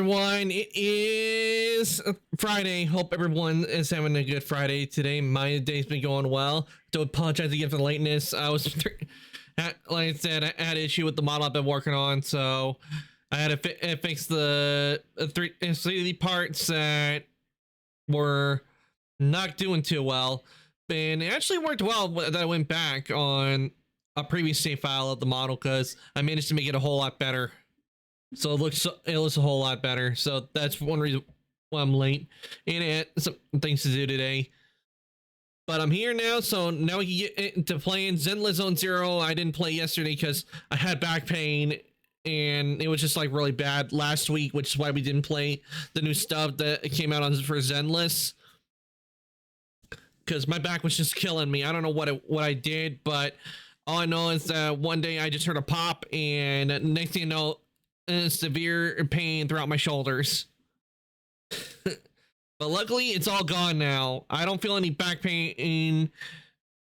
everyone? It is Friday. Hope everyone is having a good Friday today. My day's been going well. Don't apologize again for the lateness. I was, like I said, I had an issue with the model I've been working on, so I had to fix the three parts that were not doing too well. And it actually worked well that I went back on a previous save file of the model because I managed to make it a whole lot better. So it looks a whole lot better. So that's one reason why I'm late. And it some things to do today. But I'm here now, so now we can get into playing Zenless Zone Zero. I didn't play yesterday because I had back pain and it was just like really bad last week, which is why we didn't play the new stuff that came out on for Zenless. Because my back was just killing me. I don't know what I did, but all I know is that one day I just heard a pop, and next thing you know, severe pain throughout my shoulders. But luckily, it's all gone now. I don't feel any back pain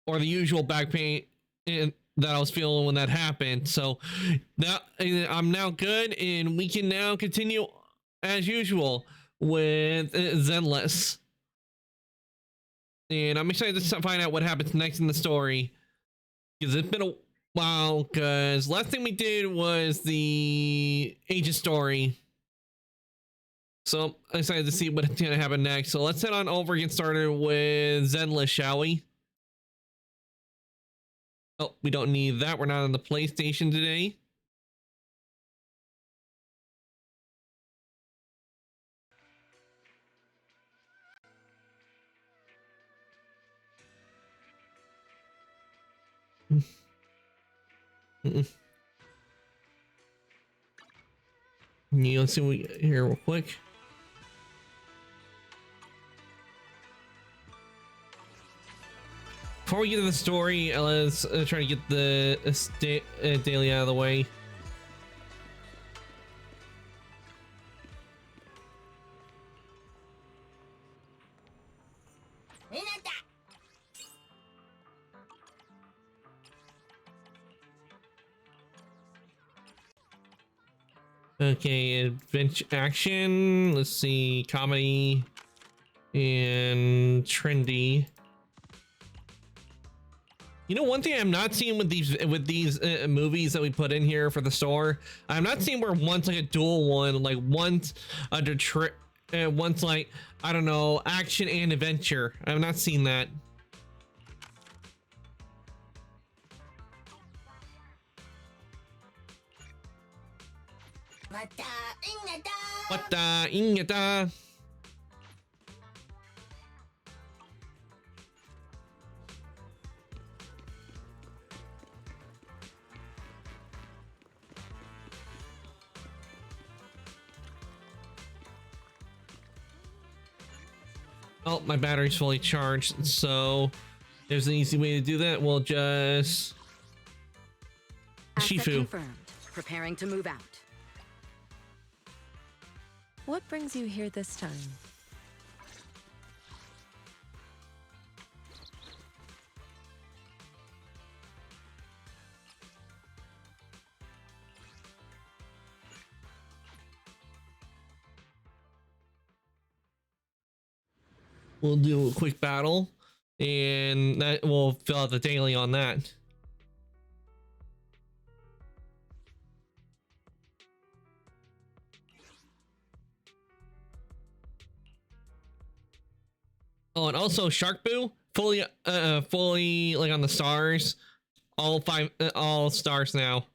or the usual back pain that I was feeling when that happened. So now I'm now good, and we can now continue as usual with Zenless. And I'm excited to find out what happens next in the story, because it's been a while. Because last thing we did was the agent story, so I'm excited to see what's gonna happen next. So let's head on over and get started with Zenless, shall we? Oh, we don't need that. We're not on the PlayStation today. Yeah, let's see what we get here real quick. Before we get to the story, let's try to get the daily out of the way. Okay, adventure action. Let's see, comedy and trendy. You know, one thing I'm not seeing with these movies that we put in here for the store, I'm not seeing where one's like a dual one, like one's under trip, one's like, I don't know, action and adventure. I've not seen that. Wata ingata. Oh, my battery's fully charged, so there's an easy way to do that. We'll just Shifu. Confirmed. Preparing to move out. What brings you here this time? We'll do a quick battle, and that will fill out the daily on that. Oh, and also Shark Boo fully like on the stars, all stars now.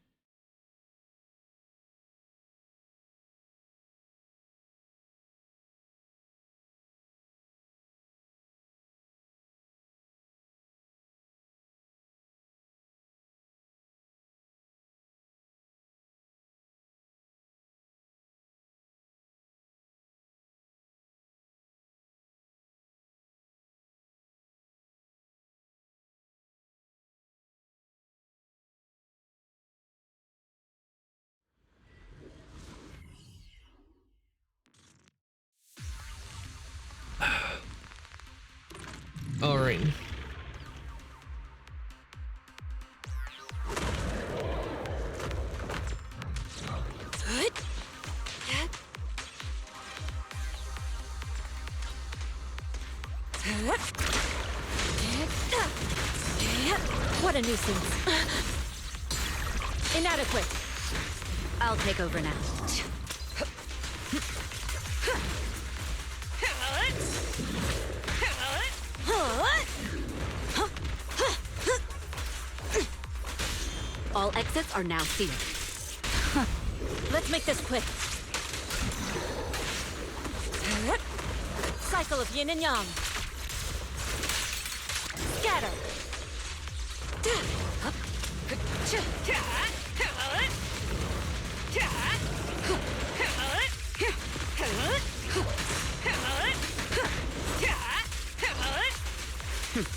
All right. What a nuisance. Inadequate. I'll take over now. All exits are now sealed. Let's make this quick. Cycle of yin and yang. Scatter.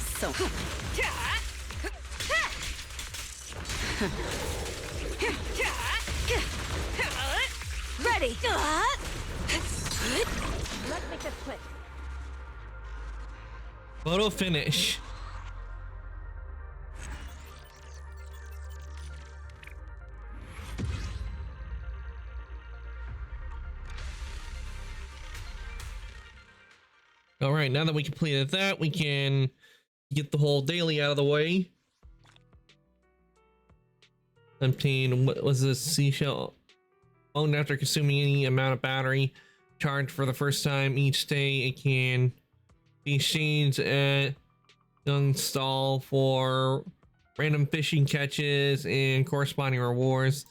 So. Ready. Let's make this quick. Photo finish. All right, now that we completed that, we can get the whole daily out of the way. Obtain, what was this? Seashell owned after consuming any amount of battery charged for the first time each day. It can be exchanged at Young Stall for random fishing catches and corresponding rewards.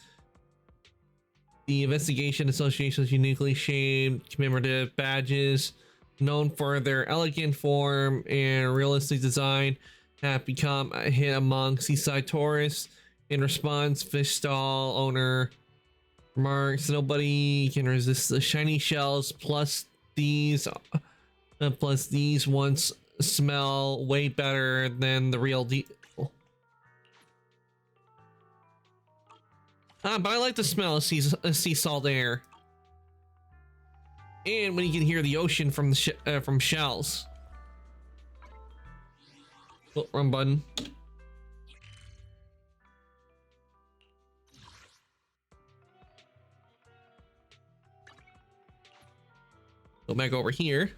The Investigation Association's uniquely shaped commemorative badges, known for their elegant form and realistic design, have become a hit among seaside tourists. In response, fish stall owner remarks, "Nobody can resist the shiny shells. Plus these ones smell way better than the real deal." But I like the smell of sea salt air, and when you can hear the ocean from the from shells. Oh, wrong button. Go back over here.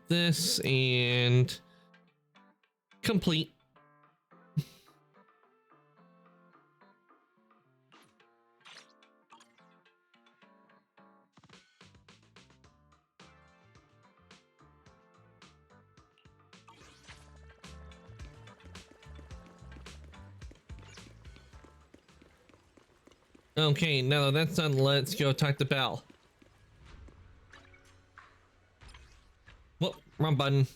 This and complete. Okay, now that that's done, let's go talk to Belle. Whoop, wrong button.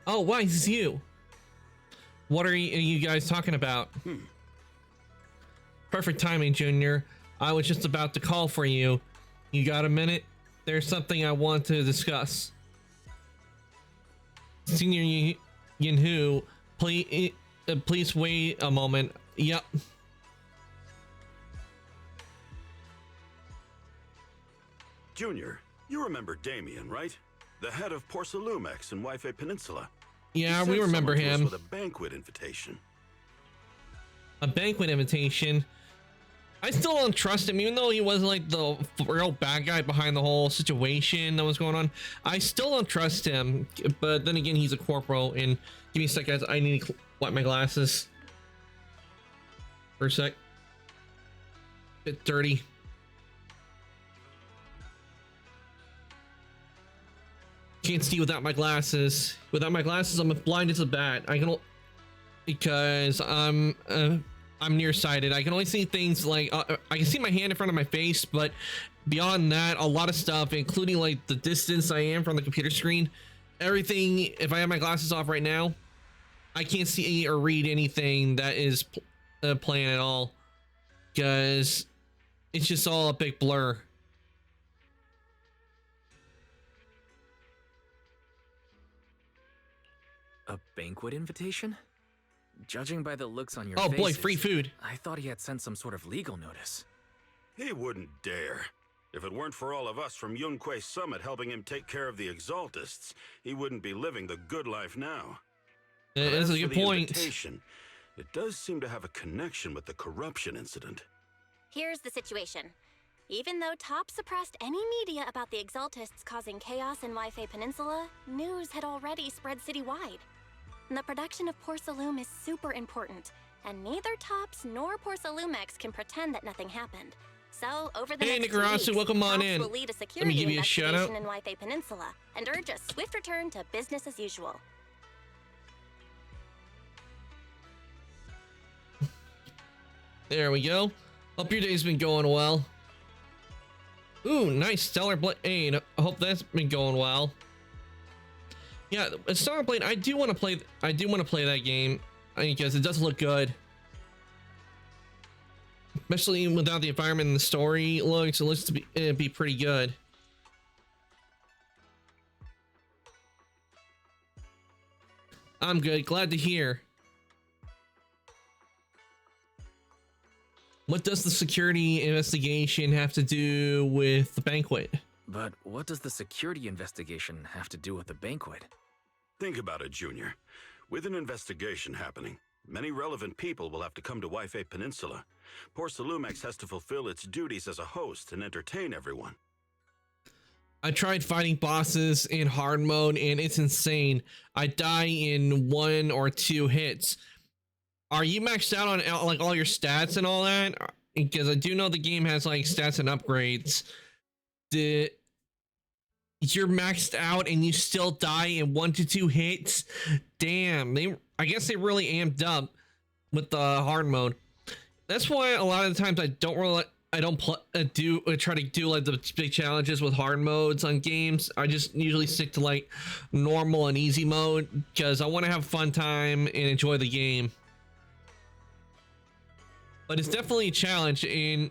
Oh, why is this you? What are you guys talking about? Perfect timing, Junior. I was just about to call for you. You got a minute? There's something I want to discuss. Senior Yinhu, please wait a moment. Yep. Junior, you remember Damien, right? The head of Porcelumex in Waife Peninsula. Yeah, He we sent remember someone to us him. with a banquet invitation. A banquet invitation. I still don't trust him, even though he wasn't like the real bad guy behind the whole situation that was going on. I still don't trust him, but then again, he's a corporal. And give me a sec, guys. I need to wipe my glasses for a sec. Bit dirty. Can't see without my glasses. Without my glasses, I'm blind as a bat. I can because I'm nearsighted. I can only see things like I can see my hand in front of my face, but beyond that, a lot of stuff, including like the distance I am from the computer screen, everything. If I have my glasses off right now, I can't see or read anything that is playing at all, because it's just all a big blur. A banquet invitation? Judging by the looks on your Oh faces, boy, free food. I thought he had sent some sort of legal notice. He wouldn't dare. If it weren't for all of us from Yunque Summit helping him take care of the Exaltists, he wouldn't be living the good life now. That's As a for good the point. invitation, it does seem to have a connection with the corruption incident. Here's the situation. Even though Top suppressed any media about the Exaltists causing chaos in Wi-Fi Peninsula, news had already spread citywide. The production of Porcelaum is super important, and neither Tops nor Porcelumex can pretend that nothing happened. So, over the Hey, next 2 Nicarasu, weeks, welcome on Tops in. will lead a Let me security give you a shout out. investigation in Wi-Fi Peninsula and urge a swift return to business as usual. There we go. Hope your day's been going well. Ooh, nice Stellar Blade. I hope that's been going well. Yeah, Stellar Blade. I do want to play. I do want to play that game because it does look good, especially without the environment and the story. It looks to be pretty good. I'm good. Glad to hear. What does the security investigation have to do with the banquet? But what does the security investigation have to do with the banquet? Think about it, Junior. With an investigation happening, many relevant people will have to come to Wi-Fi Peninsula. Porcelumex has to fulfill its duties as a host and entertain everyone. I tried fighting bosses in hard mode and it's insane. I die in 1 or 2 hits. Are you maxed out on like all your stats and all that? Because I do know the game has like stats and upgrades. You're maxed out and you still die in 1 to 2 hits? Damn, I guess they really amped up with the hard mode. That's why a lot of the times I don't try to do like the big challenges with hard modes on games. I just usually stick to like normal and easy mode because I want to have a fun time and enjoy the game. But it's definitely a challenge in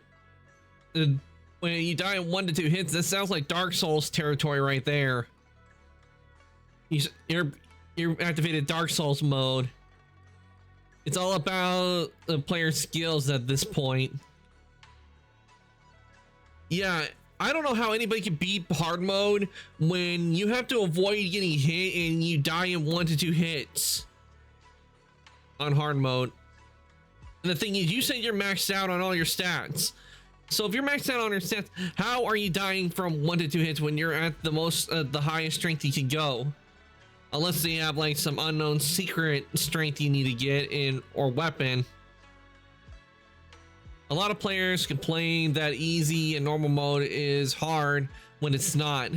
when you die in 1 to 2 hits. That sounds like Dark Souls territory right there. You're activated Dark Souls mode. It's all about the player's skills at this point. Yeah, I don't know how anybody can beat hard mode when you have to avoid getting hit and you die in 1 to 2 hits on hard mode. And the thing is, you said you're maxed out on all your stats. So if you're maxed out on your stats, how are you dying from 1 to 2 hits when you're at the the highest strength you can go? Unless they have like some unknown secret strength you need to get in or weapon. A lot of players complain that easy and normal mode is hard when it's not.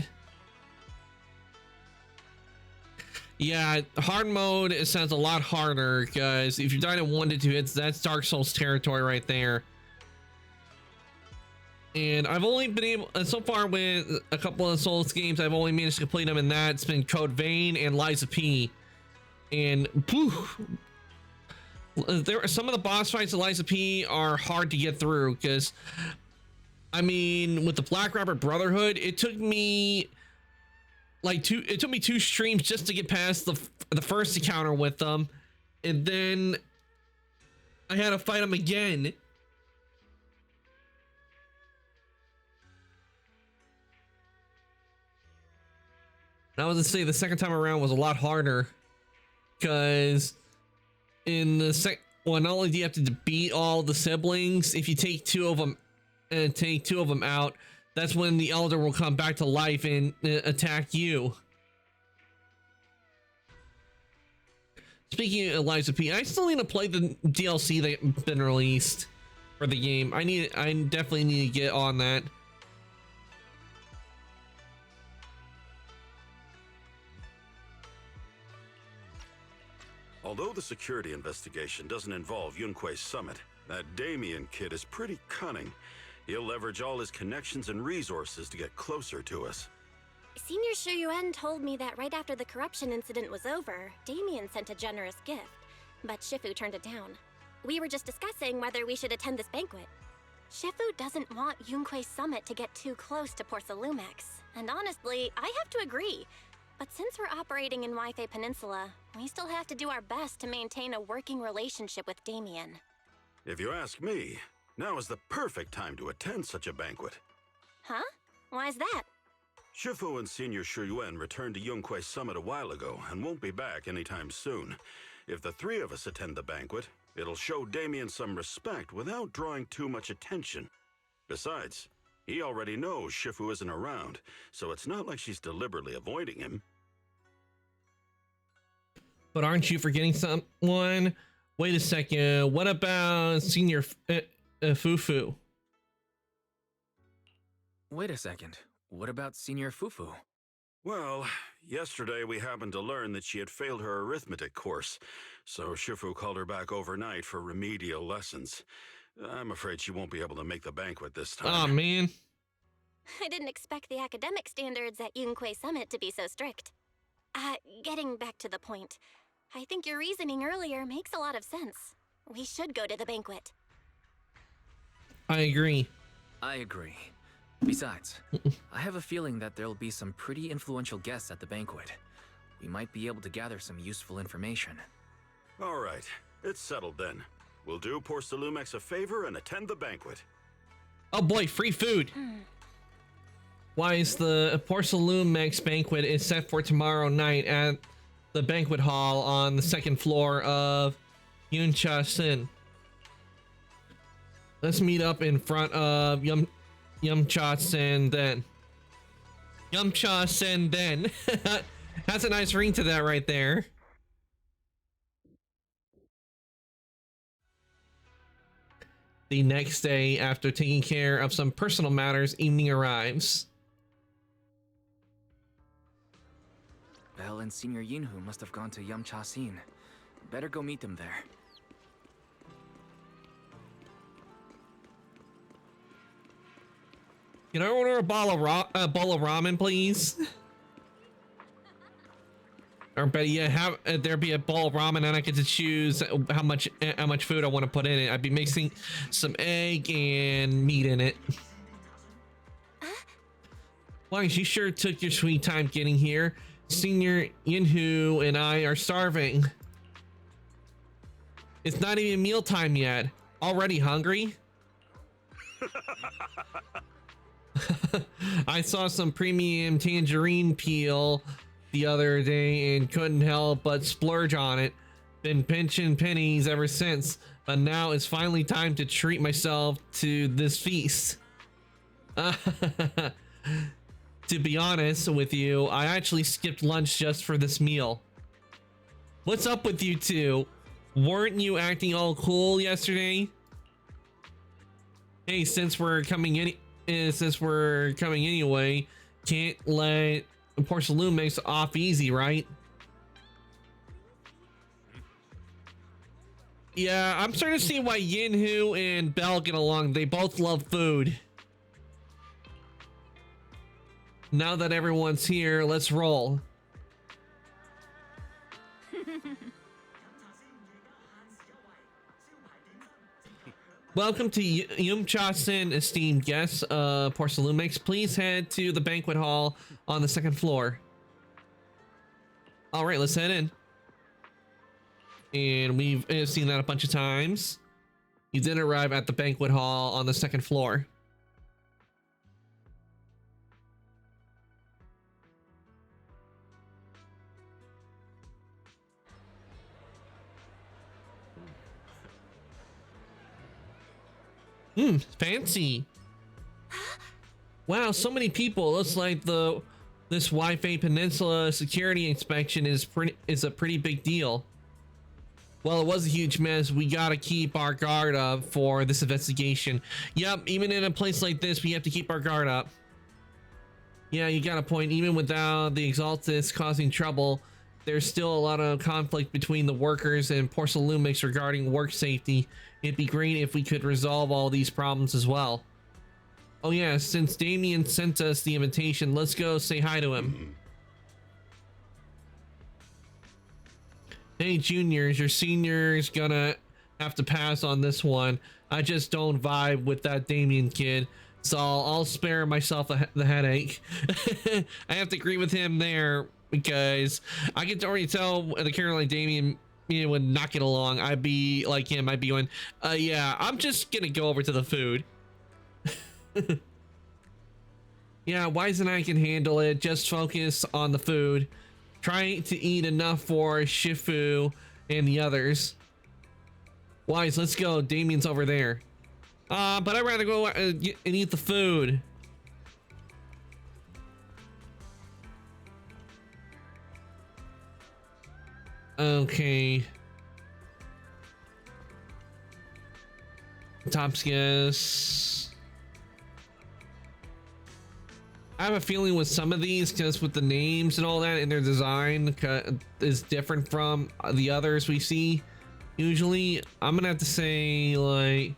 Yeah, hard mode, it sounds a lot harder because if you died in 1 to 2 hits, that's Dark Souls territory right there. And I've only been able, so far with a couple of Souls games, I've only managed to complete them in that. It's been Code Vein and Lies of P. And poof, there are some of the boss fights in Lies of P are hard to get through because, I mean, with the Black Rabbit Brotherhood, it took me like 2 streams just to get past the first encounter with them, and then I had to fight them again. I was gonna say the second time around was a lot harder because in the well, not only do you have to beat all the siblings, if you take 2 of them and take 2 of them out, that's when the Elder will come back to life and attack you. Speaking of Lies of P, I still need to play the DLC that's been released for the game. I definitely need to get on that. Although the security investigation doesn't involve Yunque's summit, that Damien kid is pretty cunning. He'll leverage all his connections and resources to get closer to us. Senior Shu Yuan told me that right after the corruption incident was over, Damien sent a generous gift, but Shifu turned it down. We were just discussing whether we should attend this banquet. Shifu doesn't want Yunque's summit to get too close to Porcelumex, and honestly, I have to agree. But since we're operating in Wi-Fi Peninsula, we still have to do our best to maintain a working relationship with Damien. If you ask me, now is the perfect time to attend such a banquet. Huh? Why's that? Shifu and Senior Shu Yuan returned to Yunque's summit a while ago and won't be back anytime soon. If the three of us attend the banquet, it'll show Damien some respect without drawing too much attention. Besides, he already knows Shifu isn't around, so it's not like she's deliberately avoiding him. But aren't you forgetting someone? Wait a second. What about Senior Fufu? Wait a second. What about Senior Fufu? Well, yesterday we happened to learn that she had failed her arithmetic course, so Shifu called her back overnight for remedial lessons. I'm afraid she won't be able to make the banquet this time. Oh man. I didn't expect the academic standards at Yunque Summit to be so strict. Getting back to the point, I think your reasoning earlier makes a lot of sense. We should go to the banquet. I agree. I agree. Besides, I have a feeling that there'll be some pretty influential guests at the banquet. We might be able to gather some useful information. All right, it's settled then. We'll do Porcelumex a favor and attend the banquet. Oh boy, free food. Why is the Porcelumex banquet is set for tomorrow night at the banquet hall on the second floor of Yuncha-sen. Let's meet up in front of Yumcha-sen then. Yumcha-sen then. That's a nice ring to that right there. The next day, after taking care of some personal matters, evening arrives. Belle and Senior Yinhu must have gone to Yumcha-sen. Better go meet them there. Can I order a bowl of ramen, please? Or better yet, have there be a bowl of ramen and I get to choose how much food I want to put in it. I'd be mixing some egg and meat in it. Why, you sure took your sweet time getting here. Senior Yinhu and I are starving. It's not even mealtime yet. Already hungry? I saw some premium tangerine peel the other day and couldn't help but splurge on it. Been pinching pennies ever since, but now it's finally time to treat myself to this feast. To be honest with you, I actually skipped lunch just for this meal. What's up with you two? Weren't you acting all cool yesterday? Hey, since we're coming anyway, can't let Porcelumex off easy, right? Yeah, I'm starting to see why Yinhu and Belle get along. They both love food. Now that everyone's here, let's roll. Welcome to Yumcha-sen, esteemed guests. Porcelumex, please head to the banquet hall on the second floor. All right, let's head in. And we've seen that a bunch of times. You did arrive at the banquet hall on the second floor. Fancy. Wow, so many people. Looks like this Waifei Peninsula security inspection is a pretty big deal. Well, it was a huge mess. We gotta keep our guard up for this investigation. Yep, even in a place like this, we have to keep our guard up. Yeah, you got a point. Even without the Exaltus causing trouble, there's still a lot of conflict between the workers and Porcelumex regarding work safety. It'd be great if we could resolve all these problems as well. Oh yeah, since Damien sent us the invitation, let's go say hi to him. Hey juniors, your senior's gonna have to pass on this one. I just don't vibe with that Damien kid, so I'll spare myself the headache. I have to agree with him there, because I can already tell the Caroline Damien would not get along. I'd be like him. I'd be going, yeah, I'm just gonna go over to the food. Yeah, Wise and I can handle it. Just focus on the food. Try to eat enough for Shifu and the others. Wise, let's go. Damien's over there. But I'd rather go and eat the food. Okay. Tops guess. I have a feeling with some of these, just with the names and all that and their design is different from the others we see. Usually, I'm gonna have to say like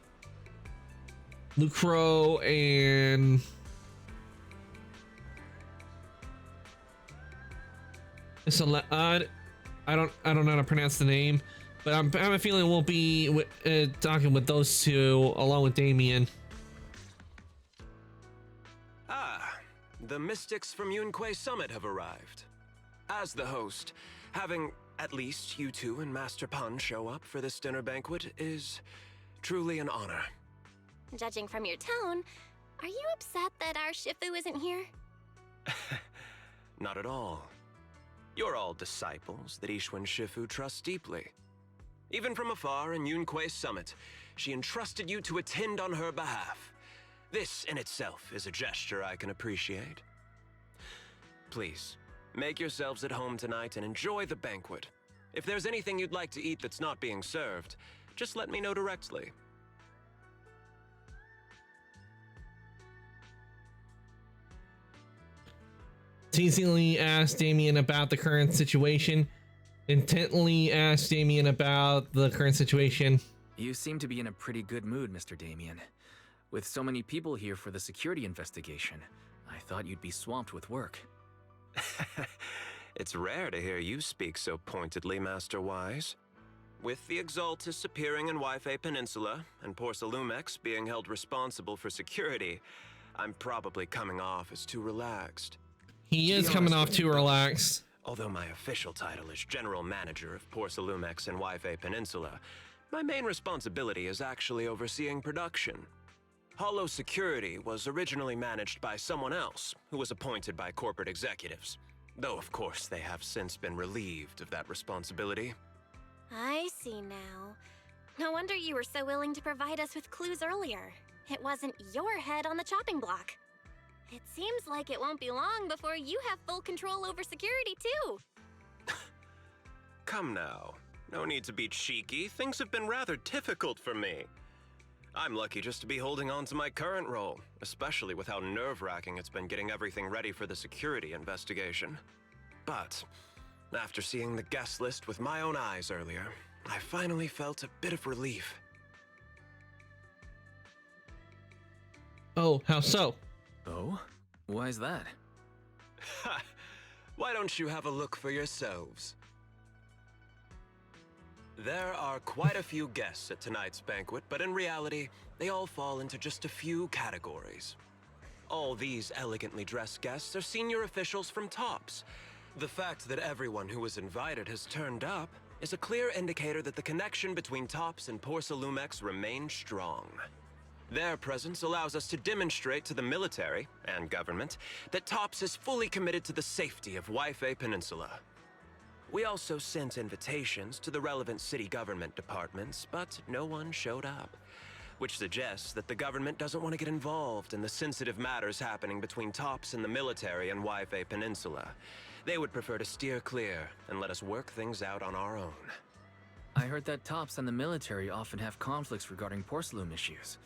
Lucro and I don't know how to pronounce the name, but I have a feeling we'll be talking with those two along with Damien. Ah, the mystics from Yunque Summit have arrived. As the host, having at least you two and Master Pun show up for this dinner banquet is truly an honor. Judging from your tone, are you upset that our Shifu isn't here? Not at all. You're all disciples that Ishwen Shifu trusts deeply. Even from afar in Yunque Summit, she entrusted you to attend on her behalf. This in itself is a gesture I can appreciate. Please, make yourselves at home tonight and enjoy the banquet. If there's anything you'd like to eat that's not being served, just let me know directly. Teasingly asked Damien about the current situation. Intently asked Damien about the current situation. You seem to be in a pretty good mood, Mr. Damien. With so many people here for the security investigation, I thought you'd be swamped with work. It's rare to hear you speak so pointedly, Master Wise. With the Exaltus appearing in Yunque Peninsula and Porcelumex being held responsible for security, I'm probably coming off as too relaxed. He is coming off too relaxed. Although my official title is General Manager of Porcelumex and Yunque Peninsula, my main responsibility is actually overseeing production. Hollow Security was originally managed by someone else who was appointed by corporate executives. Though, of course, they have since been relieved of that responsibility. I see now. No wonder you were so willing to provide us with clues earlier. It wasn't your head on the chopping block. It seems like it won't be long before you have full control over security, too. Come now. No need to be cheeky. Things have been rather difficult for me. I'm lucky just to be holding on to my current role, especially with how nerve-wracking it's been getting everything ready for the security investigation. But after seeing the guest list with my own eyes earlier, I finally felt a bit of relief. Oh, how so? Oh? Why's that? Ha! Why don't you have a look for yourselves? There are quite a few guests at tonight's banquet, but in reality, they all fall into just a few categories. All these elegantly dressed guests are senior officials from TOPS. The fact that everyone who was invited has turned up is a clear indicator that the connection between TOPS and Porcelumex remains strong. Their presence allows us to demonstrate to the military and government that TOPS is fully committed to the safety of Yunque Peninsula. We also sent invitations to the relevant city government departments, but no one showed up, which suggests that the government doesn't want to get involved in the sensitive matters happening between TOPS and the military and Yunque Peninsula. They would prefer to steer clear and let us work things out on our own. I heard that TOPS and the military often have conflicts regarding porcelain issues,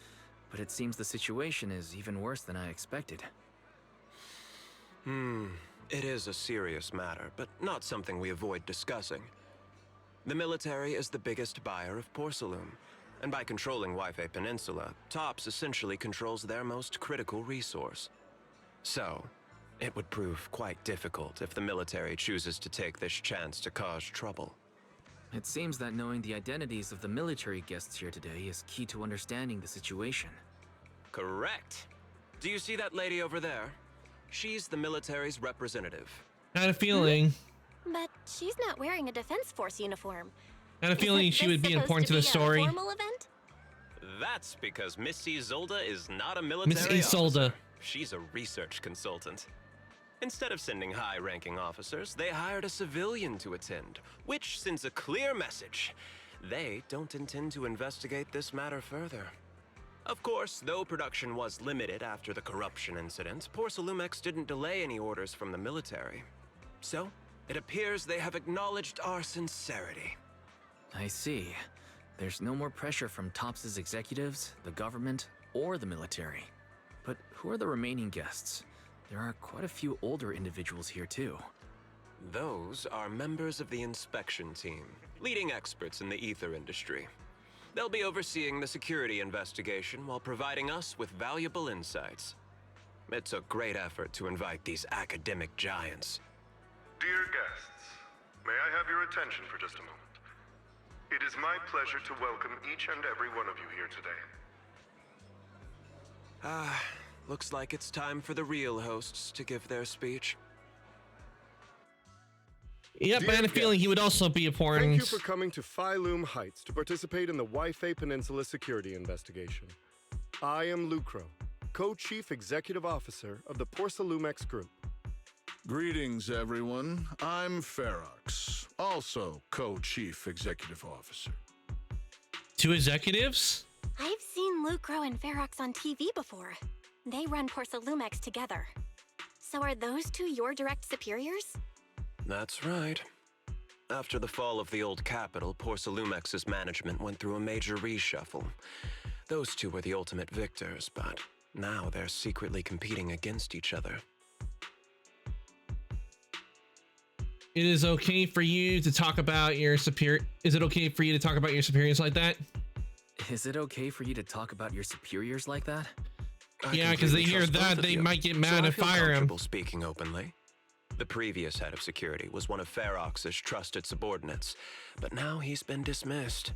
but it seems the situation is even worse than I expected. It is a serious matter, but not something we avoid discussing. The military is the biggest buyer of porcelain, and by controlling Yunque Peninsula, TOPS essentially controls their most critical resource. So, it would prove quite difficult if the military chooses to take this chance to cause trouble. It seems that knowing the identities of the military guests here today is key to understanding the situation. Correct. Do you see that lady over there? She's the military's representative. I had a feeling. But she's not wearing a Defense Force uniform. I had a feeling she would be important to the story. A formal event? That's because Miss Isolde is not a military Miss Isolde. officer. She's a research consultant. Instead of sending high-ranking officers, they hired a civilian to attend, which sends a clear message. They don't intend to investigate this matter further. Of course, though production was limited after the corruption incident, Porcelumex didn't delay any orders from the military. So, it appears they have acknowledged our sincerity. I see. There's no more pressure from TOPS' executives, the government, or the military. But who are the remaining guests? There are quite a few older individuals here too. Those are members of the inspection team, leading experts in the ether industry. They'll be overseeing the security investigation while providing us with valuable insights. It took great effort to invite these academic giants. Dear guests, may I have your attention for just a moment? It is my pleasure to welcome each and every one of you here today. Looks like it's time for the real hosts to give their speech. Yep, I had a feeling he would also be important. Thank you for coming to Phylum Heights to participate in the Waifei Peninsula security investigation. I am Lucro, Co-Chief Executive Officer of the Porcelumex Group. Greetings, everyone. I'm Ferox, also Co-Chief Executive Officer. Two executives? I've seen Lucro and Ferox on TV before. They run Porcelumex together. So are those two your direct superiors? That's right. After the fall of the old capital, Porcelumex's management went through a major reshuffle. Those two were the ultimate victors, but now they're secretly competing against each other. It is okay for you to talk about your superior. Is it okay for you to talk about your superiors like that? Is it okay for you to talk about your superiors like that? Yeah, because they hear that, they might get mad and fire him. Speaking openly. The previous head of security was one of Ferox's trusted subordinates, but now he's been dismissed.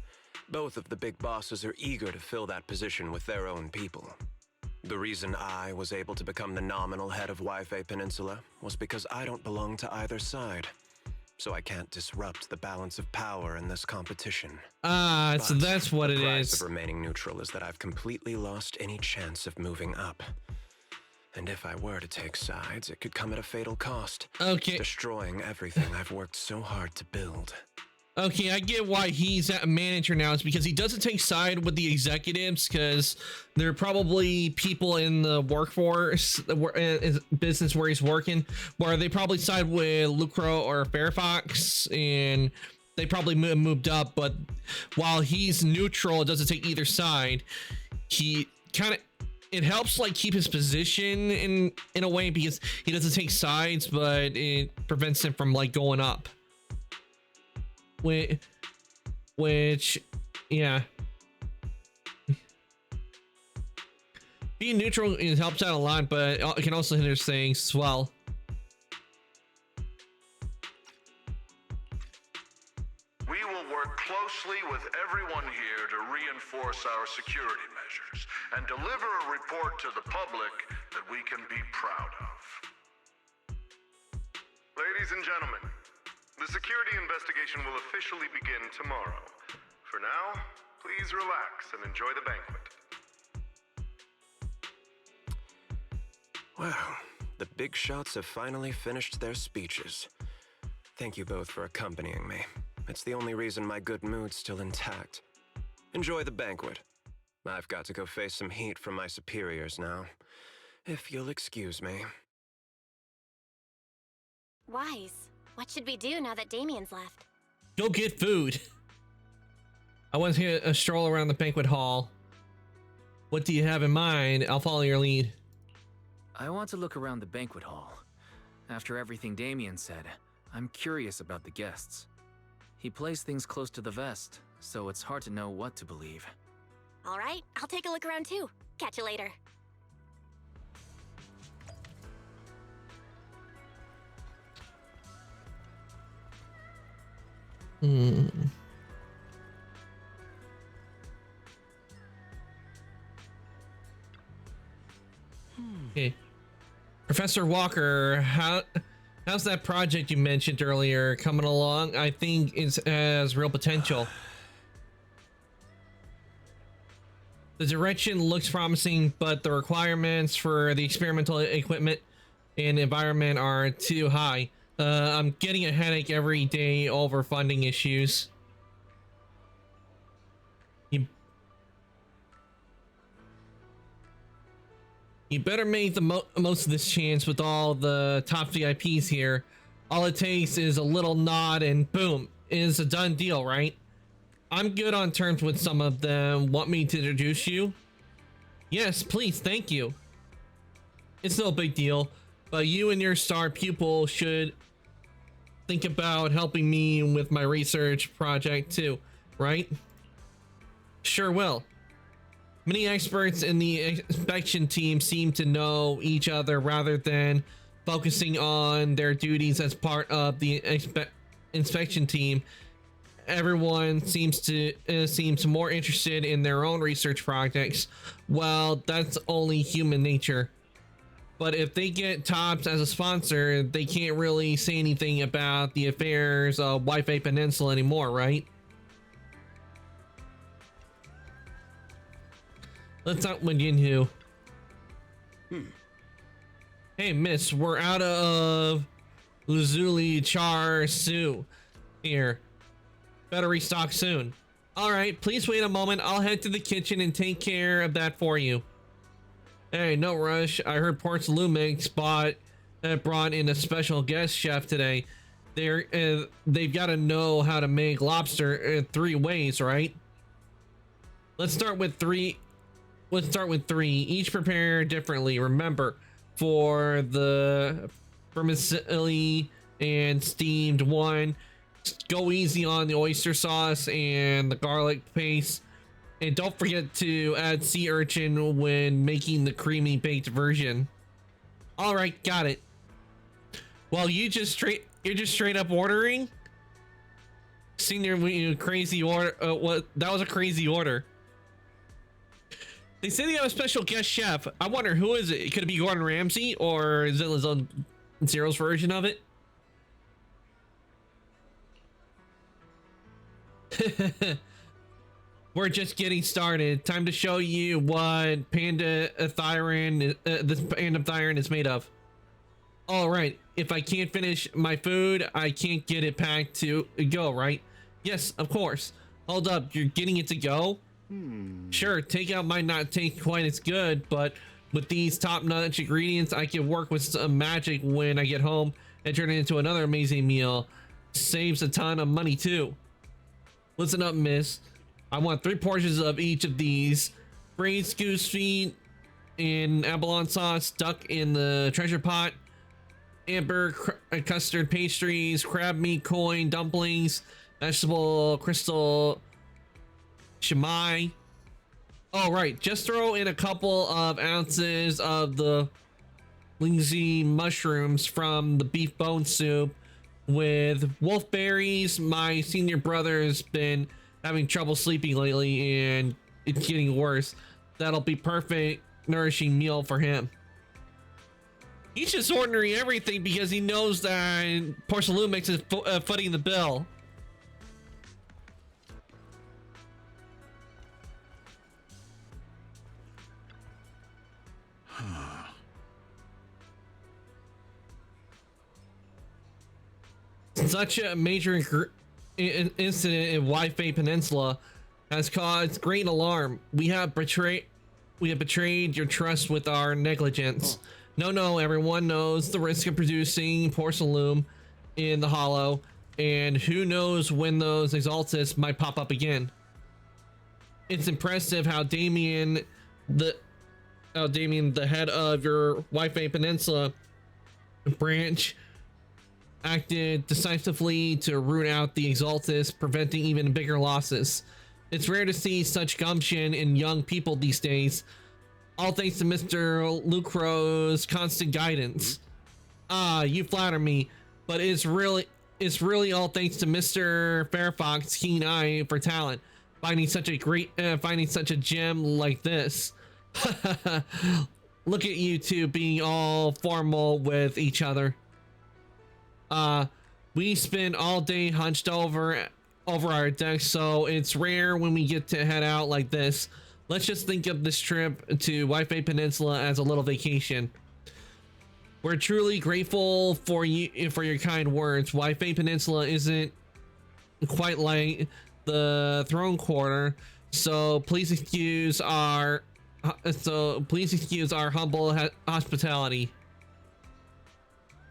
Both of the big bosses are eager to fill that position with their own people. The reason I was able to become the nominal head of Waifei Peninsula was because I don't belong to either side. So I can't disrupt the balance of power in this competition. So that's what it The price is. of remaining neutral is that I've completely lost any chance of moving up. And if I were to take sides, it could come at a fatal cost. Okay. Destroying everything I've worked so hard to build. Okay, I get why he's a manager now. It's because he doesn't take side with the executives, because there are probably people in the workforce, business where he's working, where they probably side with Lucro or Fairfox, and they probably moved up. But while he's neutral, doesn't take either side, he kind of, it helps like keep his position in a way, because he doesn't take sides, but it prevents him from like going up. Which, yeah. Being neutral, it helps out a lot, but it can also hinder things as well. We will work closely with everyone here to reinforce our security measures and deliver a report to the public that we can be proud of. Ladies and gentlemen, the security investigation will officially begin tomorrow. For now, please relax and enjoy the banquet. Well, the big shots have finally finished their speeches. Thank you both for accompanying me. It's the only reason my good mood's still intact. Enjoy the banquet. I've got to go face some heat from my superiors now. If you'll excuse me. Wise. What should we do now that Damien's left? Go get food. I want to take a stroll around the banquet hall. What do you have in mind? I'll follow your lead. I want to look around the banquet hall. After everything Damien said, I'm curious about the guests. He plays things close to the vest, so it's hard to know what to believe. All right, I'll take a look around too. Catch you later. Okay. Professor Walker, how's that project you mentioned earlier coming along? I think it has real potential. The direction looks promising, but the requirements for the experimental equipment and environment are too high. I'm getting a headache every day over funding issues. You better make the most of this chance with all the top VIPs here. All it takes is a little nod and boom, it's a done deal, right? I'm good on terms with some of them. Want me to introduce you? Yes, please, thank you. It's no big deal, but you and your star pupil should think about helping me with my research project too, right? Sure will. Many experts in the inspection team seem to know each other rather than focusing on their duties as part of the inspection team. Everyone seems more interested in their own research projects. Well, that's only human nature. But if they get TOPS as a sponsor, they can't really say anything about the affairs of Wi-Fi Peninsula anymore, right? Let's not win Yinhu. Hey, miss, we're out of Lazuli Char Su here. Better restock soon. All right, please wait a moment. I'll head to the kitchen and take care of that for you. Hey, no rush. I heard Ports Lumix brought in a special guest chef today. They've got to know how to make lobster 3 ways, right? Let's start with 3. Each prepare differently. Remember, for the vermicelli and steamed one, go easy on the oyster sauce and the garlic paste. And don't forget to add sea urchin when making the creamy baked version. All right, got it. Well, you're just straight up ordering? Senior, crazy order. What? That was a crazy order. They say they have a special guest chef. I wonder who is it? Could it be Gordon Ramsay or is it Zero's version of it? We're just getting started. Time to show you what Panda Thyron, this Panda Thyron is made of. All right. If I can't finish my food, I can't get it packed to go, right? Yes, of course. Hold up. You're getting it to go? Sure, takeout might not taste quite as good, but with these top-notch ingredients, I can work with some magic when I get home and turn it into another amazing meal. Saves a ton of money too. Listen up, miss. I want 3 portions of each of these. Braised goose feet in abalone sauce, duck in the treasure pot, amber custard pastries, crab meat coin dumplings, vegetable crystal Shimai. Oh, right. Just throw in a couple of ounces of the Lingzi mushrooms from the beef bone soup with wolfberries. My senior brother's been having trouble sleeping lately and it's getting worse. That'll be perfect nourishing meal for him. He's just ordering everything because he knows that Porcelumix is footing the bill. Such a major incident in Wi-Fi Peninsula has caused great alarm. We have betrayed your trust with our negligence. No, everyone knows the risk of producing porcelain in the hollow, and who knows when those exaltists might pop up again. It's impressive how Damien, the head of your Wi-Fi Peninsula branch, acted decisively to root out the exaltists, preventing even bigger losses. It's rare to see such gumption in young people these days. All thanks to Mr. Lucro's constant guidance. Ah, you flatter me, but it's really all thanks to Mr. Fairfox's keen eye for talent, finding such a gem like this. Look at you two being all formal with each other. We spend all day hunched over our decks, so it's rare when we get to head out like this. Let's just think of this trip to Wi-Fi Peninsula as a little vacation. We're truly grateful for you for your kind words. Wi-Fi Peninsula isn't quite like the Throne Quarter, so please excuse our humble hospitality.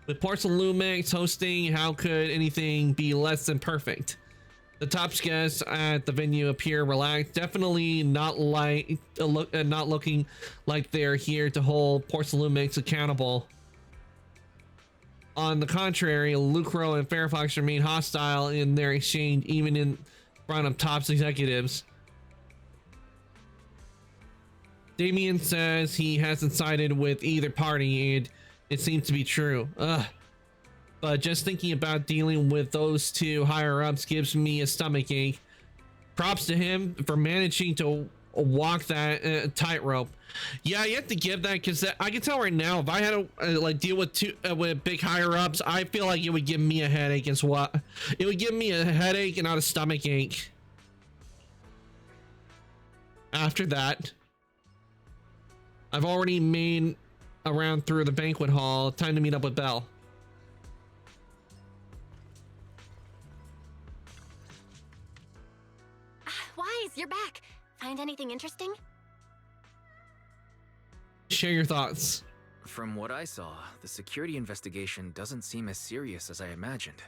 With Porcelain Lumix hosting, how could anything be less than perfect? The top guests at the venue appear relaxed, definitely not looking like they're here to hold Porcelain Lumix accountable. On the contrary, Lucro and Fairfox remain hostile in their exchange, even in front of Topps executives. Damien says he hasn't sided with either party, and it seems to be true. But just thinking about dealing with those two higher ups gives me a stomach ache. Props to him for managing to walk that tightrope. Yeah, you have to give that, because I can tell right now, if I had to like deal with with big higher ups, I feel like it would give me a headache as well. It would give me a headache and not a stomach ache. After that, I've already made a round through the banquet hall. Time to meet up with Belle. Wise, you're back. Find anything interesting? Share your thoughts. From what I saw, the security investigation doesn't seem as serious as I imagined.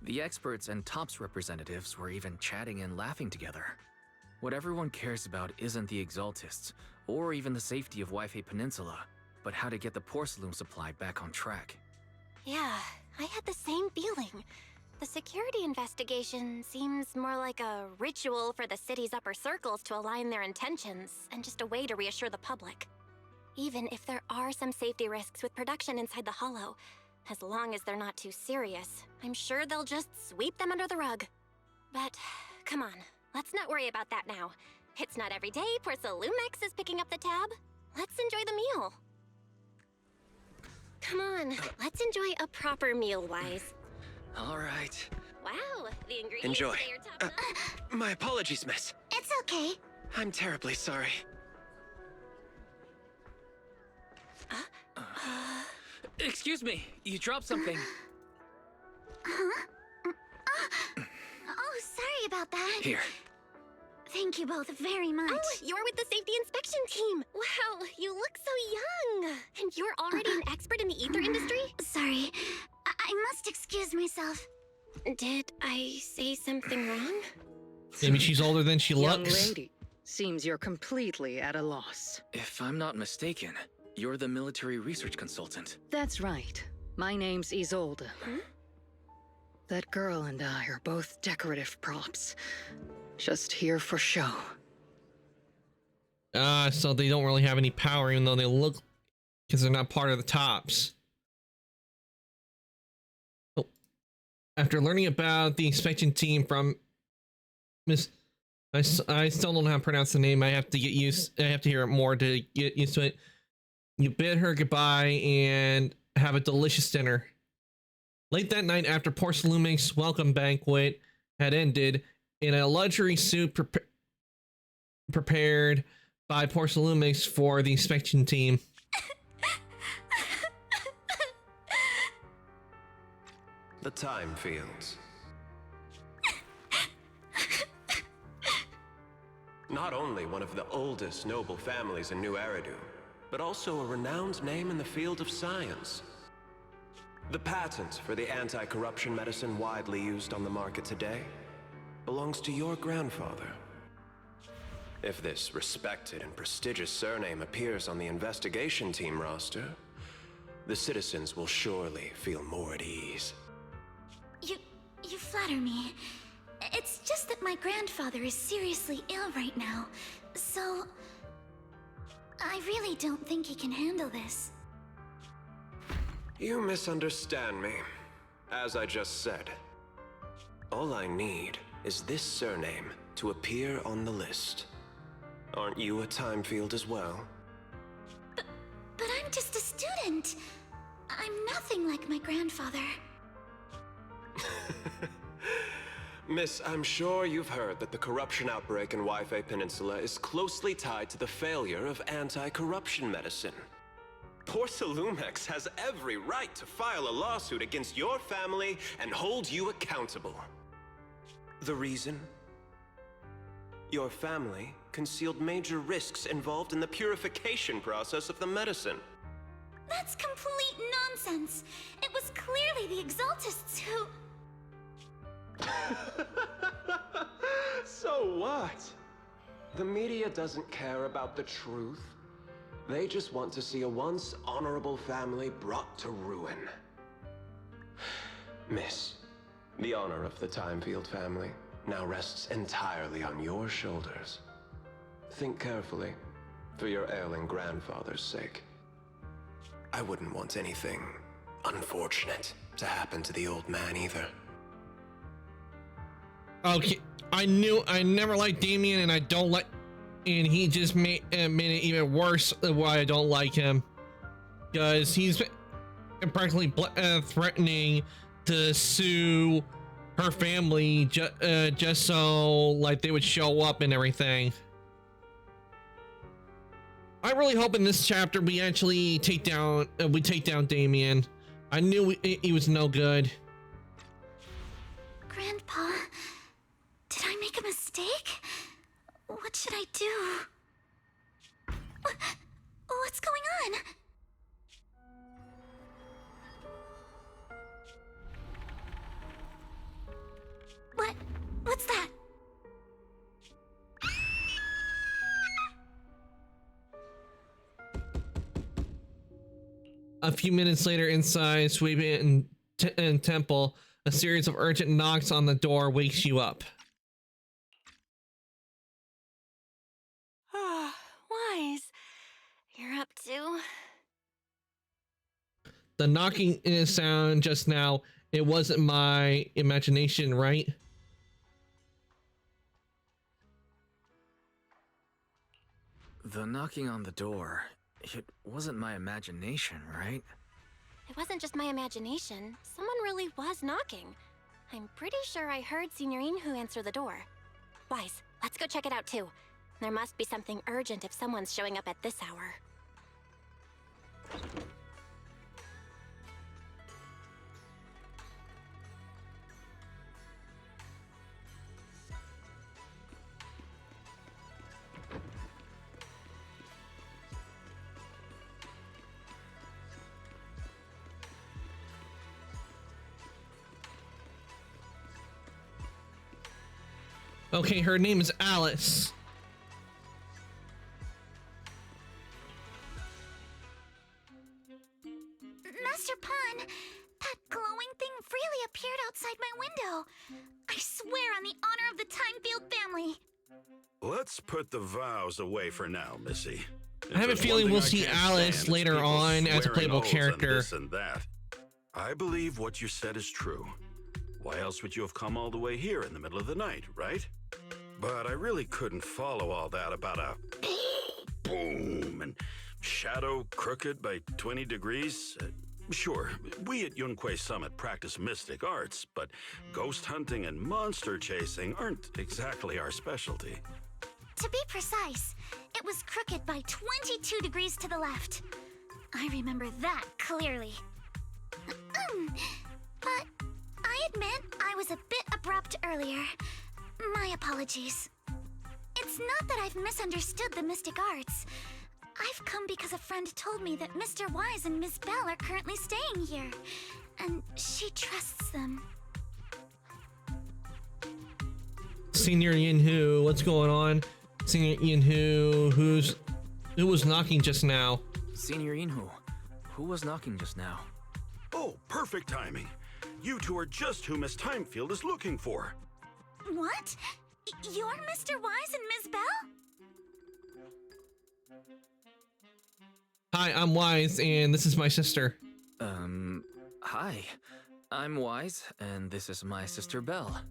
The experts and Topps representatives were even chatting and laughing together. What everyone cares about isn't the Exaltists, or even the safety of Wi-Fi Peninsula, but how to get the Porcelain supply back on track. Yeah, I had the same feeling. The security investigation seems more like a ritual for the city's upper circles to align their intentions, and just a way to reassure the public. Even if there are some safety risks with production inside the Hollow, as long as they're not too serious, I'm sure they'll just sweep them under the rug. But, come on, let's not worry about that now. It's not every day Porcelain Lumix is picking up the tab. Let's enjoy the meal. Come on, let's enjoy a proper meal, Wise. All right. Wow, the ingredients Enjoy. today are top-notch. My apologies, miss. It's okay. I'm terribly sorry. Excuse me, you dropped something. Huh? Oh, sorry about that. Here. Thank you both very much. Oh, you're with the safety inspection team. Wow, you look so young. And you're already an expert in the ether industry? Sorry, I must excuse myself. Did I say something wrong? Maybe she's older than she Young looks. lady, seems you're completely at a loss. If I'm not mistaken, you're the military research consultant. That's right. My name's Isolde. Huh? That girl and I are both decorative props. Just here for show. So they don't really have any power, even though they look, because they're not part of the Topps. Oh. After learning about the inspection team from Miss, I still don't know how to pronounce the name. I have to hear it more to get used to it. You bid her goodbye and have a delicious dinner. Late that night, after Porcelain Lumix's welcome banquet had ended, in a luxury suite prepared by Porcelain Lumix for the inspection team. The time fields. Not only one of the oldest noble families in New Eridu, but also a renowned name in the field of science. The patent for the anti-corruption medicine widely used on the market today belongs to your grandfather. If this respected and prestigious surname appears on the investigation team roster, the citizens will surely feel more at ease. You flatter me. It's just that my grandfather is seriously ill right now, so I really don't think he can handle this. You misunderstand me. As I just said, all I need is this surname to appear on the list. Aren't you a time field as well? But I'm just a student. I'm nothing like my grandfather. Miss, I'm sure you've heard that the corruption outbreak in Wi-Fi Peninsula is closely tied to the failure of anti-corruption medicine. poor Salumex has every right to file a lawsuit against your family and hold you accountable. The reason? Your family concealed major risks involved in the purification process of the medicine. That's complete nonsense. It was clearly the Exaltists who... So what? The media doesn't care about the truth. They just want to see a once honorable family brought to ruin. Miss, the honor of the Timefield family now rests entirely on your shoulders. Think carefully, for your ailing grandfather's sake. I wouldn't want anything unfortunate to happen to the old man either. Okay, I never liked Damien, and I don't like, and he just made it even worse why I don't like him, because he's practically threatening to sue her family just so like they would show up and everything. I really hope in this chapter we actually take down Damien. I knew he was no good. Grandpa, did I make a mistake? What should I do? What's going on? What's that? A few minutes later, inside Sweepin and Temple, a series of urgent knocks on the door wakes you up. Ah, Wise. You're up too? The knocking sound just now, it wasn't my imagination, right? The knocking on the door, it wasn't my imagination, right? It wasn't just my imagination. Someone really was knocking. I'm pretty sure I heard Signorine who answer the door. Wise, let's go check it out too. There must be something urgent if someone's showing up at this hour. Okay, her name is Alice. Master Pawn, that glowing thing freely appeared outside my window. I swear on the honor of the Timefield family. Let's put the vows away for now, Missy. I have a feeling we'll see Alice later on as a playable character. This and that. I believe what you said is true. Why else would you have come all the way here in the middle of the night, right? But I really couldn't follow all that about a boom and shadow crooked by 20 degrees. Sure, we at Yunque Summit practice mystic arts, but ghost hunting and monster chasing aren't exactly our specialty. To be precise, it was crooked by 22 degrees to the left. I remember that clearly. But I admit I was a bit abrupt earlier. My apologies. It's not that I've misunderstood the mystic arts. I've come because a friend told me that Mr. Wise and Ms. Bell are currently staying here, and she trusts them. Senior Yinhu, what's going on? Senior Yinhu, who was knocking just now? Senior Yinhu, who was knocking just now? Oh, perfect timing. You two are just who Miss Timefield is looking for. What? You're Mr. Wise and Ms. Bell? Hi, I'm Wise, and this is my sister. Hi. I'm Wise, and this is my sister Belle.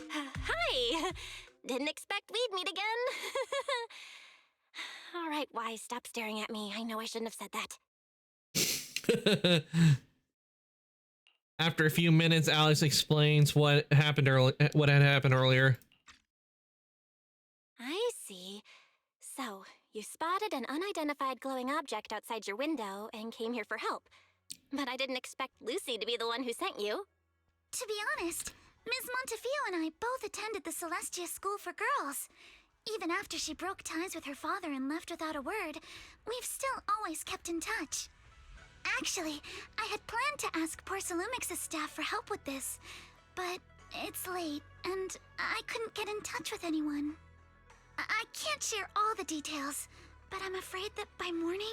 Hi! Didn't expect we'd meet again. All right, Wise, stop staring at me. I know I shouldn't have said that. After a few minutes, Alice explains what had happened earlier. I see. So, You spotted an unidentified glowing object outside your window and came here for help. But I didn't expect Lucy to be the one who sent you. To be honest, Ms. Montefiore and I both attended the Celestia School for Girls. Even after she broke ties with her father and left without a word, we've still always kept in touch. Actually, I had planned to ask Porcelumix's staff for help with this, but it's late, and I couldn't get in touch with anyone. I can't share all the details, but I'm afraid that by morning,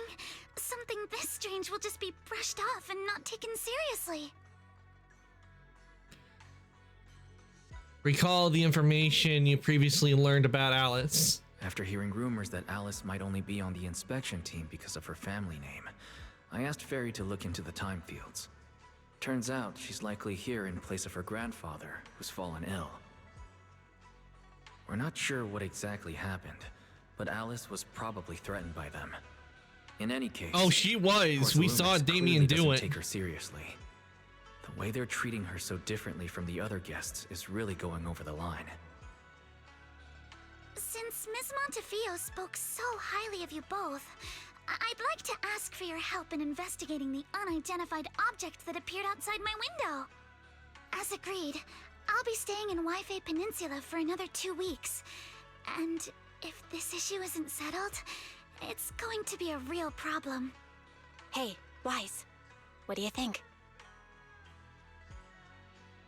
something this strange will just be brushed off and not taken seriously. Recall the information you previously learned about Alice. After hearing rumors that Alice might only be on the inspection team because of her family name, I asked Fairy to look into the time fields. Turns out she's likely here in place of her grandfather, who's fallen ill. We're not sure what exactly happened, but Alice was probably threatened by them. In any case, oh, she was. We saw Damien do it. Take her seriously. The way they're treating her so differently from the other guests is really going over the line. Since Ms. Montefiore spoke so highly of you both, I'd like to ask for your help in investigating the unidentified object that appeared outside my window. As agreed, I'll be staying in Wi-Fi Peninsula for another 2 weeks. And if this issue isn't settled, it's going to be a real problem. Hey, Wise, what do you think?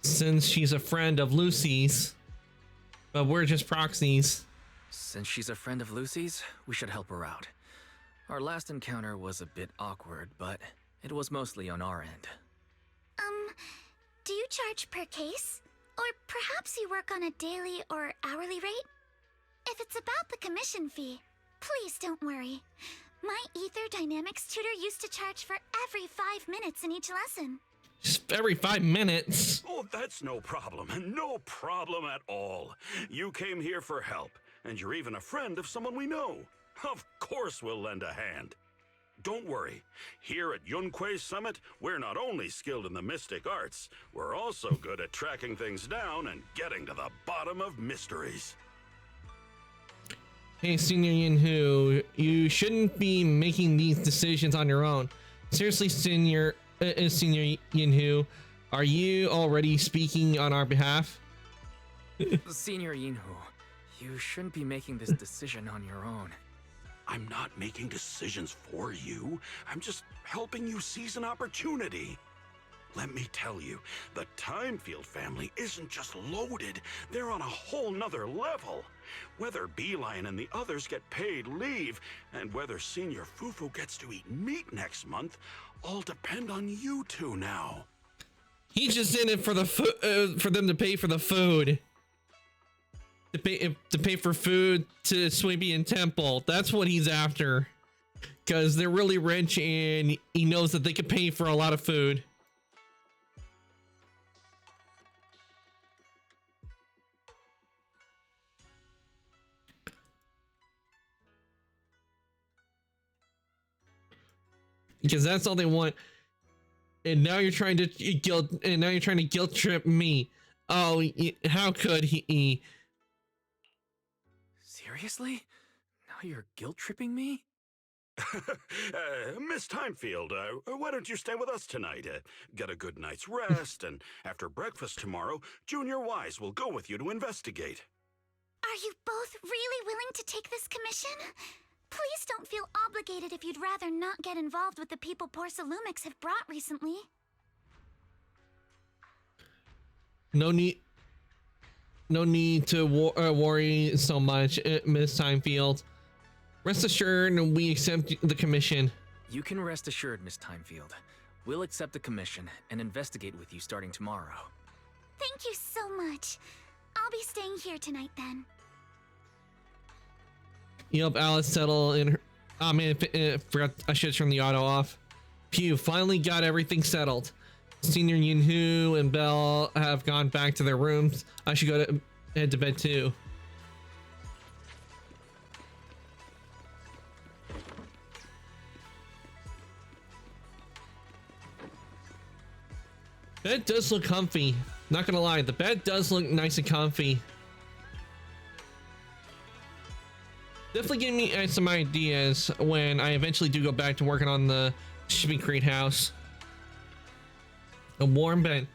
Since she's a friend of Lucy's, but we're just proxies. Since she's a friend of Lucy's, we should help her out. Our last encounter was a bit awkward, but it was mostly on our end. Do you charge per case? Or perhaps you work on a daily or hourly rate? If it's about the commission fee, please don't worry. My Ether Dynamics tutor used to charge for every 5 minutes in each lesson. Just every 5 minutes. Oh, that's no problem. No problem at all. You came here for help, and you're even a friend of someone we know. Of course we'll lend a hand. Don't worry. Here at Yunque Summit, we're not only skilled in the mystic arts, we're also good at tracking things down and getting to the bottom of mysteries. Hey, Senior Yinhu, you shouldn't be making these decisions on your own. Seriously, Senior Yinhu, are you already speaking on our behalf? Senior Yinhu, you shouldn't be making this decision on your own. I'm not making decisions for you. I'm just helping you seize an opportunity. Let me tell you, the Timefield family isn't just loaded, they're on a whole nother level. Whether Beeline and the others get paid leave, and whether Senior Fufu gets to eat meat next month, all depend on you two now. He's just in it for the for them to pay for the food. To pay for food to Swabian Temple. That's what he's after. Because they're really rich and he knows that they can pay for a lot of food. Because that's all they want. And now you're trying to guilt trip me. Oh, how could he? Seriously? Now you're guilt-tripping me? Miss Timefield, why don't you stay with us tonight? Get a good night's rest, and after breakfast tomorrow, Junior Wise will go with you to investigate. Are you both really willing to take this commission? Please don't feel obligated if you'd rather not get involved with the people Porcelumix have brought recently. No need to worry so much, Miss Timefield. Rest assured, we accept the commission. You can rest assured, Miss Timefield. We'll accept the commission and investigate with you starting tomorrow. Thank you so much. I'll be staying here tonight then. You help Alice settle in her... Oh man, forgot I should turn the auto off. Phew, finally got everything settled. Senior Yinhu and Belle have gone back to their rooms. I should head to bed too. Bed does look comfy. Not gonna lie, the bed does look nice and comfy. definitely give me some ideas when I eventually do go back to working on the shipping crate house. A warm bed.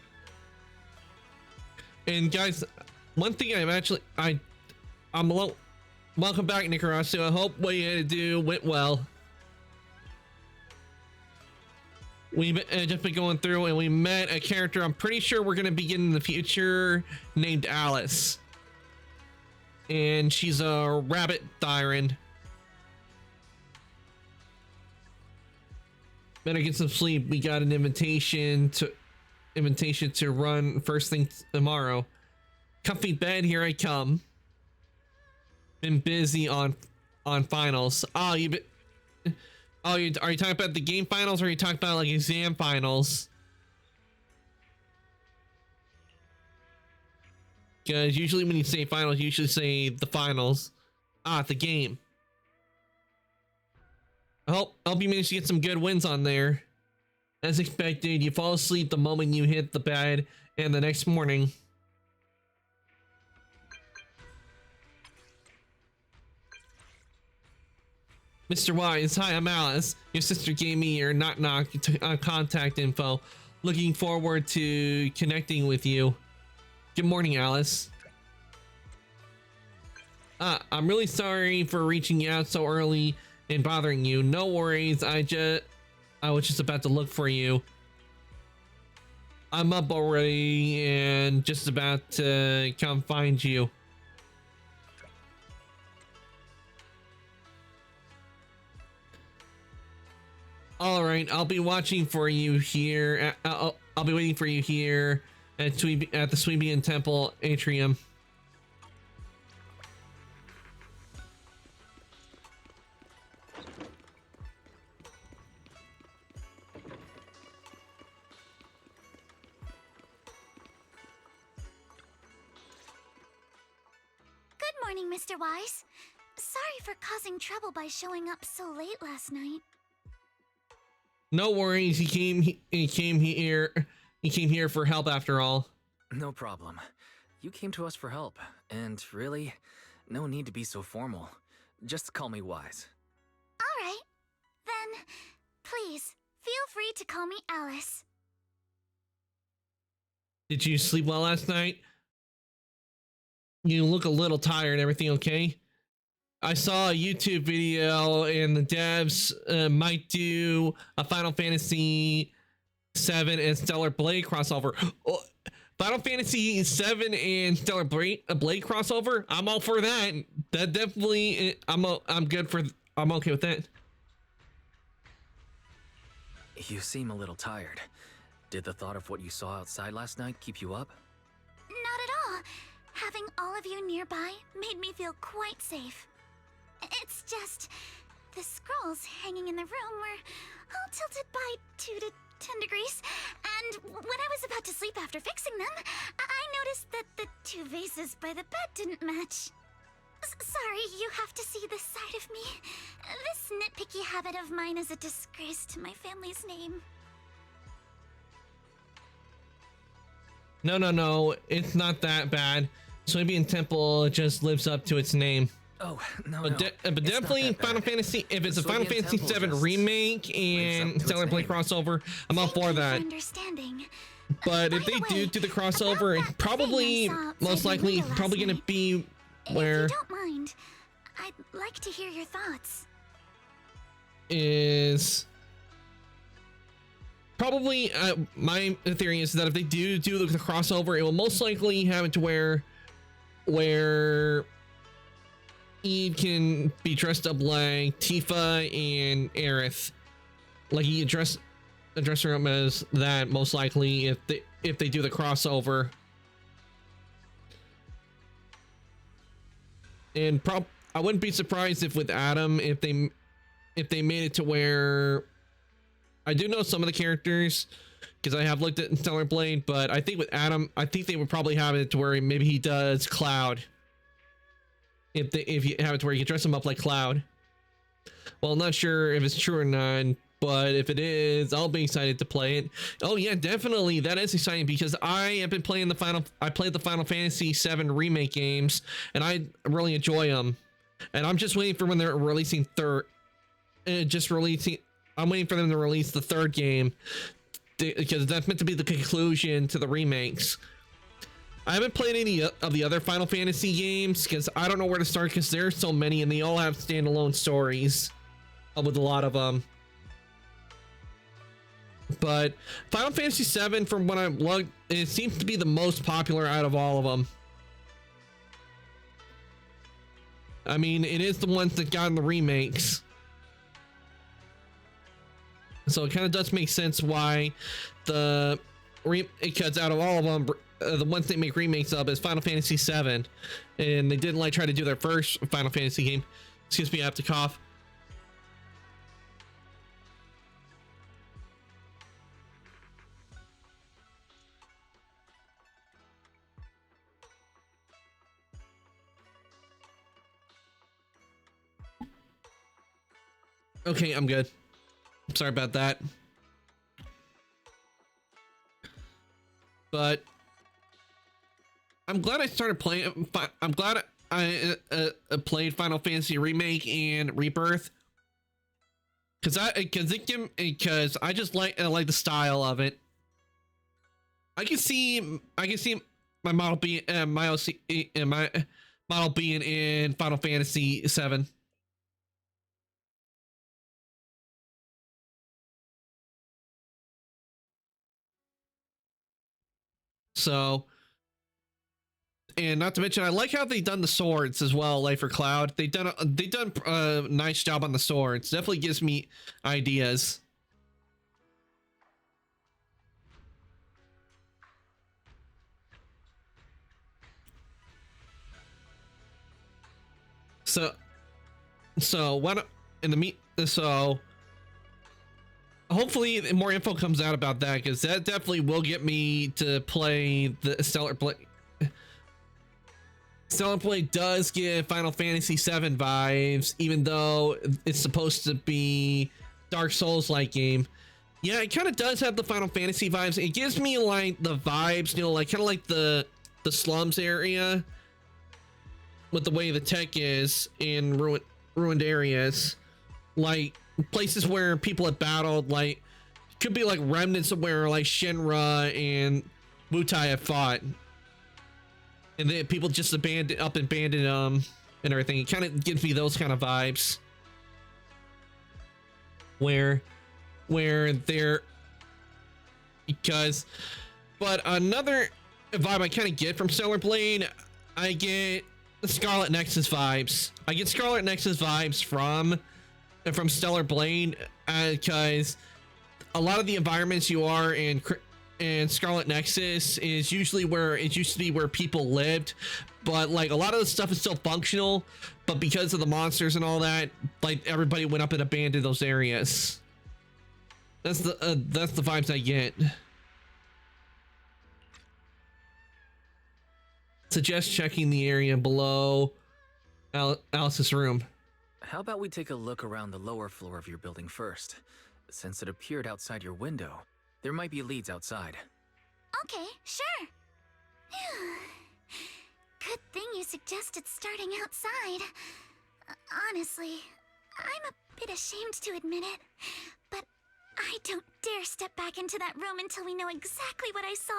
And guys, one thing welcome back, Nicarasu. I hope what you had to do went well. We've just been going through and we met a character I'm pretty sure we're going to begin in the future named Alice. And she's a rabbit Thyran. Better get some sleep. We got an invitation to run first thing tomorrow. Comfy bed, here I come. Been busy on finals. Oh, are you talking about the game finals, or are you talking about like exam finals? Because usually when you say finals, you usually say the finals. The game. I hope you managed to get some good wins on there. As expected, you fall asleep the moment you hit the bed, and the next morning. Mr. Wise, hi, I'm Alice. Your sister gave me your knock contact info. Looking forward to connecting with you. Good morning, Alice. I'm really sorry for reaching out so early and bothering you. No worries, I was just about to look for you. I'm up already and just about to come find you. All right, I'll be watching for you here. I'll be waiting for you here at the Sweebian Temple atrium. Good morning, Mr. Wise. Sorry for causing trouble by showing up so late last night. No worries, he came here for help after all. No problem. You came to us for help, and really, no need to be so formal. Just call me Wise. All right. Then, please, feel free to call me Alice. Did you sleep well last night? You look a little tired. Everything okay? I saw a YouTube video and the devs might do a Final Fantasy VII and Stellar Blade crossover. Oh, Final Fantasy VII and Stellar Blade crossover? I'm all for that. That definitely, I'm okay with that. You seem a little tired. Did the thought of what you saw outside last night keep you up? Not at all. Having all of you nearby made me feel quite safe. It's just, the scrolls hanging in the room were all tilted by 2 to 10 degrees, and when I was about to sleep after fixing them, I noticed that the 2 vases by the bed didn't match. Sorry, you have to see this side of me. This nitpicky habit of mine is a disgrace to my family's name. No, it's not that bad. Sweebian Temple just lives up to its name. Oh, no, but definitely Final Fantasy, if it's a Final Fantasy VII remake and Stellar Blade crossover, I'm all for that. But if they do the crossover, it's probably, most likely, probably going to be where... If you don't mind, I'd like to hear your thoughts. Is... Probably, my theory is that if they do the crossover, it will most likely have it to where Eve can be dressed up like Tifa and Aerith. Like you dress her up as that, most likely, if they do the crossover. And I wouldn't be surprised if with Adam, if they made it to where, I do know some of the characters because I have looked at Stellar Blade, but I think with Adam, I think they would probably have it to where maybe he does Cloud. If you have it to where you can dress him up like Cloud. Well, I'm not sure if it's true or not, but if it is, I'll be excited to play it. Oh yeah, definitely, that is exciting because I have been playing I played the Final Fantasy VII remake games, and I really enjoy them. and I'm just waiting for when they're releasing I'm waiting for them to release the third game, because that's meant to be the conclusion to the remakes. I haven't played any of the other Final Fantasy games because I don't know where to start, because there's so many and they all have standalone stories with a lot of them. But Final Fantasy VII, from what I've looked, it seems to be the most popular out of all of them. I mean, it is the ones that got in the remakes. So it kind of does make sense why because out of all of them, the ones they make remakes of is Final Fantasy VII, and they didn't like try to do their first Final Fantasy game. Excuse me, I have to cough. Okay, I'm good. Sorry about that. But I'm glad I started playing. I'm glad I played Final Fantasy Remake and Rebirth, because I just like the style of it. I can see my model being in Final Fantasy VII. So, and not to mention, I like how they've done the swords as well. Like for Cloud, they've done a nice job on the swords. Definitely gives me ideas. So what in the meet? So hopefully more info comes out about that, because that definitely will get me to play the Stellar Blade. Stellar Blade does give Final Fantasy VII vibes, even though it's supposed to be Dark Souls-like game. Yeah, it kind of does have the Final Fantasy vibes. It gives me like the vibes, you know, like kind of like the slums area with the way the tech is in ruined areas, like places where people have battled, like could be like remnants of where like Shinra and Wutai have fought, and then people just abandoned them and everything. It kind of gives me those kind of vibes where they're, because, but another vibe I kind of get from Stellar Blade, I get the Scarlet Nexus vibes. I get Scarlet Nexus vibes from Stellar Blade, because a lot of the environments you are in Scarlet Nexus is usually where it used to be where people lived, but like a lot of the stuff is still functional, but because of the monsters and all that, like everybody went up and abandoned those areas. That's the vibes I get. Suggest checking the area below Alice's room. How about we take a look around the lower floor of your building first? Since it appeared outside your window, there might be leads outside. Okay, sure. Good thing you suggested starting outside. Honestly, I'm a bit ashamed to admit it, but I don't dare step back into that room until we know exactly what I saw.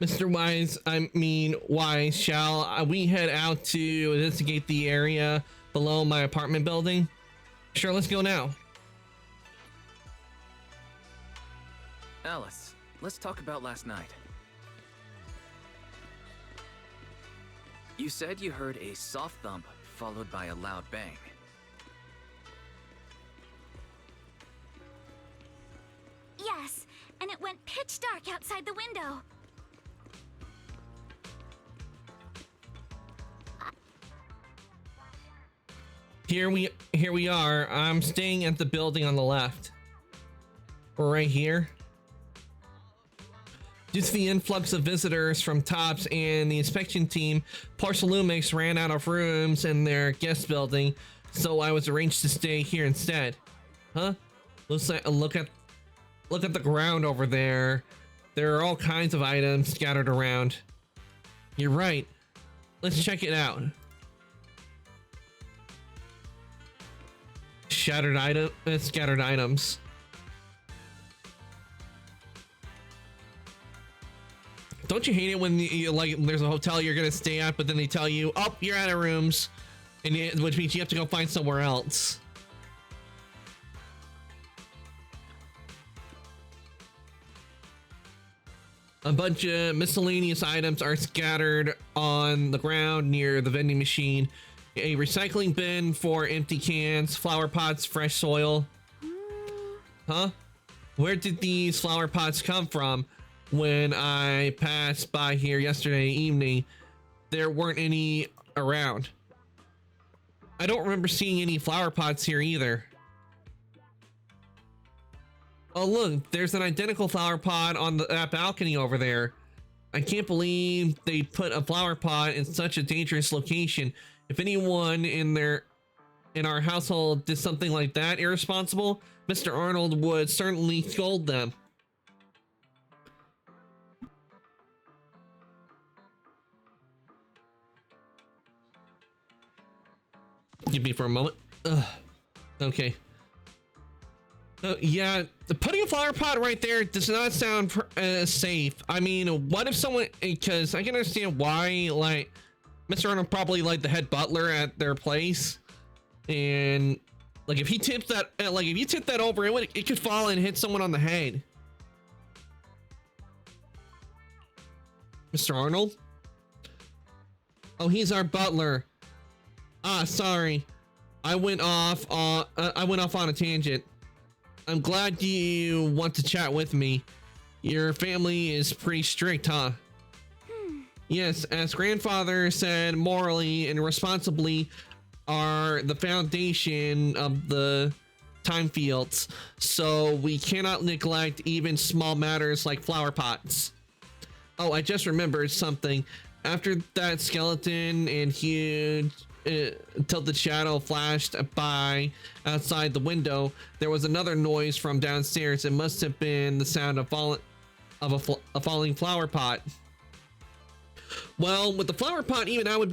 Mr. Wise, shall we head out to investigate the area below my apartment building? Sure, let's go now. Alice, let's talk about last night. You said you heard a soft thump followed by a loud bang. Yes, and it went pitch dark outside the window. Here we are. I'm staying at the building on the left. We're right here. Due to the influx of visitors from TOPS and the inspection team, Parcelumix ran out of rooms in their guest building, so I was arranged to stay here instead. Huh? Look at the ground over there. There are all kinds of items scattered around. You're right. Let's check it out. Scattered items. Don't you hate it when like there's a hotel you're gonna stay at, but then they tell you, "Oh, you're out of rooms," which means you have to go find somewhere else. A bunch of miscellaneous items are scattered on the ground near the vending machine. A recycling bin for empty cans, flower pots, fresh soil. Huh? Where did these flower pots come from? When I passed by here yesterday evening, there weren't any around. I don't remember seeing any flower pots here either. Oh look, there's an identical flower pot on that balcony over there. I can't believe they put a flower pot in such a dangerous location. If anyone in our household did something like that irresponsible, Mr. Arnold would certainly scold them. Give me for a moment. Ugh. Okay. Yeah, putting a flower pot right there does not sound safe. I mean, what if someone, because I can understand why, like, Mr. Arnold probably like the head butler at their place, and like if he tips that, like if you tip that over, it could fall and hit someone on the head. Mr. Arnold? Oh, he's our butler. Ah, sorry. I went off on a tangent. I'm glad you want to chat with me. Your family is pretty strict, huh? Yes, as grandfather said, morally and responsibly are the foundation of the time fields, so we cannot neglect even small matters like flower pots. Oh, I just remembered something. After that skeleton and huge tilted shadow flashed by outside the window, there was another noise from downstairs. It must have been the sound of a falling flower pot. Well, with the flower pot, even I would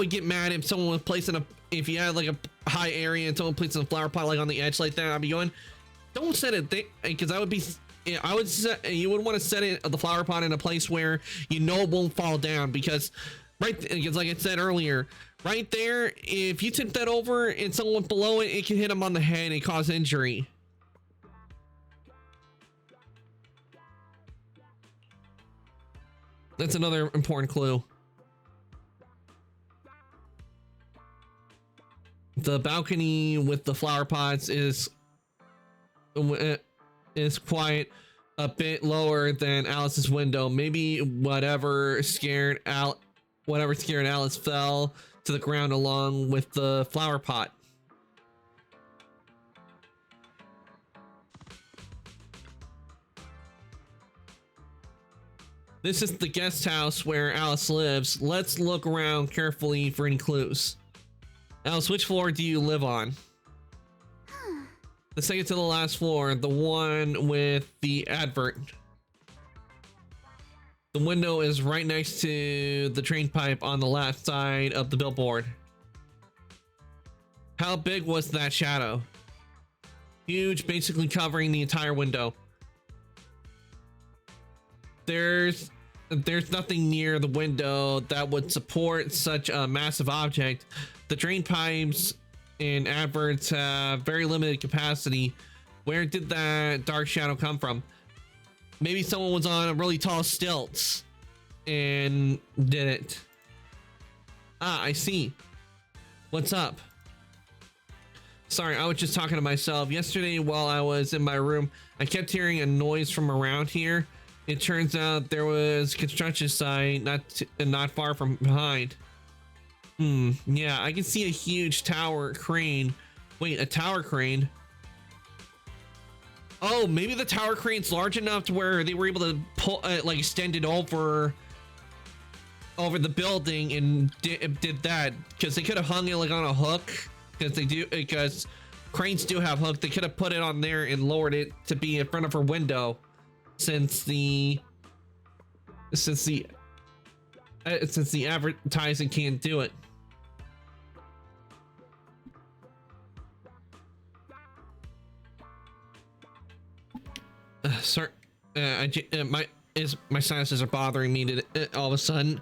get mad if someone was placing if you had like a high area and someone placing a flower pot like on the edge like that. I'd be going, don't set it there, because I would be. You would want to set the flower pot in a place where you know it won't fall down, because because like I said earlier, right there, if you tip that over and someone below it, it can hit them on the head and cause injury. That's another important clue. The balcony with the flower pots is quite a bit lower than Alice's window. Maybe whatever scared Alice fell to the ground along with the flower pot. This is the guest house where Alice lives. Let's look around carefully for any clues. Alice, which floor do you live on? The second to the last floor, the one with the advert. The window is right next to the drain pipe on the left side of the billboard. How big was that shadow? Huge, basically covering the entire window. There's nothing near the window that would support such a massive object. The drain pipes and adverts have very limited capacity. Where did that dark shadow come from? Maybe someone was on a really tall stilts and did it. Ah, I see. What's up? Sorry, I was just talking to myself. Yesterday while I was in my room, I kept hearing a noise from around here. It turns out there was a construction site not far from behind. Yeah, I can see a huge tower crane. Wait, a tower crane? Oh, maybe the tower crane's large enough to where they were able to pull, like extend it over the building and did that, because they could have hung it like on a hook, because cranes do have hooks. They could have put it on there and lowered it to be in front of her window, since the since the advertising can't do it. Sir, my sinuses are bothering me all of a sudden.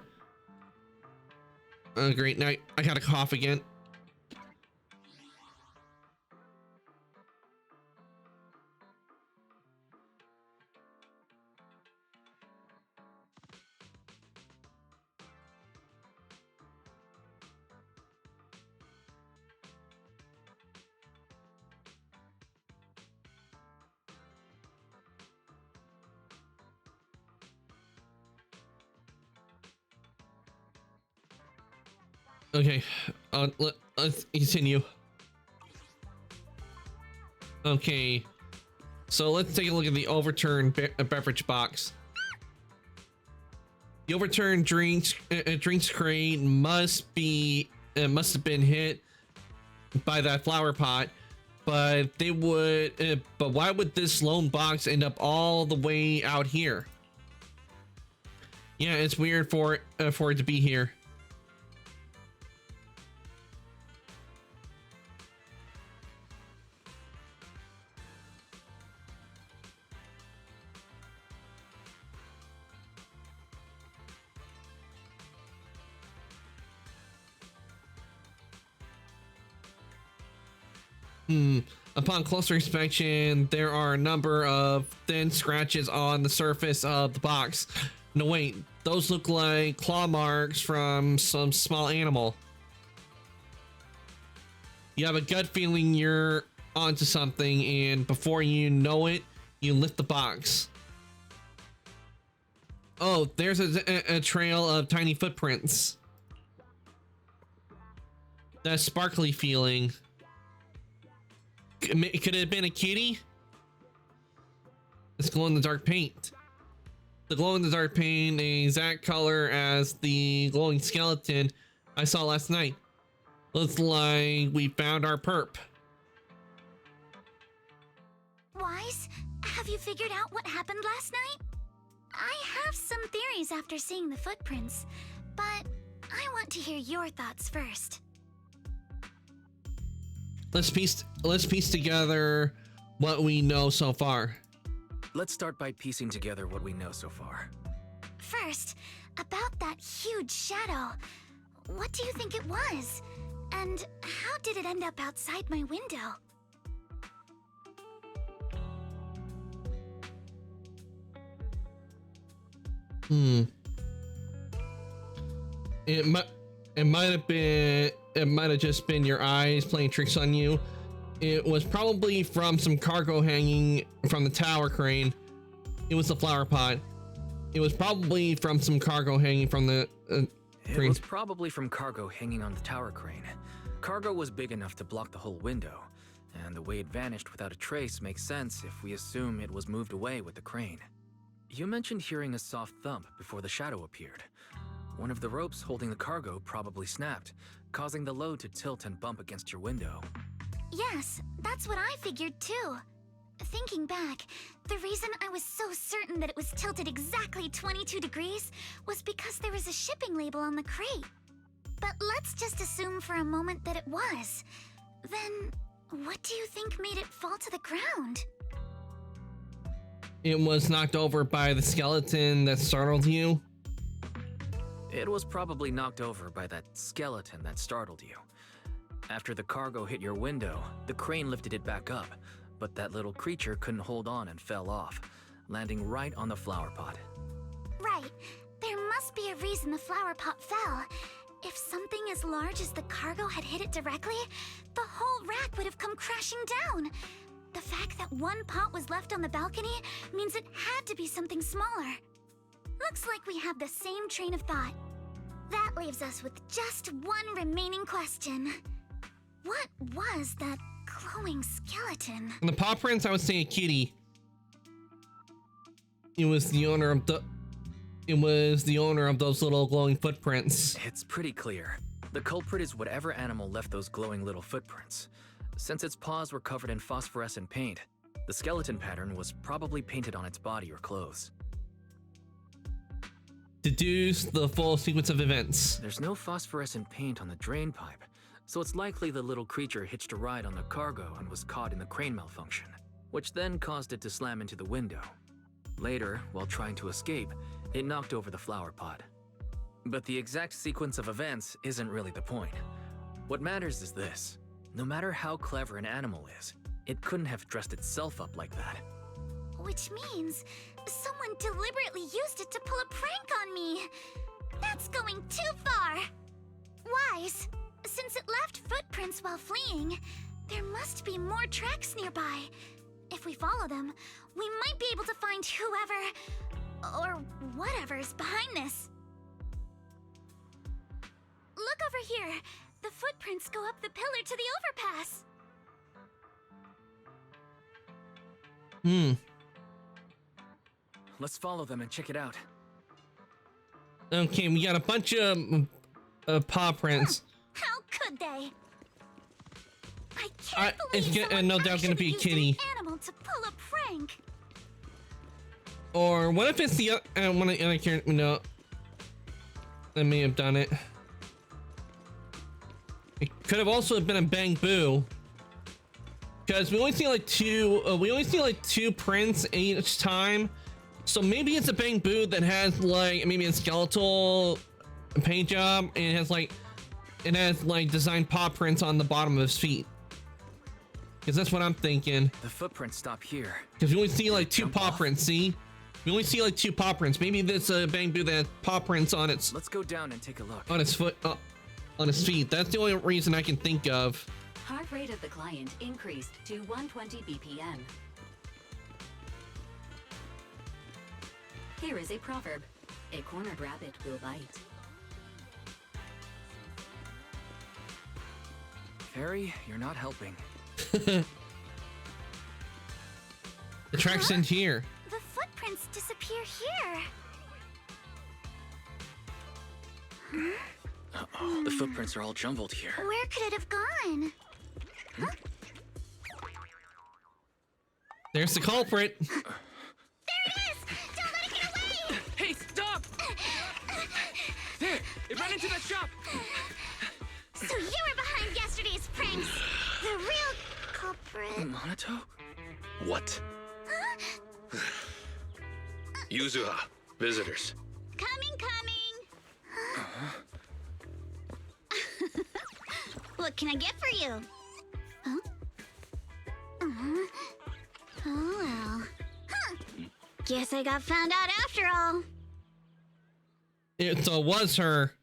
Great. Now I got a cough again. Okay, let's continue. Okay, so let's take a look at the overturned beverage box. The overturned drinks crate must have been hit by that flower pot, but but why would this lone box end up all the way out here? Yeah, it's weird for it to be here. Upon closer inspection, there are a number of thin scratches on the surface of the box. No, wait, those look like claw marks from some small animal. You have a gut feeling you're onto something, and before you know it, you lift the box. Oh, there's a trail of tiny footprints. That sparkly feeling. Could it have been a kitty? It's glow-in-the-dark paint. The glow-in-the-dark paint, the exact color as the glowing skeleton I saw last night. Looks like we found our perp. Wise, have you figured out what happened last night? I have some theories after seeing the footprints, but I want to hear your thoughts first. Let's piece together what we know so far. Let's start by piecing together what we know so far. First, about that huge shadow. What do you think it was? And how did it end up outside my window? It might have just been your eyes playing tricks on you. It was probably from some cargo hanging from the tower crane. It was the flower pot. It was probably from some cargo hanging from the crane. It was probably from cargo hanging on the tower crane. Cargo was big enough to block the whole window, and the way it vanished without a trace makes sense if we assume it was moved away with the crane. You mentioned hearing a soft thump before the shadow appeared. One of the ropes holding the cargo probably snapped, causing the load to tilt and bump against your window. Yes, that's what I figured too. Thinking back, the reason I was so certain that it was tilted exactly 22 degrees was because there was a shipping label on the crate. But let's just assume for a moment that it was. Then, what do you think made it fall to the ground? It was knocked over by the skeleton that startled you? It was probably knocked over by that skeleton that startled you. After the cargo hit your window, the crane lifted it back up, but that little creature couldn't hold on and fell off, landing right on the flower pot. Right. There must be a reason the flower pot fell. If something as large as the cargo had hit it directly, the whole rack would have come crashing down. The fact that one pot was left on the balcony means it had to be something smaller. Looks like we have the same train of thought. That leaves us with just one remaining question. What was that glowing skeleton? In the paw prints, I would say a kitty. It was the owner of those little glowing footprints. It's pretty clear. The culprit is whatever animal left those glowing little footprints. Since its paws were covered in phosphorescent paint, the skeleton pattern was probably painted on its body or clothes. deduce the full sequence of events. There's no phosphorescent paint on the drain pipe, so it's likely the little creature hitched a ride on the cargo and was caught in the crane malfunction, which then caused it to slam into the window. Later, while trying to escape, it knocked over the flower pot. But the exact sequence of events isn't really the point. What matters is this. No matter how clever an animal is, it couldn't have dressed itself up like that. Which means someone deliberately used it to pull a prank on me. That's going too far. Wise, since it left footprints while fleeing, there must be more tracks nearby. If we follow them, we might be able to find whoever or whatever is behind this. Look over here. The footprints go up the pillar to the overpass. Let's follow them and check it out. Okay, we got a bunch of paw prints. How could they? I can't It's believe someone no doubt gonna be a used an kitty. animal to pull a prank. Or what if it's the one of the other character? No, that may have done it. It could have also been a Bang Boo, because we only see like two prints each time. So maybe it's a Bang Boo that has like maybe a skeletal paint job and it has like designed paw prints on the bottom of his feet. Because that's what I'm thinking. The footprints stop here. Because we only see like two paw prints. See, we only see like two paw prints. Maybe this Bang Boo that has paw prints on its. Let's go down and take a look. On his foot, on his feet. That's the only reason I can think of. Heart rate of the client increased to 120 BPM. Here is a proverb. A cornered rabbit will bite. Fairy, you're not helping. The track's in here. The footprints disappear here. Uh-oh, the footprints are all jumbled here. Where could it have gone? Huh? There's the culprit. There it is! Don't let it get away! Hey, stop! There! It ran into that shop! So you were behind yesterday's pranks! The real culprit. Monato? What? Huh? Yuzuha, visitors. Coming! What can I get for you? Huh? Oh well. Huh. Guess I got found out after all. It was her.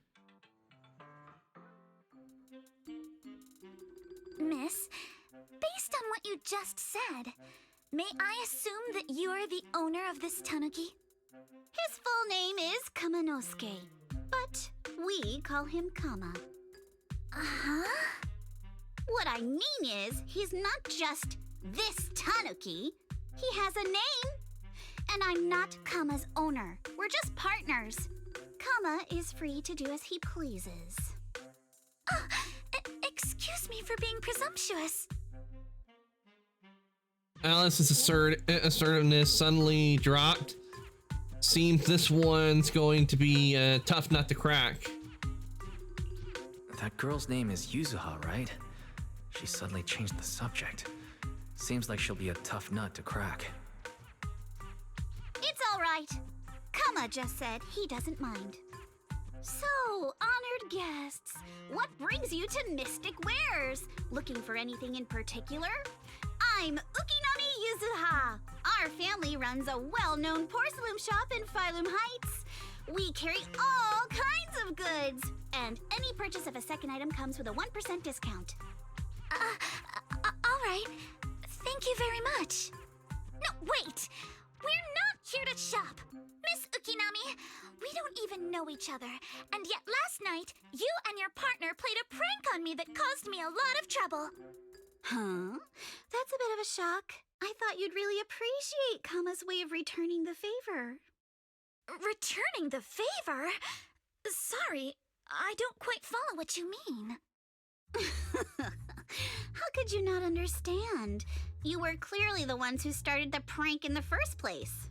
Miss, based on what you just said, may I assume that you are the owner of this tanuki? His full name is Kamanosuke, but we call him Kama. Uh-huh? What I mean is, he's not just this tanuki. He has a name. And I'm not Kama's owner. We're just partners. Kama is free to do as he pleases. Excuse me for being presumptuous. Alice's assertiveness suddenly dropped. Seems this one's going to be a tough nut to crack. That girl's name is Yuzuha, right? She suddenly changed the subject. Seems like she'll be a tough nut to crack. It's all right. Kama just said he doesn't mind. So, honored guests, what brings you to Mystic Wares? Looking for anything in particular? I'm Ukinami Yuzuha. Our family runs a well-known porcelain shop in Phylum Heights. We carry all kinds of goods, and any purchase of a second item comes with a 1% discount. All right. Thank you very much. No, wait! We're not here to shop! Miss Ukinami, we don't even know each other, and yet last night, you and your partner played a prank on me that caused me a lot of trouble. Huh? That's a bit of a shock. I thought you'd really appreciate Kama's way of returning the favor. Returning the favor? Sorry, I don't quite follow what you mean. How could you not understand? You were clearly the ones who started the prank in the first place.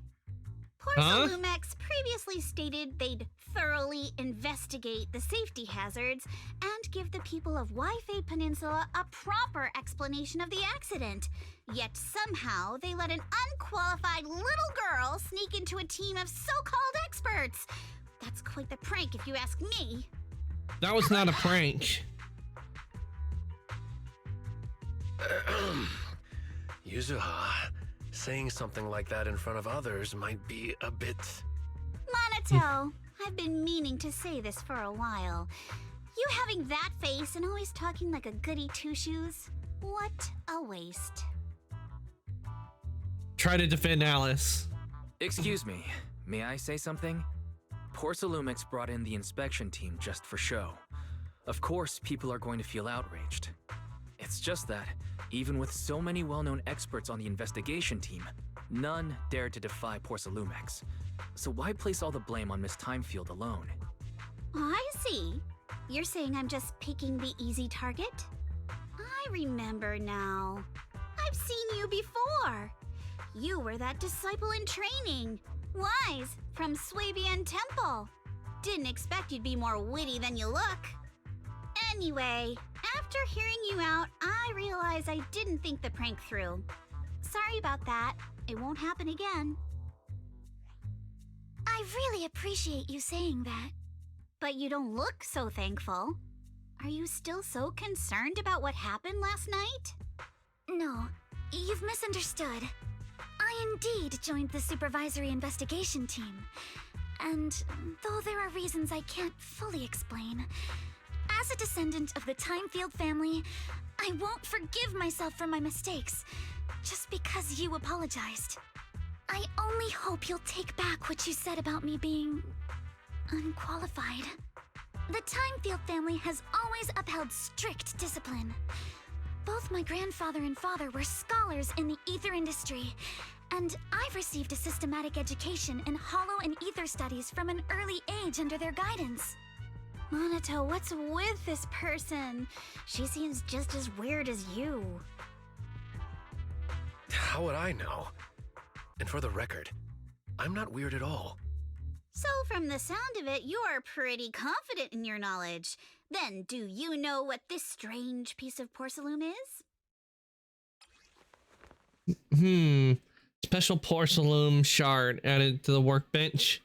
Porcelumex previously stated they'd thoroughly investigate the safety hazards and give the people of Waifei Peninsula a proper explanation of the accident. Yet somehow they let an unqualified little girl sneak into a team of so-called experts. That's quite the prank if you ask me. That was not a prank. Yuzuha, saying something like that in front of others might be a bit... Monato, I've been meaning to say this for a while. You having that face and always talking like a goody two-shoes? What a waste. Try to defend Alice. Excuse me, may I say something? Porcelumix brought in the inspection team just for show. Of course, people are going to feel outraged. It's just that, even with so many well-known experts on the investigation team, none dared to defy Porcelumix. So why place all the blame on Miss Timefield alone? I see. You're saying I'm just picking the easy target? I remember now. I've seen you before. You were that disciple in training. Wise, from Swabian Temple. Didn't expect you'd be more witty than you look. Anyway, after hearing you out, I realized I didn't think the prank through. Sorry about that. It won't happen again. I really appreciate you saying that. But you don't look so thankful. Are you still so concerned about what happened last night? No, you've misunderstood. I indeed joined the supervisory investigation team. And though there are reasons I can't fully explain, as a descendant of the Timefield family, I won't forgive myself for my mistakes just because you apologized. I only hope you'll take back what you said about me being unqualified. The Timefield family has always upheld strict discipline. Both my grandfather and father were scholars in the ether industry, and I've received a systematic education in hollow and ether studies from an early age under their guidance. Monato, what's with this person? She seems just as weird as you. How would I know? And for the record, I'm not weird at all. So from the sound of it, you're pretty confident in your knowledge. Then do you know what this strange piece of porcelain is? Special porcelain shard added to the workbench.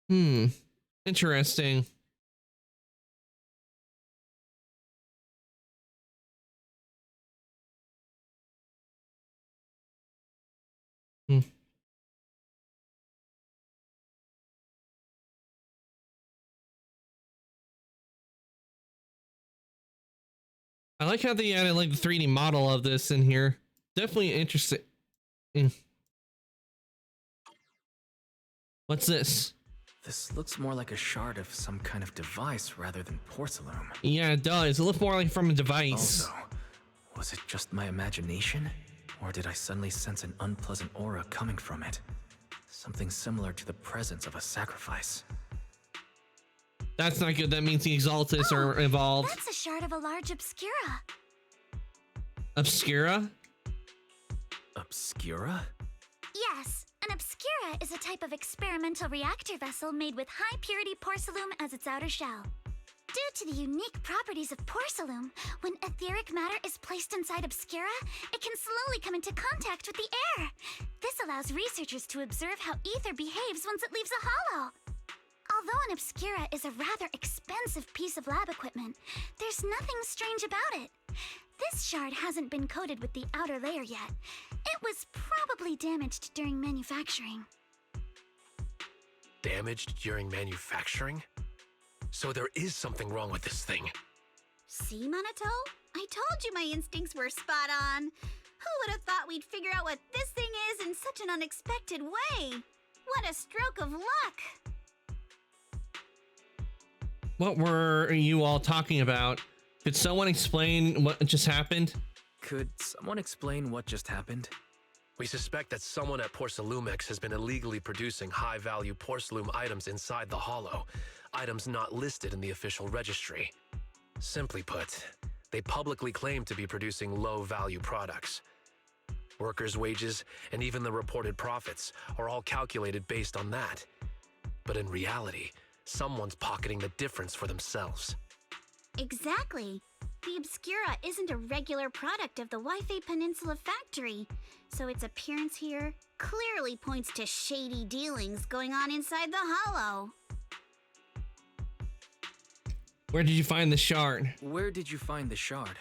Interesting. I like how they added like the 3D model of this in here. Definitely interesting. What's this? This looks more like a shard of some kind of device rather than porcelain. Yeah, it does. It looks more like from a device. Also, was it just my imagination? Or did I suddenly sense an unpleasant aura coming from it? Something similar to the presence of a sacrifice. That's not good. That means the Exaltus are involved. That's a shard of a large Obscura. Obscura? Obscura? Yes, an Obscura is a type of experimental reactor vessel made with high-purity porcelain as its outer shell. Due to the unique properties of porcelain, when etheric matter is placed inside Obscura, it can slowly come into contact with the air. This allows researchers to observe how ether behaves once it leaves a hollow. Although an Obscura is a rather expensive piece of lab equipment, there's nothing strange about it. This shard hasn't been coated with the outer layer yet. It was probably damaged during manufacturing. Damaged during manufacturing? So there is something wrong with this thing. See, Monato? I told you my instincts were spot on. Who would have thought we'd figure out what this thing is in such an unexpected way? What a stroke of luck! What were you all talking about? Could someone explain what just happened? Could someone explain what just happened? We suspect that someone at Porcelumix has been illegally producing high-value porcelain items inside the Hollow, items not listed in the official registry. Simply put, they publicly claim to be producing low-value products. Workers' wages and even the reported profits are all calculated based on that. But in reality, Someone's pocketing the difference for themselves. Exactly. The Obscura isn't a regular product of the Wi-Fi Peninsula factory, so its appearance here clearly points to shady dealings going on inside the Hollow. Where did you find the shard? Where did you find the shard?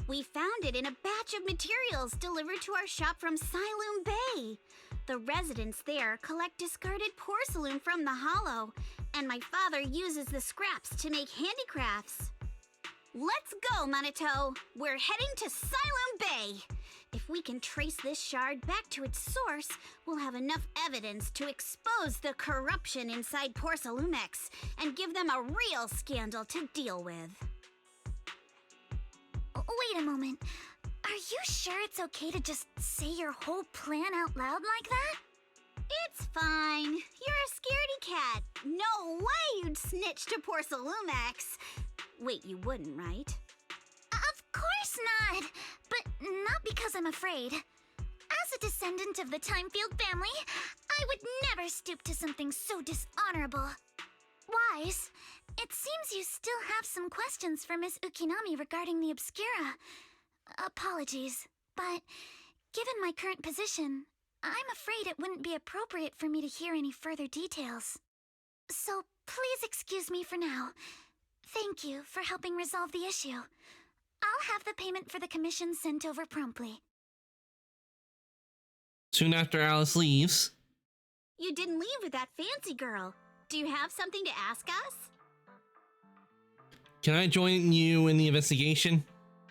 We found it in a batch of materials delivered to our shop from Siloom Bay. The residents there collect discarded porcelain from the Hollow, and my father uses the scraps to make handicrafts. Let's go, Manito! We're heading to Siloom Bay! If we can trace this shard back to its source, we'll have enough evidence to expose the corruption inside Porcelumex and give them a real scandal to deal with. Wait a moment. Are you sure it's okay to just say your whole plan out loud like that? It's fine. You're a scaredy cat. No way you'd snitch to Porcelumex. Wait, you wouldn't, right? Of course not! But not because I'm afraid. As a descendant of the Timefield family, I would never stoop to something so dishonorable. Wise, it seems you still have some questions for Miss Ukinami regarding the Obscura. Apologies, but given my current position, I'm afraid it wouldn't be appropriate for me to hear any further details. So please excuse me for now. Thank you for helping resolve the issue. I'll have the payment for the commission sent over promptly. Soon after Alice leaves. You didn't leave with that fancy girl. Do you have something to ask us? Can I join you in the investigation?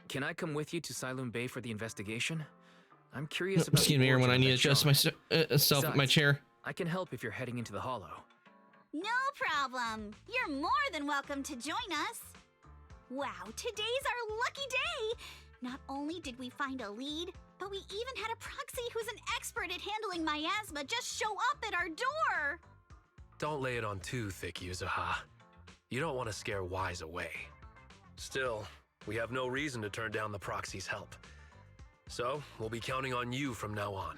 Can I come with you to Siloom Bay for the investigation? I'm curious about. Excuse me, everyone. I need to adjust myself in my chair. I can help if you're heading into the Hollow. No problem. You're more than welcome to join us. Wow, today's our lucky day. Not only did we find a lead, but we even had a proxy who's an expert at handling miasma just show up at our door. Don't lay it on too thick, Yuzuha. You don't want to scare Wise away. Still, we have no reason to turn down the proxy's help. So, we'll be counting on you from now on.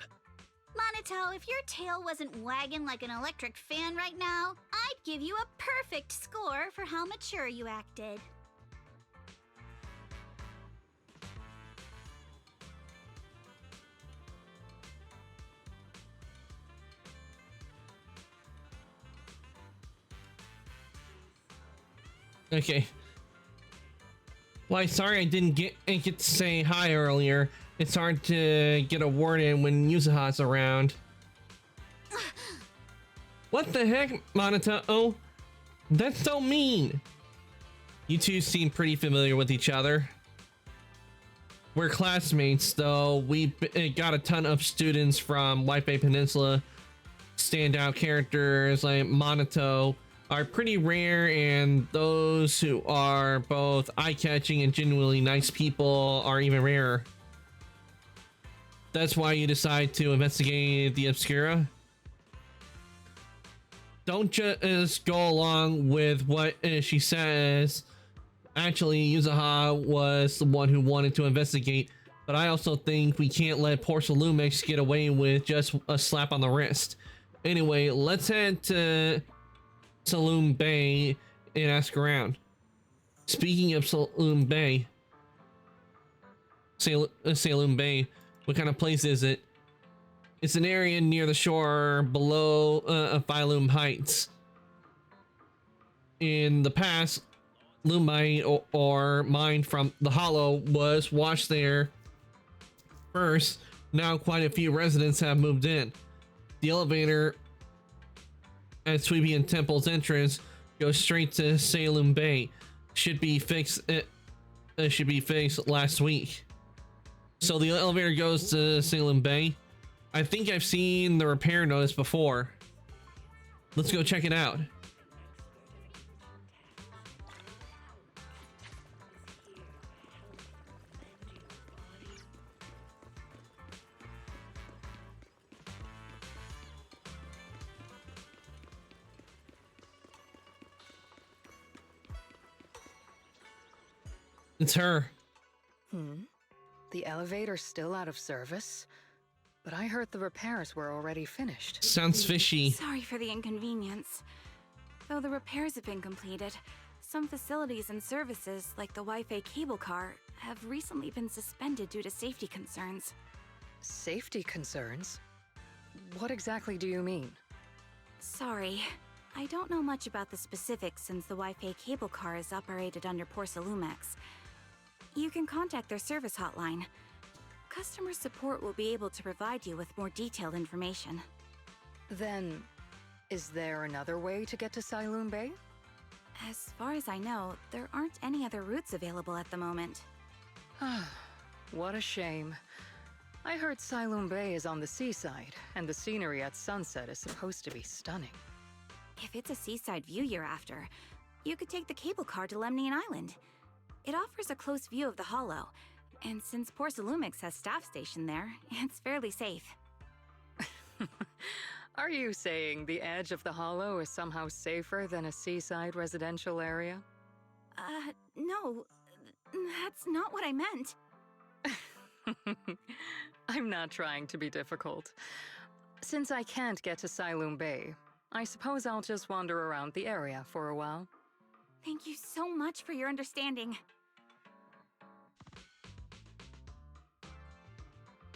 Manito, if your tail wasn't wagging like an electric fan right now, I'd give you a perfect score for how mature you acted. Okay. Well, sorry I didn't get to say hi earlier. It's hard to get a word in when Yuzuha's around. What the heck, Manito? Oh, that's so mean. You two seem pretty familiar with each other. We're classmates, though. We got a ton of students from Wi-Fi Peninsula. Standout characters like Manito are pretty rare, and those who are both eye-catching and genuinely nice people are even rarer. That's why you decide to investigate the Obscura. Don't just go along with what she says. Actually, Yuzuha was the one who wanted to investigate, but I also think we can't let Porcelumex get away with just a slap on the wrist. Anyway, let's head to Siloom Bay and ask around. Speaking of Siloom Bay, Siloom Bay, what kind of place is it? It's an area near the shore below Phylum Heights. In the past, Lumite or mine from the Hollow was washed there first. Now quite a few residents have moved in. The elevator at Sweepian Temple's entrance goes straight to Siloom Bay. Should be fixed. Should be fixed last week. So the elevator goes to Siloom Bay. I think I've seen the repair notice before. Let's go check it out. It's her. The elevator's still out of service? But I heard the repairs were already finished. Sounds fishy. Sorry for the inconvenience. Though the repairs have been completed, some facilities and services, like the Wi-Fi cable car, have recently been suspended due to safety concerns. Safety concerns? What exactly do you mean? Sorry, I don't know much about the specifics since the Wi-Fi cable car is operated under Porsalumex. You can contact their service hotline. Customer support will be able to provide you with more detailed information. Then, is there another way to get to Siloon Bay? As far as I know, there aren't any other routes available at the moment. What a shame. I heard Siloon Bay is on the seaside, and the scenery at sunset is supposed to be stunning. If it's a seaside view you're after, you could take the cable car to Lemnian Island. It offers a close view of the Hollow, and since Porsalumex has staff stationed there, it's fairly safe. Are you saying the edge of the Hollow is somehow safer than a seaside residential area? No. That's not what I meant. I'm not trying to be difficult. Since I can't get to Siloon Bay, I suppose I'll just wander around the area for a while. Thank you so much for your understanding.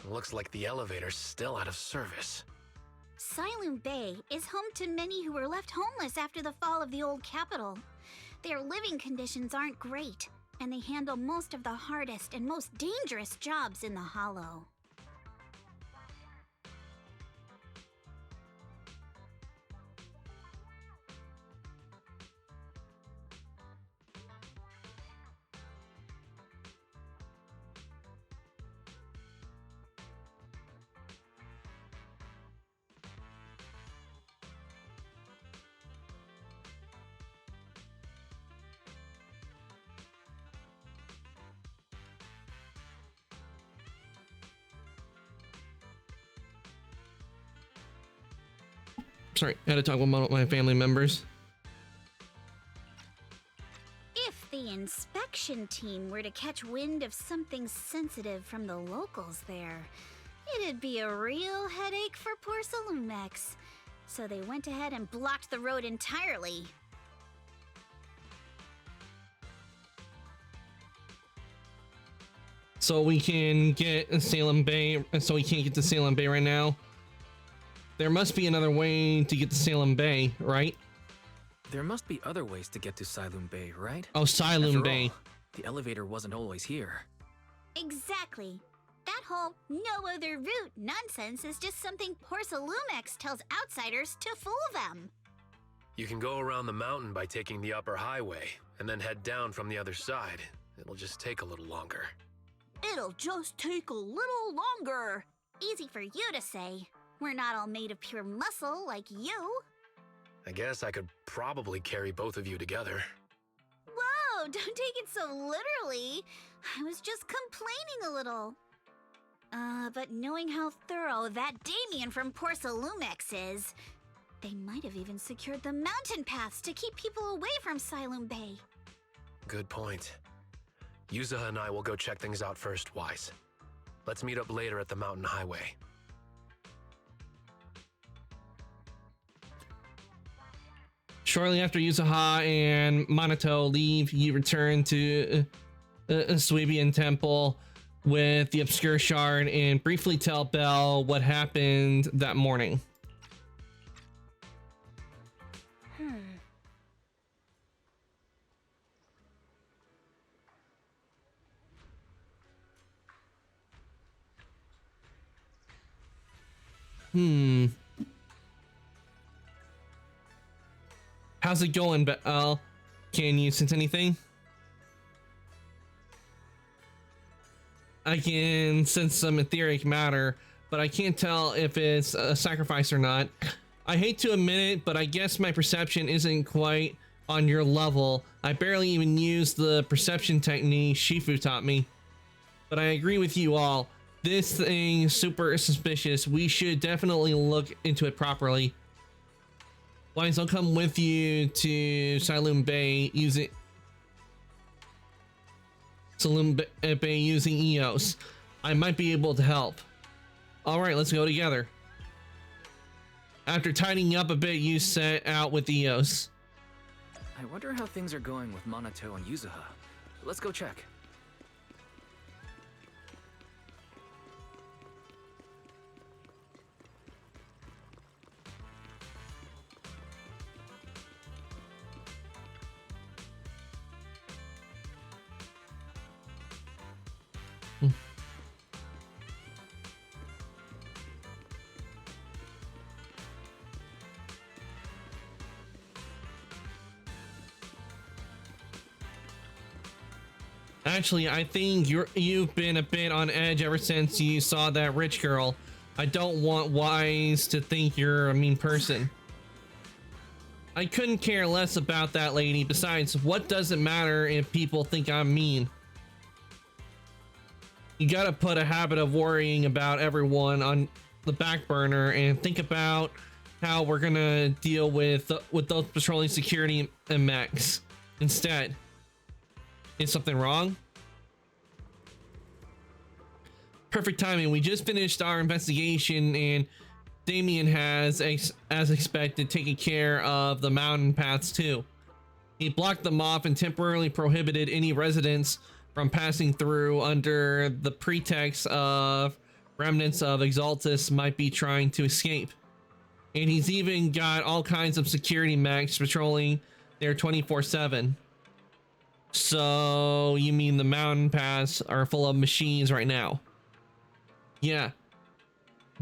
Looks like the elevator's still out of service. Siloon Bay is home to many who were left homeless after the fall of the old capital. Their living conditions aren't great, and they handle most of the hardest and most dangerous jobs in the Hollow. Sorry, I had to talk with my family members. If the inspection team were to catch wind of something sensitive from the locals there, it'd be a real headache for Porsalumex. So they went ahead and blocked the road entirely. So we can get Salem Bay. So we can't get to Salem Bay right now. There must be another way to get to Salem Bay, right? There must be other ways to get to Siloon Bay, right? Oh, Siloon After Bay. all, the elevator wasn't always here. Exactly. That whole no other route nonsense is just something Porsalumex tells outsiders to fool them. You can go around the mountain by taking the upper highway, and then head down from the other side. It'll just take a little longer. It'll just take a little longer. Easy for you to say. We're not all made of pure muscle like you. I guess I could probably carry both of you together. Whoa, don't take it so literally. I was just complaining a little. But knowing how thorough that Damien from Porsalumex is, they might have even secured the mountain paths to keep people away from Siloon Bay. Good point. Yuzaha and I will go check things out first, Wise. Let's meet up later at the mountain highway. Shortly after Yuzaha and Minato leave, you return to Suibian Temple with the Obscure Shard and briefly tell Belle what happened that morning. How's it going, Belle? Can you sense anything? I can sense some etheric matter, but I can't tell if it's a sacrifice or not. I hate to admit it, but I guess my perception isn't quite on your level. I barely even use the perception technique Shifu taught me. But I agree with you all. This thing is super suspicious. We should definitely look into it properly. Wise, I'll come with you to Siloon Bay using EOS. I might be able to help. Alright, let's go together. After tidying up a bit, you set out with EOS. I wonder how things are going with Minato and Yuzuha. Let's go check. Actually, I think you've been a bit on edge ever since you saw that rich girl. I don't want Wise to think you're a mean person. I couldn't care less about that lady. Besides, what does it matter if people think I'm mean? You gotta put a habit of worrying about everyone on the back burner and think about how we're gonna deal with those patrolling security and mechs instead. Is something wrong? Perfect timing. We just finished our investigation and Damien has, as expected, taken care of the mountain paths too. He blocked them off and temporarily prohibited any residents from passing through under the pretext of remnants of Exaltus might be trying to escape. And he's even got all kinds of security mechs patrolling there 24/7. So you mean the mountain paths are full of machines right now? Yeah.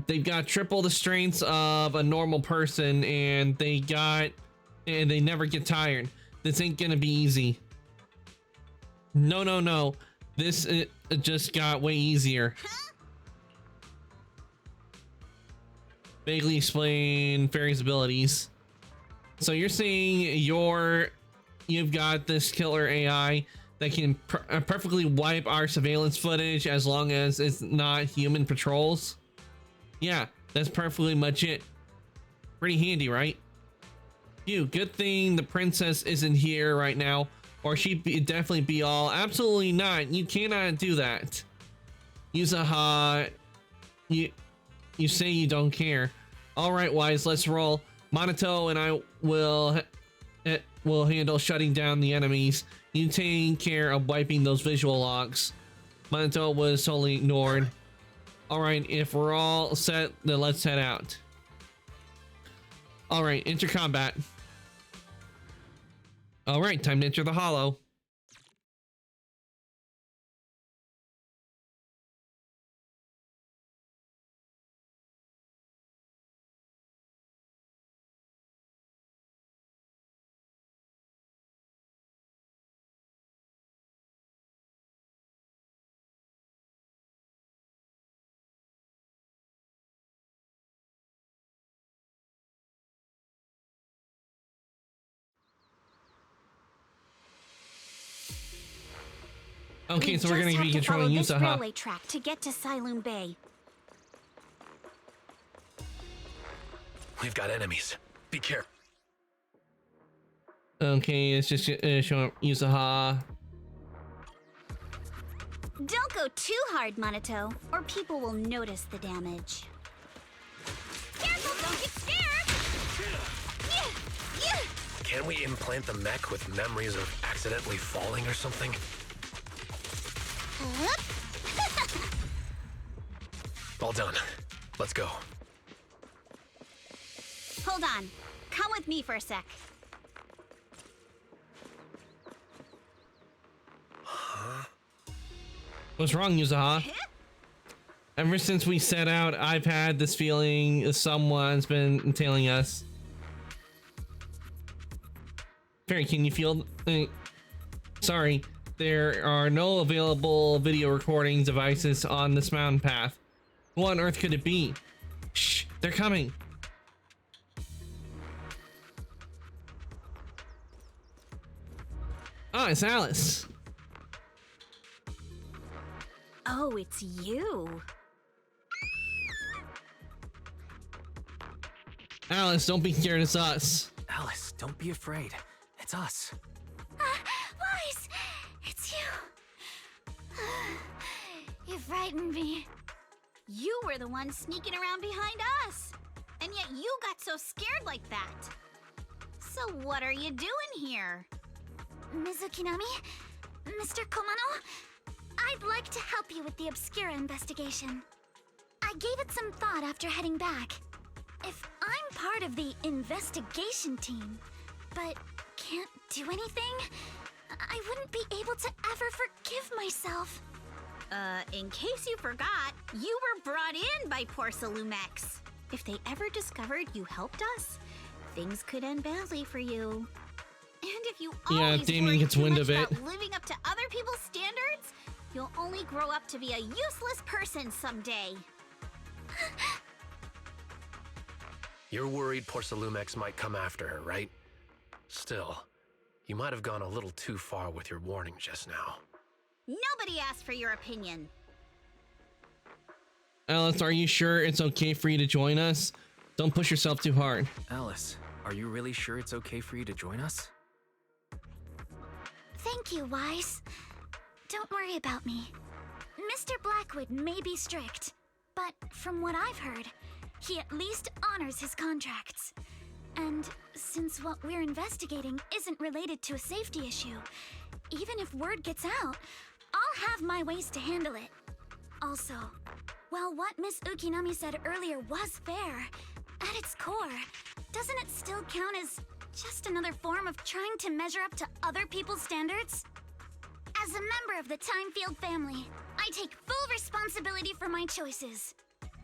They've got triple the strengths of a normal person and they never get tired. This ain't gonna be easy. No. This it just got way easier. Vaguely explain Fairy's abilities. So you're saying you've got this killer AI that can perfectly wipe our surveillance footage as long as it's not human patrols? Yeah, that's perfectly much it. Pretty handy, right? Good thing the princess isn't here right now, or she'd definitely be all, absolutely not, you cannot do that. Yuzuha, you say you don't care. All right, Wise, let's roll. Minato and I will handle shutting down the enemies. You take care of wiping those visual logs. Minato was totally ignored. All right, if we're all set, then let's head out. All right, enter combat. All right, time to enter the hollow. Okay, so we're gonna be controlling Yuzuha. Railway track to get to Siloon Bay. We've got enemies. Be careful. Okay, it's just showing up Yuzuha. Don't go too hard, Minato, or people will notice the damage. Careful, don't get scared! Can we implant the mech with memories of accidentally falling or something? All done. Let's go. Hold on. Come with me for a sec. What's wrong, Yuzuha? Ever since we set out, I've had this feeling someone's been tailing us. Fairy, can you feel... sorry, there are no available video recording devices on this mountain path. Who on earth could it be? Shh, they're coming. Ah, it's Alice. Oh, it's you. Alice, don't be scared, it's us. Alice, don't be afraid. It's us. Wise! It's you. You frightened me. You were the one sneaking around behind us. And yet you got so scared like that. So what are you doing here? Ms. Ukinami? Mr. Komano? I'd like to help you with the Obscura investigation. I gave it some thought after heading back. If I'm part of the investigation team, but can't do anything, I wouldn't be able to ever forgive myself. In case you forgot, you were brought in by Porcelumex. If they ever discovered you helped us, things could end badly for you. And if you always Damien worry gets too wind much of it. about living up to other people's standards, you'll only grow up to be a useless person someday. You're worried Porcelumex might come after her, right? Still, you might have gone a little too far with your warning just now. Nobody asked for your opinion. Alice, are you sure it's okay for you to join us? Don't push yourself too hard. Alice, are you really sure it's okay for you to join us? Thank you, Wise. Don't worry about me. Mr. Blackwood may be strict, but from what I've heard, he at least honors his contracts. And since what we're investigating isn't related to a safety issue, even if word gets out, I'll have my ways to handle it. Also, while what Miss Ukinami said earlier was fair, at its core, doesn't it still count as just another form of trying to measure up to other people's standards? As a member of the Timefield family, I take full responsibility for my choices.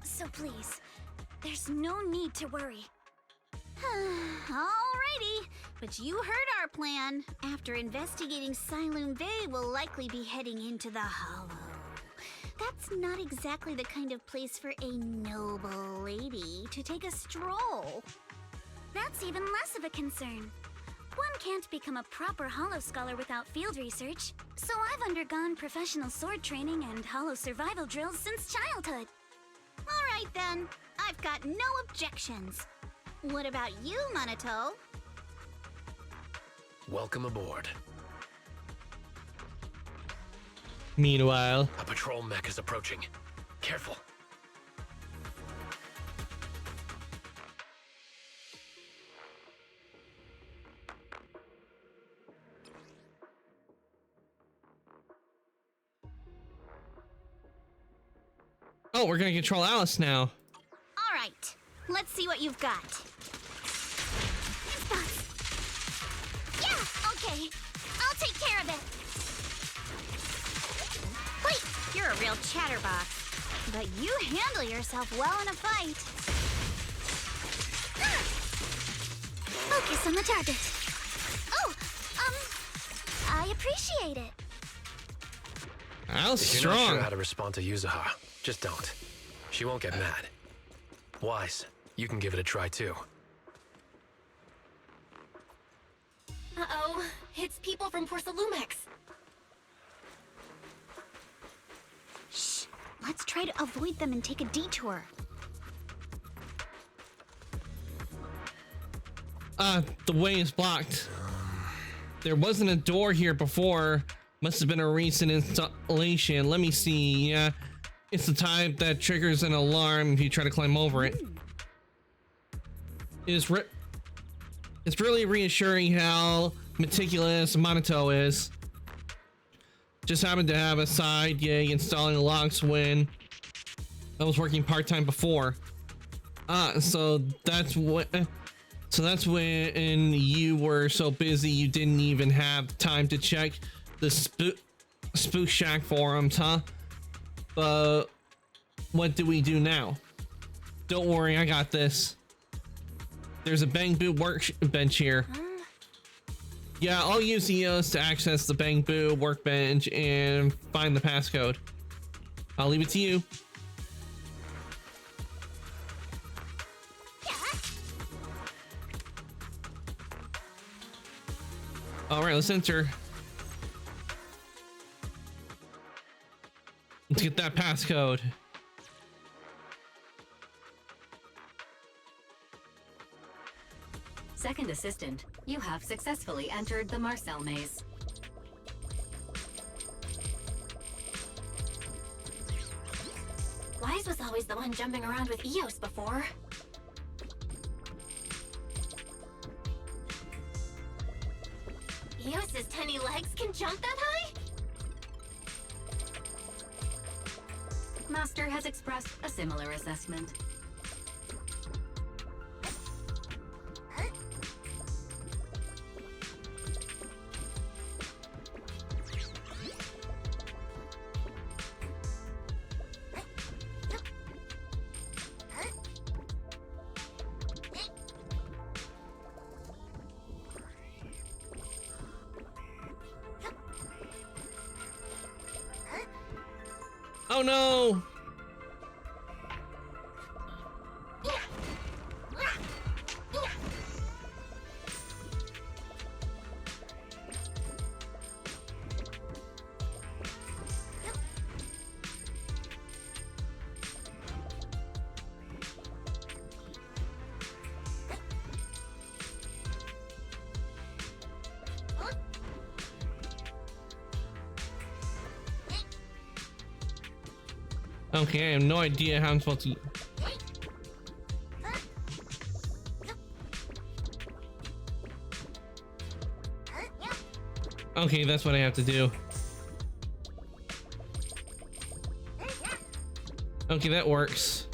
So please, there's no need to worry. Alrighty, but you heard our plan. After investigating Siloon Bay, we'll likely be heading into the Hollow. That's not exactly the kind of place for a noble lady to take a stroll. That's even less of a concern. One can't become a proper Hollow scholar without field research, so I've undergone professional sword training and Hollow survival drills since childhood. Alright then, I've got no objections. What about you, Minato? Welcome aboard. Meanwhile, A patrol mech is approaching. Careful. oh, we're gonna control Alice now. Alright, let's see what you've got. Yeah, okay. I'll take care of it. Wait, you're a real chatterbox. But you handle yourself well in a fight. Focus on the target. Oh, I appreciate it. Alice is If you're not strong. sure how to respond to Yuzuha, just don't. She won't get mad. Wise, you can give it a try too. Uh-oh, it's people from Porcelumex. Shh, let's try to avoid them and take a detour. The way is blocked. There wasn't a door here before. Must have been a recent installation. Let me see. Yeah, it's the type that triggers an alarm if you try to climb over it. It's really reassuring how meticulous Minato is. Just happened to have a side gig installing locks when I was working part-time before. So that's when you were so busy you didn't even have time to check the Spook Shack forums, huh? But what do we do now? Don't worry, I got this. There's a Bangbu workbench here. Yeah, I'll use EOS to access the Bangbu workbench and find the passcode. I'll leave it to you. Alright, let's enter. Let's get that passcode. Second assistant, you have successfully entered the Marcel maze. Wise was always the one jumping around with Eos before. can jump that high? Master has expressed a similar assessment. Oh no! Okay, I have no idea how I'm supposed to. Okay, that's what I have to do. Okay, that works.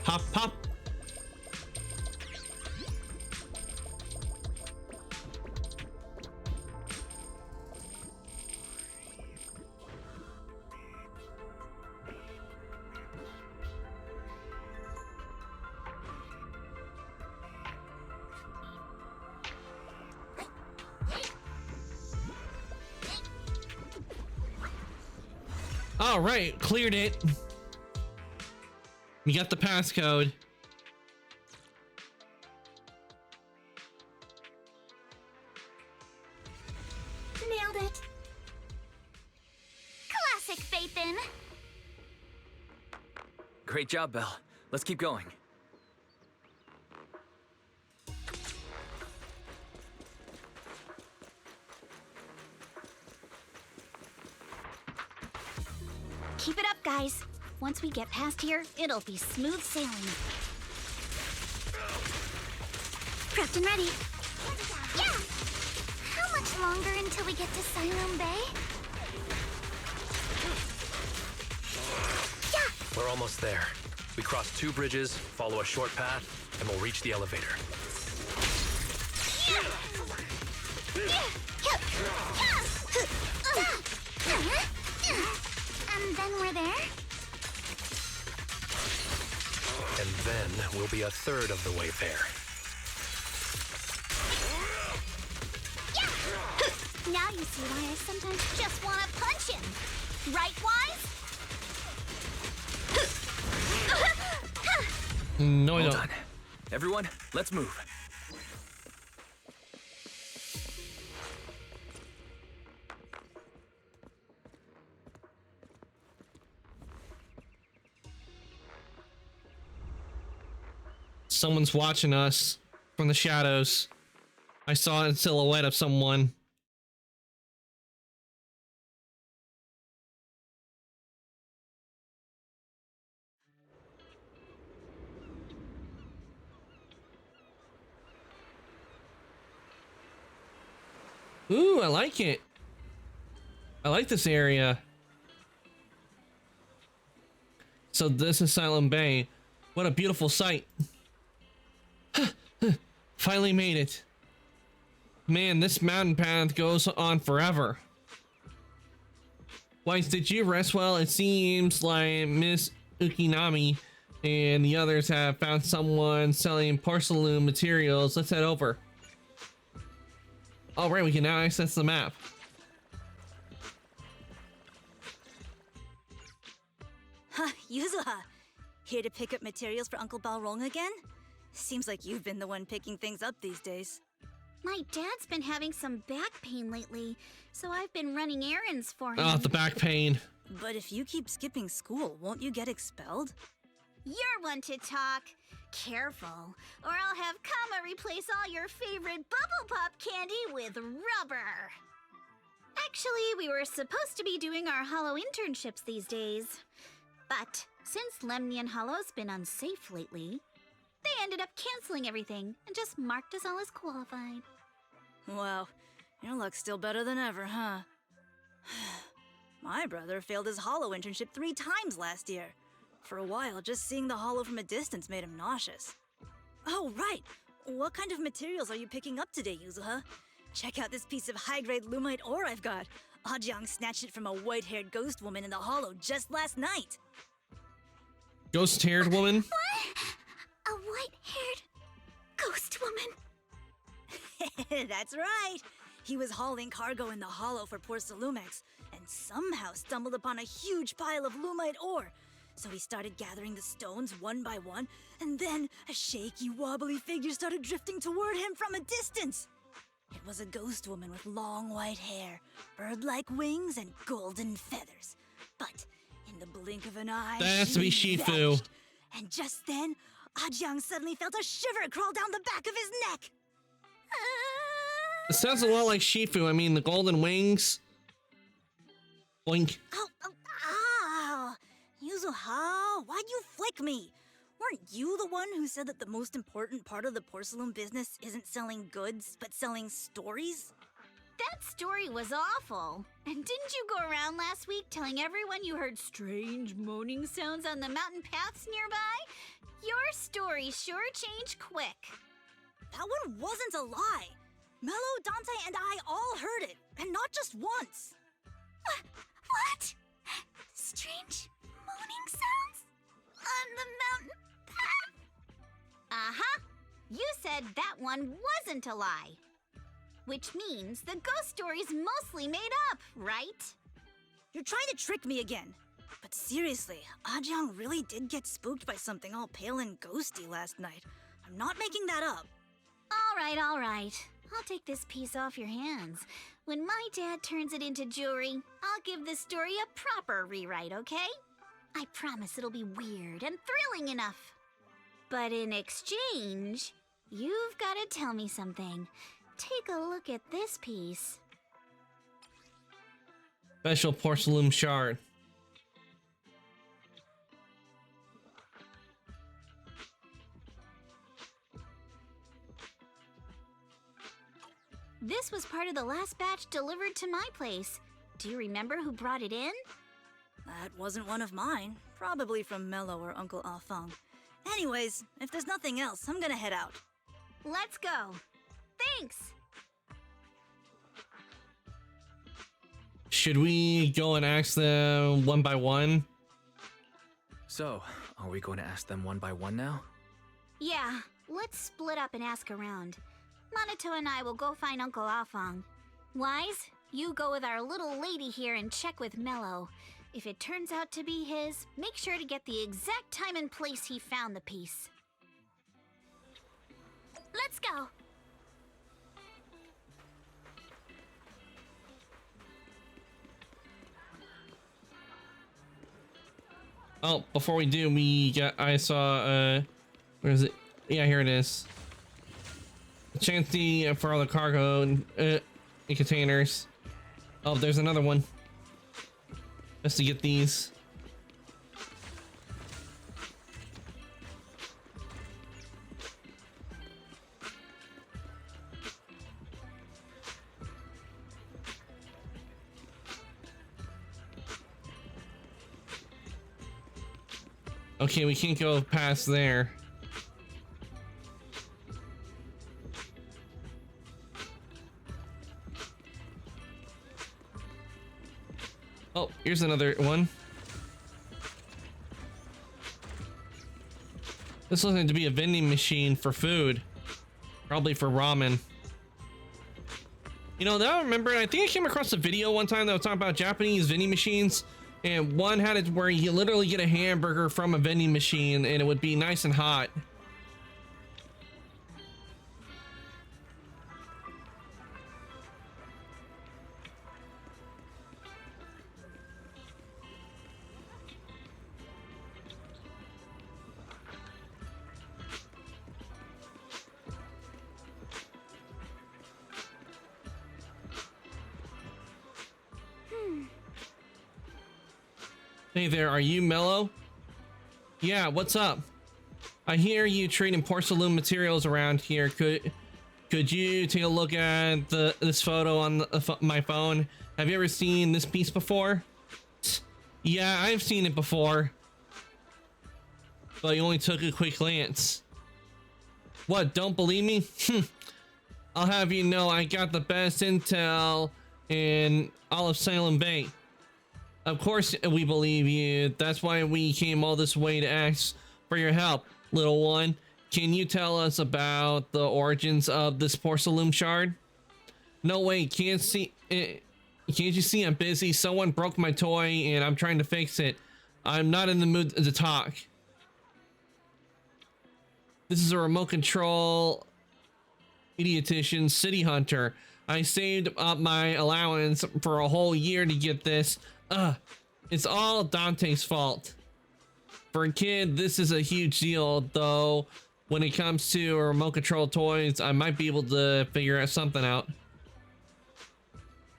Hop, hop. All right, cleared it. You got the passcode. Nailed it. Classic Phaethon. Great job, Belle. Let's keep going. Keep it up, guys. Once we get past here, it'll be smooth sailing. Prepped and ready. Yeah! How much longer until we get to Siloam Bay? Yeah! We're almost there. We cross 2 bridges, follow a short path, and we'll reach the elevator. And then we're there? And then we'll be a third of the way there. Now you see why I sometimes just want to punch him. Right, Wise? No, I Well don't. done. Everyone, let's move. Someone's watching us from the shadows. I saw a silhouette of someone. Ooh, I like it. I like this area. So this is Siloam Bay. What a beautiful sight. Finally made it. Man, this mountain path goes on forever. Weiss, did you rest well? It seems like Miss Ukinami and the others have found someone selling porcelain materials. Let's head over. All right, we can now access the map. Huh, Yuzuha. Here to pick up materials for Uncle Balrog again? Seems like you've been the one picking things up these days. My dad's been having some back pain lately, so I've been running errands for him. Oh, the back pain. But if you keep skipping school, won't you get expelled? you're one to talk. Careful, or I'll have Kama replace all your favorite Bubble Pop candy with rubber. Actually, we were supposed to be doing our Hollow internships these days. But since Lemnian Hollow's been unsafe lately, they ended up canceling everything and just marked us all as qualified. Wow, your luck's still better than ever, huh? My brother failed his Hollow internship 3 times last year. For a while, just seeing the Hollow from a distance made him nauseous. Oh, right! What kind of materials are you picking up today, Yuzuha? Check out this piece of high-grade Lumite ore I've got. Ajang snatched it from a white-haired ghost woman in the Hollow just last night. Ghost-haired woman? What? A white-haired ghost woman? That's right! He was hauling cargo in the Hollow for Porcelumex, and somehow stumbled upon a huge pile of Lumite ore. So he started gathering the stones one by one, and then a shaky, wobbly figure started drifting toward him from a distance. It was a ghost woman with long white hair, bird-like wings, and golden feathers. But in the blink of an eye, That has to be she Shifu. vanished. And just then, Ajang suddenly felt a shiver crawl down the back of his neck. It sounds a lot like Shifu. I mean, the golden wings. Boink. Ow! Yuzuha, why'd you flick me? Weren't you the one who said that the most important part of the porcelain business isn't selling goods, but selling stories? That story was awful. And didn't you go around last week telling everyone you heard strange moaning sounds on the mountain paths nearby? Your story sure changed quick. That one wasn't a lie. Mello, Dante, and I all heard it, and not just once. What? Strange moaning sounds? On the mountain path? Uh-huh. You said that one wasn't a lie. Which means the ghost story's mostly made up, right? You're trying to trick me again. But seriously, Ajang really did get spooked by something all pale and ghosty last night. I'm not making that up. All right. I'll take this piece off your hands. When my dad turns it into jewelry, I'll give this story a proper rewrite, okay? I promise it'll be weird and thrilling enough. But in exchange, you've got to tell me something. Take a look at this piece. Special porcelain shard. This was part of the last batch delivered to my place. Do you remember who brought it in? That wasn't one of mine. Probably from Mello or Uncle Afeng. Anyways, if there's nothing else, I'm gonna head out. Let's go. Thanks. Should we go and ask them one by one? So, are we going to ask them one by one now? Yeah, let's split up and ask around. Monato and I will go find Uncle Afeng. Wise, you go with our little lady here and check with Mello. If it turns out to be his, make sure to get the exact time and place he found the piece. Let's go. Oh, before we do, I saw, where is it? Yeah, here it is. Chance for all the cargo in containers. Oh, there's another one. Just to get these. Okay, we can't go past there. Oh, here's another one. This looks like to be a vending machine for food. Probably for ramen. You know, now I remember, I think I came across a video one time that was talking about Japanese vending machines. And one had it where you literally get a hamburger from a vending machine and it would be nice and hot. Hey there, are you Mello? Yeah, what's up? I hear you trading porcelain materials around here. Could you take a look at this photo on my phone? Have you ever seen this piece before? Yeah, I've seen it before. But you only took a quick glance. What, don't believe me? I'll have you know I got the best intel in all of Salem Bay. Of course we believe you. That's why we came all this way to ask for your help, little one. Can you tell us about the origins of this porcelain shard? No way, can't you see I'm busy? Someone broke my toy and I'm trying to fix it. I'm not in the mood to talk. This is a remote control idiotician city hunter. I saved up my allowance for a whole year to get this. It's all Dante's fault. For a kid, this is a huge deal, though. When it comes to remote control toys, I might be able to figure something out.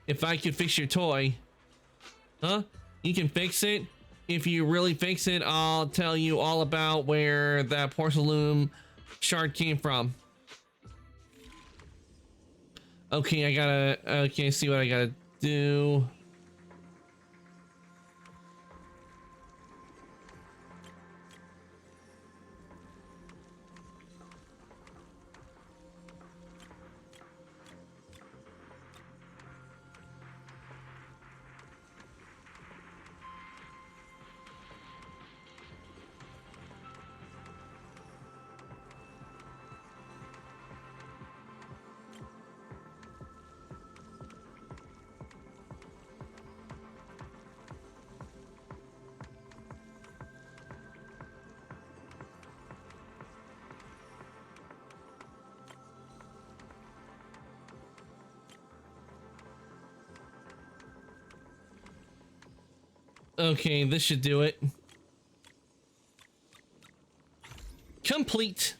If I could fix your toy. Huh? You can fix it? If you really fix it, I'll tell you all about where that porcelain shard came from. Okay, okay, see what I gotta do. Okay, this should do it. Complete.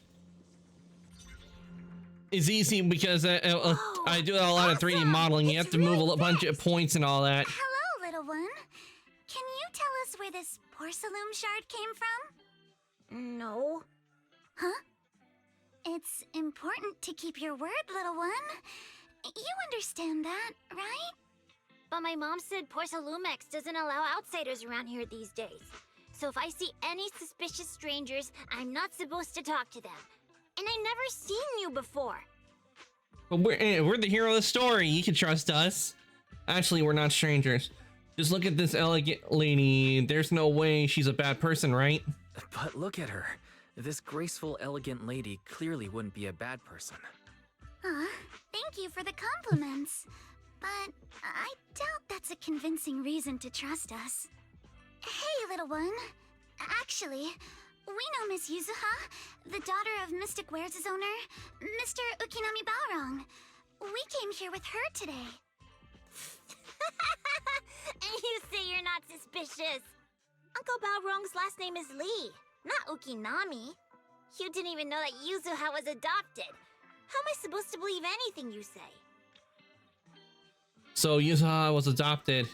Is easy because I do a lot of 3D modeling. You have to move a bunch of points and all that. Hello, little one. Can you tell us where this porcelain shard came from? No. Huh? It's important to keep your word, little one. You understand that, right? But my mom said Porcelumex doesn't allow outsiders around here these days. So if I see any suspicious strangers, I'm not supposed to talk to them. And I never seen you before. But we're the hero of the story. You can trust us. Actually, we're not strangers. Just look at this elegant lady. There's no way she's a bad person, right? But look at her. This graceful, elegant lady clearly wouldn't be a bad person. Thank you for the compliments. But I doubt that's a convincing reason to trust us. Hey, little one. Actually, we know Miss Yuzuha, the daughter of Mystic Wares' owner, Mr. Ukinami Balrong. We came here with her today. And you say you're not suspicious. Uncle Balrong's last name is Lee, not Ukinami. You didn't even know that Yuzuha was adopted. How am I supposed to believe anything you say? So Yuzuha was adopted.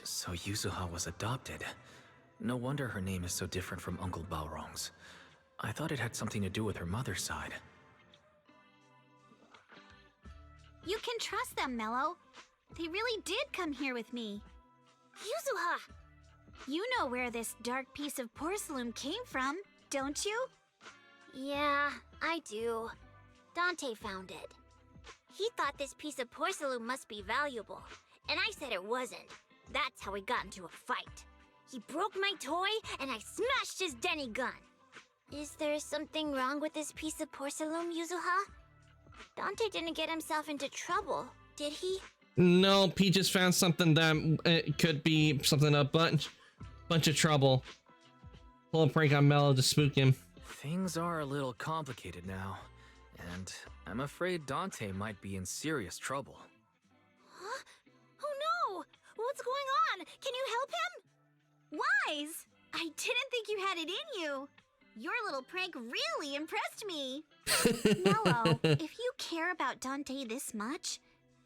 No wonder her name is so different from Uncle Balrong's. I thought it had something to do with her mother's side. You can trust them, Mello. They really did come here with me. Yuzuha! You know where this dark piece of porcelain came from, don't you? Yeah, I do. Dante found it. He thought this piece of porcelain must be valuable, and I said it wasn't. That's how we got into a fight. He broke my toy, and I smashed his Denny gun. Is there something wrong with this piece of porcelain, Yuzuha? Dante didn't get himself into trouble, did he? No, P just found something that it could be something a bunch of trouble. Pull a prank on Mello to spook him. Things are a little complicated now, and I'm afraid Dante might be in serious trouble. Huh? Oh no! What's going on? Can you help him? Wise! I didn't think you had it in you. Your little prank really impressed me. Mello, if you care about Dante this much,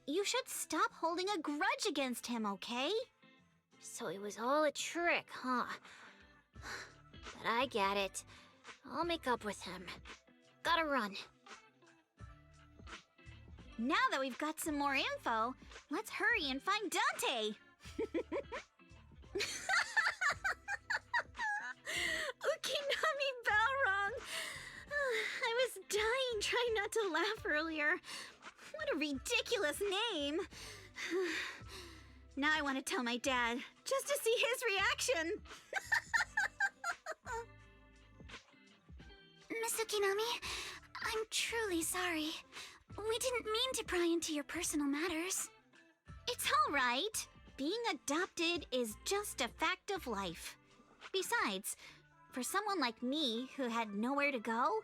you should stop holding a grudge against him, okay? So it was all a trick, huh? But I get it. I'll make up with him. Gotta run. Now that we've got some more info, let's hurry and find Dante! Okinami Balrog! I was dying trying not to laugh earlier. What a ridiculous name! Now I want to tell my dad, just to see his reaction! Miss Okinami, I'm truly sorry. We didn't mean to pry into your personal matters. It's all right. Being adopted is just a fact of life. Besides, for someone like me who had nowhere to go,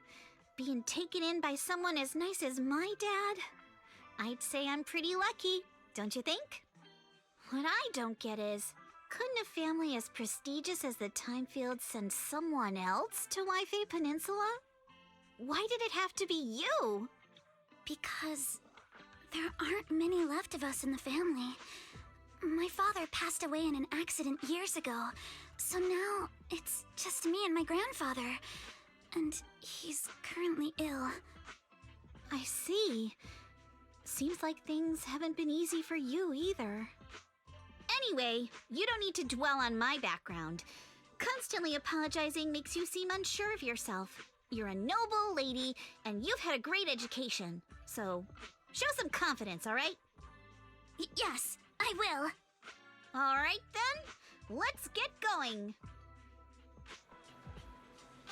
being taken in by someone as nice as my dad, I'd say I'm pretty lucky, don't you think? What I don't get is, couldn't a family as prestigious as the Timefield send someone else to Waifei Peninsula? Why did it have to be you? Because there aren't many left of us in the family. My father passed away in an accident years ago, so now it's just me and my grandfather. And he's currently ill. I see. Seems like things haven't been easy for you either. Anyway, you don't need to dwell on my background. Constantly apologizing makes you seem unsure of yourself. You're a noble lady, and you've had a great education. So, show some confidence, alright? Yes, I will. Alright then, let's get going.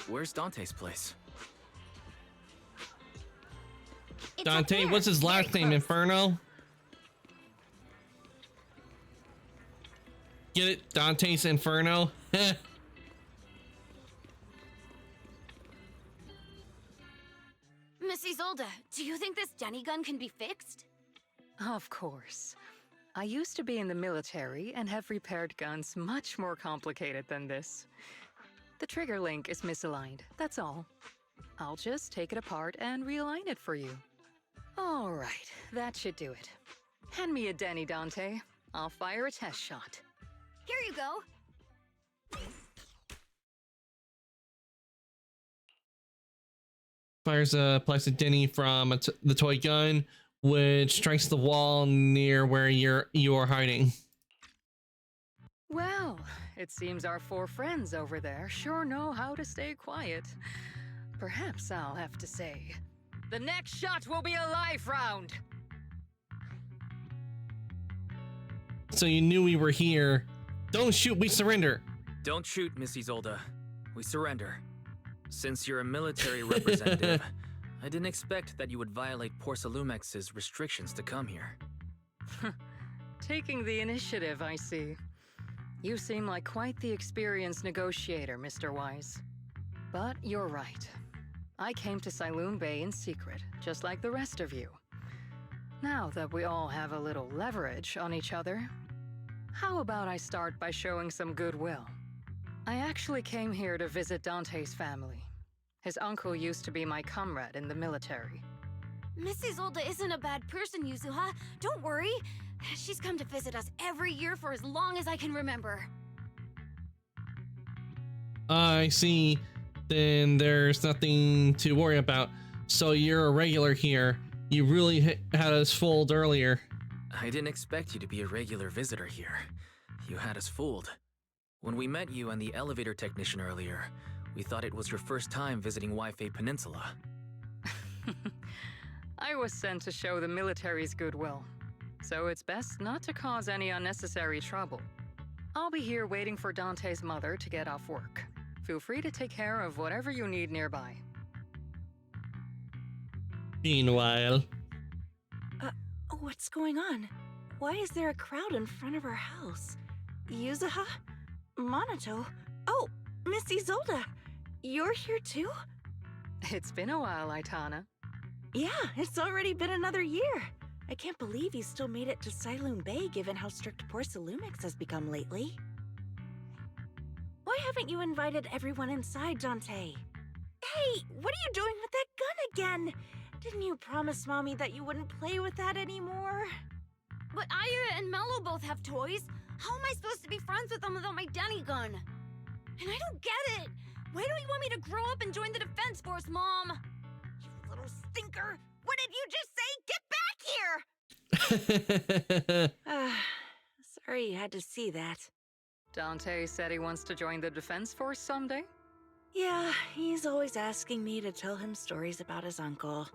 Where's Dante's place? Dante, what's his last name? Inferno? Get it? Dante's Inferno? Miss Isolde, do you think this Denny gun can be fixed? Of course. I used to be in the military and have repaired guns much more complicated than this. The trigger link is misaligned, that's all. I'll just take it apart and realign it for you. All right, that should do it. Hand me a Denny, Dante. I'll fire a test shot. Here you go. Fires a plastic Denny from the toy gun, which strikes the wall near where you're hiding. Well, it seems our 4 friends over there sure know how to stay quiet. Perhaps I'll have to say, the next shot will be a life round. So you knew we were here. Don't shoot, we surrender. Don't shoot, Miss Isolde. We surrender. Since you're a military representative, I didn't expect that you would violate Porsalumex's restrictions to come here. Taking the initiative, I see. You seem like quite the experienced negotiator, Mr. Wise. But you're right. I came to Sailoon Bay in secret, just like the rest of you. Now that we all have a little leverage on each other, how about I start by showing some goodwill? I actually came here to visit Dante's family. His uncle used to be my comrade in the military. Miss Isolde isn't a bad person, Yuzuha. Don't worry. She's come to visit us every year for as long as I can remember. I see. Then there's nothing to worry about. So you're a regular here. You really had us fooled earlier. I didn't expect you to be a regular visitor here. You had us fooled. When we met you and the elevator technician earlier, we thought it was your first time visiting Waifei Peninsula. I was sent to show the military's goodwill, so it's best not to cause any unnecessary trouble. I'll be here waiting for Dante's mother to get off work. Feel free to take care of whatever you need nearby. Meanwhile... What's going on? Why is there a crowd in front of our house? Yuzuha? Monato? Oh, Miss Isolde! You're here too? It's been a while, Aitana. Yeah, it's already been another year. I can't believe you still made it to Sailoon Bay given how strict Porsalumix has become lately. Why haven't you invited everyone inside, Dante? Hey, what are you doing with that gun again? Didn't you promise Mommy that you wouldn't play with that anymore? But Aya and Mello both have toys. How am I supposed to be friends with them without my Denny gun? And I don't get it! Why don't you want me to grow up and join the Defense Force, Mom? You little stinker! What did you just say? Get back here! Sorry you had to see that. Dante said he wants to join the Defense Force someday? Yeah, he's always asking me to tell him stories about his uncle.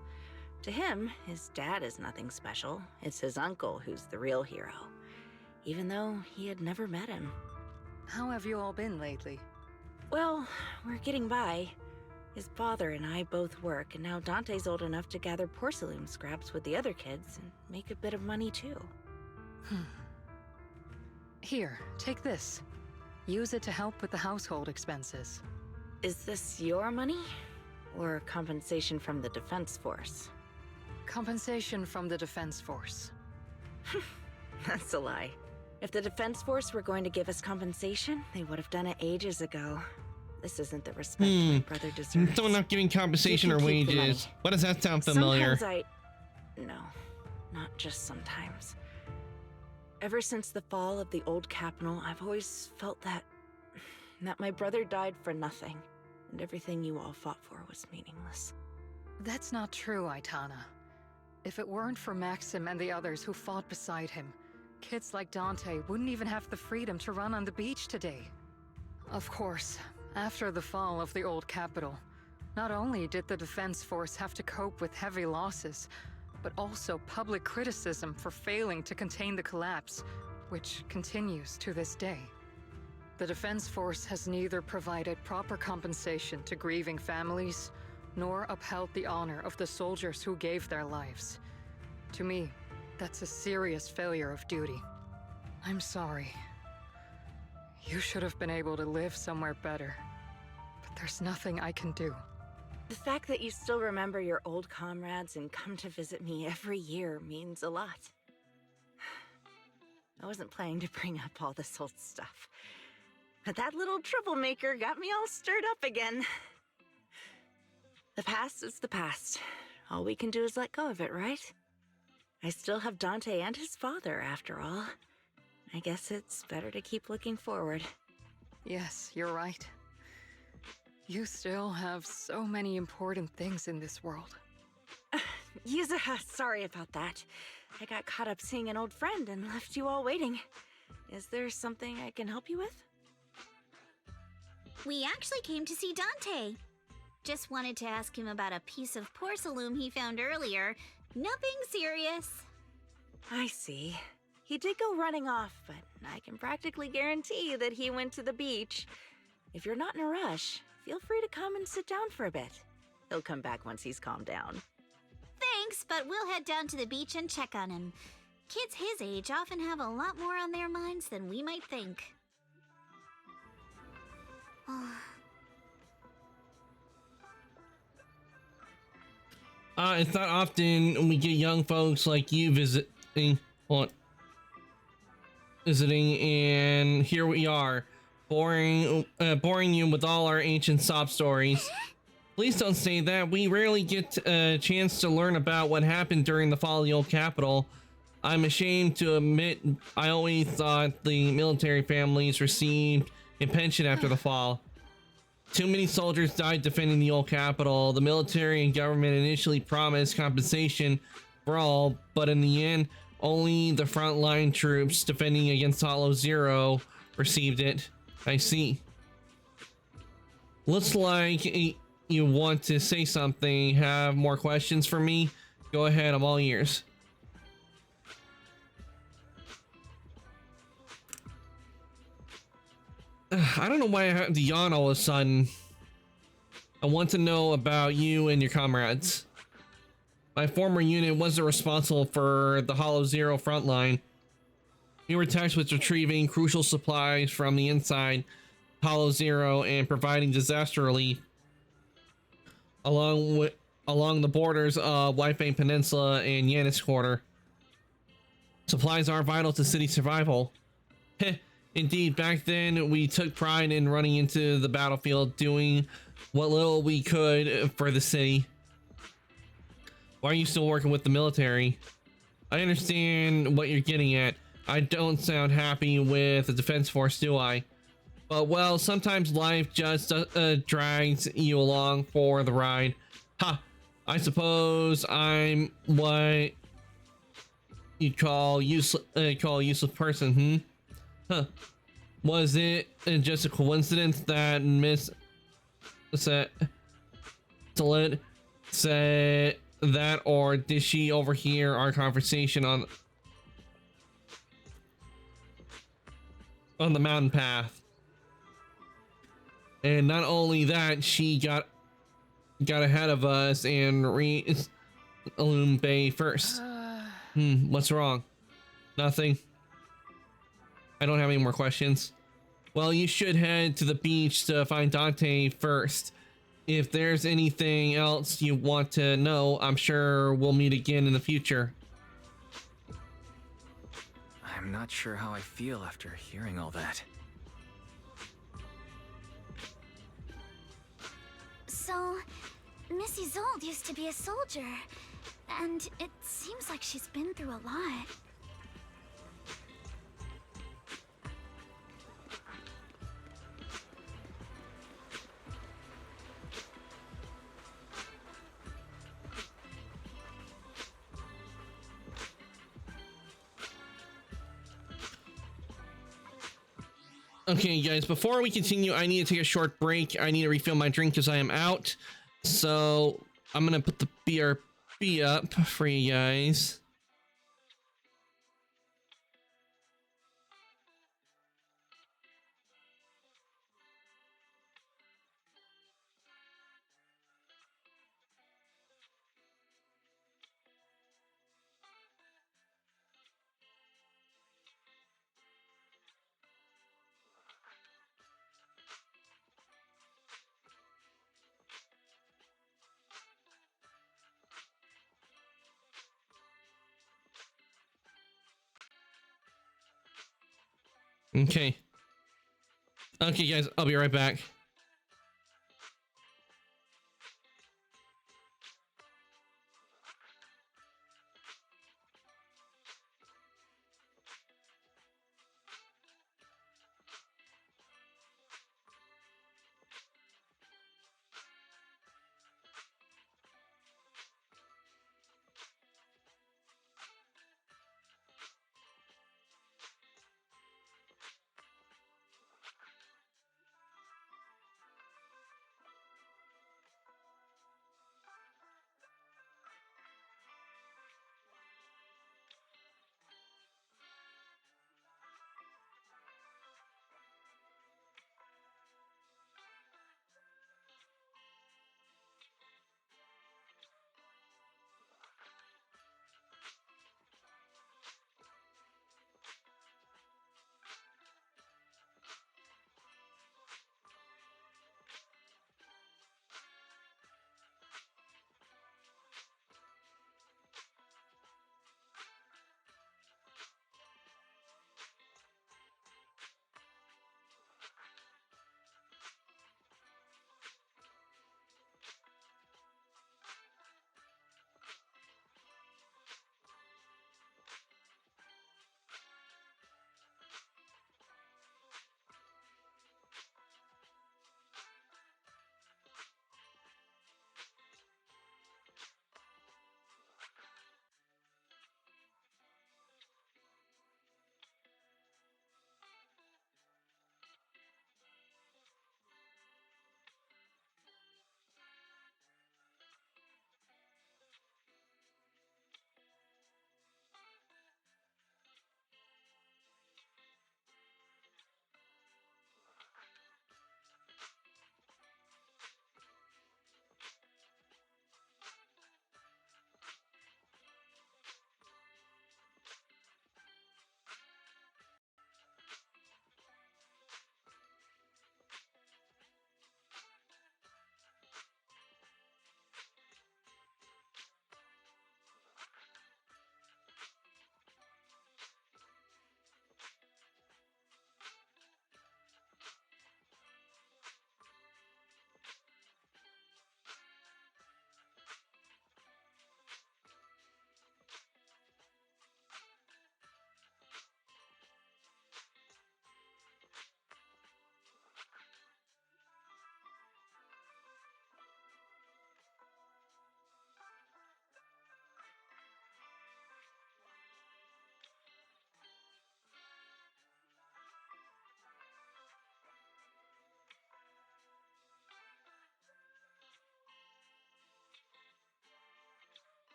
To him, his dad is nothing special. It's his uncle who's the real hero, even though he had never met him. How have you all been lately? Well, we're getting by. His father and I both work, and now Dante's old enough to gather porcelain scraps with the other kids and make a bit of money too. Here, take this. Use it to help with the household expenses. Is this your money? Or compensation from the Defense Force? Compensation from the Defense Force. That's a lie. If the Defense Force were going to give us compensation, they would have done it ages ago. This isn't the respect my brother deserves. Someone not giving compensation or wages. Why does that sound familiar? No, not just sometimes. Ever since the fall of the old capital, I've always felt that my brother died for nothing, and everything you all fought for was meaningless. That's not true, Aitana. If it weren't for Maxim and the others who fought beside him, kids like Dante wouldn't even have the freedom to run on the beach today. Of course, after the fall of the old capital, not only did the Defense Force have to cope with heavy losses, but also public criticism for failing to contain the collapse, which continues to this day. The Defense Force has neither provided proper compensation to grieving families, nor upheld the honor of the soldiers who gave their lives. To me, that's a serious failure of duty. I'm sorry. You should have been able to live somewhere better, but there's nothing I can do. The fact that you still remember your old comrades and come to visit me every year means a lot. I wasn't planning to bring up all this old stuff, but that little troublemaker got me all stirred up again. The past is the past. All we can do is let go of it, right? I still have Dante and his father, after all. I guess it's better to keep looking forward. Yes, you're right. You still have so many important things in this world. Yuzuha, sorry about that. I got caught up seeing an old friend and left you all waiting. Is there something I can help you with? We actually came to see Dante. Just wanted to ask him about a piece of porcelain he found earlier. Nothing serious. I see. He did go running off, but I can practically guarantee that he went to the beach. If you're not in a rush, feel free to come and sit down for a bit. He'll come back once he's calmed down. Thanks, but we'll head down to the beach and check on him. Kids his age often have a lot more on their minds than we might think. It's not often we get young folks like you visiting, and here we are, boring you with all our ancient sob stories. Please don't say that. We rarely get a chance to learn about what happened during the fall of the old capital. I'm ashamed to admit I always thought the military families received a pension after the fall. Too many soldiers died defending the old capital. The military and government initially promised compensation for all, but in the end, only the frontline troops defending against Hollow Zero received it. I see. Looks like you want to say something. Have more questions for me? Go ahead, I'm all ears. I don't know why I have to yawn all of a sudden. I want to know about you and your comrades. My former unit wasn't responsible for the Hollow Zero frontline. We were tasked with retrieving crucial supplies from the inside Hollow Zero and providing disaster relief along the borders of Whitefang Peninsula and Yanis Quarter. Supplies are vital to city survival. Heh. Indeed, back then we took pride in running into the battlefield, doing what little we could for the city. Why are you still working with the military? I understand what you're getting at. I don't sound happy with the Defense Force, do I? But well, sometimes life just drags you along for the ride. Ha! I suppose I'm what you call a useless person, Huh? Was it just a coincidence that Miss Salet said that, or did she overhear our conversation on the mountain path? And not only that, she got ahead of us and reached Saloon Bay first. What's wrong? Nothing. I don't have any more questions. Well, you should head to the beach to find Dante first. If there's anything else you want to know, I'm sure we'll meet again in the future. I'm not sure how I feel after hearing all that. So, Miss Isolde used to be a soldier, and it seems like she's been through a lot. Okay, guys, before we continue, I need to take a short break. I need to refill my drink because I am out. So I'm gonna put the BRB up for you guys. Okay. Okay, guys, I'll be right back.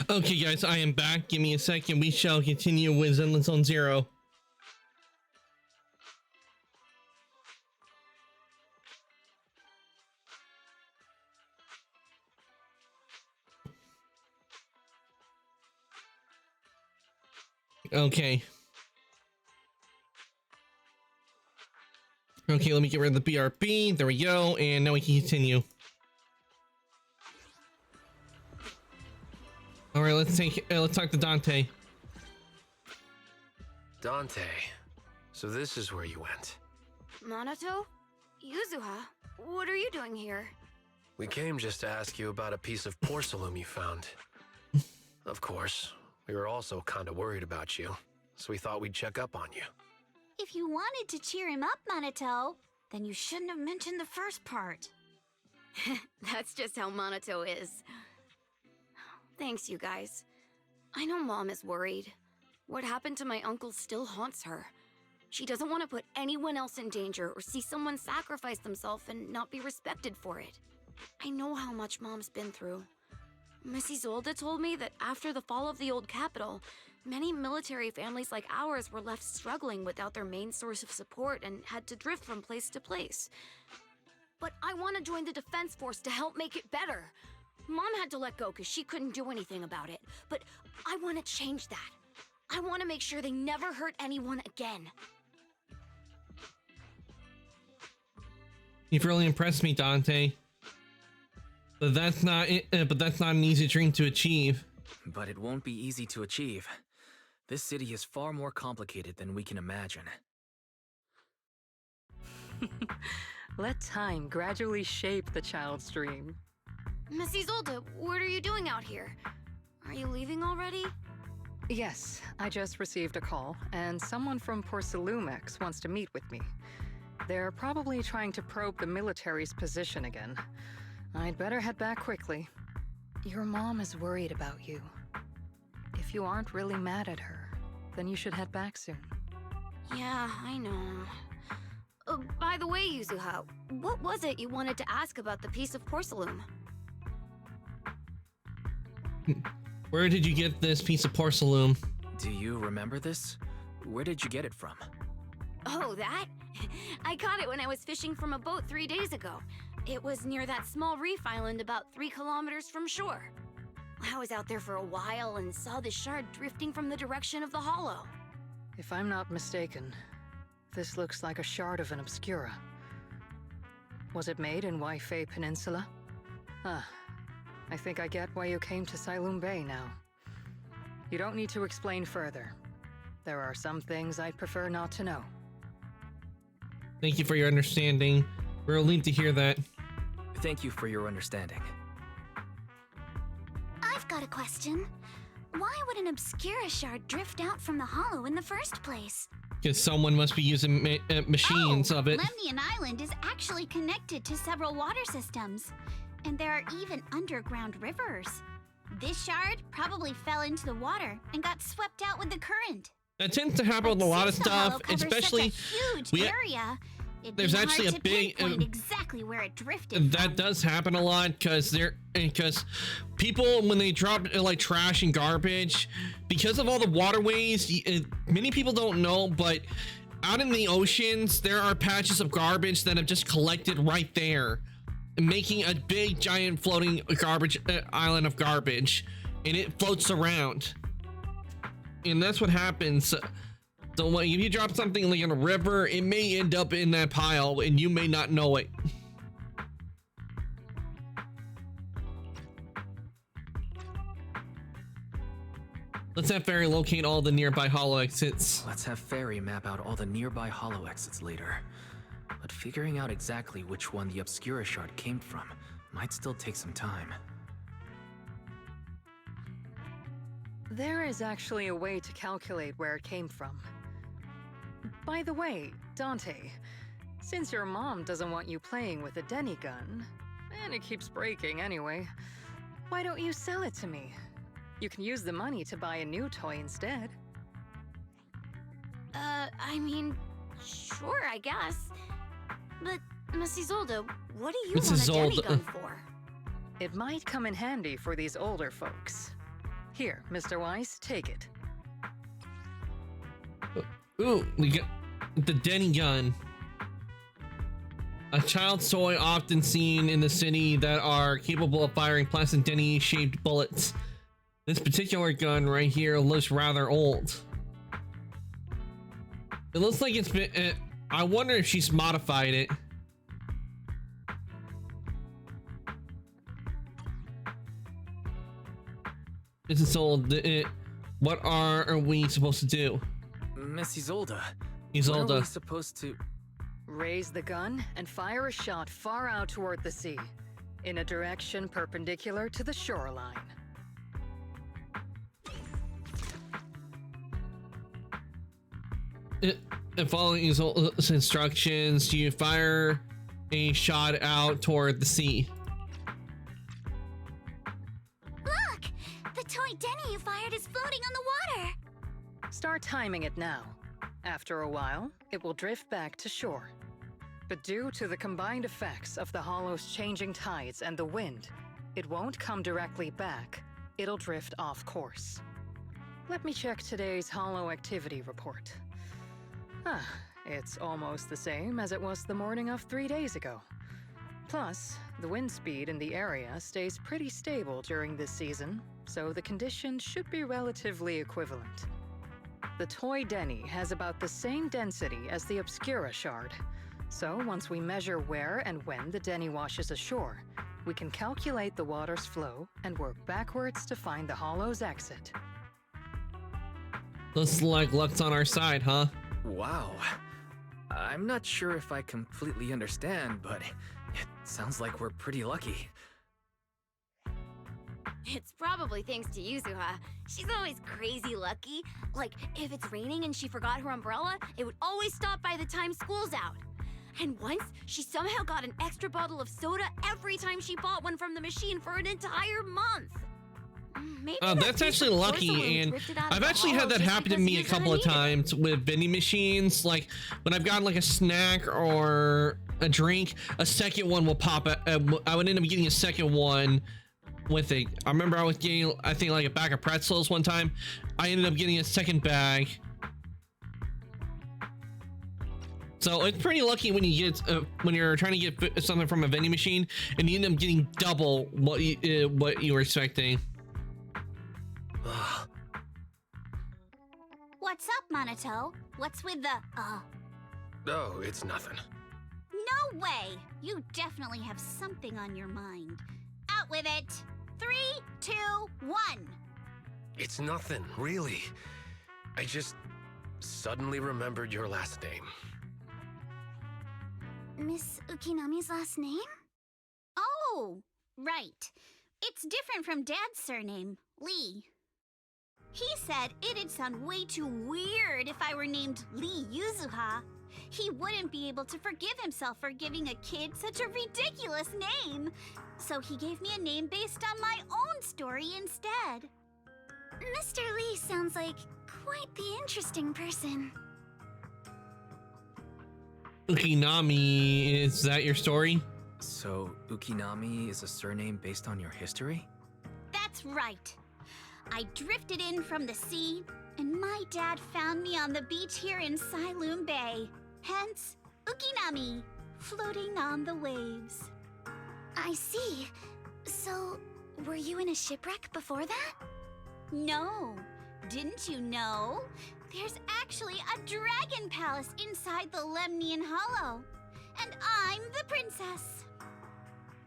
Okay, guys, I am back. Give me a second. We shall continue with Zenless Zone Zero. Okay. Okay, let me get rid of the BRB. There we go. And now we can continue. All right, let's talk to Dante. Dante, so this is where you went. Minato? Yuzuha? What are you doing here? We came just to ask you about a piece of porcelain you found. Of course, we were also kind of worried about you, so we thought we'd check up on you. If you wanted to cheer him up, Minato, then you shouldn't have mentioned the first part. That's just how Minato is. Thanks, you guys. I know Mom is worried. What happened to my uncle still haunts her. She doesn't want to put anyone else in danger or see someone sacrifice themselves and not be respected for it. I know how much Mom's been through. Miss Isolde told me that after the fall of the old capital, many military families like ours were left struggling without their main source of support and had to drift from place to place. But I want to join the Defense Force to help make it better. Mom had to let go because she couldn't do anything about it, but I want to change that. I want to make sure they never hurt anyone again. You've really impressed me, Dante. But that's not an easy dream to achieve. But it won't be easy to achieve. This city is far more complicated than we can imagine. Let time gradually shape the child's dream. Miss Isolde, what are you doing out here? Are you leaving already? Yes, I just received a call, and someone from Porcelumex wants to meet with me. They're probably trying to probe the military's position again. I'd better head back quickly. Your mom is worried about you. If you aren't really mad at her, then you should head back soon. Yeah, I know. By the way, Yuzuha, what was it you wanted to ask about the piece of porcelain? Where did you get this piece of porcelain? Do you remember this? Where did you get it from? Oh, that? I caught it when I was fishing from a boat 3 days ago. It was near that small reef island about 3 kilometers from shore. I was out there for a while and saw the shard drifting from the direction of the hollow. If I'm not mistaken, this looks like a shard of an Obscura. Was it made in Waifei Peninsula? Ah, I think I get why you came to Sailoon Bay now. You don't need to explain further. There are some things I'd prefer not to know. Thank you for your understanding. We're relieved to hear that. Thank you for your understanding. I've got a question. Why would an Obscura shard drift out from the hollow in the first place? Because someone must be using machines of it. Lemnian Island is actually connected to several water systems, and there are even underground rivers. This shard probably fell into the water and got swept out with the current. That tends to happen with a lot of stuff, especially such a huge area. There's actually a big exactly where it drifted. That does happen a lot because people, when they drop like trash and garbage, because of all the waterways, many people don't know, but out in the oceans there are patches of garbage that have just collected right there, making a big giant floating garbage island of garbage, and it floats around, and that's what happens. So like, if you drop something like in a river, it may end up in that pile and you may not know it. Let's have Fairy locate all the nearby hollow exits. Let's have Fairy map out all the nearby hollow exits later. But figuring out exactly which one the Obscura shard came from might still take some time. There is actually a way to calculate where it came from. By the way, Dante, since your mom doesn't want you playing with a Denny gun, and it keeps breaking anyway, why don't you sell it to me? You can use the money to buy a new toy instead. I mean, sure, I guess. But, Miss Isolde, what do you Miss want a Denny Isolde. gun for? It might come in handy for these older folks. Here, Mr. Weiss, take it. Ooh, we got the Denny gun. A child's toy often seen in the city that are capable of firing plastic Denny-shaped bullets. This particular gun right here looks rather old. It looks like it's been... I wonder if she's modified it. This is old. What are we supposed to do? Miss Isolde. Isolde. What are we supposed to... Raise the gun and fire a shot far out toward the sea, in a direction perpendicular to the shoreline. And following Isolde's instructions, you fire a shot out toward the sea. Look! The toy Denny you fired is floating on the water! Start timing it now. After a while, it will drift back to shore. But due to the combined effects of the hollow's changing tides and the wind, it won't come directly back. It'll drift off course. Let me check today's hollow activity report. It's almost the same as it was the morning of 3 days ago. Plus, the wind speed in the area stays pretty stable during this season, so the conditions should be relatively equivalent. The toy Denny has about the same density as the Obscura shard, so once we measure where and when the Denny washes ashore, we can calculate the water's flow and work backwards to find the hollow's exit. Looks like luck's on our side, huh? Wow. I'm not sure if I completely understand, but it sounds like we're pretty lucky. It's probably thanks to Yuzuha. She's always crazy lucky. Like, if it's raining and she forgot her umbrella, it would always stop by the time school's out. And once, she somehow got an extra bottle of soda every time she bought one from the machine for an entire month. Maybe That's actually lucky, and I've actually had that happen to me a couple of times with vending machines. Like, when I've gotten like a snack or a drink, a second one will pop. I would end up getting a second one with it. I remember I was getting, I think, like a bag of pretzels one time. I ended up getting a second bag. So it's pretty lucky when you get when you're trying to get something from a vending machine and you end up getting double what you were expecting. What's up, Monato? What's with the, Oh, it's nothing. No way! You definitely have something on your mind. Out with it! 3, 2, 1! It's nothing, really. I just suddenly remembered your last name. Miss Ukinami's last name? Oh, right. It's different from Dad's surname, Lee. He said it'd sound way too weird if I were named Lee Yuzuha. He wouldn't be able to forgive himself for giving a kid such a ridiculous name. So he gave me a name based on my own story instead. Mr. Lee sounds like quite the interesting person. Ukinami, is that your story? So, Ukinami is a surname based on your history? That's right. I drifted in from the sea, and my dad found me on the beach here in Sailoon Bay. Hence, Ukinami, floating on the waves. I see. So, were you in a shipwreck before that? No. Didn't you know? There's actually a dragon palace inside the Lemnian Hollow. And I'm the princess.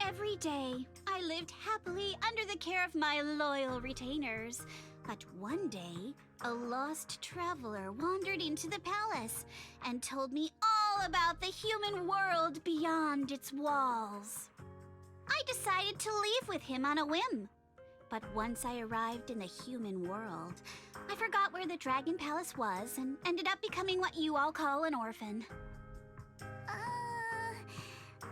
Every day, I lived happily under the care of my loyal retainers. But one day, a lost traveler wandered into the palace and told me all about the human world beyond its walls. I decided to leave with him on a whim. But once I arrived in the human world, I forgot where the Dragon Palace was and ended up becoming what you all call an orphan.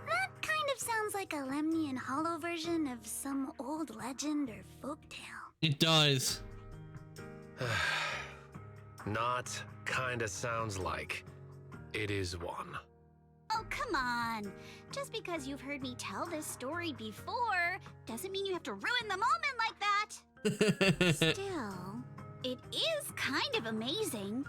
That kind of sounds like a Lemnian Hollow version of some old legend or folktale. It does. Not kinda sounds like. It is one. Oh, come on. Just because you've heard me tell this story before doesn't mean you have to ruin the moment like that. Still, it is kind of amazing.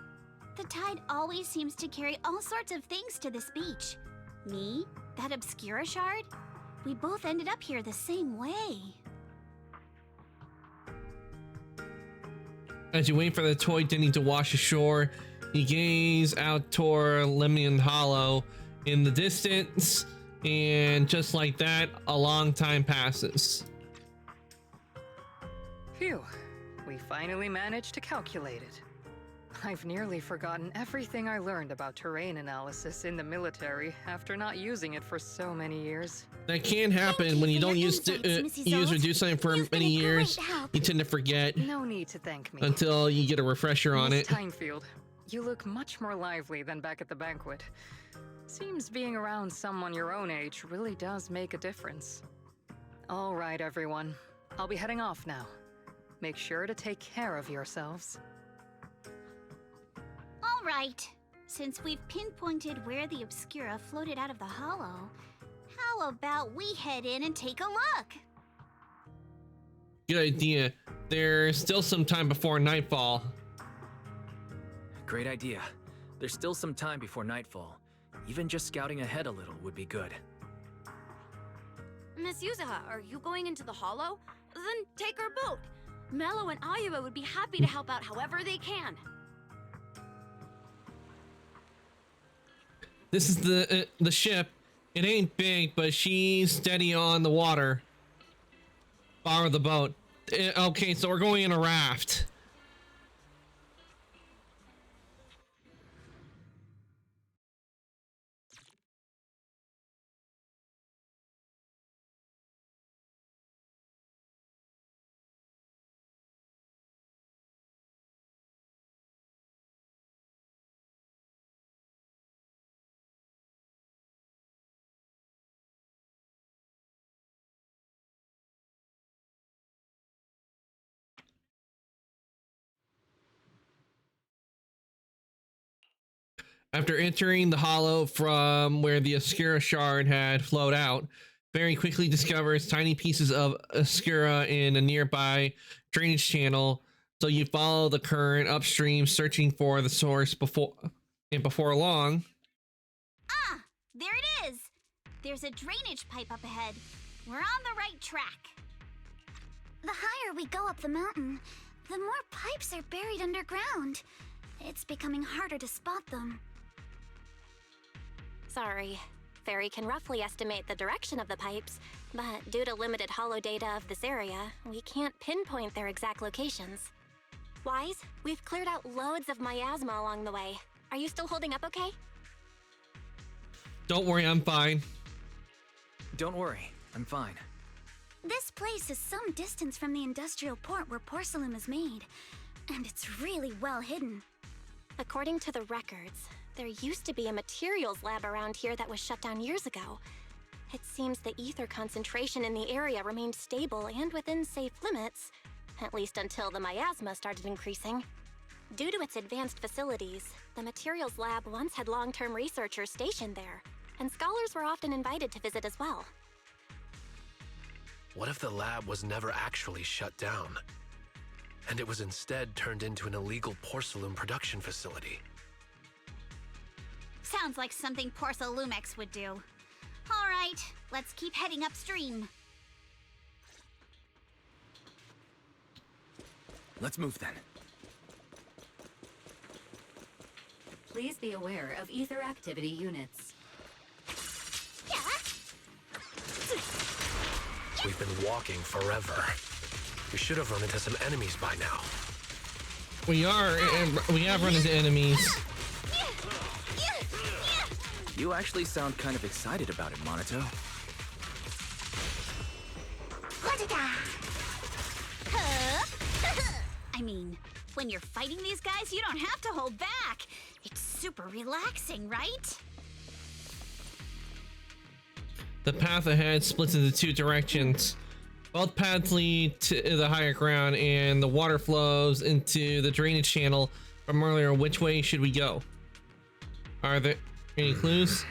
The tide always seems to carry all sorts of things to this beach. Me, that Obscura shard, we both ended up here the same way. As you wait for the toy Denny to wash ashore, you gaze out toward Lemnian Hollow in the distance, and just like that, a long time passes. Phew, we finally managed to calculate it. I've nearly forgotten everything I learned about terrain analysis in the military after not using it for so many years. That can happen when you don't use or do something for many years. You tend to forget. No need to thank me. Until you get a refresher on Miss it. Timefield, you look much more lively than back at the banquet. Seems being around someone your own age really does make a difference. All right, everyone. I'll be heading off now. Make sure to take care of yourselves. All right. Since we've pinpointed where the Obscura floated out of the hollow, how about we head in and take a look? Good idea. There's still some time before nightfall. Great idea. There's still some time before nightfall. Even just scouting ahead a little would be good. Miss Yuzuha, are you going into the hollow? Then take our boat. Mello and Ayuba would be happy to help out however they can. This is the ship. It ain't big, but she's steady on the water. Borrow the boat. Okay, so we're going in a raft. After entering the hollow from where the Obscura shard had flowed out, Barry quickly discovers tiny pieces of Obscura in a nearby drainage channel, so you follow the current upstream, searching for the source before long. Ah, there it is! There's a drainage pipe up ahead. We're on the right track. The higher we go up the mountain, the more pipes are buried underground. It's becoming harder to spot them. Sorry. Fairy can roughly estimate the direction of the pipes, but due to limited holo data of this area, we can't pinpoint their exact locations. Wise, we've cleared out loads of miasma along the way. Are you still holding up okay? Don't worry, I'm fine. Don't worry, I'm fine. This place is some distance from the industrial port where porcelain is made, and it's really well hidden. According to the records, there used to be a materials lab around here that was shut down years ago. It seems the ether concentration in the area remained stable and within safe limits, at least until the miasma started increasing. Due to its advanced facilities, the materials lab once had long-term researchers stationed there, and scholars were often invited to visit as well. What if the lab was never actually shut down, and it was instead turned into an illegal porcelain production facility? Sounds like something Porcelumex would do. All right, let's keep heading upstream. Let's move then. Please be aware of ether activity units. We've been walking forever. We should have run into some enemies by now. We have run into enemies. You actually sound kind of excited about it, Monato. I mean, when you're fighting these guys, you don't have to hold back. It's super relaxing, right? The path ahead splits into two directions. Both paths lead to the higher ground, and the water flows into the drainage channel from earlier. Which way should we go? Are there any clues?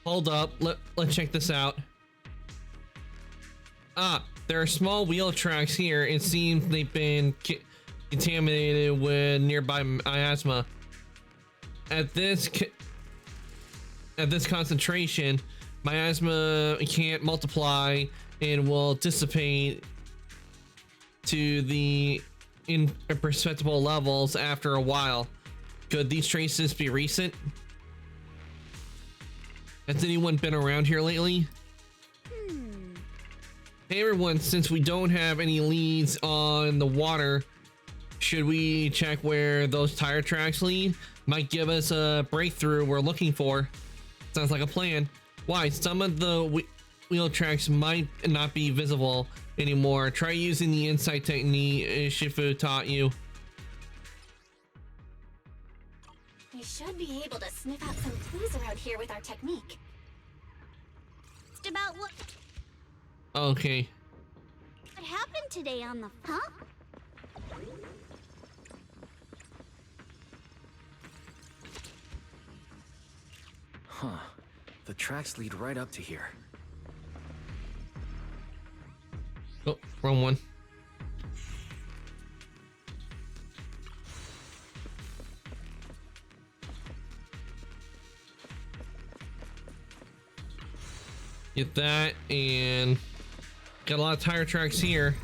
Hold up, let's check this out. Ah, There are small wheel tracks here. It seems they've been contaminated with nearby miasma. At this concentration, miasma can't multiply and will dissipate to the imperceptible levels after a while. Could these traces be recent? Has anyone been around here lately? Hey everyone, since we don't have any leads on the water, should we check where those tire tracks lead? Might give us a breakthrough we're looking for. Sounds like a plan. Why? Some of the wheel tracks might not be visible anymore. Try using the insight technique Shifu taught you. We should be able to sniff out some clues around here with our technique. Just about what Okay. happened today on the huh? Huh. The tracks lead right up to here. Oh, wrong one. Get that, and got a lot of tire tracks here.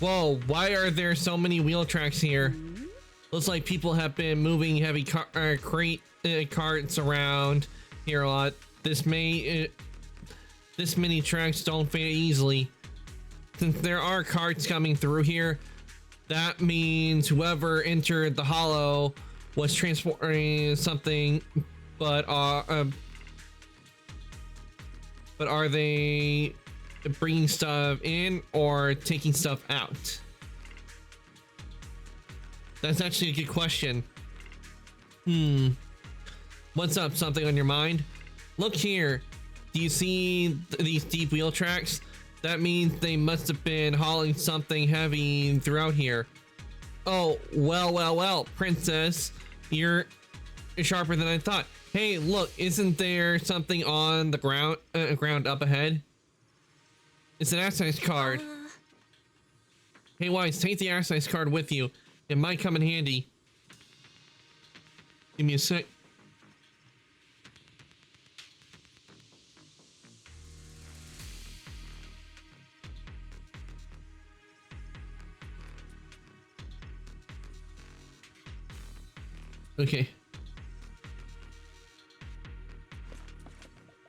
Whoa, why are there so many wheel tracks here? Looks like people have been moving heavy carts around here a lot. This many tracks don't fade easily. Since there are carts coming through here, that means whoever entered the hollow was transporting something, but are they bringing stuff in or taking stuff out? That's actually a good question. What's up? Something on your mind? Look here. Do you see these deep wheel tracks? That means they must have been hauling something heavy throughout here. Oh, well, princess. You're sharper than I thought. Hey, look, isn't there something on the ground up ahead? It's an access card. Hey, Wise, take the access card with you. It might come in handy. Give me a sec. Okay.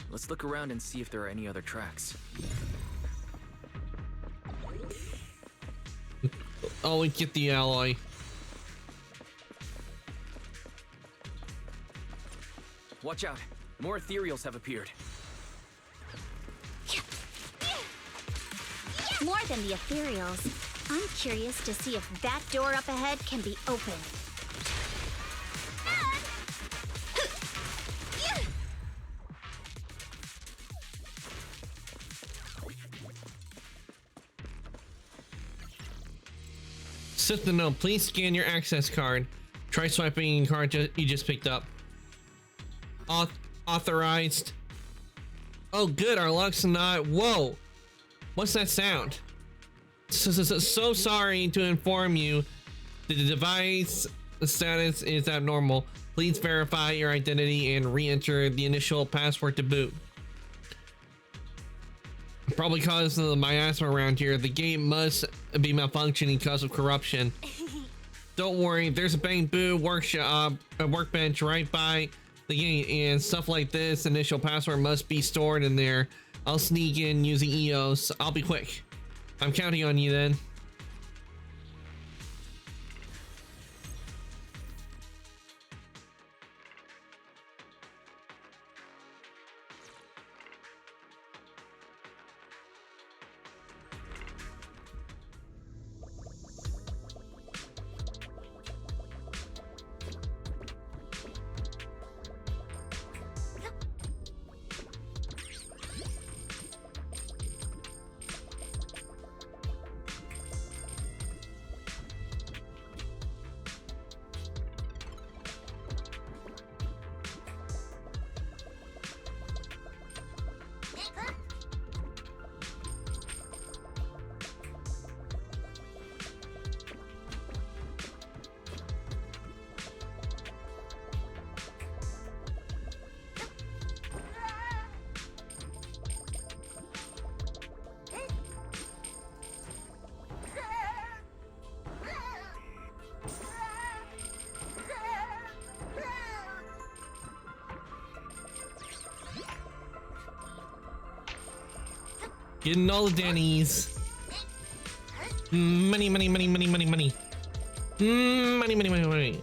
Let's look around and see if there are any other tracks. Oh, we get the alloy. Watch out! More ethereals have appeared. More than the ethereals. I'm curious to see if that door up ahead can be opened. System note, please scan your access card. Try swiping card you just picked up. Authorized. Oh good, our luck's not. Whoa, what's that sound? So sorry to inform you, the device status is abnormal. Please verify your identity and re-enter the initial password to boot. Probably because of the miasma around here, the game must be malfunctioning because of corruption. Don't worry, there's a bamboo workbench right by the gate, and stuff like this initial password must be stored in there. I'll sneak in using EOS. I'll be quick. I'm counting on you then. Getting all the Denny's. Money, money, money, money, money, money. Money, money, money, money.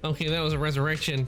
Okay, that was a resurrection.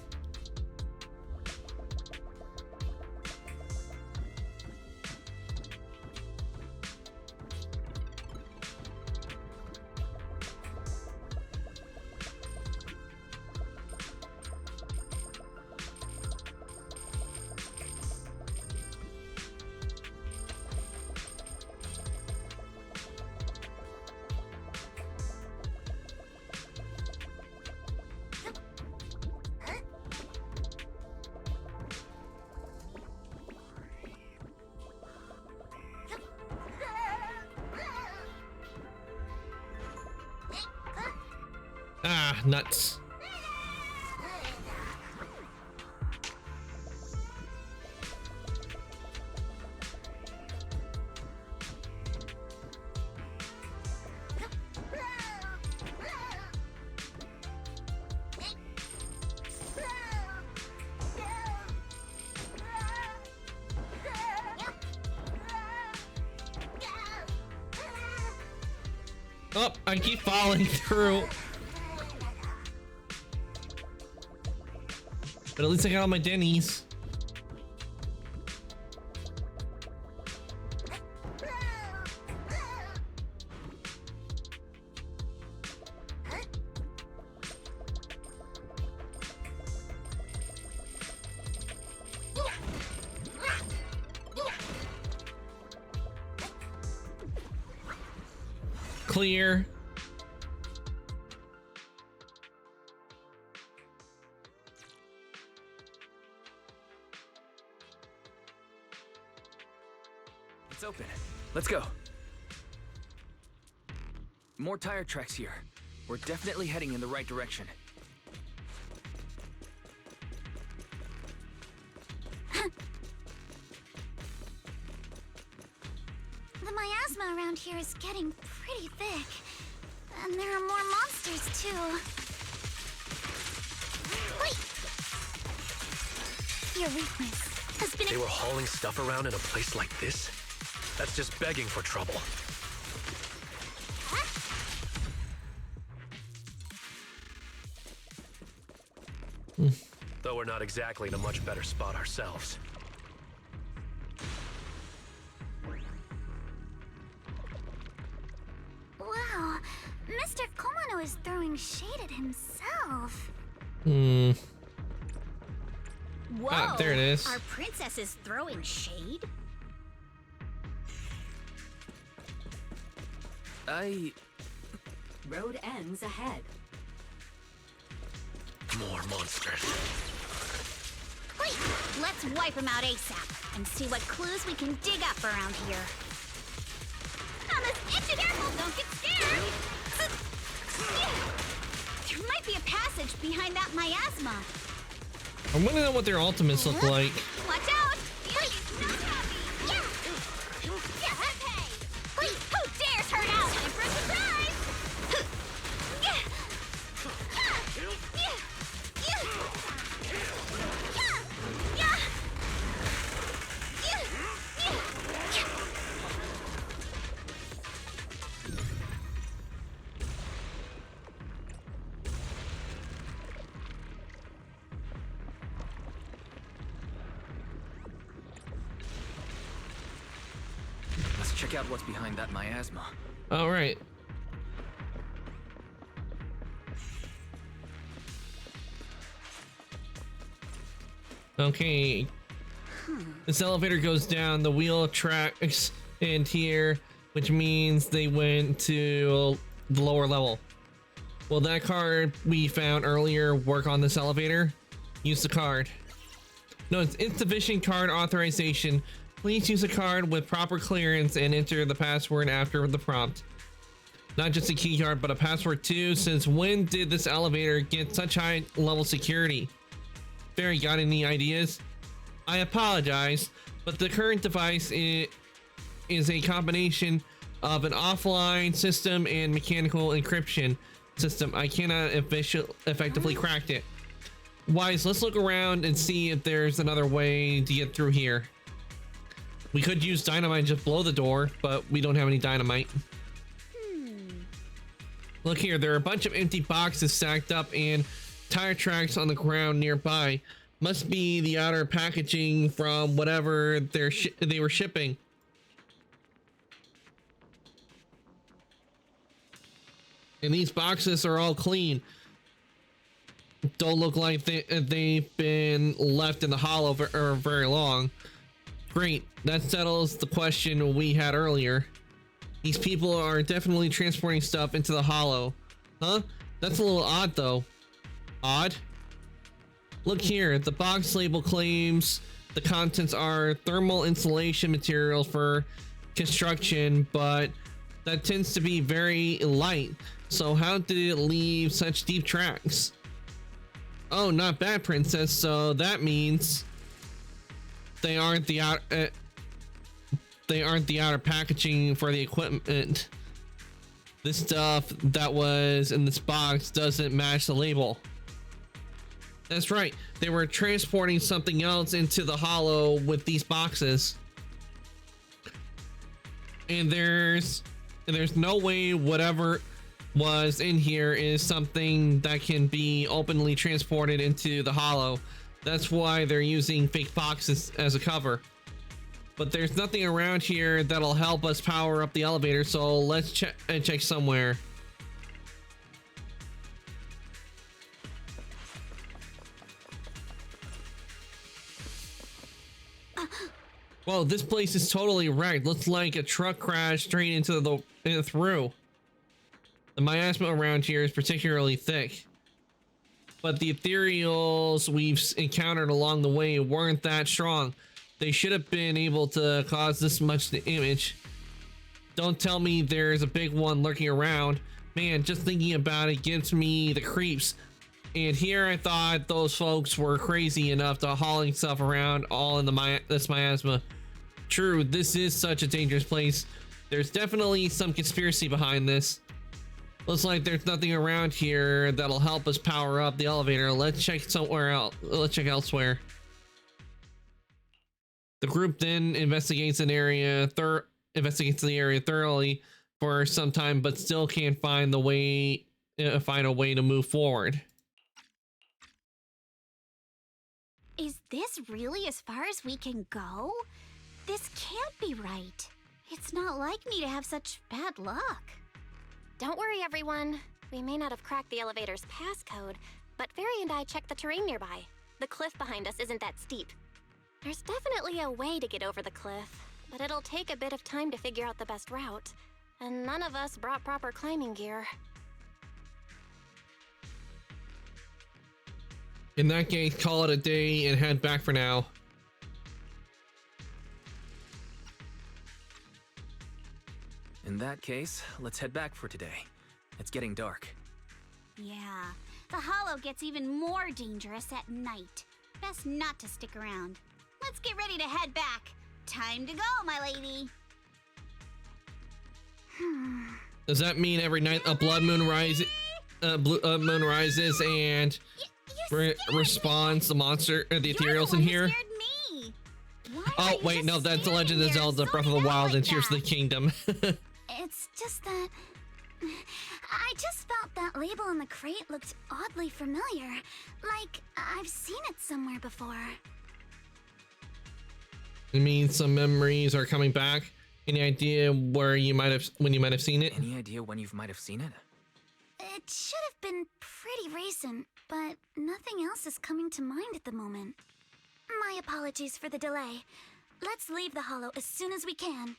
Ah, nuts. Oh, I keep falling through. But at least I got all my Denny's. Clear. It's open. Let's go. More tire tracks here. We're definitely heading in the right direction. The miasma around here is getting pretty thick. And there are more monsters, too. Wait! Your weakness has been... They were hauling stuff around in a place like this? That's just begging for trouble. Though we're not exactly in a much better spot ourselves. Wow, Mr. Komano is throwing shade at himself. Hmm. Whoa! Ah, there it is. Our princess is throwing shade? Road ends ahead. More monsters. Wait, let's wipe them out ASAP and see what clues we can dig up around here. On this itchy, careful, don't get scared! There might be a passage behind that miasma. I want to know what their ultimates look like. Watch out! Please, not happy! Yeah! Yeah, okay! Wait, who dares hurt out? Time for a surprise! Let's check out what's behind that miasma. All right. Okay. This elevator goes down the wheel tracks in here, which means they went to the lower level. Will that card we found earlier work on this elevator? Use the card. No, it's insufficient card authorization. Please use a card with proper clearance and enter the password after the prompt. Not just a key card, but a password too. Since when did this elevator get such high level security? Barry, got any ideas? I apologize, but the current device is a combination of an offline system and mechanical encryption system. I cannot effectively crack it. Wise, let's look around and see if there's another way to get through here. We could use dynamite and just blow the door, but we don't have any dynamite. Look here, there are a bunch of empty boxes stacked up and tire tracks on the ground nearby. Must be the outer packaging from whatever they were shipping. And these boxes are all clean. Don't look like they've been left in the hollow for very long. Great, that settles the question we had earlier. These people are definitely transporting stuff into the hollow. Huh? That's a little odd though. Odd? Look here, the box label claims the contents are thermal insulation materials for construction, but that tends to be very light. So how did it leave such deep tracks? Oh, not bad, princess. So that means they aren't the outer packaging for the equipment. This stuff that was in this box doesn't match the label. That's right. They were transporting something else into the hollow with these boxes. And there's no way whatever was in here is something that can be openly transported into the hollow. That's why they're using fake boxes as a cover. But there's nothing around here that'll help us power up the elevator, so let's check somewhere. Whoa, this place is totally wrecked. Looks like a truck crashed straight into the through. The miasma around here is particularly thick. But the ethereals we've encountered along the way weren't that strong. They should have been able to cause this much damage. Don't tell me there's a big one lurking around. Man, just thinking about it gives me the creeps. And here I thought those folks were crazy enough to hauling stuff around all in this miasma. True, this is such a dangerous place. There's definitely some conspiracy behind this. Looks like there's nothing around here that'll help us power up the elevator. Let's check somewhere else. Let's check elsewhere. The group then investigates the area thoroughly for some time, but still can't find a way to move forward. Is this really as far as we can go? This can't be right. It's not like me to have such bad luck. Don't worry, everyone. We may not have cracked the elevator's passcode, but Fairy and I checked the terrain nearby. The cliff behind us isn't that steep. There's definitely a way to get over the cliff, but it'll take a bit of time to figure out the best route. And none of us brought proper climbing gear. In that case, call it a day and head back for now. In that case, let's head back for today. It's getting dark. Yeah, the hollow gets even more dangerous at night. Best not to stick around. Let's get ready to head back. Time to go, my lady. Does that mean every night a blood moon rises and respawns the monster, the ethereals in here? Oh wait, no, that's The Legend of Zelda: Breath of the Wild and Tears of the Kingdom. It's just that... I just felt that label on the crate looked oddly familiar. Like, I've seen it somewhere before. It means some memories are coming back. Any idea when you might have seen it? Any idea when you might have seen it? It should have been pretty recent, but nothing else is coming to mind at the moment. My apologies for the delay. Let's leave the hollow as soon as we can.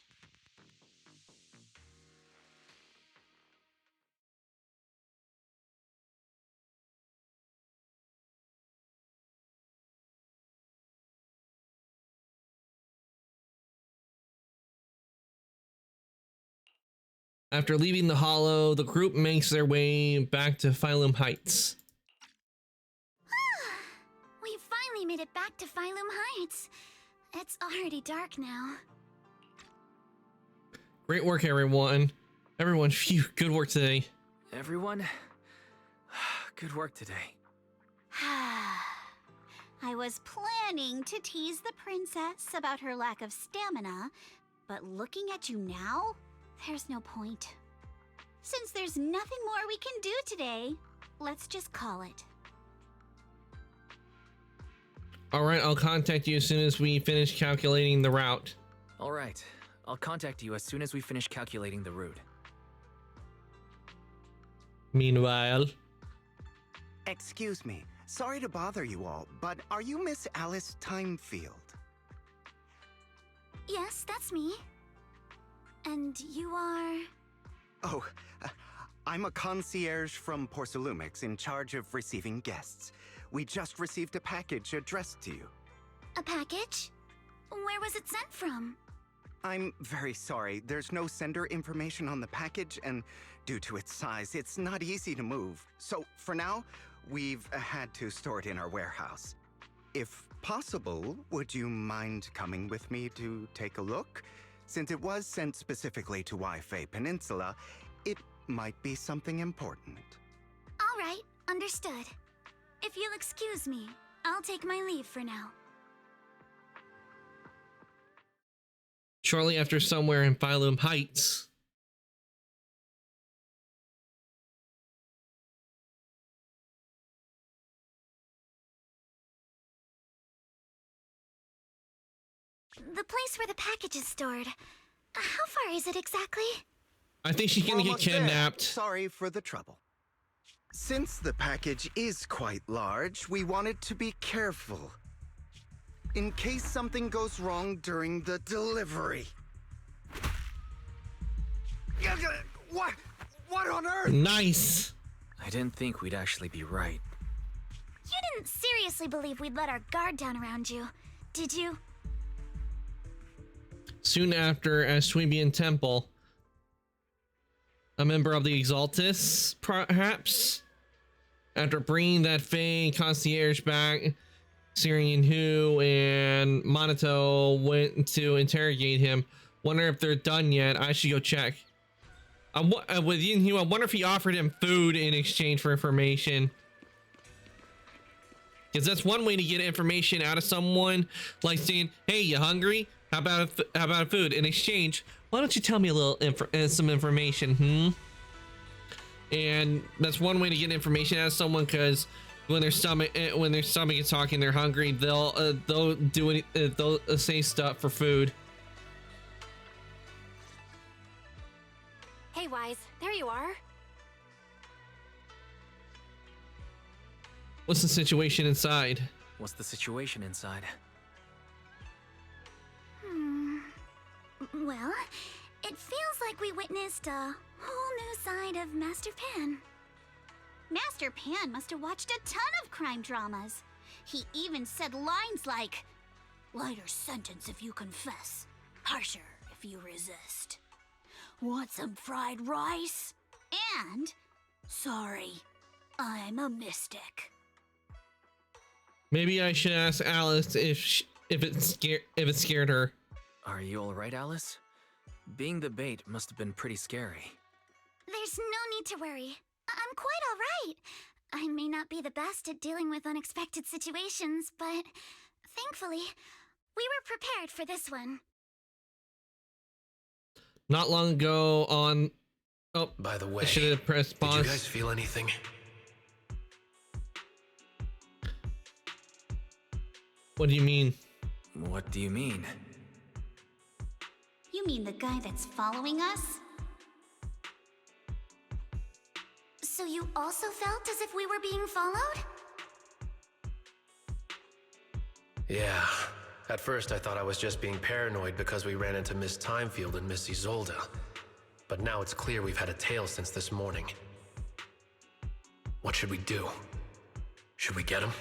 After leaving the Hollow, the group makes their way back to Phylum Heights. We finally made it back to Phylum Heights. It's already dark now. Great work, everyone. Everyone, phew, good work today. Everyone, good work today. I was planning to tease the princess about her lack of stamina, but looking at you now, there's no point. Since there's nothing more we can do today, let's just call it. All right, I'll contact you as soon as we finish calculating the route. All right, I'll contact you as soon as we finish calculating the route. Meanwhile... Excuse me. Sorry to bother you all, but are you Miss Alice Timefield? Yes, that's me. And you are... Oh, I'm a concierge from Porcelumix in charge of receiving guests. We just received a package addressed to you. A package? Where was it sent from? I'm very sorry. There's no sender information on the package, and due to its size, it's not easy to move. So, for now, we've had to store it in our warehouse. If possible, would you mind coming with me to take a look? Since it was sent specifically to Waifei Peninsula, it might be something important. All right, understood. If you'll excuse me, I'll take my leave for now. Shortly after, somewhere in Phylum Heights, The place where the package is stored. How far is it exactly? I think she's gonna get Almost there. kidnapped. Sorry for the trouble. Since the package is quite large, we wanted to be careful. In case something goes wrong during the delivery. What on earth? Nice. I didn't think we'd actually be right. You didn't seriously believe we'd let our guard down around you, did you? Soon after, at Sweebian Temple, a member of the Exaltus, perhaps? After bringing that Fey concierge back, Syrian Hu and Monato went to interrogate him. Wonder if they're done yet. I should go check. With Yin Hu, I wonder if he offered him food in exchange for information. Because that's one way to get information out of someone, like saying, "Hey, you hungry? How about food in exchange? Why don't you tell me a little some information?" And that's one way to get information out of someone, because when their stomach is talking, they're hungry. They'll say stuff for food. Hey, Wise, there you are. What's the situation inside? What's the situation inside? Well, it feels like we witnessed a whole new side of Master Pan. Master Pan must have watched a ton of crime dramas. He even said lines like, "Lighter sentence if you confess, harsher if you resist. Want some fried rice?" And, "Sorry, I'm a mystic." Maybe I should ask Alice if it scared her. Are you all right, Alice? Being the bait must have been pretty scary. There's no need to worry. I'm quite all right. I may not be the best at dealing with unexpected situations, but thankfully, we were prepared for this one. Not long ago on... Oh, by the way, I should have pressed pause. Did you guys feel anything? What do you mean? What do you mean? You mean the guy that's following us? So you also felt as if we were being followed? Yeah. At first I thought I was just being paranoid because we ran into Miss Timefield and Miss Isolda. But now it's clear we've had a tail since this morning. What should we do? Should we get him?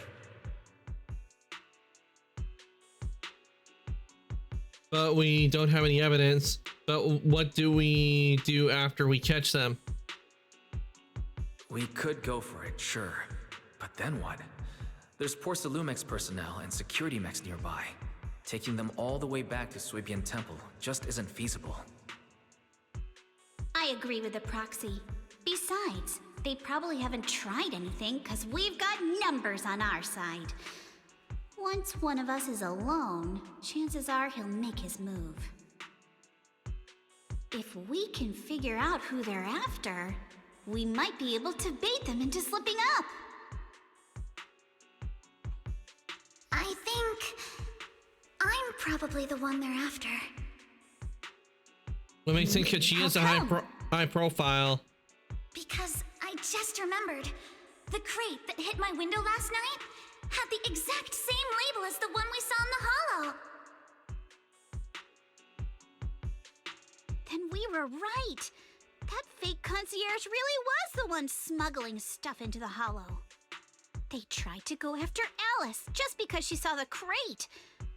but we don't have any evidence. But what do we do after we catch them? We could go for it, sure. But then what? There's Porsalumex personnel and security mechs nearby. Taking them all the way back to Suibian Temple just isn't feasible. I agree with the proxy. Besides, they probably haven't tried anything because we've got numbers on our side. Once one of us is alone, chances are he'll make his move. If we can figure out who they're after, we might be able to bait them into slipping up. I think I'm probably the one they're after. What makes you think that she is a high profile? Because I just remembered. The crate that hit my window last night had the exact same label as the one we saw in the hollow. Then we were right. That fake concierge really was the one smuggling stuff into the hollow. They tried to go after Alice just because she saw the crate.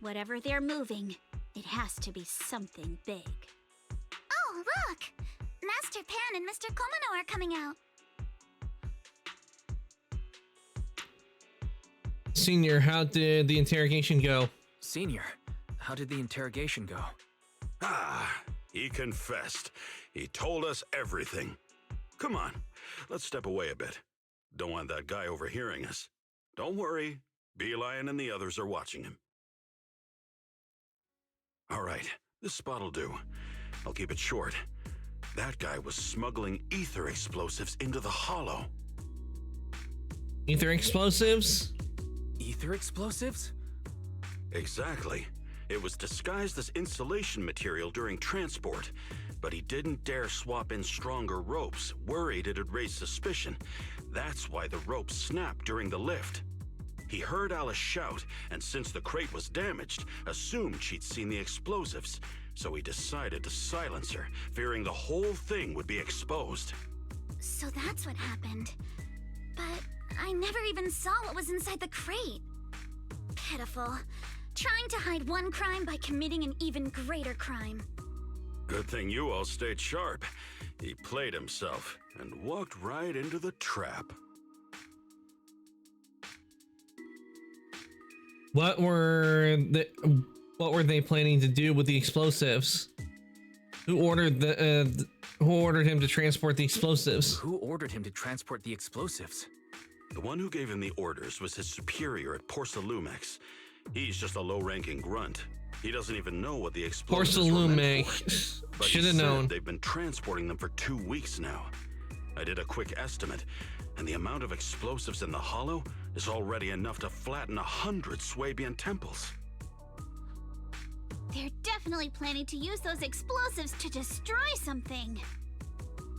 Whatever they're moving, it has to be something big. Oh, look! Master Pan and Mr. Komano are coming out. Senior, how did the interrogation go? Senior, how did the interrogation go? Ah, he confessed. He told us everything. Come on, let's step away a bit. Don't want that guy overhearing us. Don't worry, Beelion and the others are watching him. All right, this spot'll do. I'll keep it short. That guy was smuggling ether explosives into the hollow. Ether explosives? Ether explosives? Exactly. It was disguised as insulation material during transport, but he didn't dare swap in stronger ropes, worried it'd raise suspicion. That's why the ropes snapped during the lift. He heard Alice shout, and since the crate was damaged, assumed she'd seen the explosives, so he decided to silence her, fearing the whole thing would be exposed. So that's what happened. But I never even saw what was inside the crate. Pitiful. Trying to hide one crime by committing an even greater crime. Good thing you all stayed sharp. He played himself and walked right into the trap. What were they planning to do with the explosives? Who ordered him to transport the explosives? Who ordered him to transport the explosives? The one who gave him the orders was his superior at Porsalumex. He's just a low-ranking grunt. He doesn't even know what the explosives were meant for. Should have known. They've been transporting them for 2 weeks now. I did a quick estimate, and the amount of explosives in the hollow is already enough to flatten 100 Suibian temples. They're definitely planning to use those explosives to destroy something.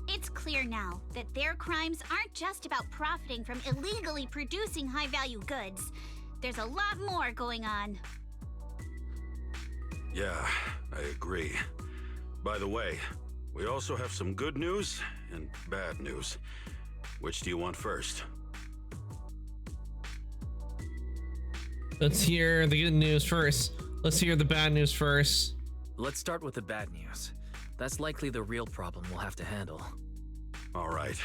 It's clear now that their crimes aren't just about profiting from illegally producing high-value goods. There's a lot more going on. Yeah, I agree. By the way, we also have some good news and bad news. Which do you want first? Let's hear the good news first. Let's hear the bad news first. Let's start with the bad news. That's likely the real problem we'll have to handle. All right.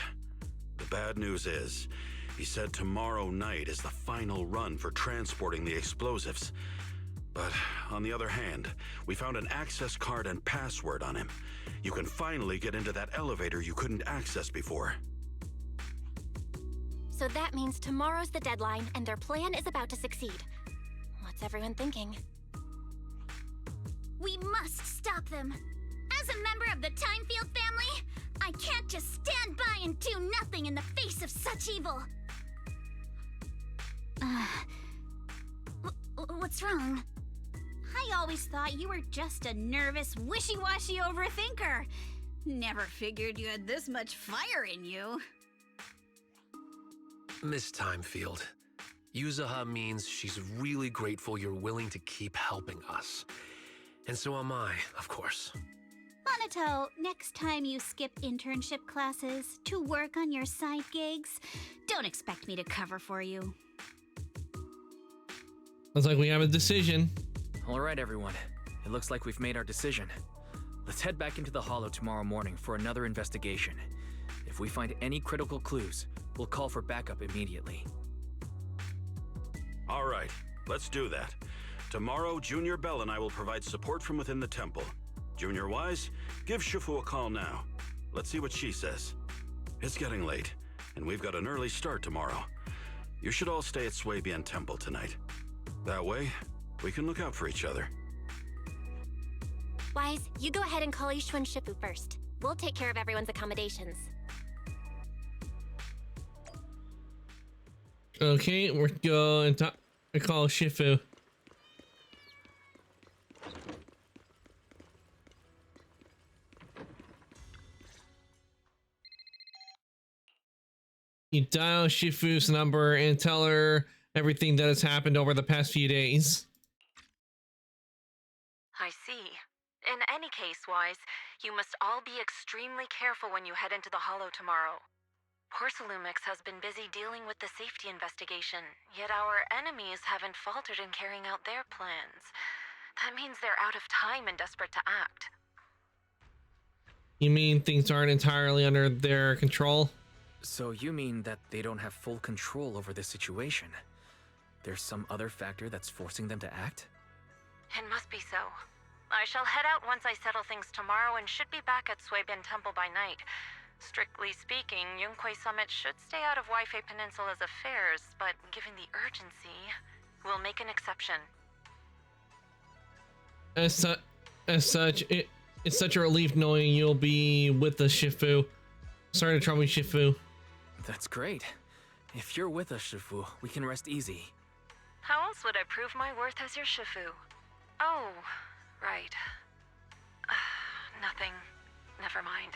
The bad news is, he said tomorrow night is the final run for transporting the explosives. But on the other hand, we found an access card and password on him. You can finally get into that elevator you couldn't access before. So that means tomorrow's the deadline and their plan is about to succeed. What's everyone thinking? We must stop them. As a member of the Timefield family, I can't just stand by and do nothing in the face of such evil. What's wrong? I always thought you were just a nervous, wishy-washy overthinker. Never figured you had this much fire in you. Miss Timefield, Yuzaha means she's really grateful you're willing to keep helping us. And so am I, of course. Monato, next time you skip internship classes to work on your side gigs, don't expect me to cover for you. Looks like we have a decision. All right, everyone. It looks like we've made our decision. Let's head back into the Hollow tomorrow morning for another investigation. If we find any critical clues, we'll call for backup immediately. All right, let's do that. Tomorrow, Junior Bell and I will provide support from within the temple. Junior Wise, give Shifu a call now. Let's see what she says. It's getting late, and we've got an early start tomorrow. You should all stay at Swabian Temple tonight. That way, we can look out for each other. Wise, you go ahead and call Yishu and Shifu first. We'll take care of everyone's accommodations. Okay, we're going to call Shifu. You dial Shifu's number and tell her everything that has happened over the past few days. I see. In any case, Wise, you must all be extremely careful when you head into the Hollow tomorrow. Porsalumix has been busy dealing with the safety investigation, yet our enemies haven't faltered in carrying out their plans. That means they're out of time and desperate to act. You mean things aren't entirely under their control? So you mean that they don't have full control over this situation? There's some other factor that's forcing them to act? It must be so. I shall head out once I settle things tomorrow and should be back at Swabian Temple by night. Strictly speaking, Yunque Summit should stay out of Waifei Peninsula's affairs, but given the urgency, we'll make an exception. As such, it's such a relief knowing you'll be with the Shifu. Sorry to trouble you, Shifu. That's great. If you're with us, Shifu, we can rest easy. How else would I prove my worth as your Shifu? Oh, right. Nothing. Never mind.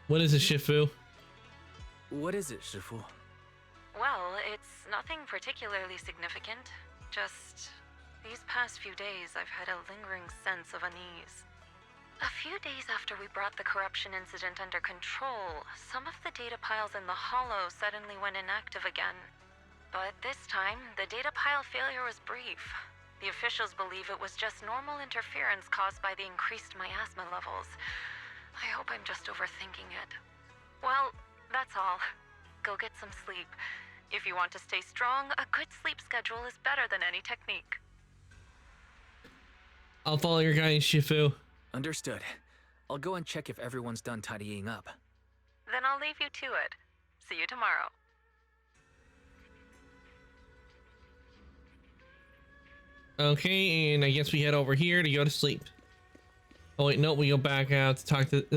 What is it, Shifu? What is it, Shifu? Well, it's nothing particularly significant. Just these past few days, I've had a lingering sense of unease. A few days after we brought the corruption incident under control, some of the data piles in the Hollow suddenly went inactive again. But this time, the data pile failure was brief. The officials believe it was just normal interference caused by the increased miasma levels. I hope I'm just overthinking it. Well, that's all. Go get some sleep. If you want to stay strong, a good sleep schedule is better than any technique. I'll follow your guidance, Shifu. Understood. I'll go and check if everyone's done tidying up. Then I'll leave you to it. See you tomorrow. Okay, and I guess we head over here to go to sleep. Oh wait, no, we go back out to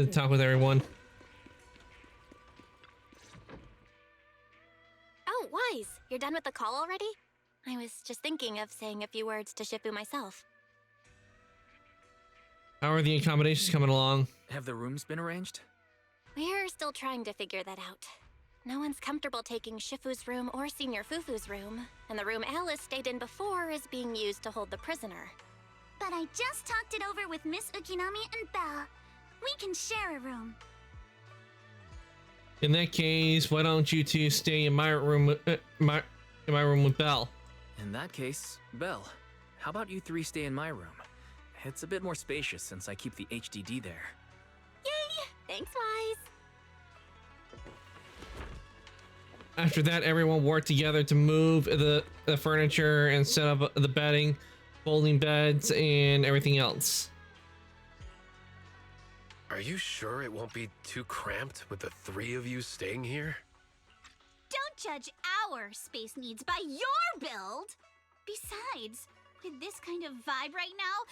talk with everyone. Oh, Wise, you're done with the call already? I was just thinking of saying a few words to Shifu myself. How are the accommodations coming along? Have the rooms been arranged? We're still trying to figure that out. No one's comfortable taking Shifu's room or Senior Fufu's room, and the room Alice stayed in before is being used to hold the prisoner. But I just talked it over with Miss Ukinami and Belle. We can share a room. In that case, why don't you two stay in my room, my room with Belle? In that case, Belle, how about you three stay in my room? It's a bit more spacious since I keep the HDD there. Yay! Thanks, Wise. After that, everyone worked together to move the furniture and set up the bedding, folding beds, and everything else. Are you sure it won't be too cramped with the three of you staying here? Don't judge our space needs by your build! Besides, with this kind of vibe right now,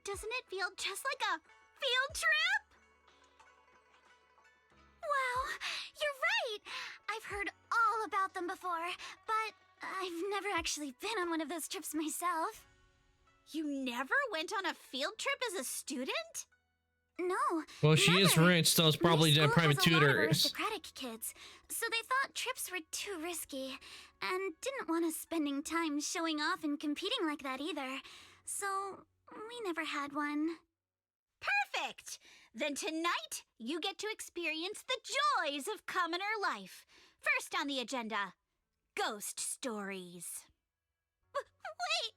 doesn't it feel just like a field trip? Wow, you're right! I've heard all about them before, but I've never actually been on one of those trips myself. You never went on a field trip as a student? No. Well, she is rich, so it's probably My school private has a lot of tutors. aristocratic kids, so they thought trips were too risky, and didn't want us spending time showing off and competing like that either. So we never had one. Perfect! Then tonight, you get to experience the joys of commoner life. First on the agenda, ghost stories. Wait!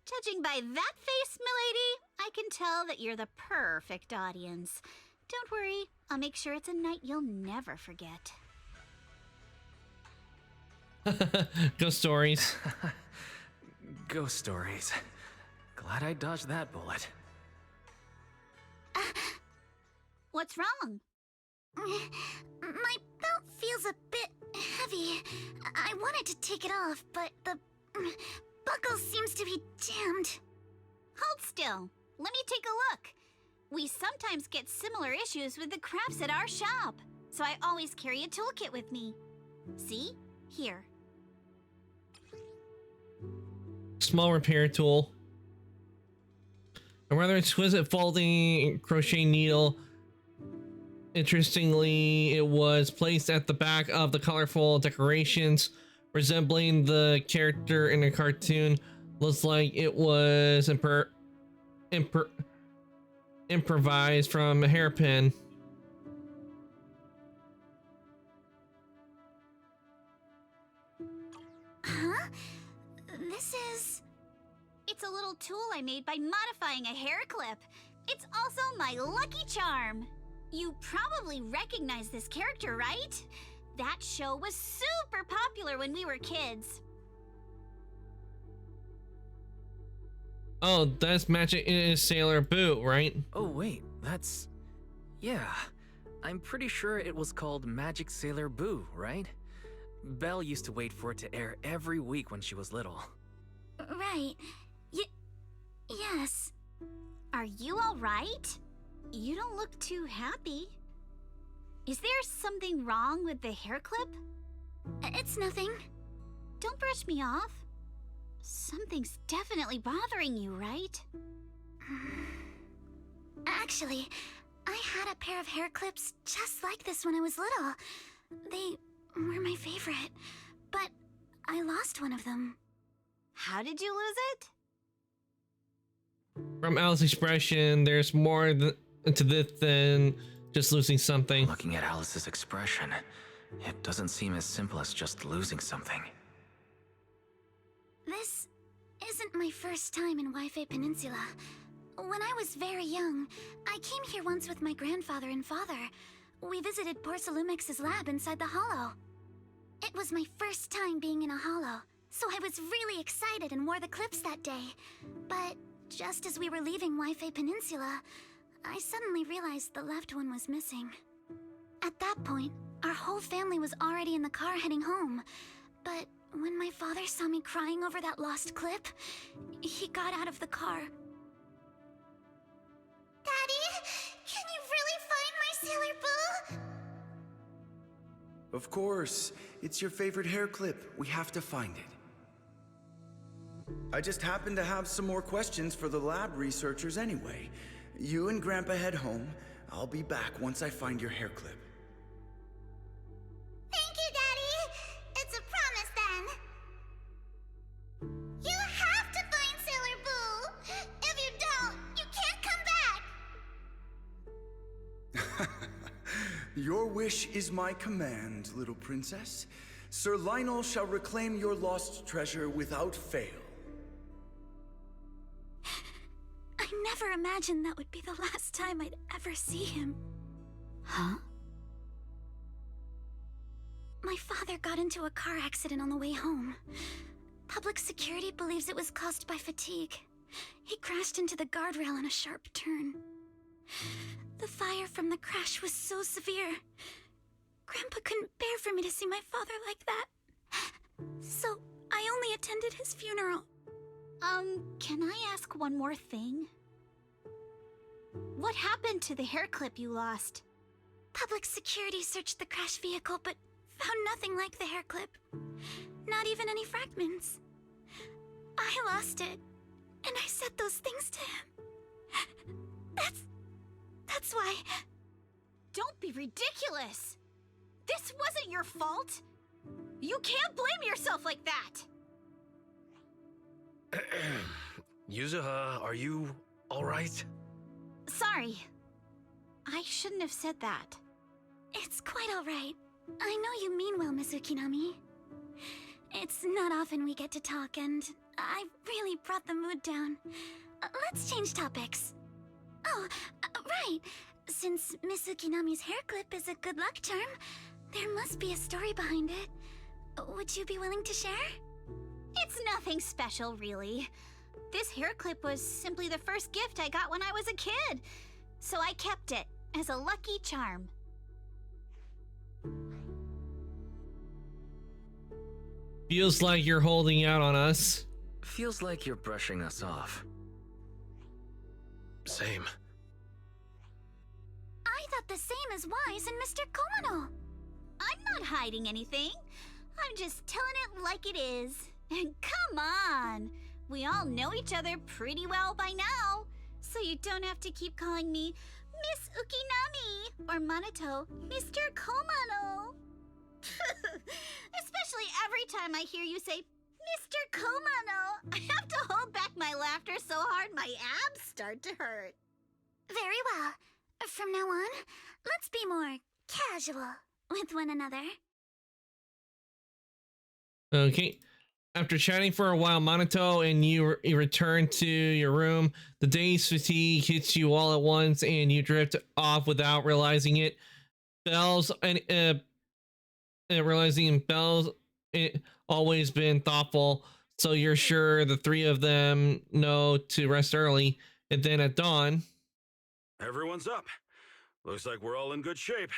Judging by that face, milady, I can tell that you're the perfect audience. Don't worry, I'll make sure it's a night you'll never forget. Ghost stories. Ghost stories. Glad I dodged that bullet. What's wrong? My belt feels a bit heavy. I wanted to take it off, but the buckle seems to be jammed. Hold still. Let me take a look. We sometimes get similar issues with the crafts at our shop, so I always carry a toolkit with me. See? Here. Small repair tool. A rather exquisite folding crochet needle. Interestingly, it was placed at the back of the colorful decorations, resembling the character in a cartoon. Looks like it was improvised from a hairpin. Huh? This is... It's a little tool I made by modifying a hair clip. It's also my lucky charm. You probably recognize this character, right? That show was super popular when we were kids. Oh, that's Magic Sailor Boo, right? Oh wait, that's... Yeah. I'm pretty sure it was called Magic Sailor Boo, right? Belle used to wait for it to air every week when she was little. Right. Yes. Are you all right? You don't look too happy. Is there something wrong with the hair clip? It's nothing. Don't brush me off. Something's definitely bothering you, right? Actually, I had a pair of hair clips just like this when I was little. They were my favorite, but I lost one of them. How did you lose it? From Alice's expression, there's more to this than just losing something. Looking at Alice's expression, it doesn't seem as simple as just losing something. This isn't my first time in Wi-Fi Peninsula. When I was very young, I came here once with my grandfather and father. We visited Porcelumex's lab inside the Hollow. It was my first time being in a Hollow, so I was really excited and wore the clips that day. But just as we were leaving Wi-Fi Peninsula, I suddenly realized the left one was missing. At that point, our whole family was already in the car heading home. But when my father saw me crying over that lost clip, he got out of the car. Daddy, can you really find my Sailor Boo? Of course. It's your favorite hair clip. We have to find it. I just happen to have some more questions for the lab researchers anyway. You and Grandpa head home. I'll be back once I find your hair clip. Thank you, Daddy. It's a promise then. You have to find Sailor Boo. If you don't, you can't come back. Your wish is my command, little princess. Sir Lionel shall reclaim your lost treasure without fail. I never imagined that would be the last time I'd ever see him. Huh? My father got into a car accident on the way home. Public security believes it was caused by fatigue. He crashed into the guardrail on a sharp turn. The fire from the crash was so severe. Grandpa couldn't bear for me to see my father like that. So I only attended his funeral. Can I ask one more thing? What happened to the hair clip you lost? Public security searched the crash vehicle, but found nothing like the hair clip. Not even any fragments. I lost it, and I said those things to him. That's why... Don't be ridiculous! This wasn't your fault! You can't blame yourself like that! Yuzuha, are you alright? Sorry. I shouldn't have said that. It's quite alright. I know you mean well, Miss Ukinami. It's not often we get to talk, and I really brought the mood down. Let's change topics. Oh, right. Since Miss Ukinami's hair clip is a good luck charm, there must be a story behind it. Would you be willing to share? It's nothing special, really. This hair clip was simply the first gift I got when I was a kid, so I kept it as a lucky charm. Feels like you're holding out on us. Feels like you're brushing us off. Same. I thought the same as Wise and Mr. Komano. I'm not hiding anything. I'm just telling it like it is. And come on! We all know each other pretty well by now, so you don't have to keep calling me Miss Ukinami or Minato Mr. Komano. Especially every time I hear you say Mr. Komano, I have to hold back my laughter so hard my abs start to hurt. Very well. From now on, let's be more casual with one another. Okay. After chatting for a while, Minato and you return to your room. The day's fatigue hits you all at once, and you drift off without realizing it. Belle's realizing Belle's always been thoughtful, so you're sure the three of them know to rest early. And then at dawn, everyone's up. Looks like we're all in good shape.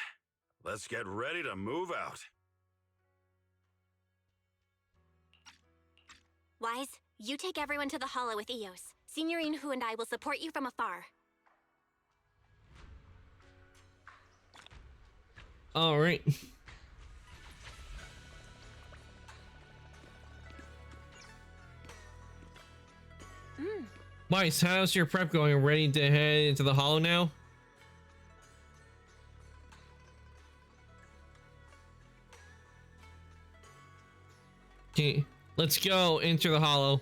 Let's get ready to move out. Wise, you take everyone to the hollow with Eos. Signorine Hu and I will support you from afar. all right. Weiss, how's your prep going? Ready to head into the hollow now? Okay, let's go into the hollow.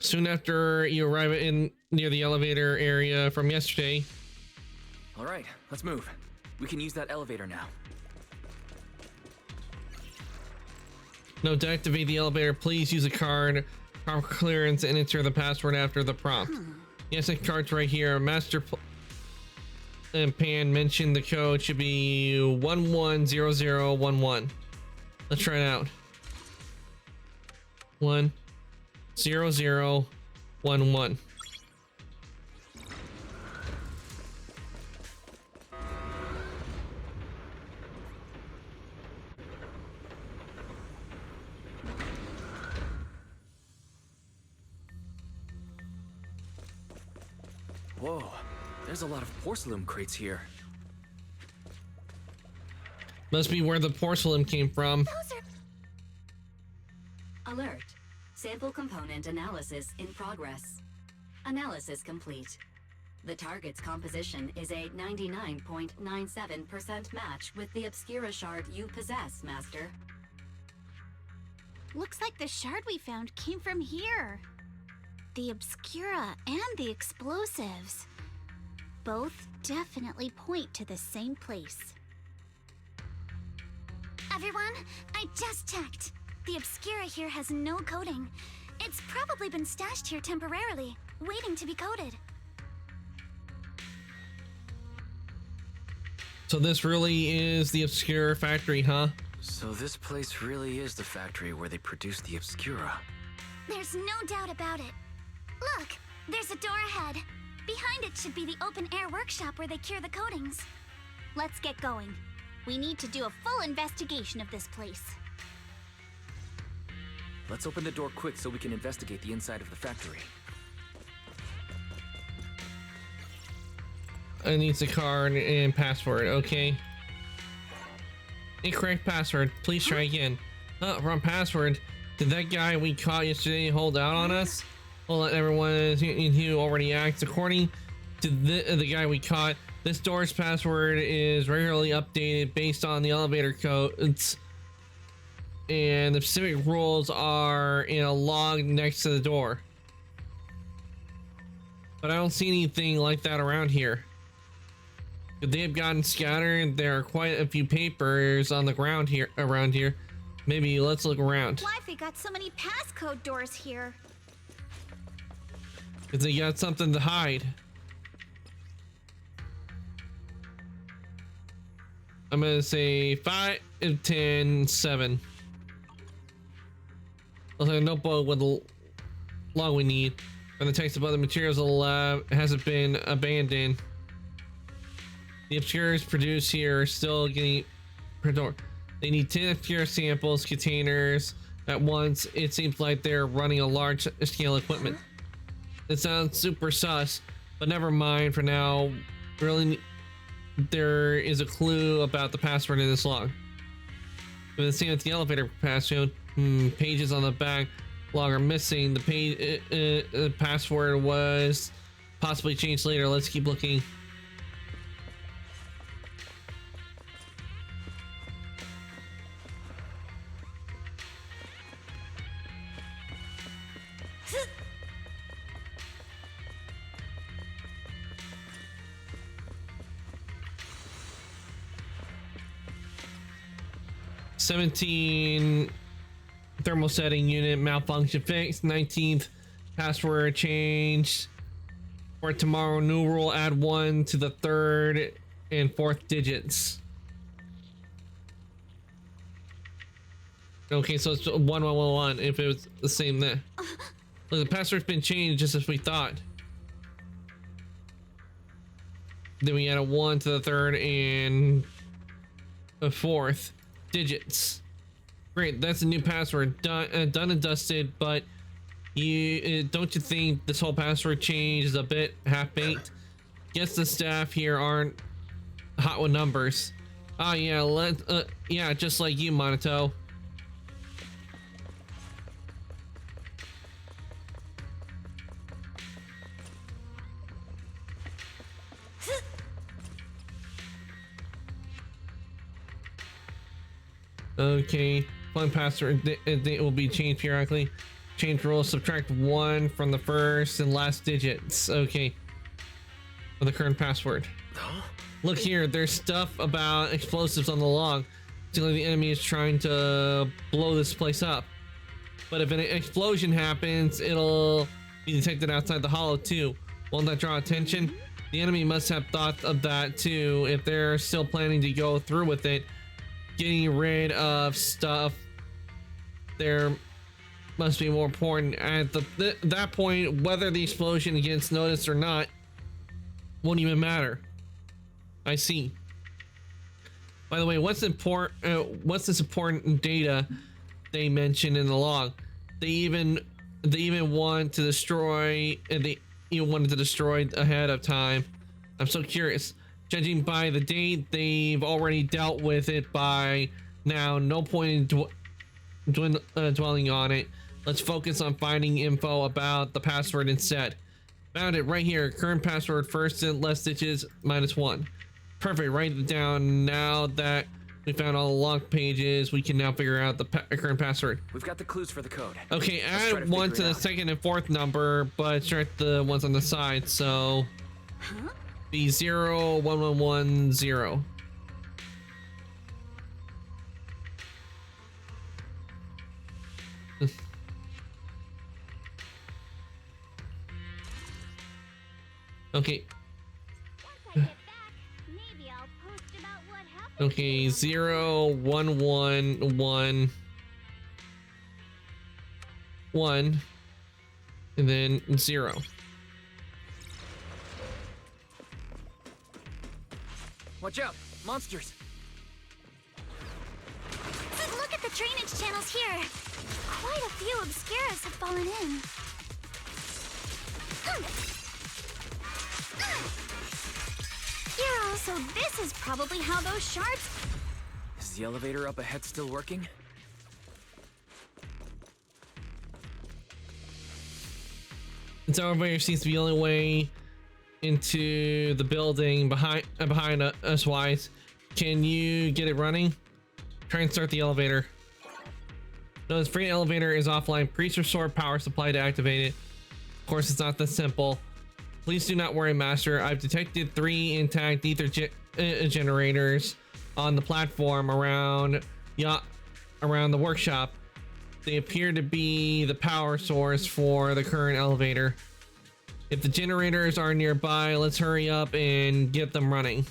Soon after you arrive near the elevator area from yesterday. All right, let's move. We can use that elevator now. No, to activate the elevator, please use a card, proper clearance, and enter the password after the prompt. Yes, the card's right here. Master and Pan mentioned the code should be 110011. Let's try it out. 10011. Whoa, there's a lot of porcelain crates here. Must be where the porcelain came from. Alert. Sample component analysis in progress. Analysis complete. The target's composition is a 99.97% match with the Obscura shard you possess, Master. Looks like the shard we found came from here. The Obscura and the explosives. Both definitely point to the same place. Everyone, I just checked. The Obscura here has no coding. It's probably been stashed here temporarily, waiting to be coded. So this really is the Obscura factory, huh? So this place really is the factory where they produce the Obscura. There's no doubt about it. Look, there's a door ahead. Behind it should be the open-air workshop where they cure the coatings. Let's get going. We need to do a full investigation of this place. Let's open the door quick so we can investigate the inside of the factory. I need the card and password, okay. Incorrect password. Please try again. Wrong password. Did that guy we caught yesterday hold out on us? We'll let everyone who already acts according to the guy we caught. This door's password is regularly updated based on the elevator codes, and the specific rules are in a log next to the door. but I don't see anything like that around here. Could they have gotten scattered? There are quite a few papers on the ground here, around here. Maybe let's look around. Why have they got so many passcode doors here? Cause they got something to hide. I'm gonna say 5, 10, 7. Looks like a notebook with the log we need. And the text of other materials of the lab hasn't been abandoned. The obscures produced here are still getting per door. They need 10 obscure samples containers at once. It seems like they're running a large scale equipment. It sounds super sus, but never mind for now. Really, there is a clue about the password in this log. With the same with the elevator password, pages on the back log are missing. The page password was possibly changed later. Let's keep looking. "17 thermal setting unit malfunction fixed. 19th password changed. For tomorrow, new rule: add 1 to the 3rd and 4th digits." Okay, so it's 1111 if it was the same there. Look, the password's been changed just as we thought. Then we add a 1 to the 3rd and a 4th digits. Great, that's a new password. Done and dusted, but don't you think this whole password change is a bit half-baked? Guess the staff here aren't hot with numbers. Oh yeah, yeah, just like you, Monito. Okay, one password it will be changed periodically. Change rules: subtract 1 from the first and last digits. Okay, for the current password. Look here, there's stuff about explosives on the log. Seems like the enemy is trying to blow this place up. But if an explosion happens, it'll be detected outside the hollow too. Won't that draw attention? The enemy must have thought of that too if they're still planning to go through with it. Getting rid of stuff there must be more important at that point. Whether the explosion gets noticed or not won't even matter. I see. By the way, what's this important data they mentioned in the log? They even want to destroy, and they even wanted to destroy ahead of time. I'm so curious. Judging by the date, they've already dealt with it by now. No point in dwelling on it. Let's focus on finding info about the password instead. Found it right here. Current password, first and last digits -1. Perfect. Write it down. Now that we found all the log pages, we can now figure out the current password. We've got the clues for the code. Okay, add 1 to the 2nd and 4th number, but strike the ones on the side. So be 01110. Okay. Okay, 01111 and then 0. Watch out! Monsters! Look at the drainage channels here. Quite a few obscuras have fallen in. Yeah, so this is probably how those shards... Is the elevator up ahead still working? This elevator seems to be the only way into the building behind us, Wise. Can you get it running? Try and start the elevator. No, this free elevator is offline. Please restore power supply to activate it. Of course, it's not that simple. Please do not worry, Master. I've detected 3 intact ether generators on the platform around the workshop. They appear to be the power source for the current elevator. If the generators are nearby, let's hurry up and get them running.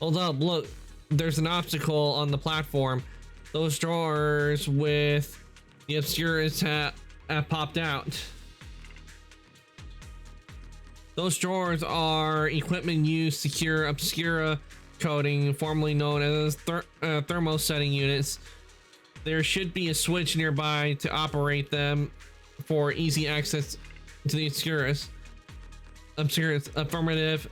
Hold up, look. There's an obstacle on the platform. Those drawers with the Obscuras have popped out. Those drawers are equipment used to secure Obscura coding, formerly known as thermosetting units. There should be a switch nearby to operate them for easy access to the Obscuras. Affirmative.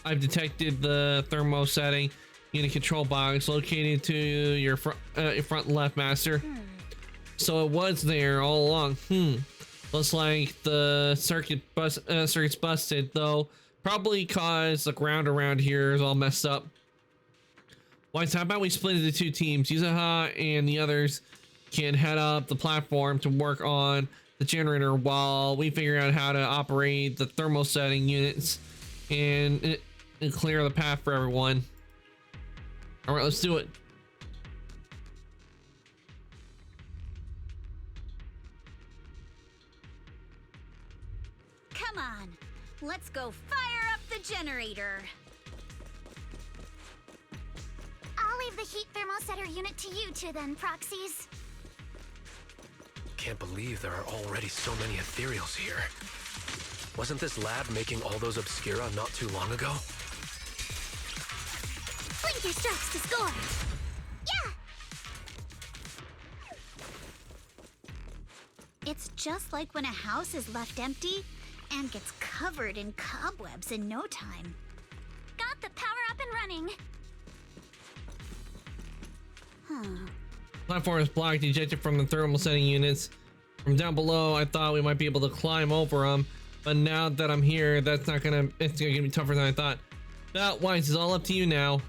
I've detected the thermosetting unit control box located to your front left, Master. So it was there all along. Looks like the circuit's busted, though. Probably cause the ground around here is all messed up. Wise, how about we split into 2 teams? Yuzuha and the others can head up the platform to work on the generator while we figure out how to operate the thermosetting units and clear the path for everyone. All right, let's do it. Come on, let's go fire up the generator. I'll leave the heat thermosetter unit to you two then, Proxies. Can't believe there are already so many ethereals here. Wasn't this lab making all those Obscura not too long ago? Blink your strokes to score! Yeah! It's just like when a house is left empty and gets covered in cobwebs in no time. Got the power up and running! Platform is blocked, ejected from the thermosetting units. From down below, I thought we might be able to climb over them, but now that I'm here, it's gonna be tougher than I thought. That Wise is all up to you now.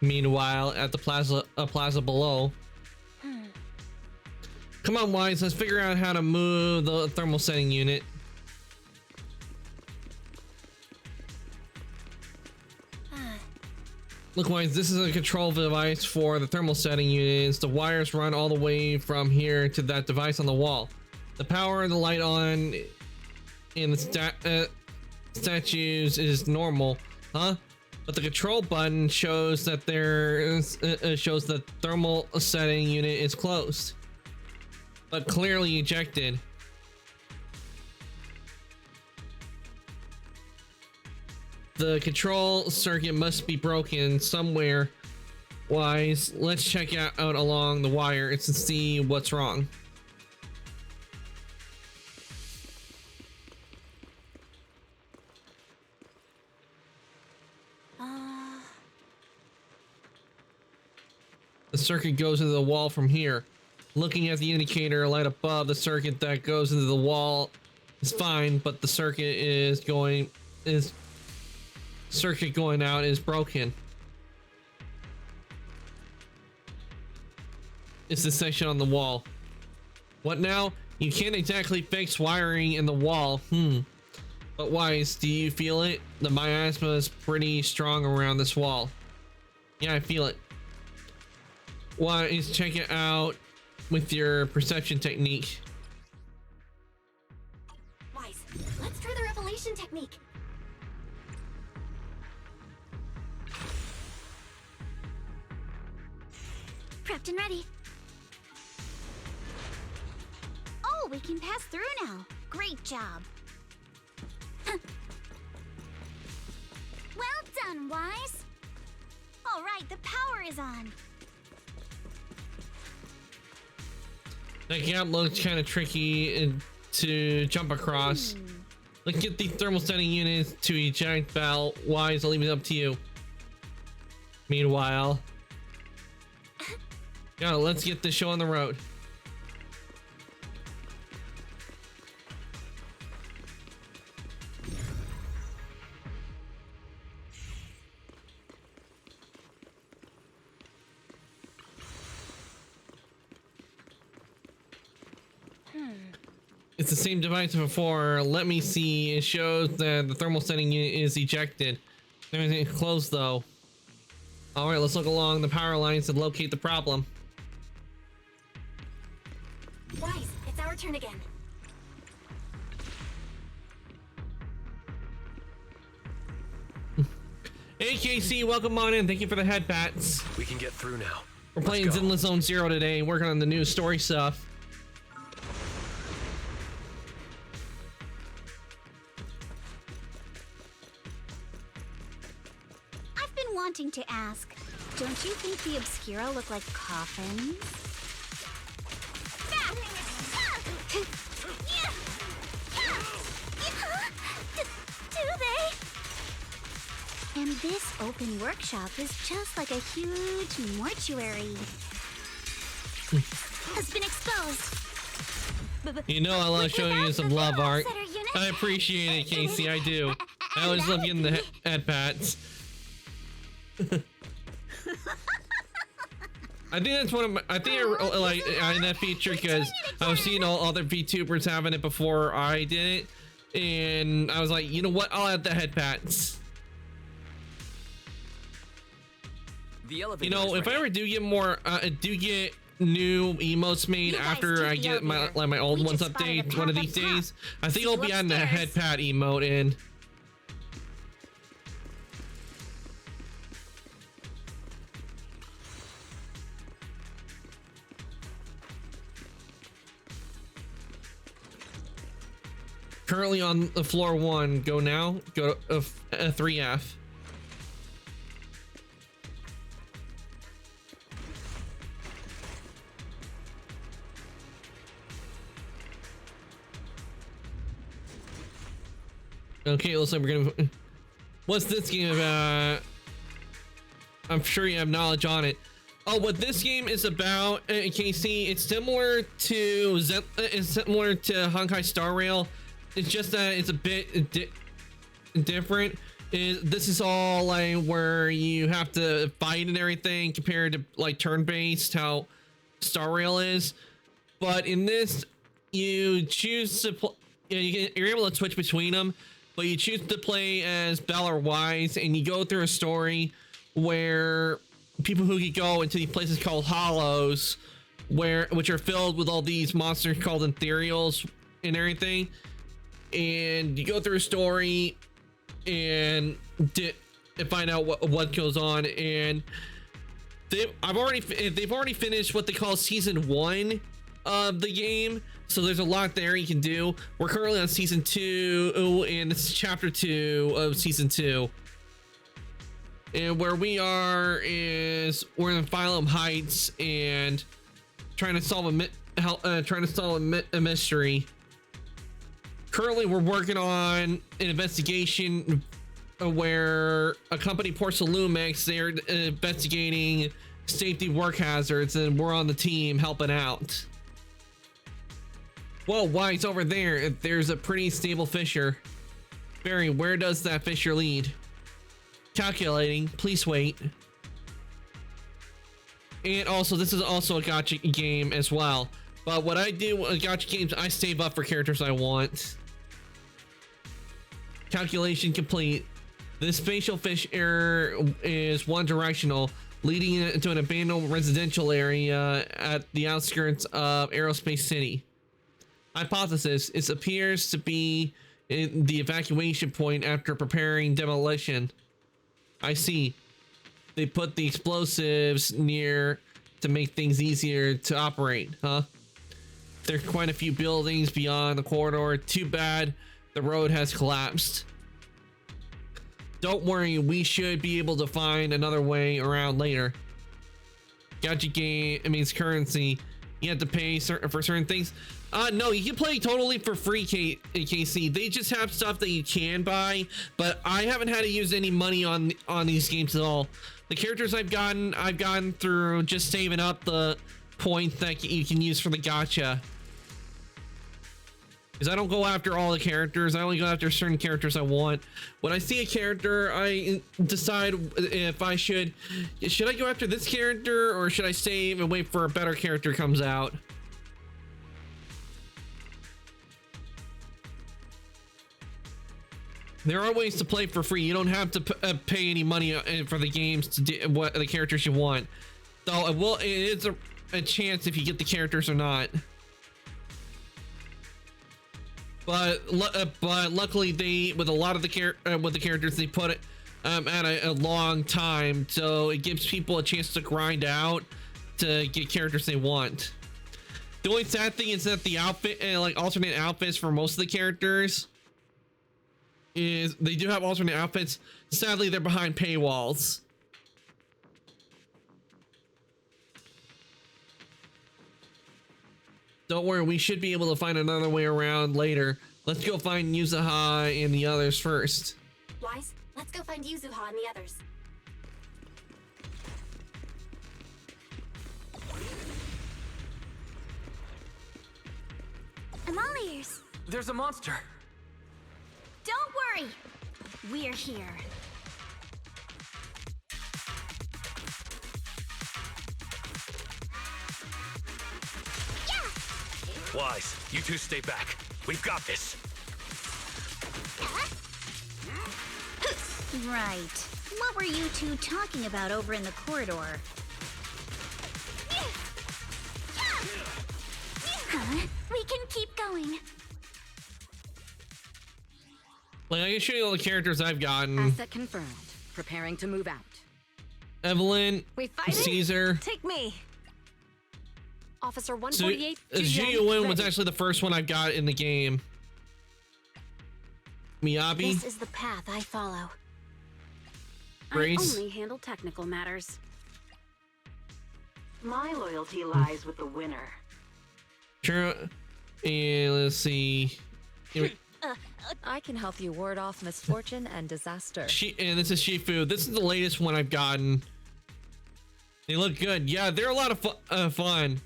Meanwhile, at the plaza below. Come on, Wise, let's figure out how to move the thermosetting unit. Look, Wise, this is a control device for the thermosetting units. The wires run all the way from here to that device on the wall. The power of the light on in the statues is normal, huh? But the control button shows that shows the thermal setting unit is closed, but clearly ejected. The control circuit must be broken somewhere. Wise, let's check out along the wire to see what's wrong. The circuit goes into the wall from here. Looking at the indicator light above the circuit that goes into the wall is fine, but the circuit going out is broken. It's the section on the wall. What now? You can't exactly fix wiring in the wall. But Wise, do you feel it? The miasma is pretty strong around this wall. Yeah, I feel it. Wise, check it out with your perception technique. Wise, let's try the revelation technique. Prepped and ready. Oh, we can pass through now. Great job. Well done, Wise. All right, the power is on. That gap looks kind of tricky to jump across. Let's get the thermosetting units to eject Val. Wise, I'll leave it up to you. Meanwhile, yeah, let's get this show on the road. It's the same device before. Let me see. It shows that the thermal setting is ejected. Everything's closed though. All right, let's look along the power lines and locate the problem. Wise, it's our turn again. Hey KC, welcome on in. Thank you for the head pats. We can get through now. We're playing Zinla Zone Zero today, working on the new story stuff. I've been wanting to ask, don't you think the Obscura look like coffins? Do they? And this open workshop is just like a huge mortuary. Has been exposed. You know I love showing you some love art. I appreciate it, Casey. I do. I always love getting the head pats. I think that's one of my. I think I like that feature because I was seeing all other VTubers having it before I did it, and I was like, you know what? I'll add the head pats. You know, if I ever do get more, do get new emotes made after I get my my old ones updated one of these days, I think I'll be adding the head pat emote in. Currently on the floor 1. Go now. Go to 3F. Okay, looks like we're gonna. What's this game about? I'm sure you have knowledge on it. Oh, what this game is about, KC, it's similar to Honkai Star Rail. It's just that it's a bit different. This is all like where you have to fight and everything compared to like turn-based how Star Rail is. But in this, you choose to you're able to switch between them, but you choose to play as Bell or Wise, and you go through a story where people who could go into these places called hollows, which are filled with all these monsters called ethereals and everything. And you go through a story and find out what goes on. And they've already finished what they call season 1 of the game, so there's a lot there you can do. We're currently on season 2, and this is chapter 2 of season 2. And where we are is we're in Phylum Heights and trying to solve a mystery. Currently, we're working on an investigation where a company, Porcelumix, they're investigating safety work hazards, and we're on the team helping out. Whoa, Wise, over there, there's a pretty stable fissure. Barry, where does that fissure lead? Calculating, please wait. And also, this is also a gacha game as well. But what I do with gacha games, I save up for characters I want. Calculation complete. This spatial fissure is one directional, leading into an abandoned residential area at the outskirts of Aerospace City. Hypothesis: it appears to be in the evacuation point after preparing demolition. I see. They put the explosives near to make things easier to operate, huh? There's quite a few buildings beyond the corridor. Too bad the road has collapsed. Don't worry, we should be able to find another way around later. Gacha game, it means currency. You have to pay for certain things. No, you can play totally for free, KC. They just have stuff that you can buy, but I haven't had to use any money on these games at all. The characters I've gotten through just saving up the points that you can use for the gacha. Because I don't go after all the characters. I only go after certain characters I want. When I see a character, I decide if I should I go after this character, or should I save and wait for a better character comes out. There are ways to play for free. You don't have to pay any money for the games to do what the characters you want. So it is a chance if you get the characters or not. But luckily they, with a lot of the characters, they put it at a long time, so it gives people a chance to grind out to get characters they want. The only sad thing is that the outfit, like alternate outfits for most of the characters, is they do have alternate outfits. Sadly, they're behind paywalls. Don't worry, we should be able to find another way around later. Let's go find Yuzuha and the others first. Wise, let's go find Yuzuha and the others. I'm all ears. There's a monster. Don't worry. We're here. Wise, you two stay back. We've got this. Right. What were you two talking about over in the corridor? Huh? We can keep going. Like, I can show you all the characters I've gotten. Asset confirmed. Preparing to move out. Evelyn, We fighting? Caesar. Take me. Officer So, 148. Jiyuan was actually the first one I got in the game. Miyabi. This is the path I follow. Grace. I only handle technical matters. My loyalty lies with the winner. Sure. And let's see. I can help you ward off misfortune and disaster. And this is Shifu. This is the latest one I've gotten. They look good. Yeah, they're a lot of fun.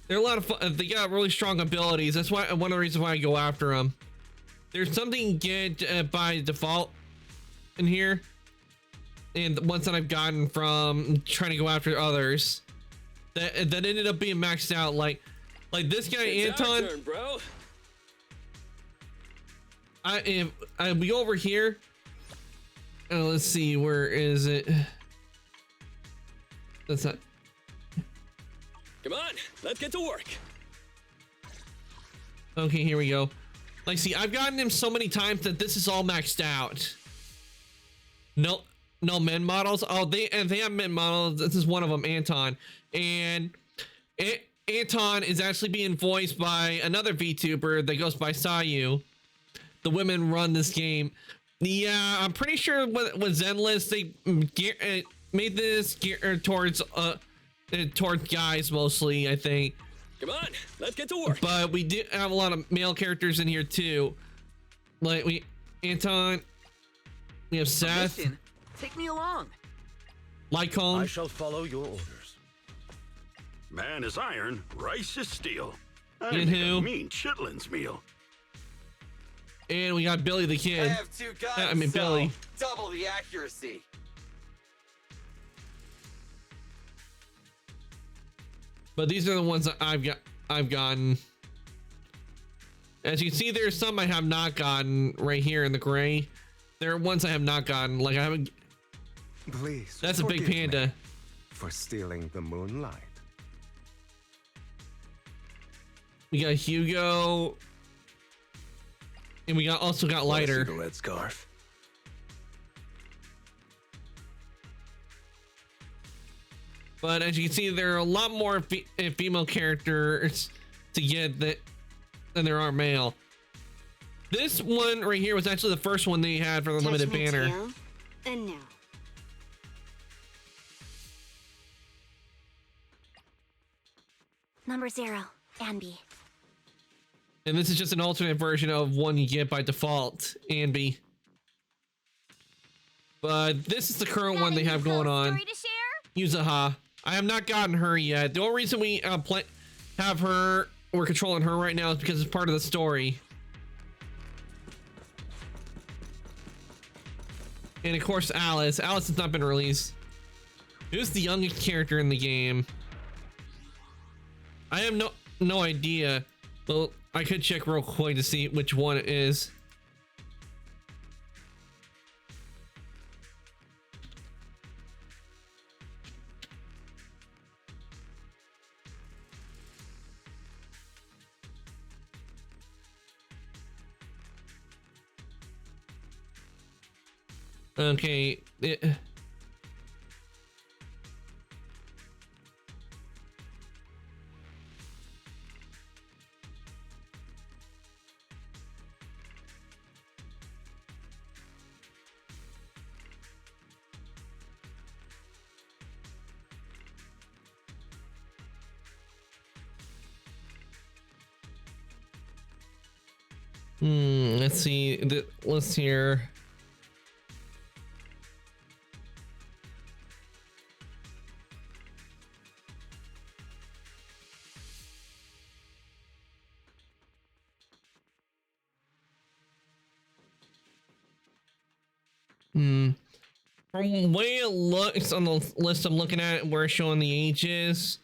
They're a lot of fun. They got really strong abilities. That's why one of the reasons why I go after them. There's something good by default in here, and the ones that I've gotten from trying to go after others that ended up being maxed out. Like this guy It's our Anton. turn, bro. We go over here. Let's see, where is it? That's not. Come on, let's get to work. Okay, here we go. Like, see, I've gotten him so many times that this is all maxed out. No men models. Oh, they have men models. This is one of them, Anton. And Anton is actually being voiced by another VTuber that goes by Sayu. The women run this game. Yeah, I'm pretty sure with Zenless, they made this geared towards guys mostly, I think. Come on, let's get to work. But we do have a lot of male characters in here too. Like Anton, we have Seth, Take me along. Lycon. I shall follow your orders. Man is iron, rice is steel. I And make who? a mean chitlins meal. And we got Billy the Kid. I have two guns, I mean, so Billy. double the accuracy. But these are the ones that I've gotten. As you can see, there's some I have not gotten right here in the gray. There are ones I have not gotten. Like I haven't. Please. That's a big forgive panda. me for stealing the moonlight. We got Hugo. And we also got Lighter. The red scarf. But as you can see, there are a lot more female characters to get than there are male. This one right here was actually the first one they had for the limited banner. And now. Number 0, Anby. And this is just an alternate version of one you get by default, Anby. But this is the current one they have going on. Yuzuha. I have not gotten her yet. The only reason we have her, we're controlling her right now, is because it's part of the story. And of course, Alice. Alice has not been released. Who's the youngest character in the game? I have no idea. Well, I could check real quick to see which one it is. Okay. Let's see the list here. From the way it looks on the list I'm looking at, we're showing the ages.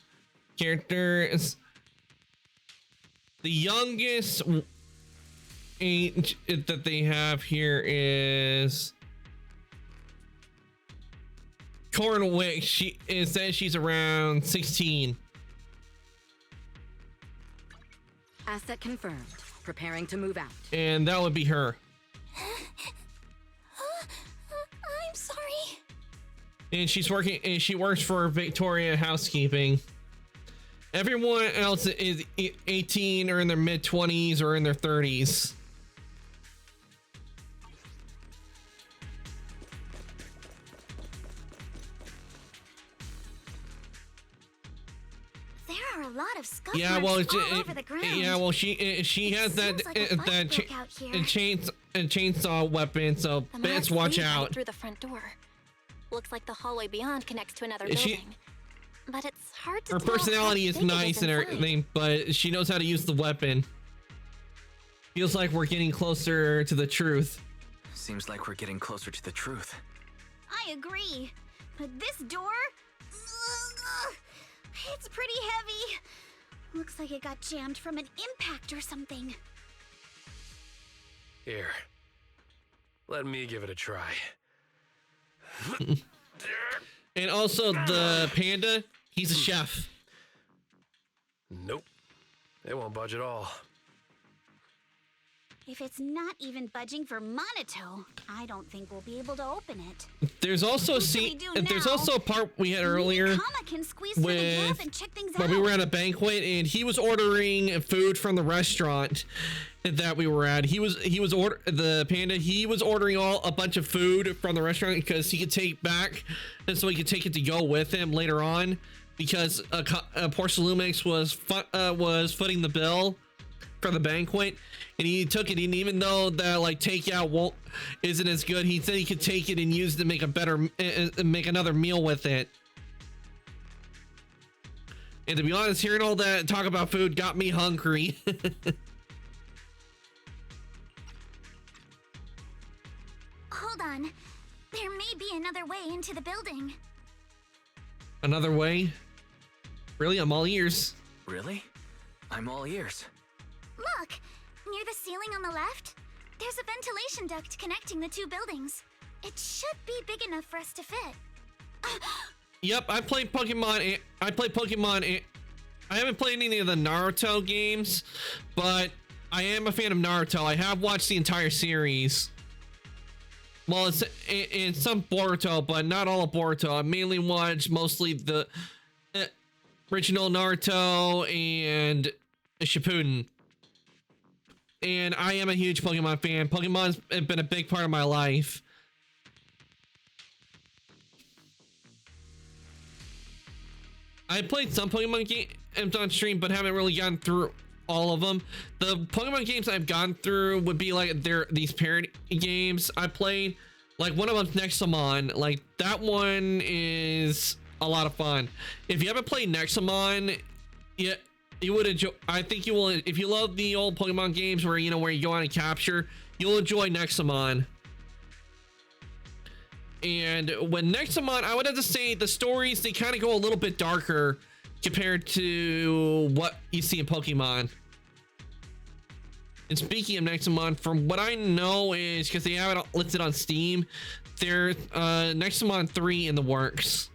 Characters. The youngest age that they have here is Cornwick. It says she's around 16. Asset confirmed. Preparing to move out. And that would be her. I'm sorry. And she works for Victoria Housekeeping. Everyone else is 18 or in their mid-20s or in their 30s. There are a lot of scuff Yeah, marks well, all over the ground. yeah, well, she has that Seems like a fight broke out here. chainsaw weapon, so The Bits, marks watch lead right out. through the front door. Looks like the hallway beyond connects to another Is she- building. But it's hard to Her tell personality how is big it nice and inside. everything, but she knows how to use the weapon. Feels like we're getting closer to the truth. Seems like we're getting closer to the truth. I agree. But this door? Ugh, it's pretty heavy. Looks like it got jammed from an impact or something. Here. Let me give it a try. And also the panda, he's a chef. Nope. It won't budge at all. If it's not even budging for Monato, I don't think we'll be able to open it. There's also there's also a part we had earlier Kama can squeeze through the gap and check things when out. we were at a banquet and he was ordering food from the restaurant that we were at. He was the panda. He was ordering a bunch of food from the restaurant because he could take back, and so he could take it to go with him later on. Because Porcelumix was footing the bill for the banquet, and he took it. And even though that like takeout isn't as good, he said he could take it and use it to make a better make another meal with it. And to be honest, hearing all that talk about food got me hungry. Hold on. There may be another way into the building. Another way? Really? I'm all ears. Really? I'm all ears. Look! Near the ceiling on the left, there's a ventilation duct connecting the two buildings. It should be big enough for us to fit. Yep, I played Pokemon. I haven't played any of the Naruto games, but I am a fan of Naruto. I have watched the entire series. Well, it's some Boruto, but not all of Boruto. I mainly watched mostly the original Naruto and Shippuden. And I am a huge Pokemon fan. Pokemon's been a big part of my life. I played some Pokemon games on stream, but haven't really gotten through all of them. The Pokemon games I've gone through would be like these parody games I played. Like one of them's Nexomon. Like that one is a lot of fun. If you haven't played Nexomon, yeah, you would enjoy. I think you will if you love the old Pokemon games where where you go on and capture. You'll enjoy Nexomon. And when Nexomon, I would have to say the stories, they kind of go a little bit darker compared to what you see in Pokemon. And speaking of Nexomon, from what I know is because they have it listed on Steam, there's Nexomon 3 in the works.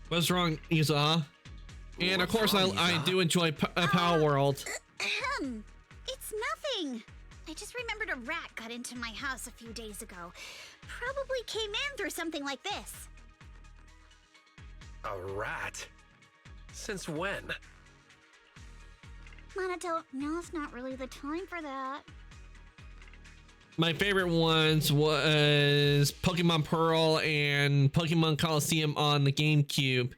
What's wrong, Yuza? And of course, I do enjoy Power World. It's nothing. I just remembered a rat got into my house a few days ago. Probably came in through something like this. A rat? Since when? Monato, now's not really the time for that. My favorite ones was Pokemon Pearl and Pokemon Coliseum on the GameCube.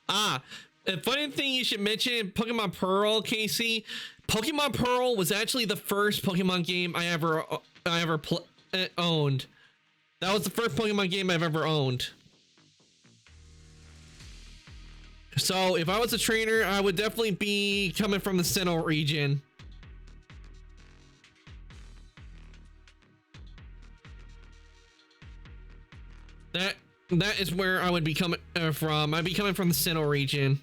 Ah, a funny thing you should mention, Pokemon Pearl, Casey. Pokemon Pearl was actually the first Pokemon game I ever owned. That was the first Pokemon game I've ever owned. So if I was a trainer, I would definitely be coming from the Sinnoh region. That is where I would be coming from. I'd be coming from the Sinnoh region.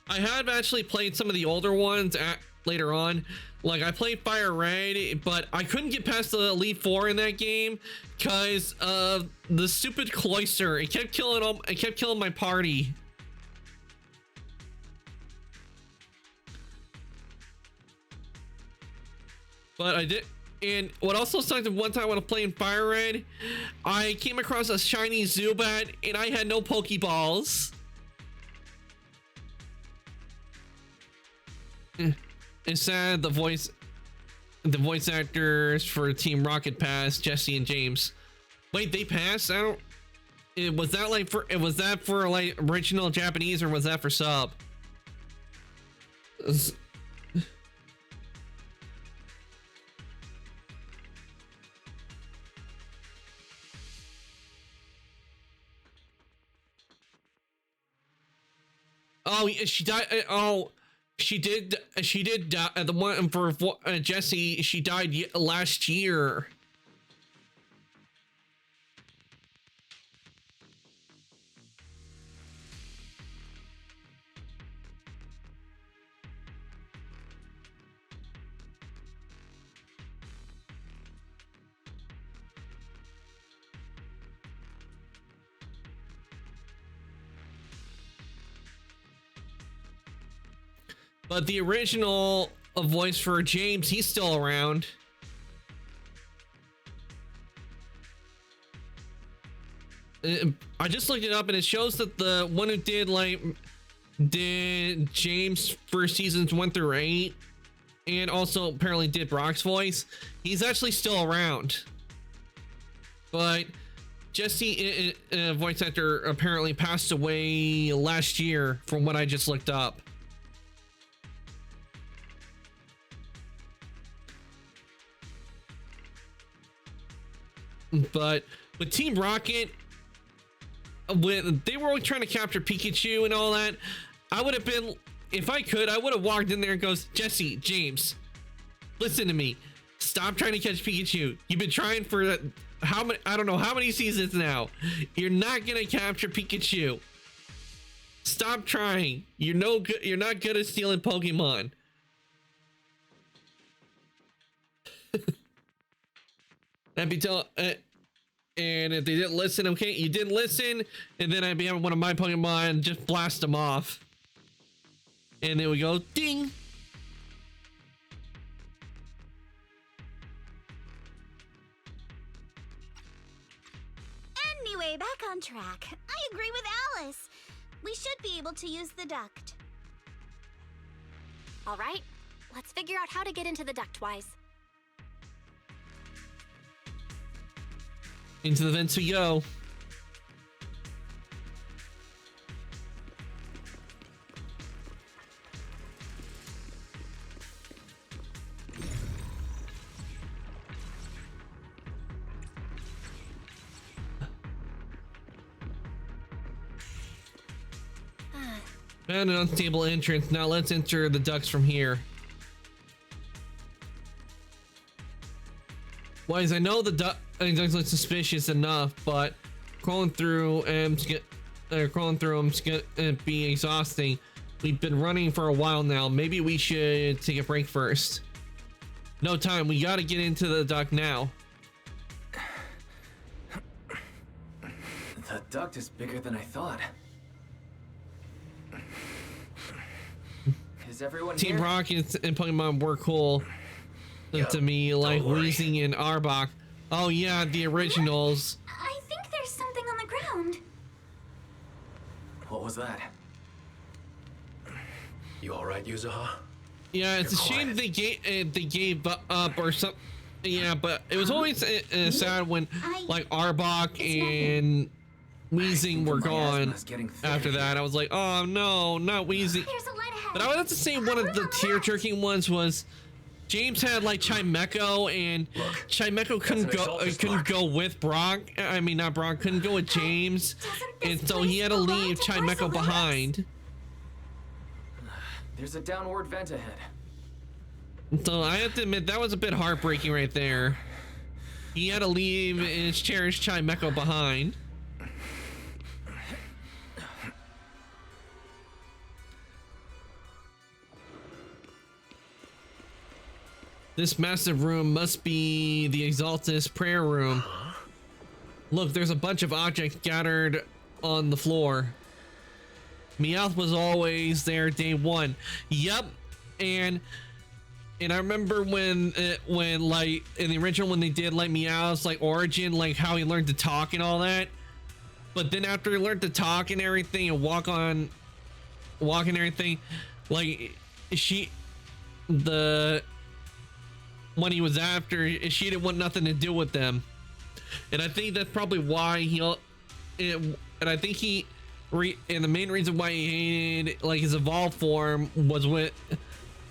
I have actually played some of the older ones later on. Like I played Fire Red, but I couldn't get past the Elite Four in that game because of the stupid Cloyster. It kept killing my party. But I did. And what also sucked one time when I was playing Fire Red, I came across a shiny Zubat and I had no Pokeballs. It's sad the voice actors for Team Rocket passed, Jesse and James. Wait, they passed? Was that for like original Japanese or was that for sub? Oh, she died. Oh, she did. She did die. The one for Jesse. She died last year. But the original voice for James, he's still around. I just looked it up and it shows that the one who did James for seasons 1 through 8 and also apparently did Brock's voice, he's actually still around. But Jesse, voice actor, apparently passed away last year from what I just looked up. But with Team Rocket, when they were trying to capture Pikachu and all that, I would have been, if I could, I would have walked in there and goes, Jesse, James, listen to me. Stop trying to catch Pikachu. You've been trying for how many, I don't know how many seasons now. You're not gonna capture Pikachu. Stop trying. You're no good. You're not good at stealing Pokemon. I'd be telling, and if they didn't listen, okay, you didn't listen, and then I'd be having one of my Pokemon just blast them off, and they would go ding. Anyway, back on track. I agree with Alice. We should be able to use the duct. All right, let's figure out how to get into the duct, Wise. Into the vents we go. And an unstable entrance. Now let's enter the ducts from here. Wise, I know the ducts look suspicious enough, but crawling through them's gonna be exhausting. We've been running for a while now. Maybe we should take a break first. No time. We gotta get into the duct now. The duct is bigger than I thought. Is everyone Team here? Rocket and Pokemon were cool to me, like Weezing and Arbok. Oh yeah, the originals. I think there's something on the ground. What was that? You all right, Yuzuha? Yeah, it's a shame they gave up or something. Yeah, but it was always sad when like Arbok and Weezing were gone. After that, I was like, oh no, not Weezing. But I would have to say one of the tear-jerking ones was James had like Chimecho, and Chimecho couldn't go with Brock. I mean, not Brock, couldn't go with James, and so he had to leave Chimecho behind. There's a downward vent ahead. So I have to admit that was a bit heartbreaking right there. He had to leave his cherished Chimecho behind. This massive room must be the Exaltus prayer room. Look, there's a bunch of objects gathered on the floor. Meowth was always there day one. Yep, and I remember when like in the original when they did like Meowth's like origin, like how he learned to talk and all that. But then after he learned to talk and everything and walk and everything, like when he was after, she didn't want nothing to do with them, and I think that's probably why and the main reason why he hated like his evolved form was with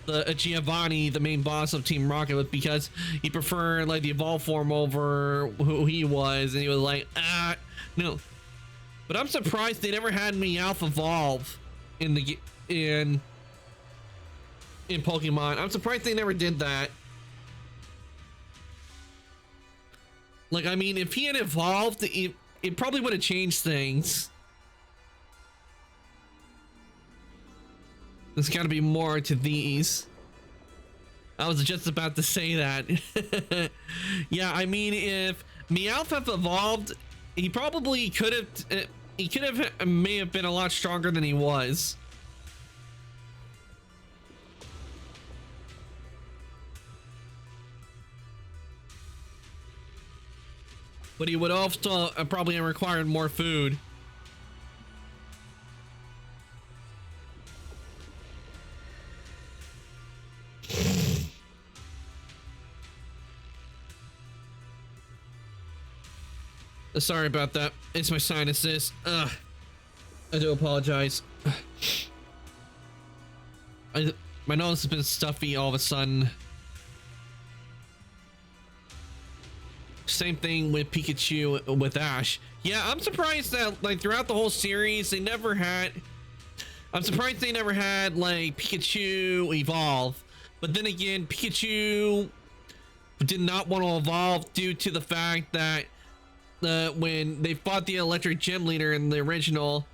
the Giovanni, the main boss of Team Rocket, was because he preferred like the evolved form over who he was, and he was like, no. But I'm surprised they never had Meowth evolve in Pokemon. I'm surprised they never did that. Like, I mean, if he had evolved, it probably would have changed things. There's got to be more to these. I was just about to say that. Yeah, I mean, if Meowth had evolved, he probably could have. May have been a lot stronger than he was. But he would also probably have required more food. Sorry about that. It's my sinuses. I do apologize. My nose has been stuffy all of a sudden. Same thing with Pikachu with Ash. Yeah, I'm surprised that like throughout the whole series they never had. I'm surprised they never had like Pikachu evolve. But then again, Pikachu did not want to evolve due to the fact that when they fought the electric gym leader in the original,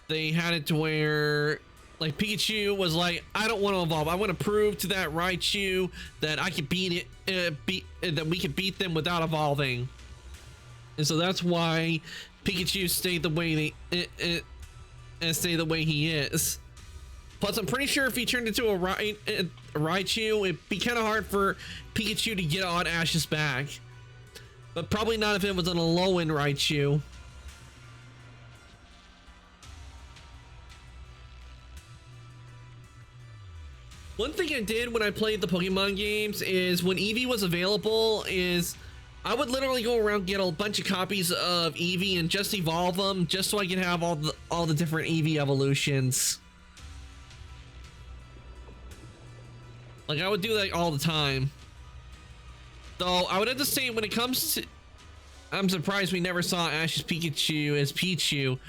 they had it to where like Pikachu was like, I don't want to evolve. I want to prove to that Raichu that I can beat it, that we can beat them without evolving. And so that's why Pikachu stayed the way he is. Plus, I'm pretty sure if he turned into a Raichu, it'd be kind of hard for Pikachu to get on Ash's back. But probably not if it was on a low-end Raichu. One thing I did when I played the Pokemon games is when Eevee was available is I would literally go around, get a bunch of copies of Eevee and just evolve them just so I can have all the different Eevee evolutions. Like I would do that all the time. Though I would have to say when it comes to, I'm surprised we never saw Ash's Pikachu as Pichu.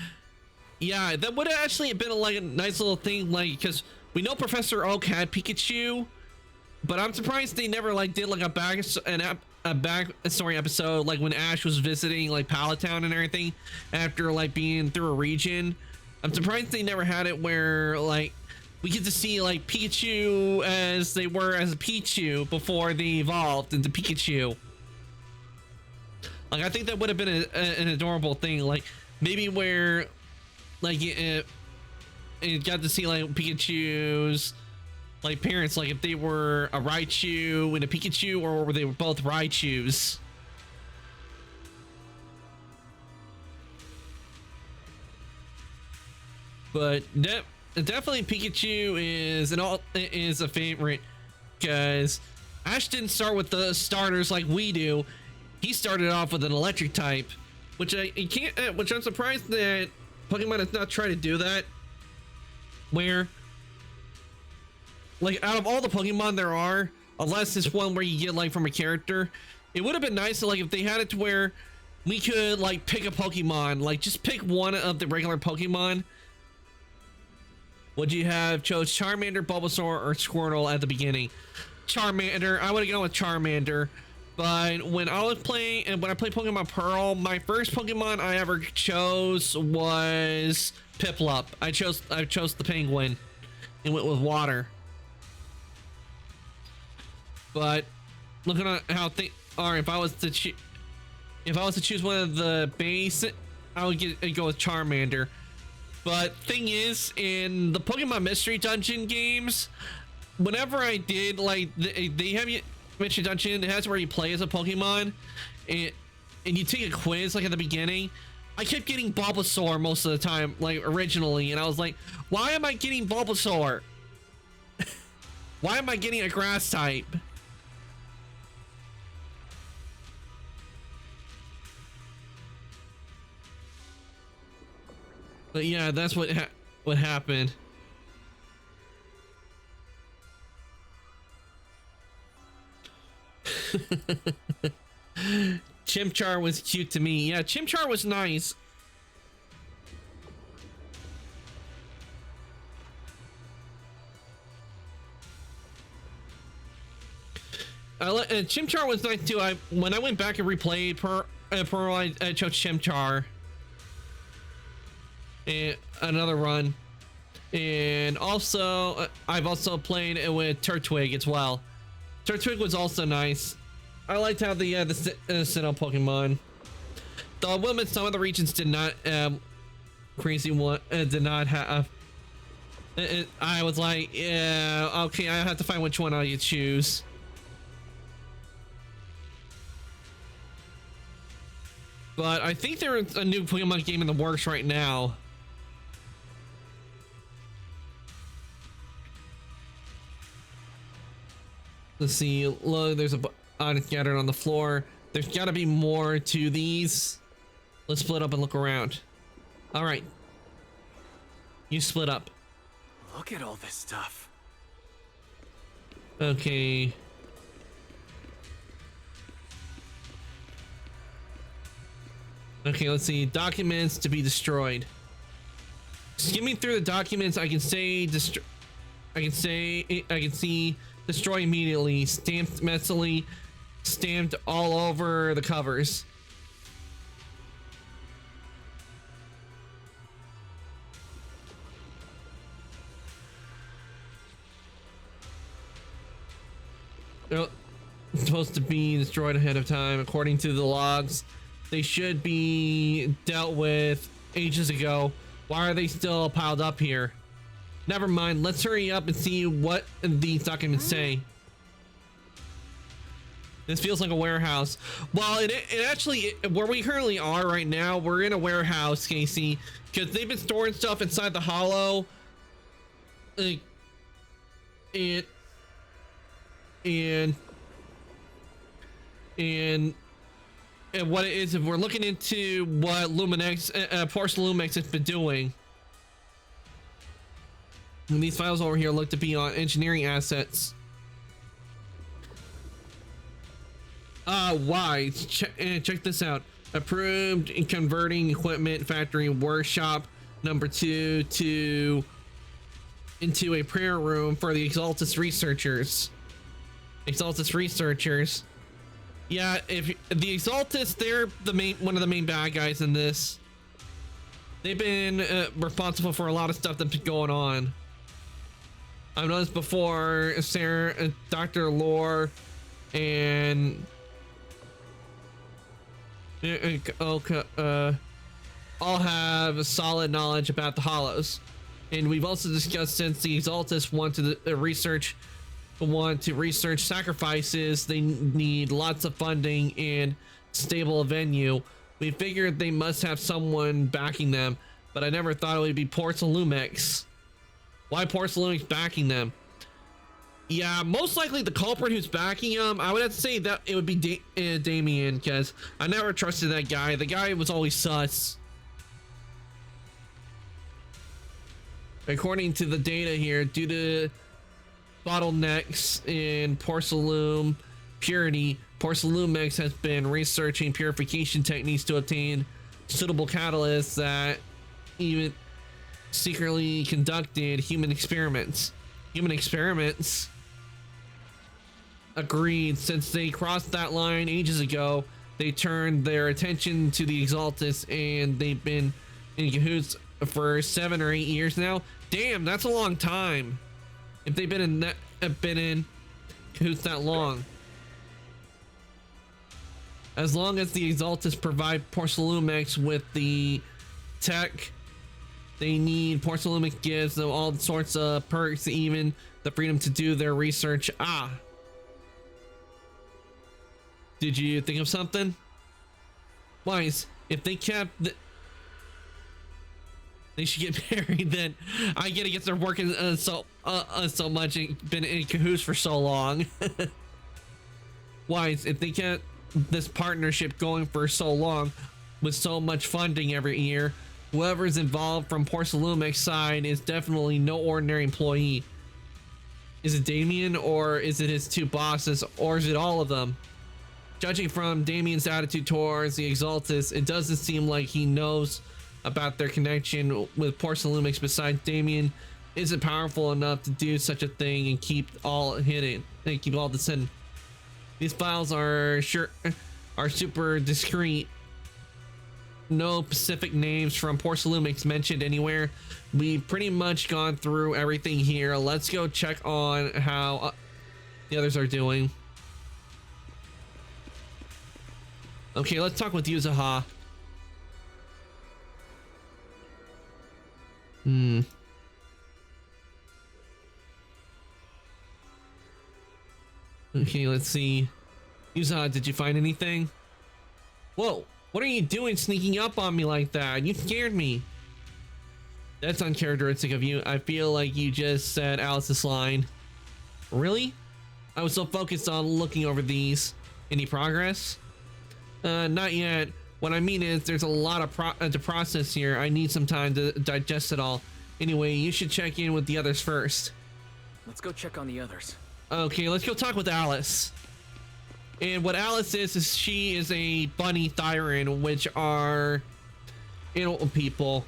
Yeah, that would have actually been like a nice little thing, like because we know Professor Oak had Pikachu, but I'm surprised they never like did like a backstory episode like when Ash was visiting like Pallet Town and everything after like being through a region. I'm surprised they never had it where like we get to see like Pikachu as they were as a Pichu before they evolved into Pikachu. Like I think that would have been an adorable thing, like maybe where like it got to see like Pikachu's like parents, like if they were a Raichu and a Pikachu, or were they both Raichus. But definitely Pikachu is a favorite, because Ash didn't start with the starters like we do. He started off with an electric type, which I'm surprised that Pokemon has not tried to do that. Where, like, out of all the Pokemon there are, unless it's one where you get like from a character, it would have been nice to, like, if they had it to where we could like pick a Pokemon, like just pick one of the regular Pokemon. Would you have chose Charmander, Bulbasaur, or Squirtle at the beginning? Charmander. I would have gone with Charmander. But when I played Pokemon Pearl, my first Pokemon I ever chose was Piplup. I chose the penguin and went with water. But looking at how things are, if I was to choose one of the base, I would go with Charmander. But thing is, in the Pokemon Mystery Dungeon games, whenever I did, like, they have you Mystery Dungeon, it has where you play as a Pokemon, and you take a quiz, like, at the beginning. I kept getting Bulbasaur most of the time, like, originally, and I was like, why am I getting Bulbasaur? Why am I getting a grass type? But yeah, that's what happened. Chimchar was cute to me. Yeah, Chimchar was nice. Chimchar was nice too. When I went back and replayed Pearl, I chose Chimchar. And another run, and also I've also played it with Turtwig as well. Turtwig was also nice. I liked how the Sinnoh Pokemon. Though women, some of the regions did not crazy one did not have. I was like, yeah, okay, I have to find which one I choose. But I think there's a new Pokemon game in the works right now. Let's see. Look, there's a item scattered on the floor. There's got to be more to these. Let's split up and look around. All right. You split up. Look at all this stuff. Okay. Okay, let's see. Documents to be destroyed. Skimming through the documents, I can see destroy immediately, stamped messily, stamped all over the covers. They're supposed to be destroyed ahead of time according to the logs. They should be dealt with ages ago. Why are they still piled up here? Never mind, let's hurry up and see what these documents say. This feels like a warehouse. Well, it actually, where we currently are right now, we're in a warehouse, Casey, because they've been storing stuff inside the hollow. And what it is, if we're looking into what Luminex, Porcelalumex has been doing. And these files over here look to be on engineering assets. Why? Check this out. Approved in converting equipment factory workshop number 2 into a prayer room for the Exaltus researchers. Yeah, if the Exaltus, they're one of the main bad guys in this. They've been responsible for a lot of stuff that's been going on. I've noticed before, Sarah, Dr. Lore, and all have solid knowledge about the Hollows. And we've also discussed, since the Exaltus want to research sacrifices, they need lots of funding and stable venue. We figured they must have someone backing them, but I never thought it would be Porcelalumex. Why Porcelalumex backing them? Yeah, most likely the culprit who's backing him, I would have to say that it would be Damien, because I never trusted that guy. The guy was always sus. According to the data here, due to bottlenecks in Porcelalume purity, Porcelalumex has been researching purification techniques to obtain suitable catalysts that even secretly conducted human experiments. Human experiments? Agreed. Since they crossed that line ages ago, they turned their attention to the Exaltus, and they've been in cahoots for 7 or 8 years now. Damn, that's a long time. If they've been in cahoots that long. As long as the Exaltus provide Porcelalumex with the tech they need, Porcelalumex gives them all sorts of perks, even the freedom to do their research. Ah. Did you think of something? Wise, if they kept they should get married, then I get against their working so much and been in cahoots for so long. Wise, if they kept this partnership going for so long with so much funding every year, whoever's involved from Porcelalumex side is definitely no ordinary employee. Is it Damien, or is it his two bosses, or is it all of them? Judging from Damien's attitude towards the Exaltus, it doesn't seem like he knows about their connection with Porcelalumex. Besides, Damien isn't powerful enough to do such a thing and keep all hidden and keep all this hidden. These files are super discreet. No specific names from Porcelalumex mentioned anywhere. We've pretty much gone through everything here. Let's go check on how the others are doing. Okay, let's talk with Yuzuha. Okay, let's see. Yuzuha, did you find anything? Whoa, what are you doing sneaking up on me like that? You scared me. That's uncharacteristic of you. I feel like you just said Alice's line. Really? I was so focused on looking over these. Any progress? Not yet. What I mean is there's a lot of to process here. I need some time to digest it all. Anyway, you should check in with the others first. Let's go check on the others. Okay, let's go talk with Alice. And what Alice is she is a bunny Thyran, which are animal people.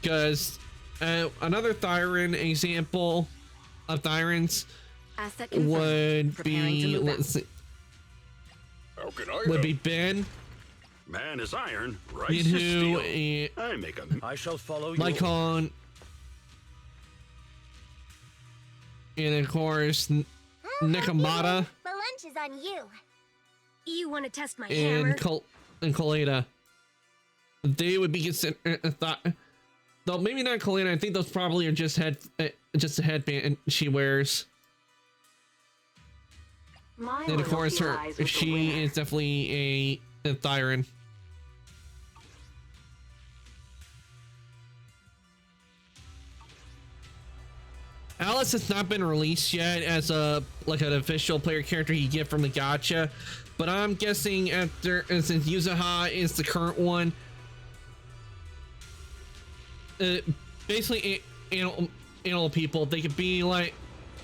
Because another Thyran example of Thyrans would be, let's see, would be Ben. Man is iron, rice is steel. I make a. I shall follow you. Lycon. And of course, Nekomata. The lunch is on you. You want to test my and hammer? And Kaleda. They would be considered though maybe not Kaleda. I think those probably are just a headband she wears. And of course, she is definitely a Thyran. Alice has not been released yet as an official player character you get from the gacha, but I'm guessing since Yuzuha is the current one, basically animal people, they could be like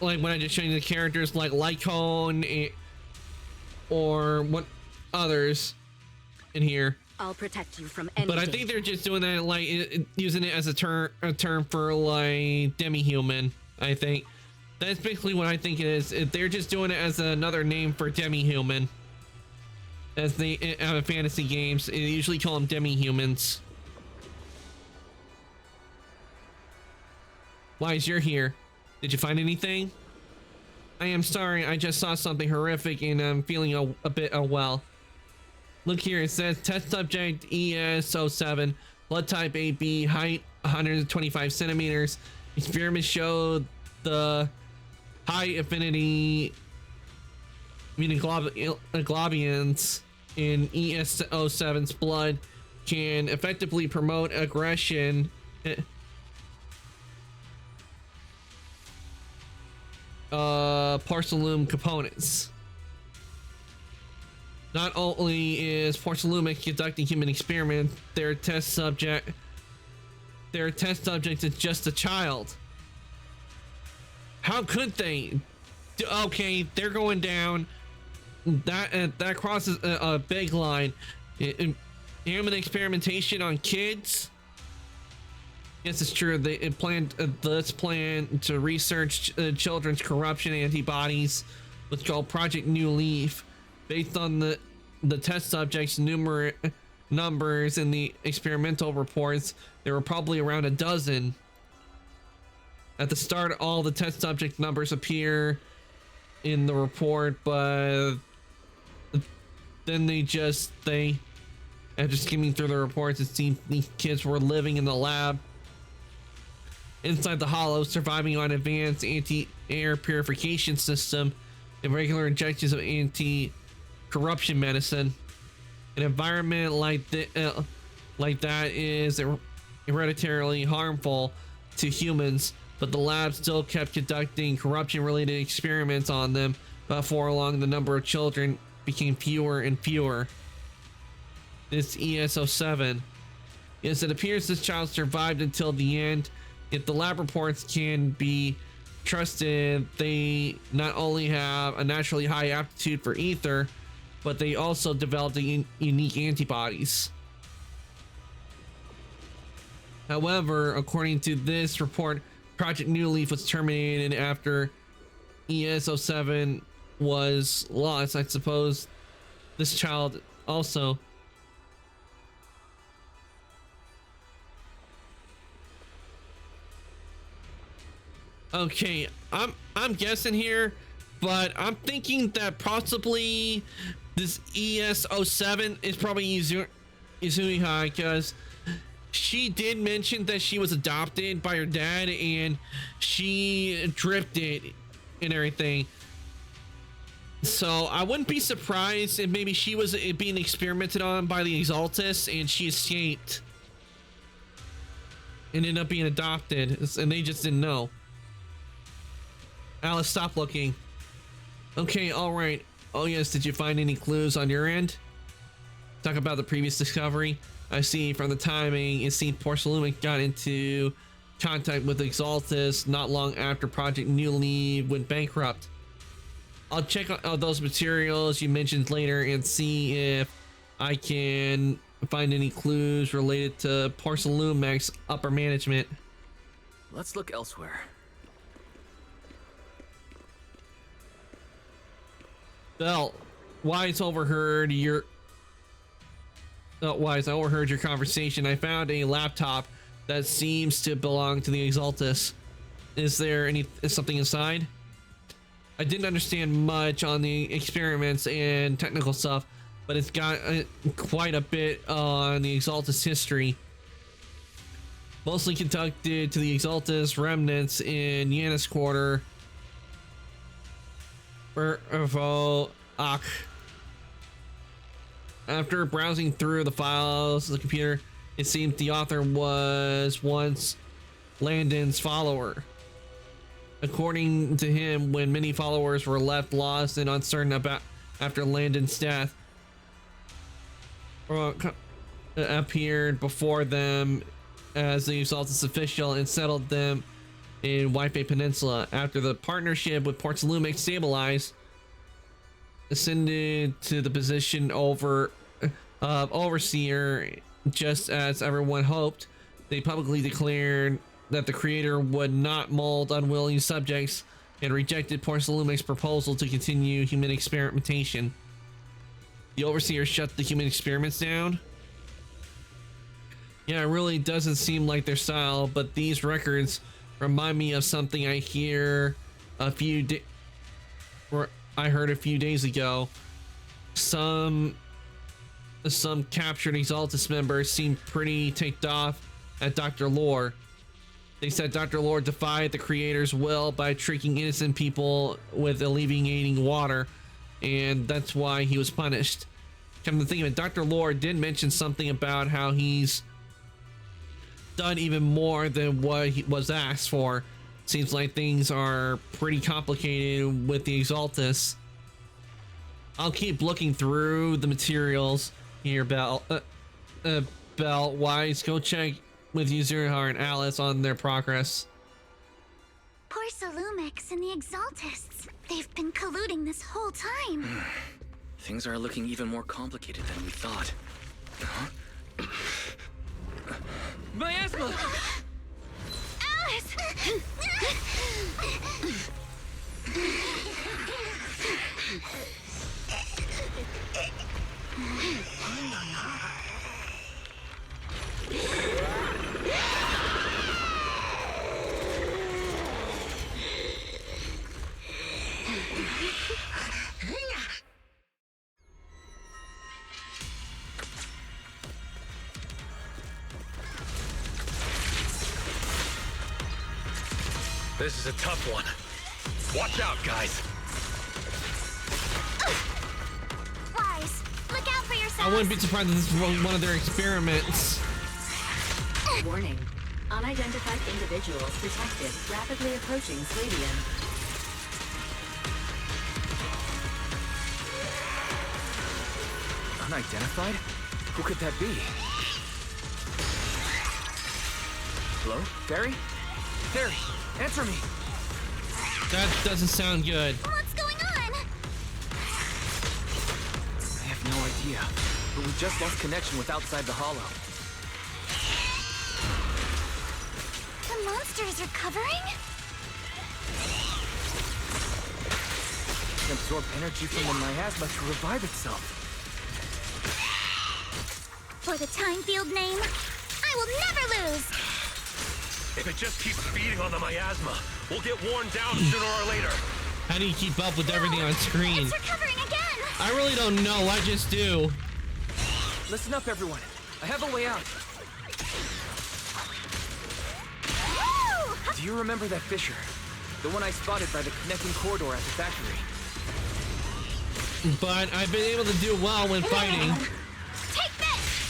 when I just showed you the characters like Lycon or what others in here. I'll protect you from any But I think they're just doing that like using it as a term for like demi-human. I think that's basically what I think it is. They're just doing it as another name for demi-human. As they have fantasy games, they usually call them demi-humans. Wise, you're here. Did you find anything? I am sorry, I just saw something horrific and I'm feeling a bit unwell. Look here, it says test subject ES07, blood type AB, height 125 centimeters, Experiments showed the high affinity immunoglobulins in ES-07's blood can effectively promote aggression Porcellum components. Not only is Porcellumic conducting human experiments, their test subject is just a child. How could they? Okay, they're going down. That crosses a big line. Human experimentation on kids. Yes, it's true. They planned this plan to research children's corruption antibodies, what's called Project New Leaf, based on the test subjects' numbers in the experimental reports. There were probably around a dozen. At the start, all the test subject numbers appear in the report, but then after skimming through the reports, it seemed these kids were living in the lab inside the hollow, surviving on advanced anti-air purification system and regular injections of anti-corruption medicine. An environment like that is hereditarily harmful to humans, but the lab still kept conducting corruption-related experiments on them. Before long, the number of children became fewer and fewer. This ES-07. Yes, it appears this child survived until the end. If the lab reports can be trusted, they not only have a naturally high aptitude for ether, but they also developed unique antibodies. However, according to this report, Project New Leaf was terminated after ES-07 was lost. I suppose this child also. Okay, I'm guessing here, but I'm thinking that possibly this ES-07 is probably Izuhai, because she did mention that she was adopted by her dad and she drifted and everything. So I wouldn't be surprised if maybe she was being experimented on by the Exaltus and she escaped and ended up being adopted, and they just didn't know. Alice, stop looking. Okay, all right. Oh yes, did you find any clues on your end? Talk about the previous discovery. I see from the timing, it seemed Porcellumic got into contact with Exaltus not long after Project New Leaf went bankrupt. I'll check out those materials you mentioned later and see if I can find any clues related to Porcellumic's upper management. Let's look elsewhere. Well, Wise overheard your conversation. I found a laptop that seems to belong to the Exaltus. Is something inside? I didn't understand much on the experiments and technical stuff, but it's got quite a bit on the Exaltus history. Mostly conducted to the Exaltus remnants in Yanis Quarter. After browsing through the files of the computer, it seemed the author was once Landon's follower. According to him, when many followers were left lost and uncertain about after Landon's death, appeared before them as the Exaltus official and settled them in Waifei Peninsula. After the partnership with Porcellumic stabilized, ascended to the position of overseer, just as everyone hoped. They publicly declared that the creator would not mold unwilling subjects and rejected Porcellumic's proposal to continue human experimentation. The overseer shut the human experiments down. Yeah, it really doesn't seem like their style, but these records remind me of something I heard a few days ago. Some captured Exaltus members seemed pretty ticked off at Dr. Lore. They said Dr. Lord defied the creator's will by tricking innocent people with alleviating water, and that's why he was punished. Come to think of it, Dr. Lord did mention something about how he's done even more than what he was asked for. Seems like things are pretty complicated with the Exaltus. I'll keep looking through the materials here, Bell. Wise, go check with Yuzuriha and Alice on their progress. Poor Salumix and the Exaltists. They've been colluding this whole time. Things are looking even more complicated than we thought. Huh? Miasma! Alice! This is a tough one. Watch out, guys. Wise, look out for yourself. I wouldn't be surprised if this was one of their experiments. Warning. Unidentified individuals detected rapidly approaching Sladian. Unidentified? Who could that be? Hello? Barry? Barry, answer me! That doesn't sound good. What's going on? I have no idea, but we just lost connection with outside the Hollow. The monster is recovering? It can absorb energy from the miasma to revive itself. For the time field name, I will never lose! If it just keeps feeding on the miasma, we'll get worn down sooner or later. How do you keep up with everything on screen? It's recovering again! I really don't know. I just do. Listen up, everyone. I have a way out. Do you remember that fissure? The one I spotted by the connecting corridor at the factory. But I've been able to do well when fighting. Take this!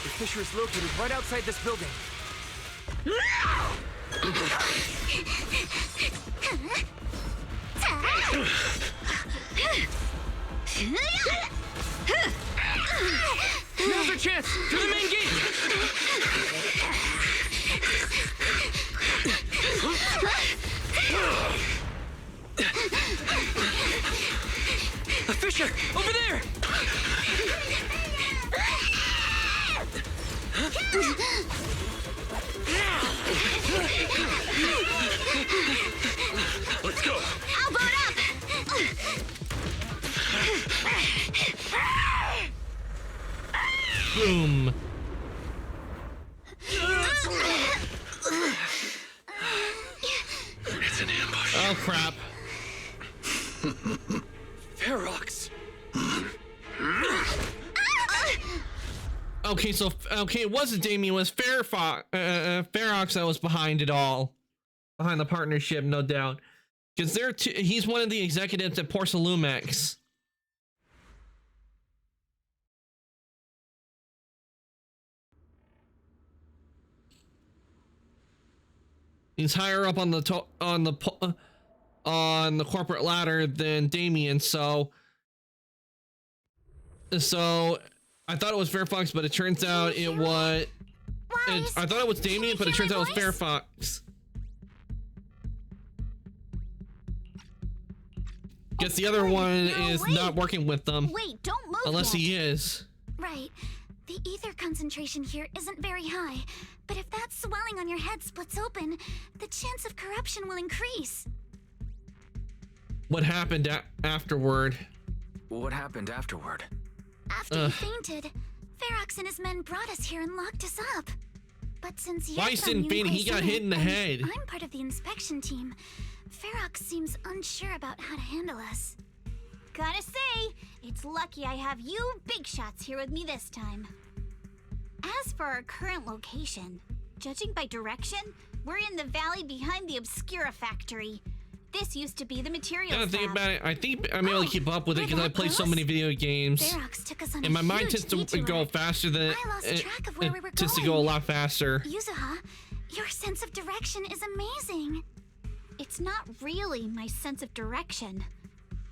The fissure is located right outside this building. Now's our chance! To the main gate! A fissure! Over there! Let's go! I'll boot up! Boom. It's an ambush. Oh crap. Ferox! Okay, so it wasn't Damien, it was Ferox that was behind it all, behind the partnership, no doubt, because he's one of the executives at Porsalumex. He's higher up on the corporate ladder than Damien, so I thought it was Ferox, but it turns out it was. I thought it was Damien, but it turns out it was Ferox. Guess the other one is not working with them. Wait, don't move unless yet. he is. Right. The ether concentration here isn't very high, but if that swelling on your head splits open, the chance of corruption will increase. What happened afterward? What happened afterward? After he fainted, Ferox and his men brought us here and locked us up. But since you're Weiss from didn't faint, he got hit in the head. I'm part of the inspection team. Ferox seems unsure about how to handle us. Gotta say, it's lucky I have you big shots here with me this time. As for our current location, judging by direction, we're in the valley behind the Obscura factory. This used to be the materials Now that I think lab. about it, I think I'm able to keep up with it because I play so many video games. Ferox took us on And a my mind huge tends to detour. go faster than I lost track of where we were it tends to go a going. lot faster. Yuzuha, your sense of direction is amazing. It's not really my sense of direction.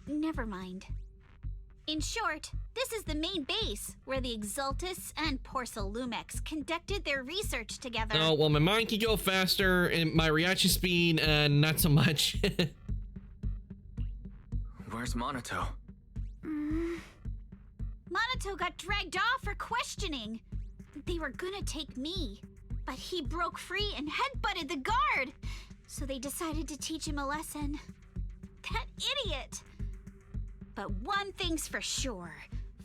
Never mind. In short, this is the main base where the Exultus and Porcelumex conducted their research together. Oh, well, my mind can go faster and my reaction speed, not so much. Where's Monato? Monato got dragged off for questioning. They were gonna take me, but he broke free and headbutted the guard. So they decided to teach him a lesson. That idiot! But one thing's for sure.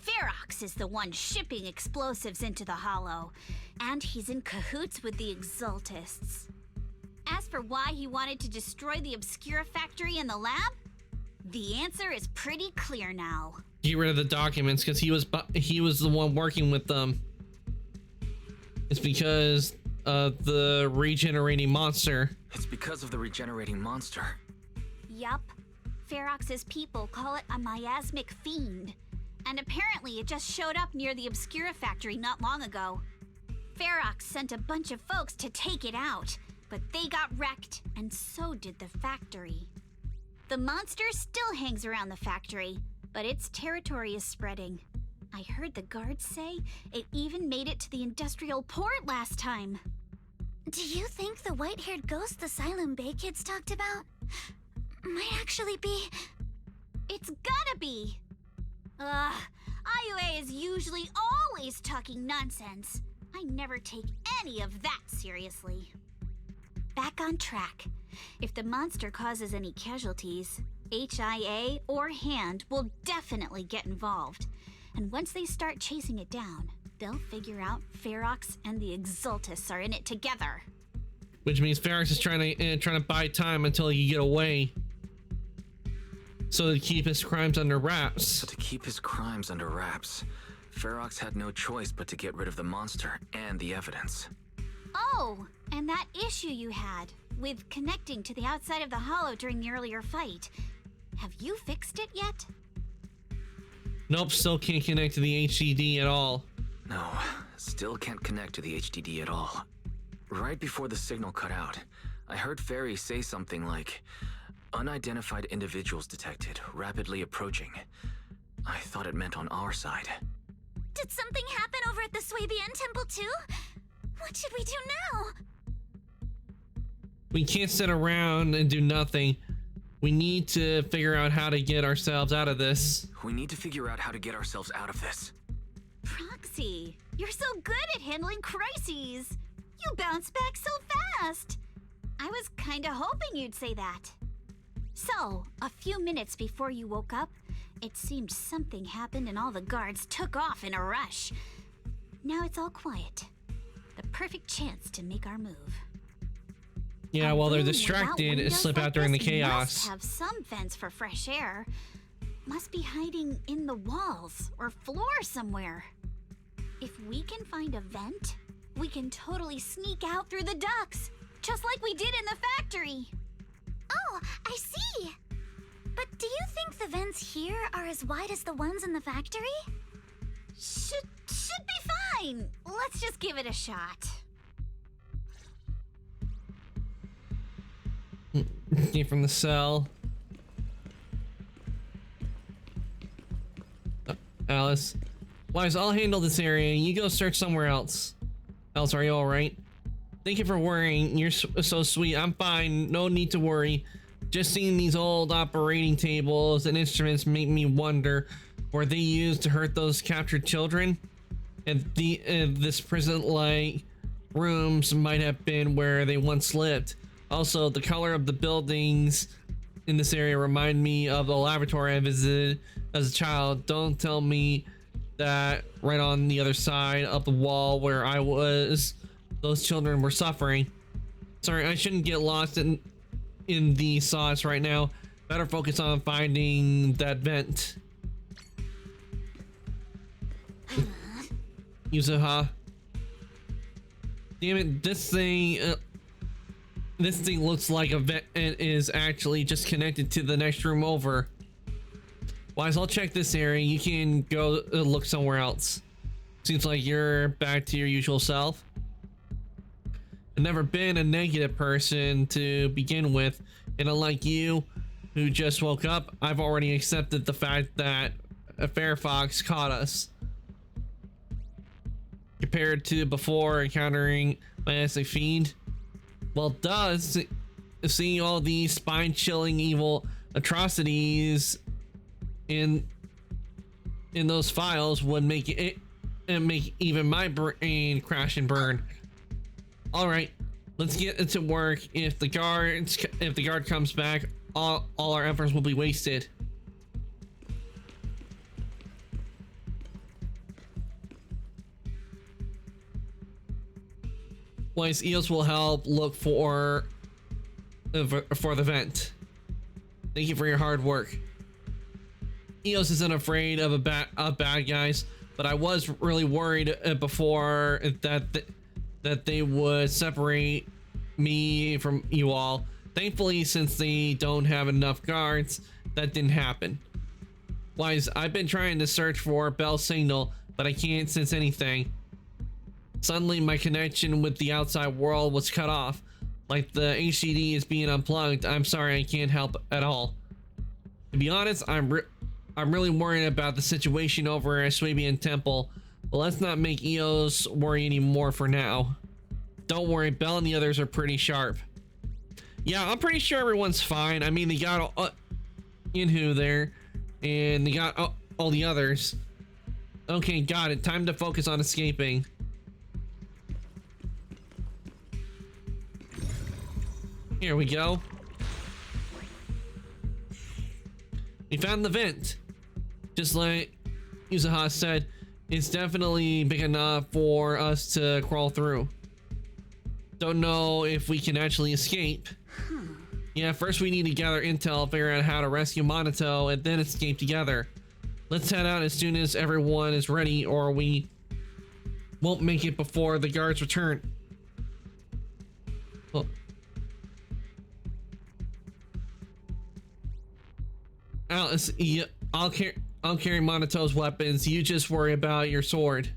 Ferox is the one shipping explosives into the Hollow, and he's in cahoots with the Exultists. As for why he wanted to destroy the Obscura factory and the lab, the answer is pretty clear now. Get rid of the documents because he was the one working with them. It's because of the regenerating monster. It's because of the regenerating monster. Yup. Ferox's people call it a miasmic fiend. And apparently it just showed up near the Obscura factory not long ago. Ferox sent a bunch of folks to take it out, but they got wrecked, and so did the factory. The monster still hangs around the factory, but its territory is spreading. I heard the guards say it even made it to the industrial port last time. Do you think the white-haired ghost the Silum Bay kids talked about might actually be... It's gotta be! Ugh, IUA is usually always talking nonsense. I never take any of that seriously. Back on track. If the monster causes any casualties, HIA or Hand will definitely get involved. And once they start chasing it down, they'll figure out Ferox and the Exultus are in it together. Which means Ferox is trying to buy time until he can get away. So to keep his crimes under wraps. So to keep his crimes under wraps, Ferox had no choice but to get rid of the monster and the evidence. Oh, and that issue you had with connecting to the outside of the Hollow during the earlier fight. Have you fixed it yet? Nope, still can't connect to the HDD at all. No, still can't connect to the HDD at all. Right before the signal cut out, I heard Fairy say something like, "Unidentified individuals detected, rapidly approaching." I thought it meant on our side. Did something happen over at the Swabian Temple too? What should we do now? We can't sit around and do nothing. We need to figure out how to get ourselves out of this. We need to figure out how to get ourselves out of this. Proxy, you're so good at handling crises. You bounce back so fast. I was kinda hoping you'd say that. So, a few minutes before you woke up, it seemed something happened and all the guards took off in a rush. Now it's all quiet. The perfect chance to make our move. Yeah, while they're Room distracted, without it windows slip like out during the this chaos. Must have some vents for fresh air. Must be hiding in the walls or floor somewhere. If we can find a vent, we can totally sneak out through the ducts, just like we did in the factory. Oh, I see! But do you think the vents here are as wide as the ones in the factory? Should be fine. Let's just give it a shot. Came from the cell. Alice. Wise, I'll handle this area. You go search somewhere else. Alice, are you alright? Thank you for worrying. You're so sweet. I'm fine. No need to worry. Just seeing these old operating tables and instruments make me wonder, were they used to hurt those captured children? And this prison-like rooms might have been where they once lived. Also, the color of the buildings in this area remind me of the laboratory I visited as a child. Don't tell me that right on the other side of the wall where I was, those children were suffering. Sorry, I shouldn't get lost in the sauce right now. Better focus on finding that vent. Yuzuha. Damn it, this thing looks like a vent and is actually just connected to the next room over. Wise, I'll check this area. You can go look somewhere else. Seems like you're back to your usual self. I've never been a negative person to begin with, and unlike you, who just woke up, I've already accepted the fact that a Firefox caught us. Compared to before encountering my essay fiend, well, does seeing all these spine-chilling evil atrocities in those files would make it and make even my brain crash and burn. All right, let's get into work. If the guard comes back, all our efforts will be wasted. Wise, EOS will help look for the vent. Thank you for your hard work. EOS isn't afraid of bad guys, but I was really worried before that they would separate me from you all. Thankfully, since they don't have enough guards, that didn't happen. Wise, I've been trying to search for Bell's signal, but I can't sense anything. Suddenly, my connection with the outside world was cut off, like the HDD is being unplugged. I'm sorry, I can't help at all. To be honest, I'm really worried about the situation over at Swabian Temple, but let's not make EOS worry anymore for now. Don't worry, Bell and the others are pretty sharp. Yeah, I'm pretty sure everyone's fine. I mean, they got Inhu there, and they got all the others. Okay, got it. Time to focus on escaping. Here we go. We found the vent. Just like Yuzaha said, it's definitely big enough for us to crawl through. Don't know if we can actually escape. Yeah, first we need to gather intel, figure out how to rescue Monato, and then escape together. Let's head out as soon as everyone is ready, or we won't make it before the guards return. Oh. Alice, I'll carry Monato's weapons. You just worry about your sword.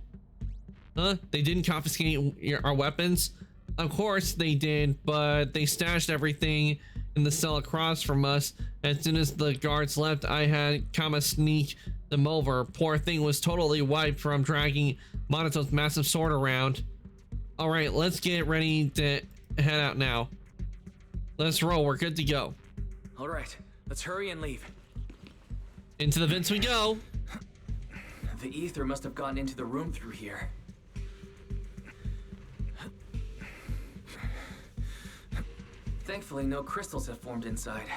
Huh? They didn't confiscate our weapons? Of course they did, but they stashed everything in the cell across from us. As soon as the guards left, I had Kama sneak them over. Poor thing was totally wiped from dragging Monato's massive sword around. All right, let's get ready to head out now. Let's roll. We're good to go. All right, let's hurry and leave. Into the vents we go. The ether must have gotten into the room through here. Thankfully, no crystals have formed inside.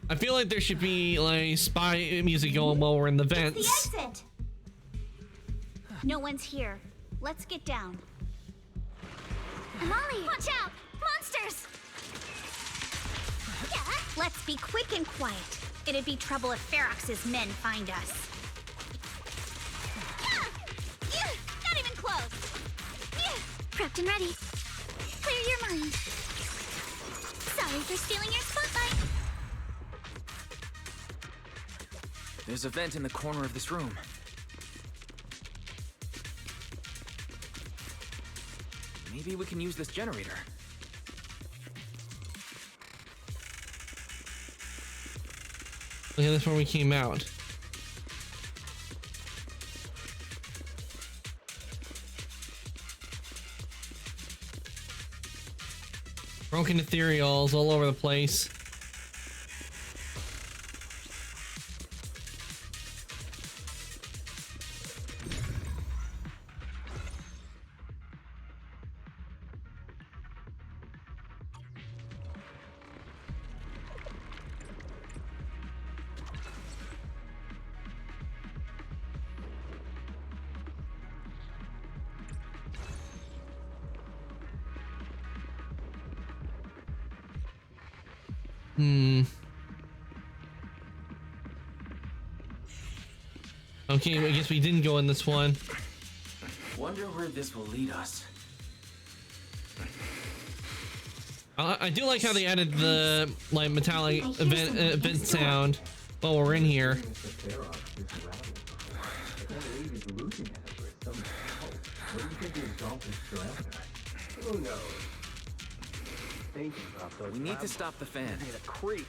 I feel like there should be like spy music going while we're in the vents. It's the exit. No one's here. Let's get down. Amali! Watch out! Monsters! Yeah. Let's be quick and quiet. It'd be trouble if Ferox's men find us. Not even close. Prepped and ready. Clear your mind. Sorry for stealing your spotlight. There's a vent in the corner of this room. Maybe we can use this generator. Yeah, that's where we came out. Broken ethereals all over the place. Okay, I guess we didn't go in this one. Wonder where this will lead us. I do like how they added the like metallic event sound while we're in here. We need to stop the fan. Creep.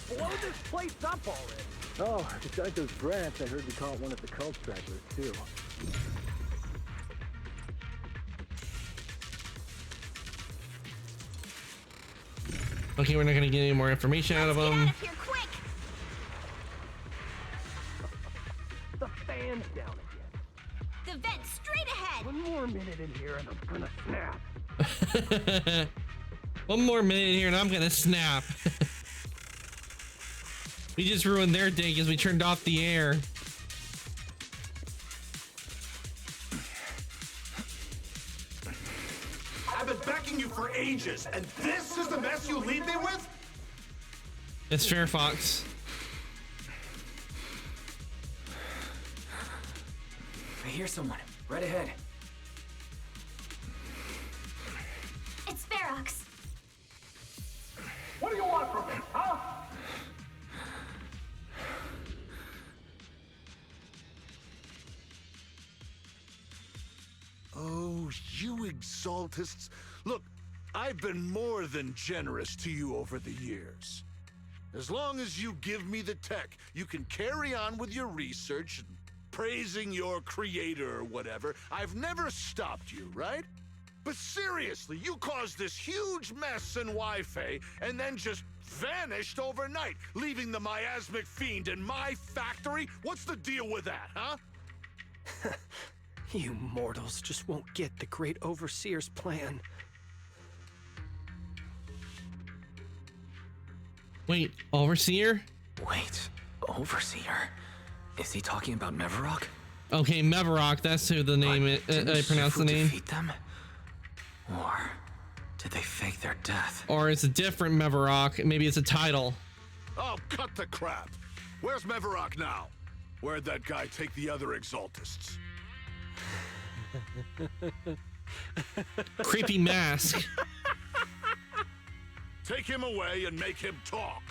Blow this place up already. Oh, besides those drafts, I heard you caught one of the cult stragglers too. Okay, we're not gonna get any more information out of them. The fan's down again. The vent straight ahead. One more minute in here and I'm gonna snap. One more minute here and I'm gonna snap. We just ruined their day because we turned off the air. I've been backing you for ages, and this is the mess you leave me with? It's Fair Fox. I hear someone. Right ahead. It's Ferox. What do you want from me, huh? Oh, you exaltists. Look, I've been more than generous to you over the years. As long as you give me the tech, you can carry on with your research and praising your creator or whatever. I've never stopped you, right? But seriously, you caused this huge mess in Wi-Fi and then just vanished overnight, leaving the miasmic fiend in my factory? What's the deal with that, huh? You mortals just won't get the great overseer's plan. Wait, Overseer? Wait, Overseer? Is he talking about Mevarok? Okay, Mevarok, that's who the name is. I pronounce the name. Defeat them? Or did they fake their death? Or it's a different Mevarok. Maybe it's a title. Oh, cut the crap. Where's Mevarok now? Where'd that guy take the other exaltists? Creepy mask. Take him away and make him talk.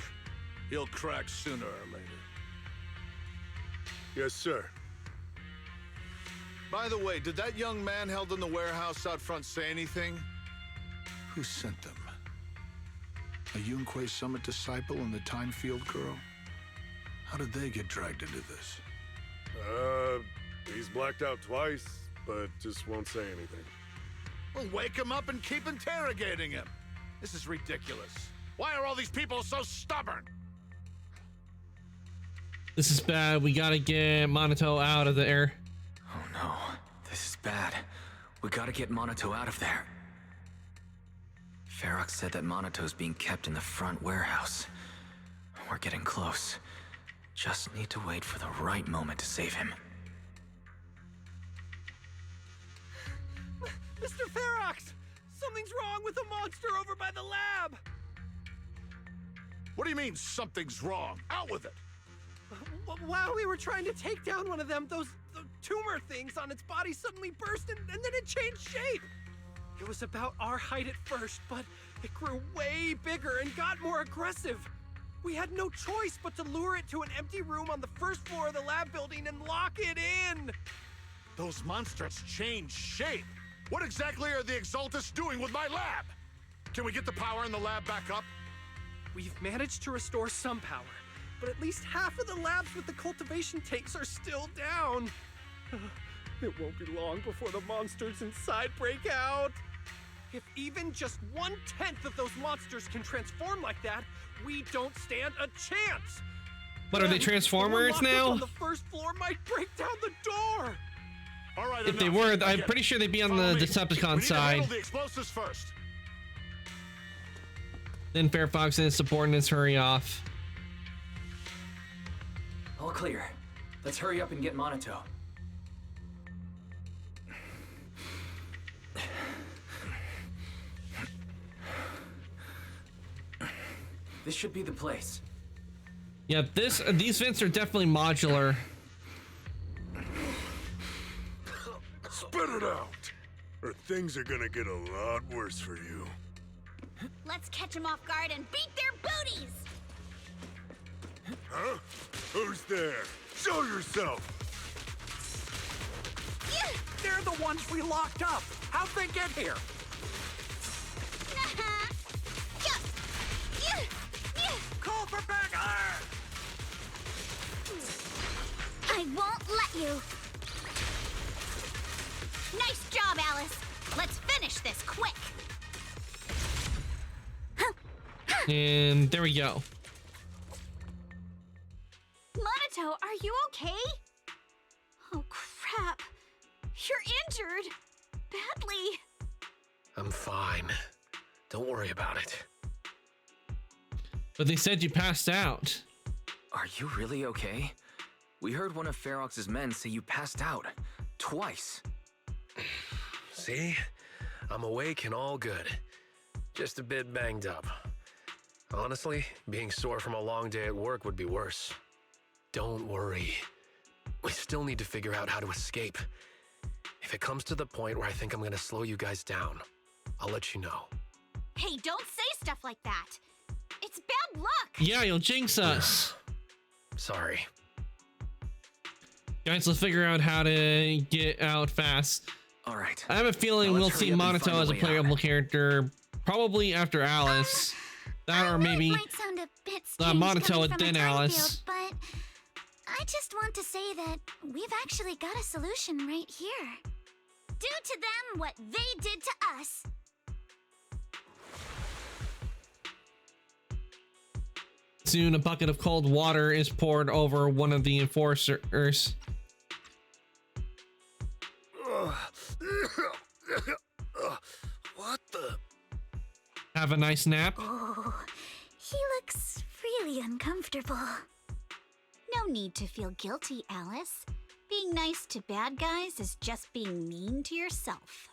He'll crack sooner or later. Yes, sir. By the way, did that young man held in the warehouse out front say anything? Who sent them? A Yunque Summit disciple and the Timefield girl? How did they get dragged into this? He's blacked out twice, but just won't say anything. Well, wake him up and keep interrogating him. This is ridiculous. Why are all these people so stubborn? This is bad. We gotta get Monato out of the air. Oh no, this is bad. We gotta get Monato out of there. Ferox said that Monato's being kept in the front warehouse. We're getting close. Just need to wait for the right moment to save him. Mr. Ferox! Something's wrong with the monster over by the lab! What do you mean, something's wrong? Out with it! While we were trying to take down one of them, those tumor things on its body suddenly burst and then it changed shape. It was about our height at first, but it grew way bigger and got more aggressive. We had no choice but to lure it to an empty room on the first floor of the lab building and lock it in. Those monsters changed shape. What exactly are the Exaltists doing with my lab? Can we get the power in the lab back up? We've managed to restore some power, but at least half of the labs with the cultivation tanks are still down. It won't be long before the monsters inside break out. If even just 1/10 of those monsters can transform like that, we don't stand a chance. What are they, Transformers now? On the first floor might break down the door. All right, If they were, I'm pretty sure they'd be on the Decepticon side. The explosives first. Then Fairfox and his subordinates hurry off. All clear. Let's hurry up and get Monato. This should be the place. Yeah, these vents are definitely modular. Spit it out, or things are gonna get a lot worse for you. Let's catch them off guard and beat their booties! Huh? Who's there? Show yourself! They're the ones we locked up. How'd they get here? Call for backup! I won't let you. Nice job, Alice. Let's finish this quick. And there we go. Monato, are you okay? Oh, crap. You're injured. Badly. I'm fine. Don't worry about it. But they said you passed out. Are you really okay? We heard one of Ferox's men say you passed out. Twice. See? I'm awake and all good. Just a bit banged up. Honestly, being sore from a long day at work would be worse. Don't worry. We still need to figure out how to escape. If it comes to the point where I think I'm gonna slow you guys down, I'll let you know. Hey, don't say stuff like that. It's bad luck. Yeah, you'll jinx us. Sorry. Guys, let's figure out how to get out fast. All right. I have a feeling we'll see Monato as a playable character probably after Alice. That or maybe Might sound a bit strange Monato coming and from then a time Alice. field, but I just want to say that we've actually got a solution right here. Do to them what they did to us. Soon a bucket of cold water is poured over one of the enforcers. What the? Have a nice nap. Oh, he looks really uncomfortable. No need to feel guilty, Alice. Being nice to bad guys is just being mean to yourself.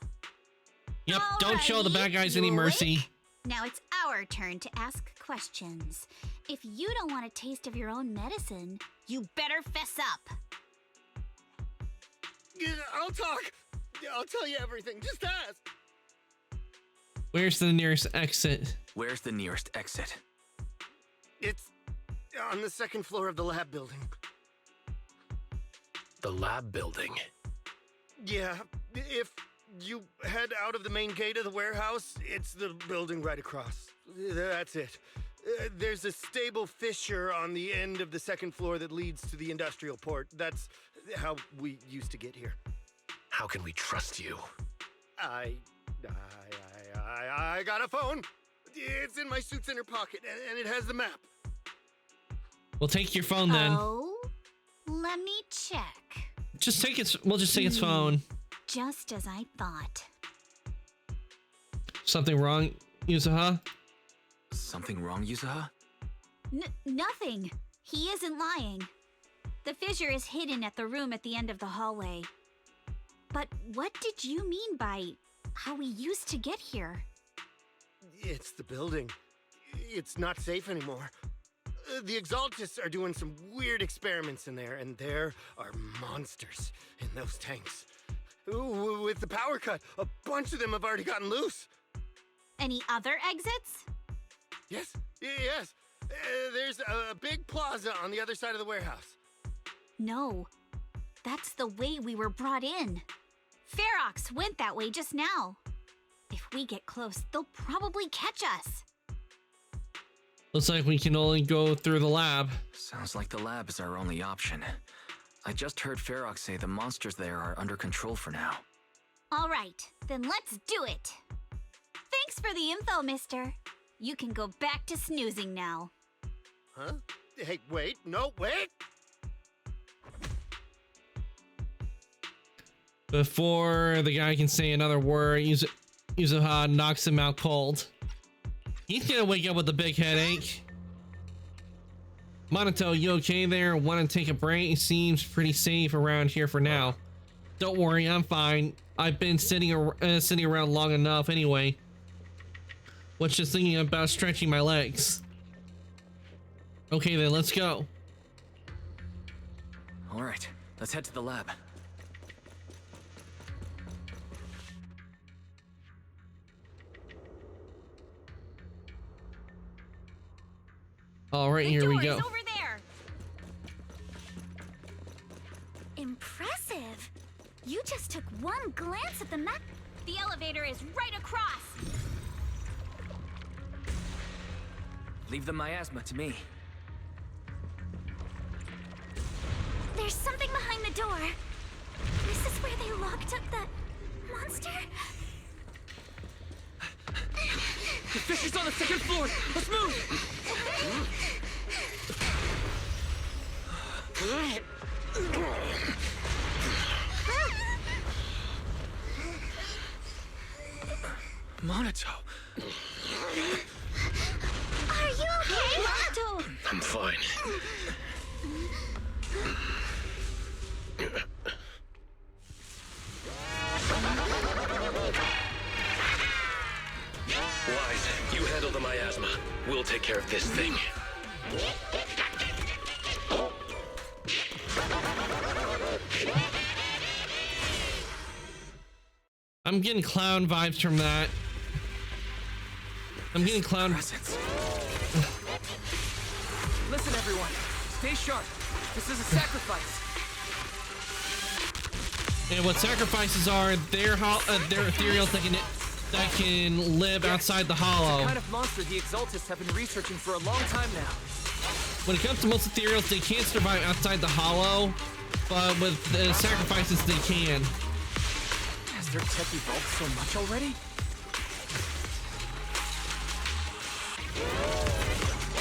Yep, don't show the bad guys any You mercy. awake? Now it's our turn to ask questions. If you don't want a taste of your own medicine, you better fess up. I'll talk. I'll tell you everything. Just ask. Where's the nearest exit? Where's the nearest exit? It's on the second floor of the lab building. The lab building? Yeah, if you head out of the main gate of the warehouse, it's the building right across. That's it. There's a stable fissure on the end of the second floor that leads to the industrial port. That's how we used to get here. How can we trust you? I got a phone. It's in my suit's inner pocket, and it has the map. We'll take your phone then. Oh, let me check. Just take its. We'll just take its phone. Just as I thought. Something wrong, Yuzuha? Something wrong, Yuzuha? Nothing. He isn't lying. The fissure is hidden at the room at the end of the hallway. But what did you mean by how we used to get here? It's the building. It's not safe anymore. The Exaltists are doing some weird experiments in there, and there are monsters in those tanks. Ooh, with the power cut, a bunch of them have already gotten loose. Any other exits? Yes. There's a big plaza on the other side of the warehouse. No. That's the way we were brought in. Ferox went that way just now. If we get close, they'll probably catch us. Looks like we can only go through the lab. Sounds like the lab is our only option. I just heard Ferox say the monsters there are under control for now. All right, then let's do it. Thanks for the info, mister. You can go back to snoozing now. Huh? Hey, wait. No, wait! Before the guy can say another word, Yuzuha knocks him out cold. He's gonna wake up with a big headache. Monato, you okay there? Want to take a break? It seems pretty safe around here for now. Don't worry, I'm fine. I've been sitting around long enough anyway. Was just thinking about stretching my legs. Okay then, let's go. All right, let's head to the lab. All right, here we go. Over there. Impressive. You just took one glance at the map. The elevator is right across. Leave the miasma to me. There's something behind the door. This is where they locked up that monster? The fish is on the second floor. Let's move. Monato. Are you okay? Monato! I'm fine. Wise, you handle the miasma. We'll take care of this thing. I'm getting clown vibes from that. I'm getting clown. Presence. Listen, everyone. Stay sharp. This is a sacrifice. And what sacrifices are, they're ethereals that can live outside the hollow. It's the kind of monster the Exaltists have been researching for a long time now. When it comes to most ethereals, they can't survive outside the hollow, but with the sacrifices, they can. Has their tech evolved so much already?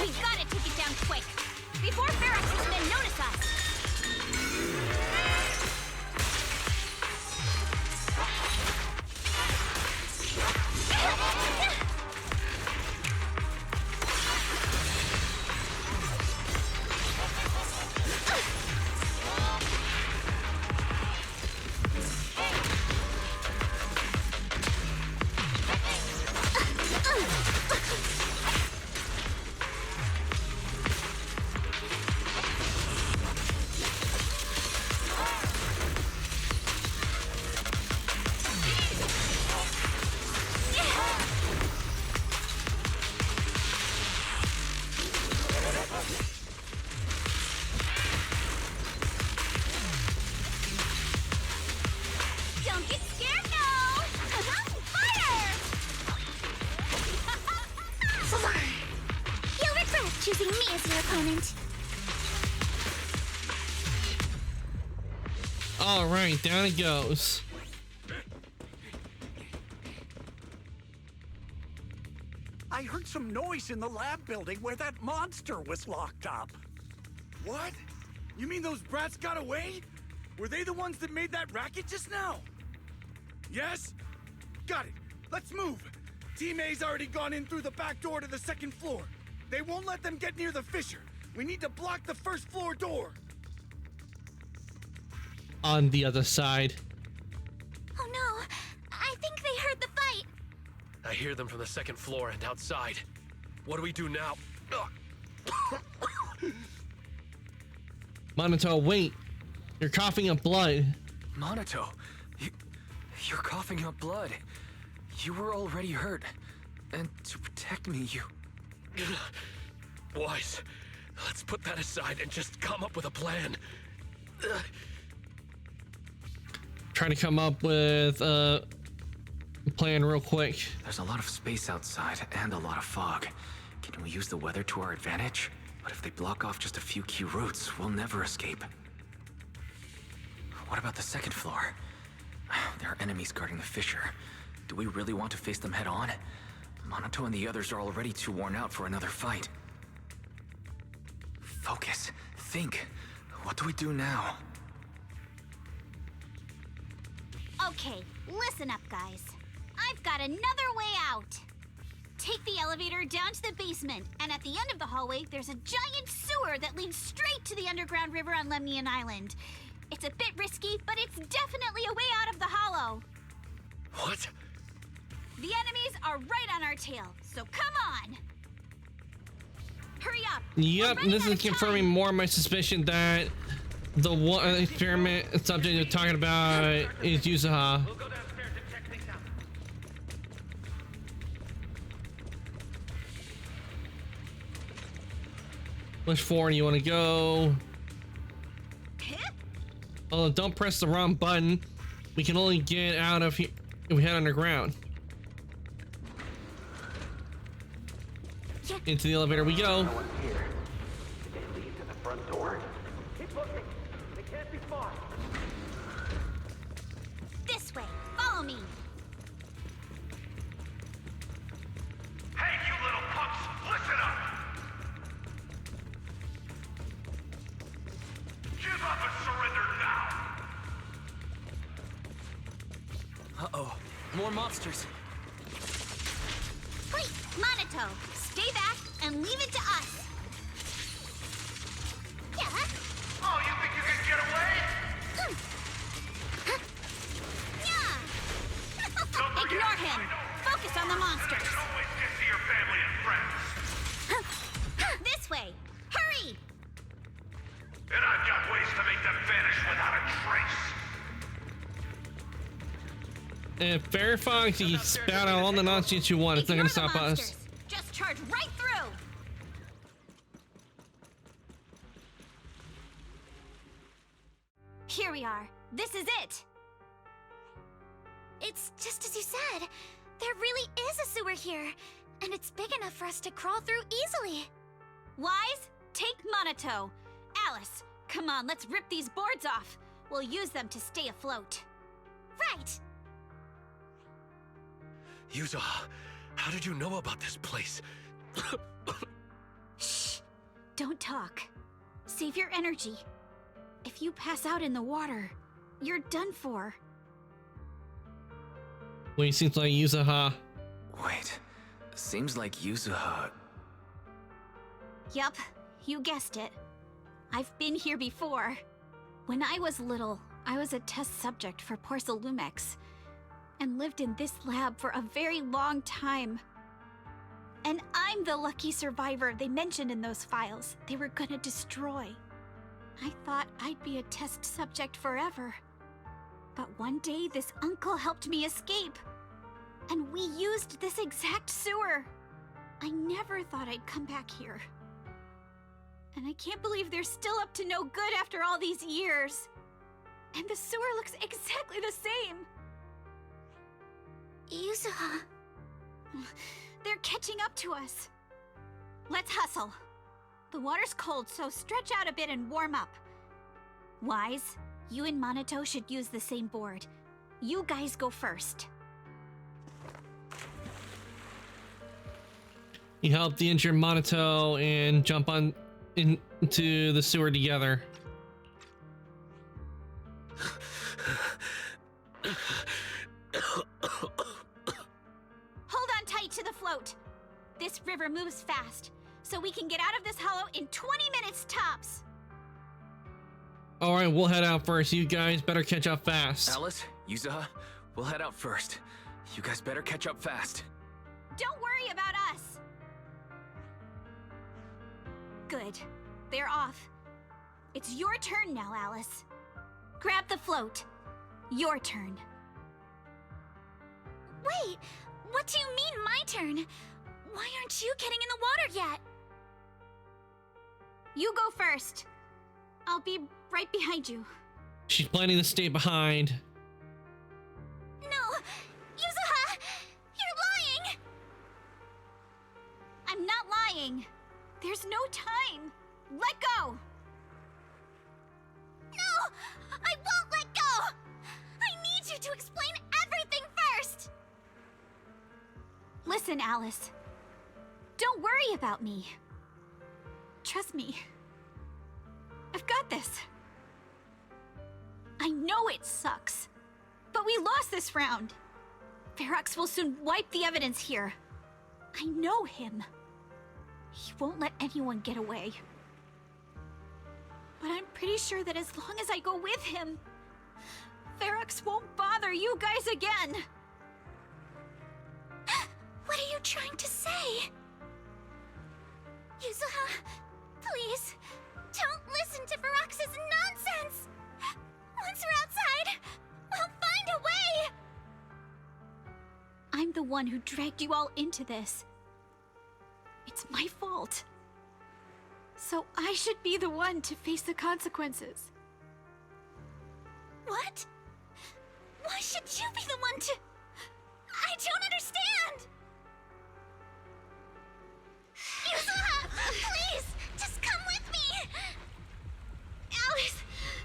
We gotta take it down quick, before Ferox's men notice us. Don't get scared now! Fire! You'll regret choosing me as your opponent. All right, down it goes. I heard some noise in the lab building where that monster was locked up. What? You mean those brats got away? Were they the ones that made that racket just now? Yes? Got it. Let's move. Team A's already gone in through the back door to the second floor. They won't let them get near the fissure. We need to block the first floor door. On the other side. Oh no, I think they heard the fight. I hear them from the second floor and outside. What do we do now? Monato, wait. You're coughing up blood. Monato, you're coughing up blood. You were already hurt. And to protect me, you... Wise, let's put that aside and just come up with a plan. Trying to come up with a plan real quick. There's a lot of space outside and a lot of fog. Can we use the weather to our advantage? But if they block off just a few key routes, we'll never escape. What about the second floor? There are enemies guarding the fissure. Do we really want to face them head on? Monato and the others are already too worn out for another fight. Focus. Think. What do we do now? Okay, listen up, guys. I've got another way out. Take the elevator down to the basement, and at the end of the hallway, there's a giant sewer that leads straight to the underground river on Lemnian Island. It's a bit risky, but it's definitely a way out of the hollow. What? The enemies are right on our tail, so come on! Hurry up! Yep, this is confirming more of my suspicion that the one experiment subject you're talking about is Yuzuha. Which forward you want to go? Oh, don't press the wrong button. We can only get out of here if we head underground. Into the elevator we go. No one's here. Did they lead to the front door? Keep looking. They can't be far. This way. Follow me. Hey, you little punks! Listen up! Give up and surrender now! Uh-oh. More monsters. Wait, Monato, stay back and leave it to us. Yeah. Oh, you think you can get away? Yeah. Ignore him. Focus on the monsters. You can always get to your family and friends. This way. Hurry. And I've got ways to make them vanish without a trace. If Firefox, you can spout out all the nonsense you want. It's not gonna stop us. Just charge right through. Here we are. This is it. It's just as you said. There really is a sewer here, and it's big enough for us to crawl through easily. Wise, take Monato. Alice, come on, let's rip these boards off. We'll use them to stay afloat. Right. Yuzuha, how did you know about this place? Shh! Don't talk. Save your energy. If you pass out in the water, you're done for. Wait, seems like Yuzuha. Wait, seems like Yuzuha. Yup, you guessed it. I've been here before. When I was little, I was a test subject for Porcelumex, and lived in this lab for a very long time. And I'm the lucky survivor they mentioned in those files they were gonna destroy. I thought I'd be a test subject forever. But one day this uncle helped me escape. And we used this exact sewer. I never thought I'd come back here. And I can't believe they're still up to no good after all these years. And the sewer looks exactly the same. Yuzuha. They're catching up to us. Let's hustle. The water's cold, so stretch out a bit and warm up. Wise, you and Monato should use the same board. You guys go first. You help the injured Monato and jump on into the sewer together. Hold on tight to the float. This river moves fast, so we can get out of this hollow in 20 minutes tops. All right, we'll head out first. You guys better catch up fast. Alice, Yuzuha, we'll head out first. You guys better catch up fast. Don't worry about us. Good. They're off. It's your turn now, Alice. Grab the float. Your turn. Wait, what do you mean my turn? Why aren't you getting in the water yet? You go first. I'll be right behind you. She's planning to stay behind. No! Yuzuha! You're lying! I'm not lying. There's no time. Let go! No! I won't let go! I need you to explain everything first! Listen, Alice. Don't worry about me. Trust me. I've got this. I know it sucks, but we lost this round. Ferox will soon wipe the evidence here. I know him. He won't let anyone get away. But I'm pretty sure that as long as I go with him, Ferox won't bother you guys again. What are you trying to say? Yuzuha, please, don't listen to Ferox's nonsense! Once we're outside, we'll find a way! I'm the one who dragged you all into this. It's my fault. So I should be the one to face the consequences. What? Why should you be the one to... I don't understand! Yuzuna, please, just come with me! Alice,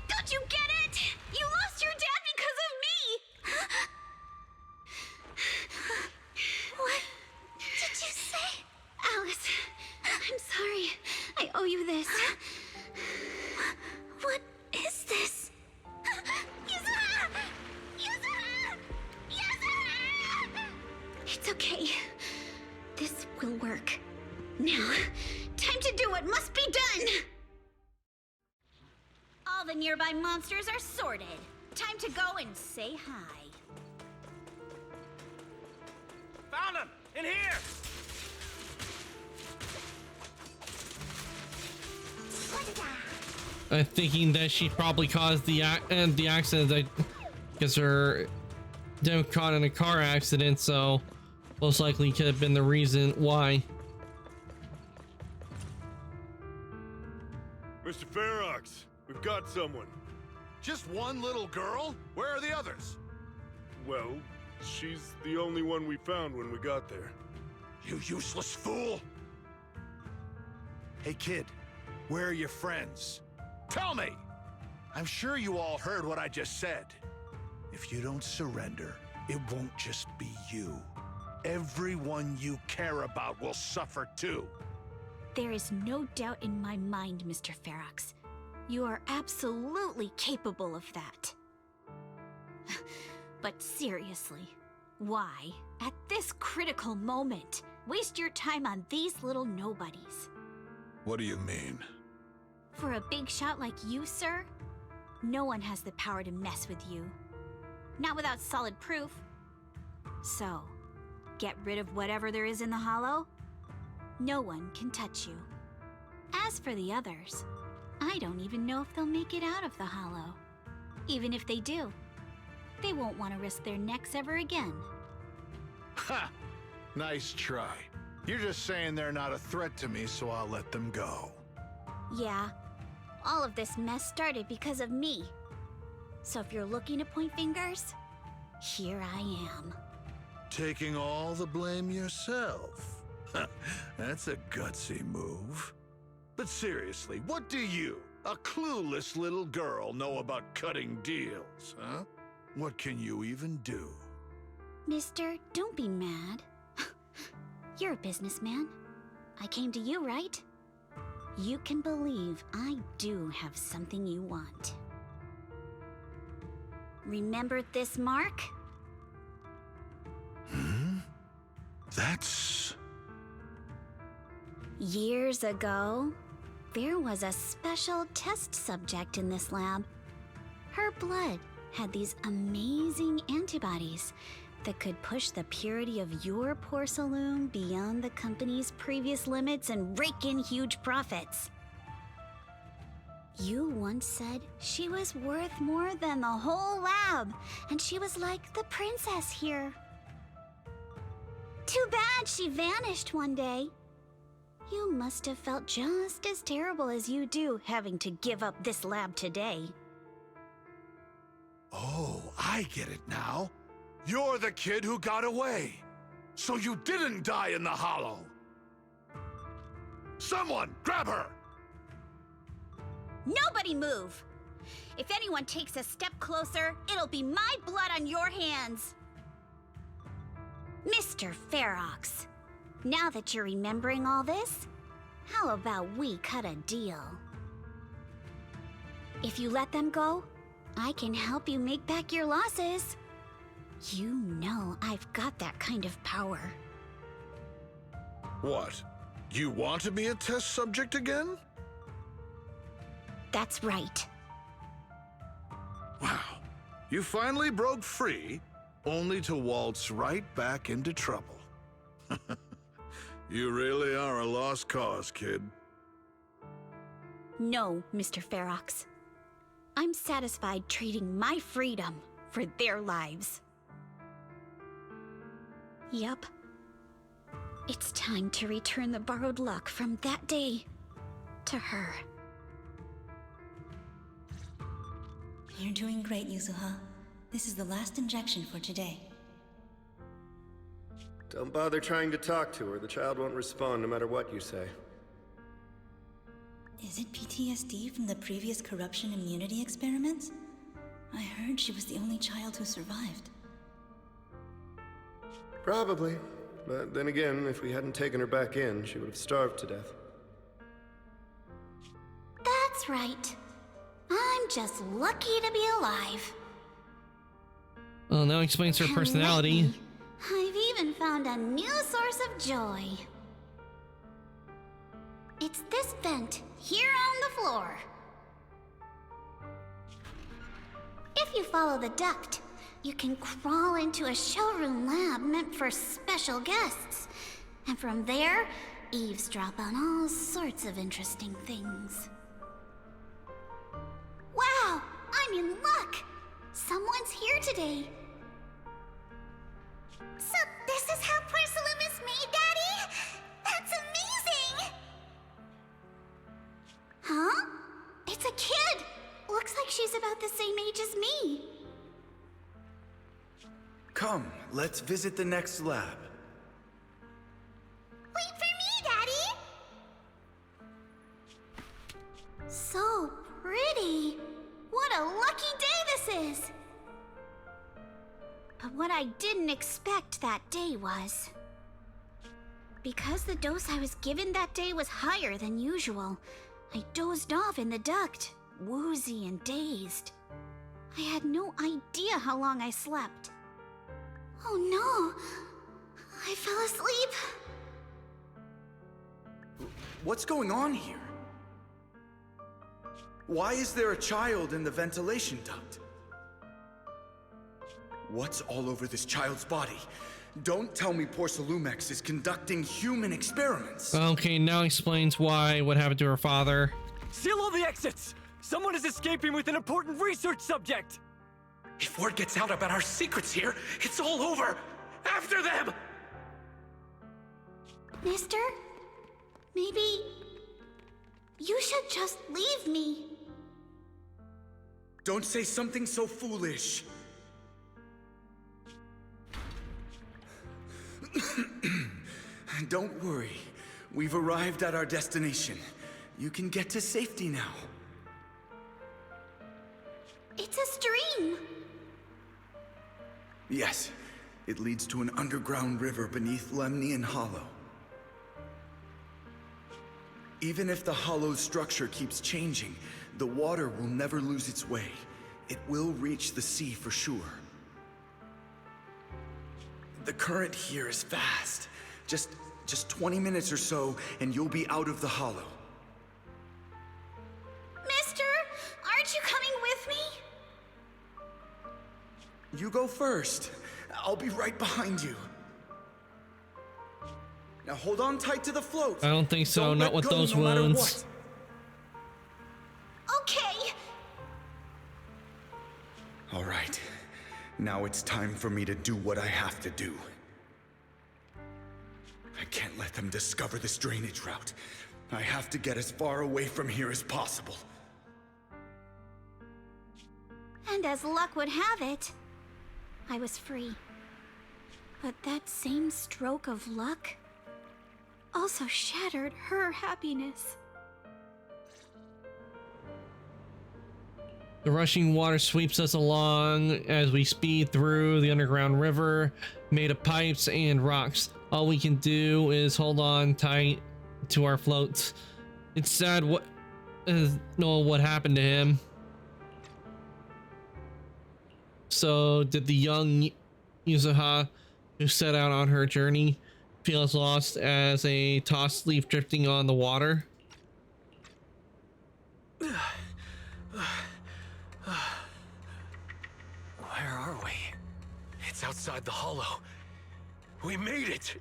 don't you get it? You lost your dad because of me! What did you say? Alice, I'm sorry. I owe you this. What is this? Yuzuna! Yuzuna! Yuzuna! It's okay. This will work. Now, time to do what must be done! All the nearby monsters are sorted. Time to go and say hi. Found him! In here! I'm thinking that she probably caused the accident because her dad caught in a car accident, so most likely could have been the reason why. Mr. Ferox, we've got someone. Just one little girl? Where are the others? Well, she's the only one we found when we got there. You useless fool! Hey kid, where are your friends? Tell me! I'm sure you all heard what I just said. If you don't surrender, it won't just be you. Everyone you care about will suffer too. There is no doubt in my mind, Mr. Ferox. You are absolutely capable of that. But seriously, why, at this critical moment, waste your time on these little nobodies? What do you mean? For a big shot like you, sir, no one has the power to mess with you. Not without solid proof. So, get rid of whatever there is in the hollow. No one can touch you. As for the others, I don't even know if they'll make it out of the hollow. Even if they do, they won't want to risk their necks ever again. Ha! Nice try. You're just saying they're not a threat to me, so I'll let them go. Yeah, all of this mess started because of me. So if you're looking to point fingers, here I am. Taking all the blame yourself. That's a gutsy move. But seriously, what do you, a clueless little girl, know about cutting deals, huh? What can you even do? Mister, don't be mad. You're a businessman. I came to you, right? You can believe I do have something you want. Remember this mark? That's... Years ago, there was a special test subject in this lab. Her blood had these amazing antibodies that could push the purity of your porcelain beyond the company's previous limits and rake in huge profits. You once said she was worth more than the whole lab, and she was like the princess here. Too bad she vanished one day. You must have felt just as terrible as you do having to give up this lab today. Oh, I get it now. You're the kid who got away. So you didn't die in the hollow. Someone, grab her! Nobody move! If anyone takes a step closer, it'll be my blood on your hands. Mr. Ferox, now that you're remembering all this, how about we cut a deal? If you let them go, I can help you make back your losses. You know I've got that kind of power. What? You want to be a test subject again? That's right. Wow. You finally broke free, only to waltz right back into trouble. You really are a lost cause, kid. No, Mr. Ferox. I'm satisfied trading my freedom for their lives. Yup. It's time to return the borrowed luck from that day to her. You're doing great, Yuzuha. This is the last injection for today. Don't bother trying to talk to her. The child won't respond no matter what you say. Is it PTSD from the previous corruption immunity experiments? I heard she was the only child who survived. Probably. But then again, if we hadn't taken her back in, she would have starved to death. That's right. I'm just lucky to be alive. Well, now explains her personality. I've even found a new source of joy. It's this vent here on the floor. If you follow the duct, you can crawl into a showroom lab meant for special guests. And from there, eavesdrop on all sorts of interesting things. Wow, I'm in luck! Someone's here today. So this is how Porcelain is made, Daddy? That's amazing! Huh? It's a kid! Looks like she's about the same age as me. Come, let's visit the next lab. Wait for me, Daddy! So pretty. What a lucky day this is. But what I didn't expect that day was... because the dose I was given that day was higher than usual, I dozed off in the duct, woozy and dazed. I had no idea how long I slept. Oh no! I fell asleep. What's going on here? Why is there a child in the ventilation duct? What's all over this child's body? Don't tell me Porcelumex is conducting human experiments. Okay, now explains what happened to her father. Seal all the exits! Someone is escaping with an important research subject! If word gets out about our secrets here, it's all over! After them! Mister? Maybe... you should just leave me. Don't say something so foolish. Don't worry. We've arrived at our destination. You can get to safety now. It's a stream. Yes, it leads to an underground river beneath Lemnian Hollow. Even if the hollow's structure keeps changing, the water will never lose its way. It will reach the sea for sure. The current here is fast. Just 20 minutes or so, and you'll be out of the hollow. Mister, aren't you coming with me? You go first. I'll be right behind you. Now hold on tight to the float. I don't think so, Don't not let with go those no matter wounds. what. Okay. All right. Now it's time for me to do what I have to do. I can't let them discover this drainage route. I have to get as far away from here as possible. And as luck would have it, I was free. But that same stroke of luck also shattered her happiness. The rushing water sweeps us along as we speed through the underground river made of pipes and rocks. All we can do is hold on tight to our floats. It's sad what happened to him. So did the young Yuzuha who set out on her journey feel as lost as a tossed leaf drifting on the water? Where are we? It's outside the hollow. We made it!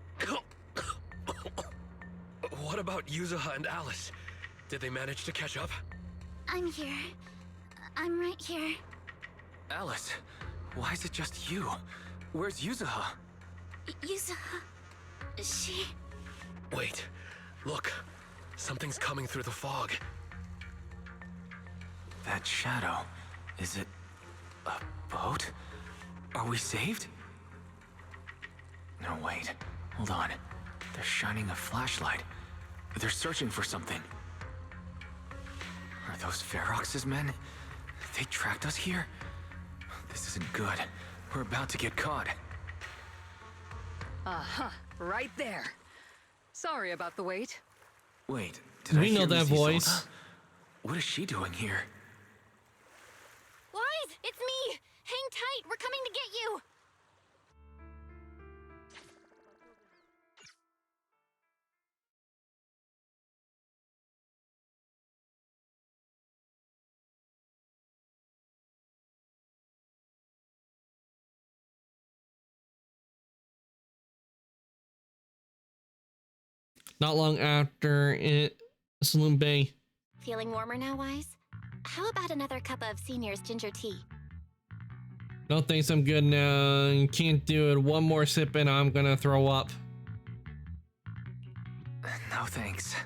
What about Yuzuha and Alice? Did they manage to catch up? I'm here. I'm right here. Alice, why is it just you? Where's Yuzuha? Yuzuha... she... Wait, look. Something's coming through the fog. That shadow, is it a boat? Are we saved? No, wait. Hold on. They're shining a flashlight. They're searching for something. Are those Ferox's men? They tracked us here? This isn't good. We're about to get caught. Uh-huh. Right there. Sorry about the wait. Wait, did We I know hear that Lucy voice. Zelda? What is she doing here? Wise, it's me! Hang tight, we're coming to get you! Not long after Saloon Bay. Feeling warmer now, Wise? How about another cup of Senior's ginger tea? No thanks, I'm good now. Can't do it. One more sip and I'm gonna throw up. No thanks.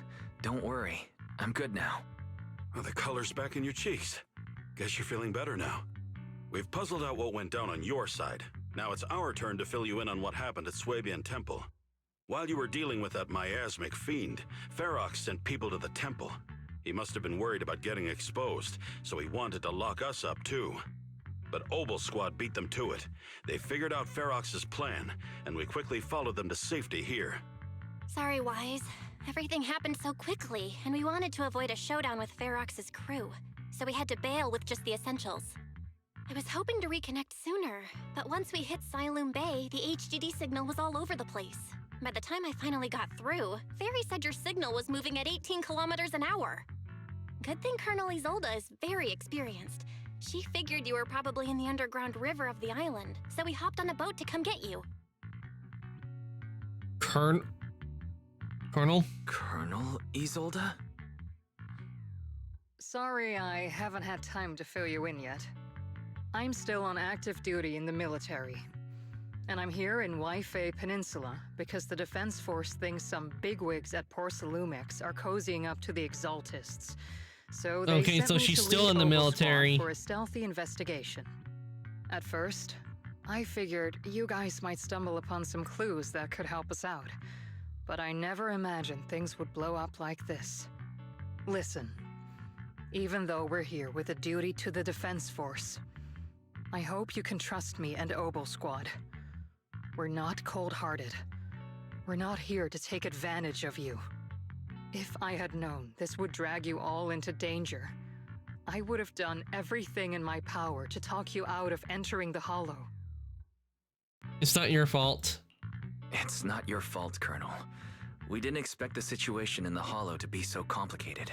Don't worry. I'm good now. Oh, the color's back in your cheeks. Guess you're feeling better now. We've puzzled out what went down on your side. Now it's our turn to fill you in on what happened at Swabian Temple. While you were dealing with that miasmic fiend, Ferox sent people to the temple. He must have been worried about getting exposed, so he wanted to lock us up too. But Obel Squad beat them to it. They figured out Ferox's plan, and we quickly followed them to safety here. Sorry, Wise. Everything happened so quickly, and we wanted to avoid a showdown with Ferox's crew, so we had to bail with just the essentials. I was hoping to reconnect sooner, but once we hit Siloam Bay, the HDD signal was all over the place. By the time I finally got through, Fairy said your signal was moving at 18 kilometers an hour. Good thing Colonel Isolde is very experienced. She figured you were probably in the underground river of the island, so we hopped on a boat to come get you. Colonel? Colonel Isolde? Sorry I haven't had time to fill you in yet. I'm still on active duty in the military. And I'm here in Waifei Peninsula because the Defense Force thinks some bigwigs at Porcelumex are cozying up to the Exaltists. So they Okay, sent so me she's to still lead in the Obel military. Squad for a stealthy investigation. At first, I figured you guys might stumble upon some clues that could help us out. But I never imagined things would blow up like this. Listen, even though we're here with a duty to the Defense Force, I hope you can trust me and Obel Squad. We're not cold-hearted. We're not here to take advantage of you. If I had known this would drag you all into danger, I would have done everything in my power to talk you out of entering the Hollow. It's not your fault. It's not your fault, Colonel. We didn't expect the situation in the Hollow to be so complicated.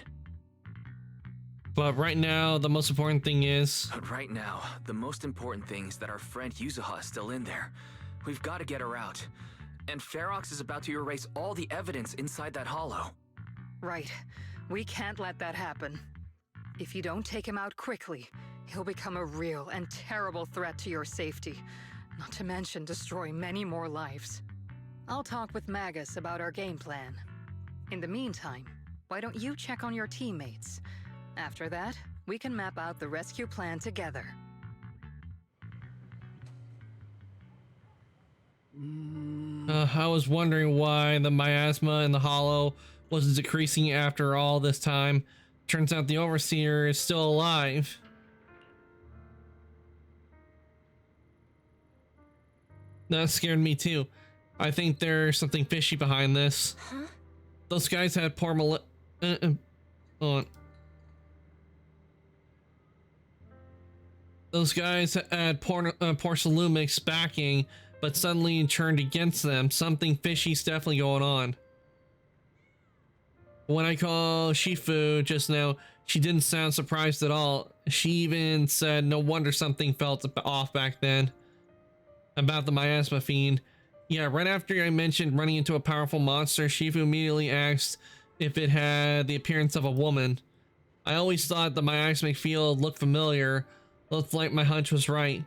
But right now, the most important thing is... But right now, the most important thing is that our friend Yuzuha is still in there. We've got to get her out. And Ferox is about to erase all the evidence inside that Hollow. Right. We can't let that happen. If you don't take him out quickly, he'll become a real and terrible threat to your safety. Not to mention destroy many more lives. I'll talk with Magus about our game plan. In the meantime, why don't you check on your teammates? After that, we can map out the rescue plan together. I was wondering why the miasma in the Hollow wasn't decreasing after all this time. Turns out the Overseer is still alive. That scared me too. I think there's something fishy behind this. Huh? Those guys had poor Those guys had Porcelumix backing, but suddenly turned against them. Something fishy's definitely going on. When I called Shifu just now, she didn't sound surprised at all. She even said no wonder something felt off back then. About the miasma fiend. Yeah, right after I mentioned running into a powerful monster, Shifu immediately asked if it had the appearance of a woman. I always thought the miasmic field looked familiar. Looked like my hunch was right.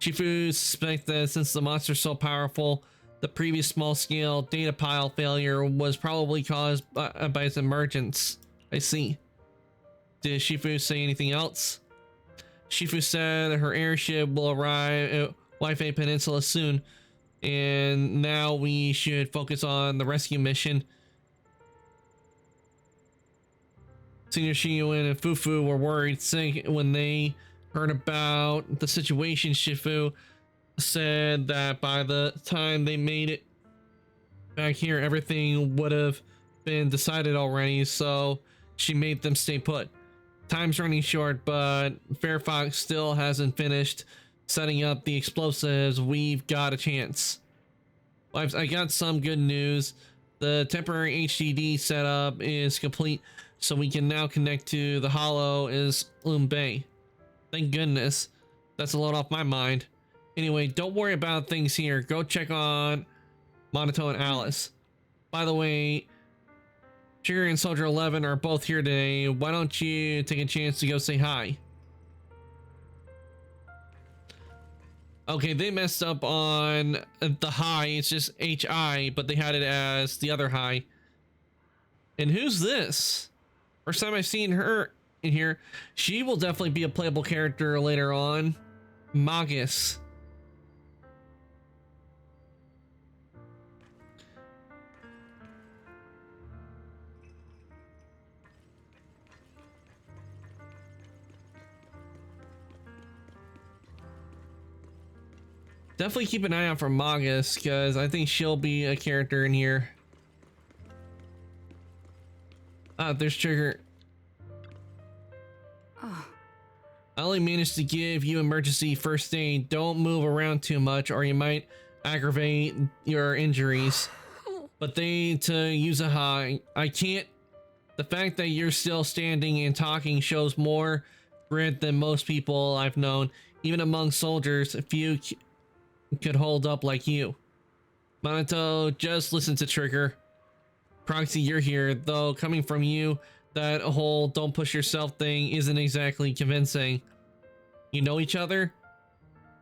Shifu suspects that since the monster's so powerful, the previous small-scale data pile failure was probably caused by its emergence. I see. Did Shifu say anything else? Shifu said her airship will arrive at Wi-Fi Peninsula soon, and now we should focus on the rescue mission. Senior Shiyuin and Fufu were worried sick when they heard about the situation. Shifu said that by the time they made it back here, everything would have been decided already, so she made them stay put. Time's running short, but Fairfox still hasn't finished setting up the explosives. We've got a chance. I got some good news. The temporary HDD setup is complete, so we can now connect to the Hollow is Loom Bay. Thank goodness. That's a load off my mind. Anyway, don't worry about things here. Go check on Minato and Alice. By the way, Trigger and Soldier 11 are both here today. Why don't you take a chance to go say hi? Okay, they messed up on the hi. It's just HI, but they had it as the other hi. And who's this? First time I've seen her in here. She will definitely be a playable character later on. Magus. Definitely keep an eye out for Magus, because I think she'll be a character in here. Ah, there's Trigger. Oh. I only managed to give you emergency first aid. Don't move around too much or you might aggravate your injuries. But they to use a high. I can't. The fact that you're still standing and talking shows more grit than most people I've known. Even among soldiers, few could hold up like you. Minato, just listen to Trigger. Proxy, you're here, though coming from you, that whole don't push yourself thing isn't exactly convincing. You know each other?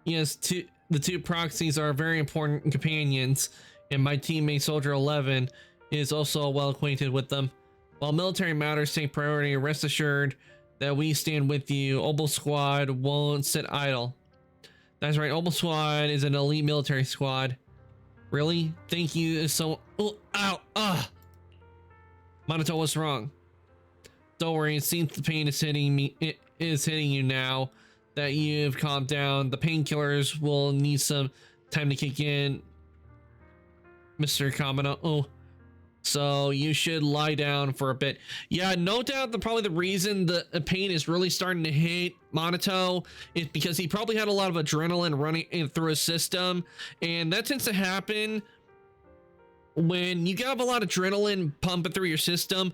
Yes, the two proxies are very important companions, and my teammate Soldier 11 is also well acquainted with them. While military matters take priority, rest assured that we stand with you. Obel Squad won't sit idle. That's right, Obel Squad is an elite military squad. Really? Thank you so... Oh, ow! Minato, what's wrong? Don't worry, it seems the pain is hitting me. It is hitting you now that you've calmed down. The painkillers will need some time to kick in, Mr. Kamino. Oh, so you should lie down for a bit. Yeah, no doubt probably the reason the pain is really starting to hit Minato is because he probably had a lot of adrenaline running through his system, and that tends to happen when you have a lot of adrenaline pumping through your system.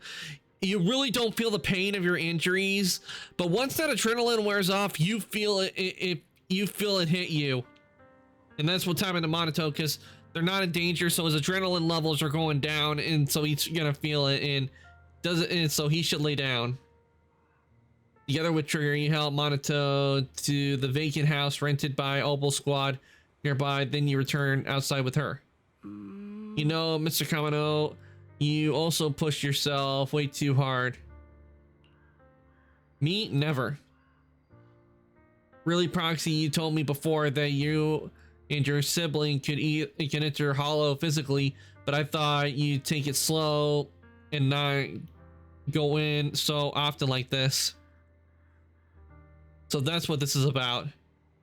You really don't feel the pain of your injuries, but once that adrenaline wears off, you feel it you feel it hit you. And that's what's happening to Minato, because they're not in danger, so his adrenaline levels are going down, and so he's gonna feel it, and so he should lay down. Together with Trigger, you help Minato to the vacant house rented by Obel Squad nearby, then you return outside with her. You know, Mr. Kamino, you also pushed yourself way too hard. Me? Never. Really, Proxy, you told me before that you and your sibling can enter Hollow physically, but I thought you'd take it slow and not go in so often like this. So that's what this is about.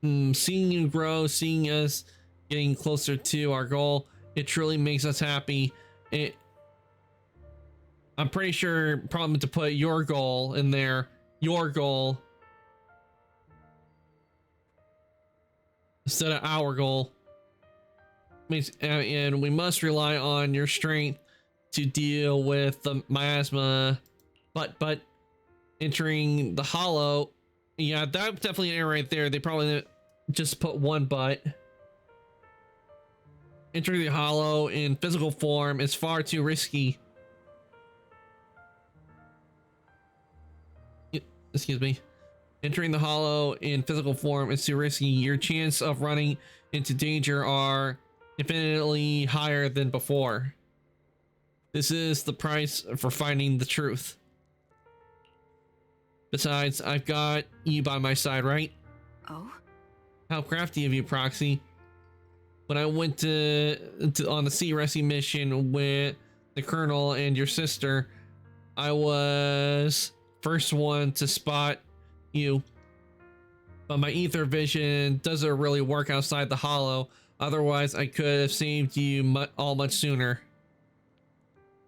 Seeing you grow, seeing us getting closer to our goal, it truly makes us happy. I'm pretty sure probably to put your goal in there, your goal, instead of our goal. And we must rely on your strength to deal with the miasma. But entering the Hollow, yeah, that's definitely an error right there. They probably just put one but. Entering the Hollow in physical form is far too risky. Excuse me. Entering the Hollow in physical form is too risky. Your chance of running into danger are infinitely higher than before. This is the price for finding the truth. Besides, I've got you by my side, right? Oh? How crafty of you, Proxy. When I went on the sea rescue mission with the Colonel and your sister, I was first one to spot you. But my ether vision doesn't really work outside the hollow. Otherwise, I could have saved you much sooner.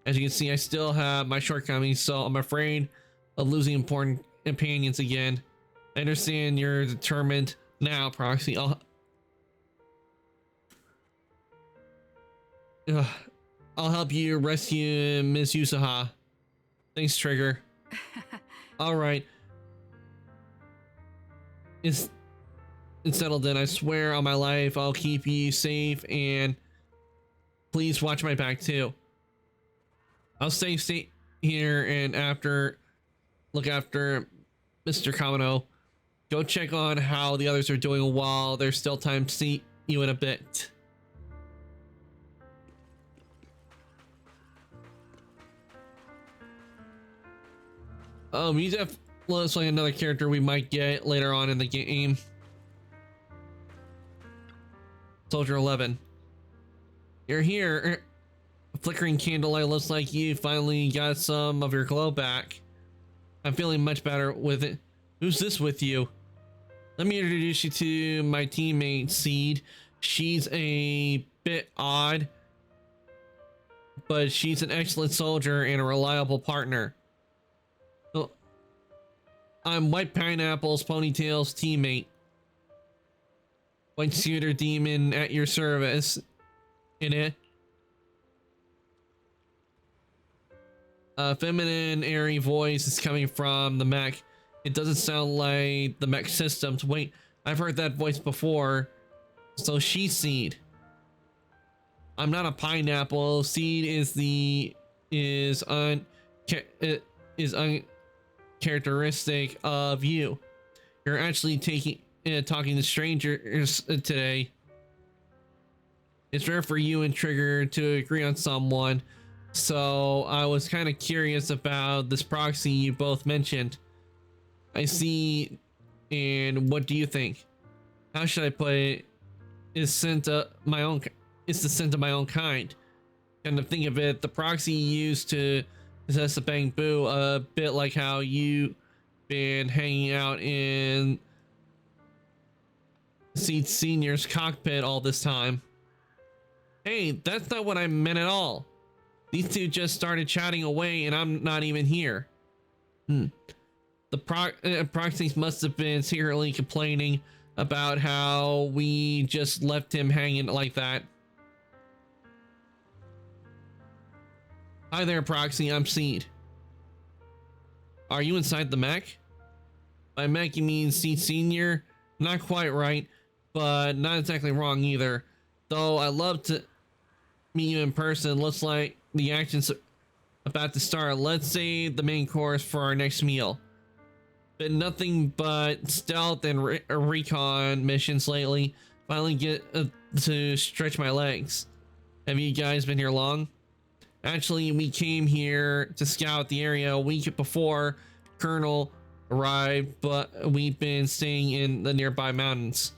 As you can see, I still have my shortcomings, so I'm afraid of losing important companions again. I understand you're determined now, Proxy. I'll help you rescue Ms. Yusaha. Thanks, Trigger. All right. It's settled then. I swear on my life I'll keep you safe, and please watch my back too. I'll stay here and look after Mr. Kamino. Go check on how the others are doing while there's still time to see you in a bit. You have looks like another character we might get later on in the game. Soldier 11. You're here. A flickering candlelight looks like you finally got some of your glow back. I'm feeling much better with it. Who's this with you? Let me introduce you to my teammate, Seed. She's a bit odd, but she's an excellent soldier and a reliable partner. I'm White Pineapple's Ponytail's teammate. White Scooter Demon at your service. In it. A feminine, airy voice is coming from the mech. It doesn't sound like the mech systems. Wait, I've heard that voice before. So she's Seed. I'm not a pineapple. Seed is uncharacteristic of you. You're actually talking to strangers today. It's rare for you and Trigger to agree on someone, so I was kind of curious about this proxy you both mentioned. I see, and what do you think? How should I put it? It's the scent of my own kind. Kind of think of it, the proxy used to possess a Bang Boo, a bit like how you been hanging out in Seed Senior's cockpit all this time. Hey, that's not what I meant at all. These two just started chatting away and I'm not even here. The proxies must have been secretly complaining about how we just left him hanging like that. Hi there, Proxy, I'm Seed. Are you inside the mech? By mech you mean Seed Senior? Not quite right, but not exactly wrong either. Though I'd love to meet you in person. Looks like the action's about to start. Let's save the main course for our next meal. Been nothing but stealth and recon missions lately. Finally get to stretch my legs. Have you guys been here long? Actually, we came here to scout the area a week before Colonel arrived, but we've been staying in the nearby mountains.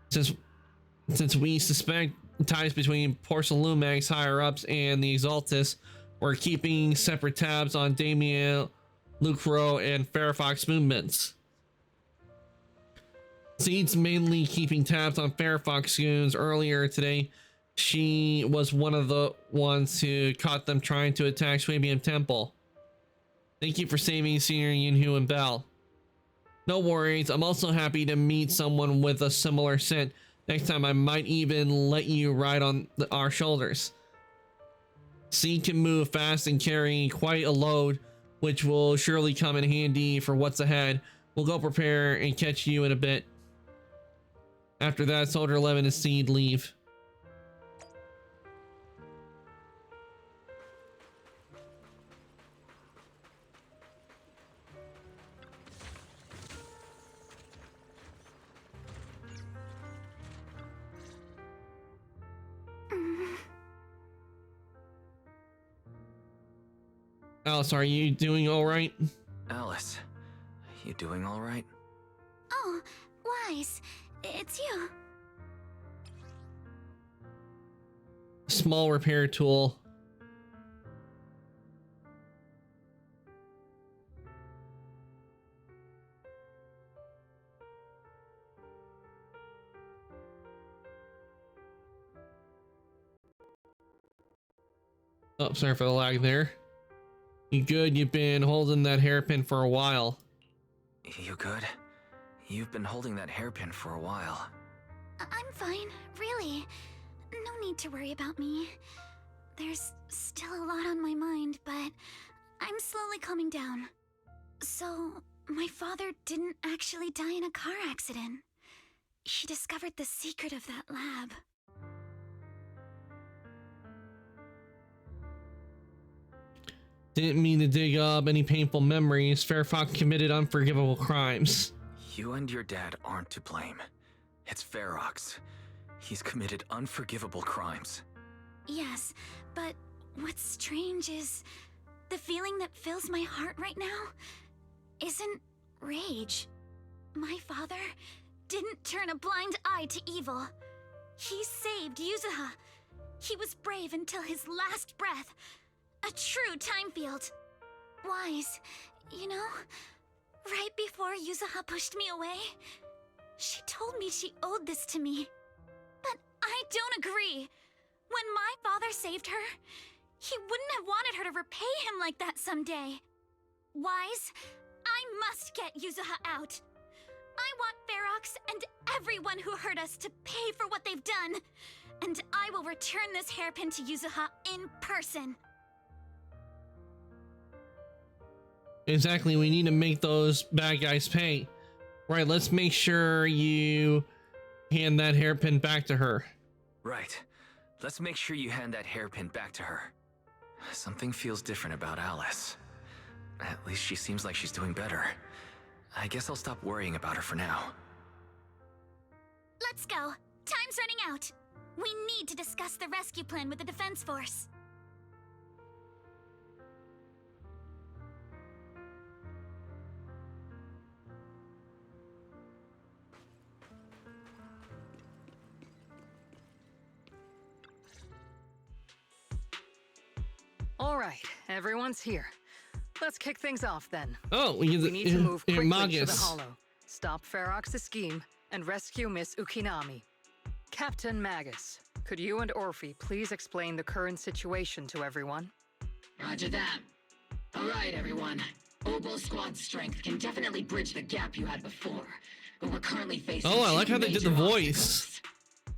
Since we suspect ties between Porcelumex higher-ups and the Exaltus, we're keeping separate tabs on Damien, Lucro, and Fairfox movements. Seed's mainly keeping tabs on Fairfox goons. Earlier today, she was one of the ones who caught them trying to attack Swabian Temple. Thank you for saving Senior Yunhu and Bell. No worries, I'm also happy to meet someone with a similar scent. Next time I might even let you ride on our shoulders. Seed can move fast and carry quite a load, which will surely come in handy for what's ahead. We'll go prepare and catch you in a bit. After that, Soldier 11 and Seed leave. Alice, are you doing all right? Alice, you doing all right? Oh, Wise, it's you. Small repair tool. Oh, sorry for the lag there. You good? You've been holding that hairpin for a while. You good? You've been holding that hairpin for a while. I'm fine, really. No need to worry about me. There's still a lot on my mind, but I'm slowly calming down. So, my father didn't actually die in a car accident. He discovered the secret of that lab. Didn't mean to dig up any painful memories. Fairfox committed unforgivable crimes. You and your dad aren't to blame. It's Ferox. He's committed unforgivable crimes. Yes, but what's strange is the feeling that fills my heart right now isn't rage. My father didn't turn a blind eye to evil. He saved Yuzuha. He was brave until his last breath. A true time field. Wise, you know, right before Yuzuha pushed me away, she told me she owed this to me. But I don't agree. When my father saved her, he wouldn't have wanted her to repay him like that someday. Wise, I must get Yuzuha out. I want Ferox and everyone who hurt us to pay for what they've done. And I will return this hairpin to Yuzuha in person. Exactly, we need to make those bad guys pay. Right, let's make sure you hand that hairpin back to her. Right. Let's make sure you hand that hairpin back to her. Something feels different about Alice. At least she seems like she's doing better. I guess I'll stop worrying about her for now. Let's go. Time's running out. We need to discuss the rescue plan with the Defense Force. All right, everyone's here. Let's kick things off then. Oh, we need to move quickly to the Magus. Hollow, stop Ferox's scheme, and rescue Miss Ukinami. Captain Magus, could you and Orphe please explain the current situation to everyone? Roger that. All right, everyone. Oboe Squad's strength can definitely bridge the gap you had before, but we're currently facing Oh, I like two how they did the major voice.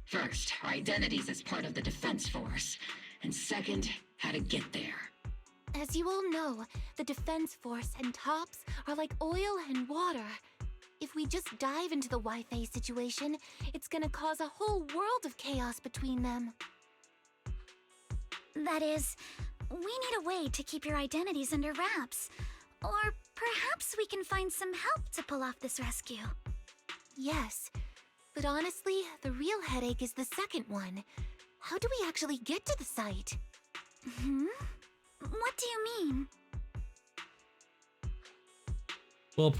First, our identities as part of the Defense Force, and second, how to get there. As you all know, the Defense Force and TOPS are like oil and water. If we just dive into the Wi-Fi situation, it's gonna cause a whole world of chaos between them. That is, we need a way to keep your identities under wraps. Or perhaps we can find some help to pull off this rescue. Yes, but honestly, the real headache is the second one. How do we actually get to the site? Hmm? What do you mean? Well,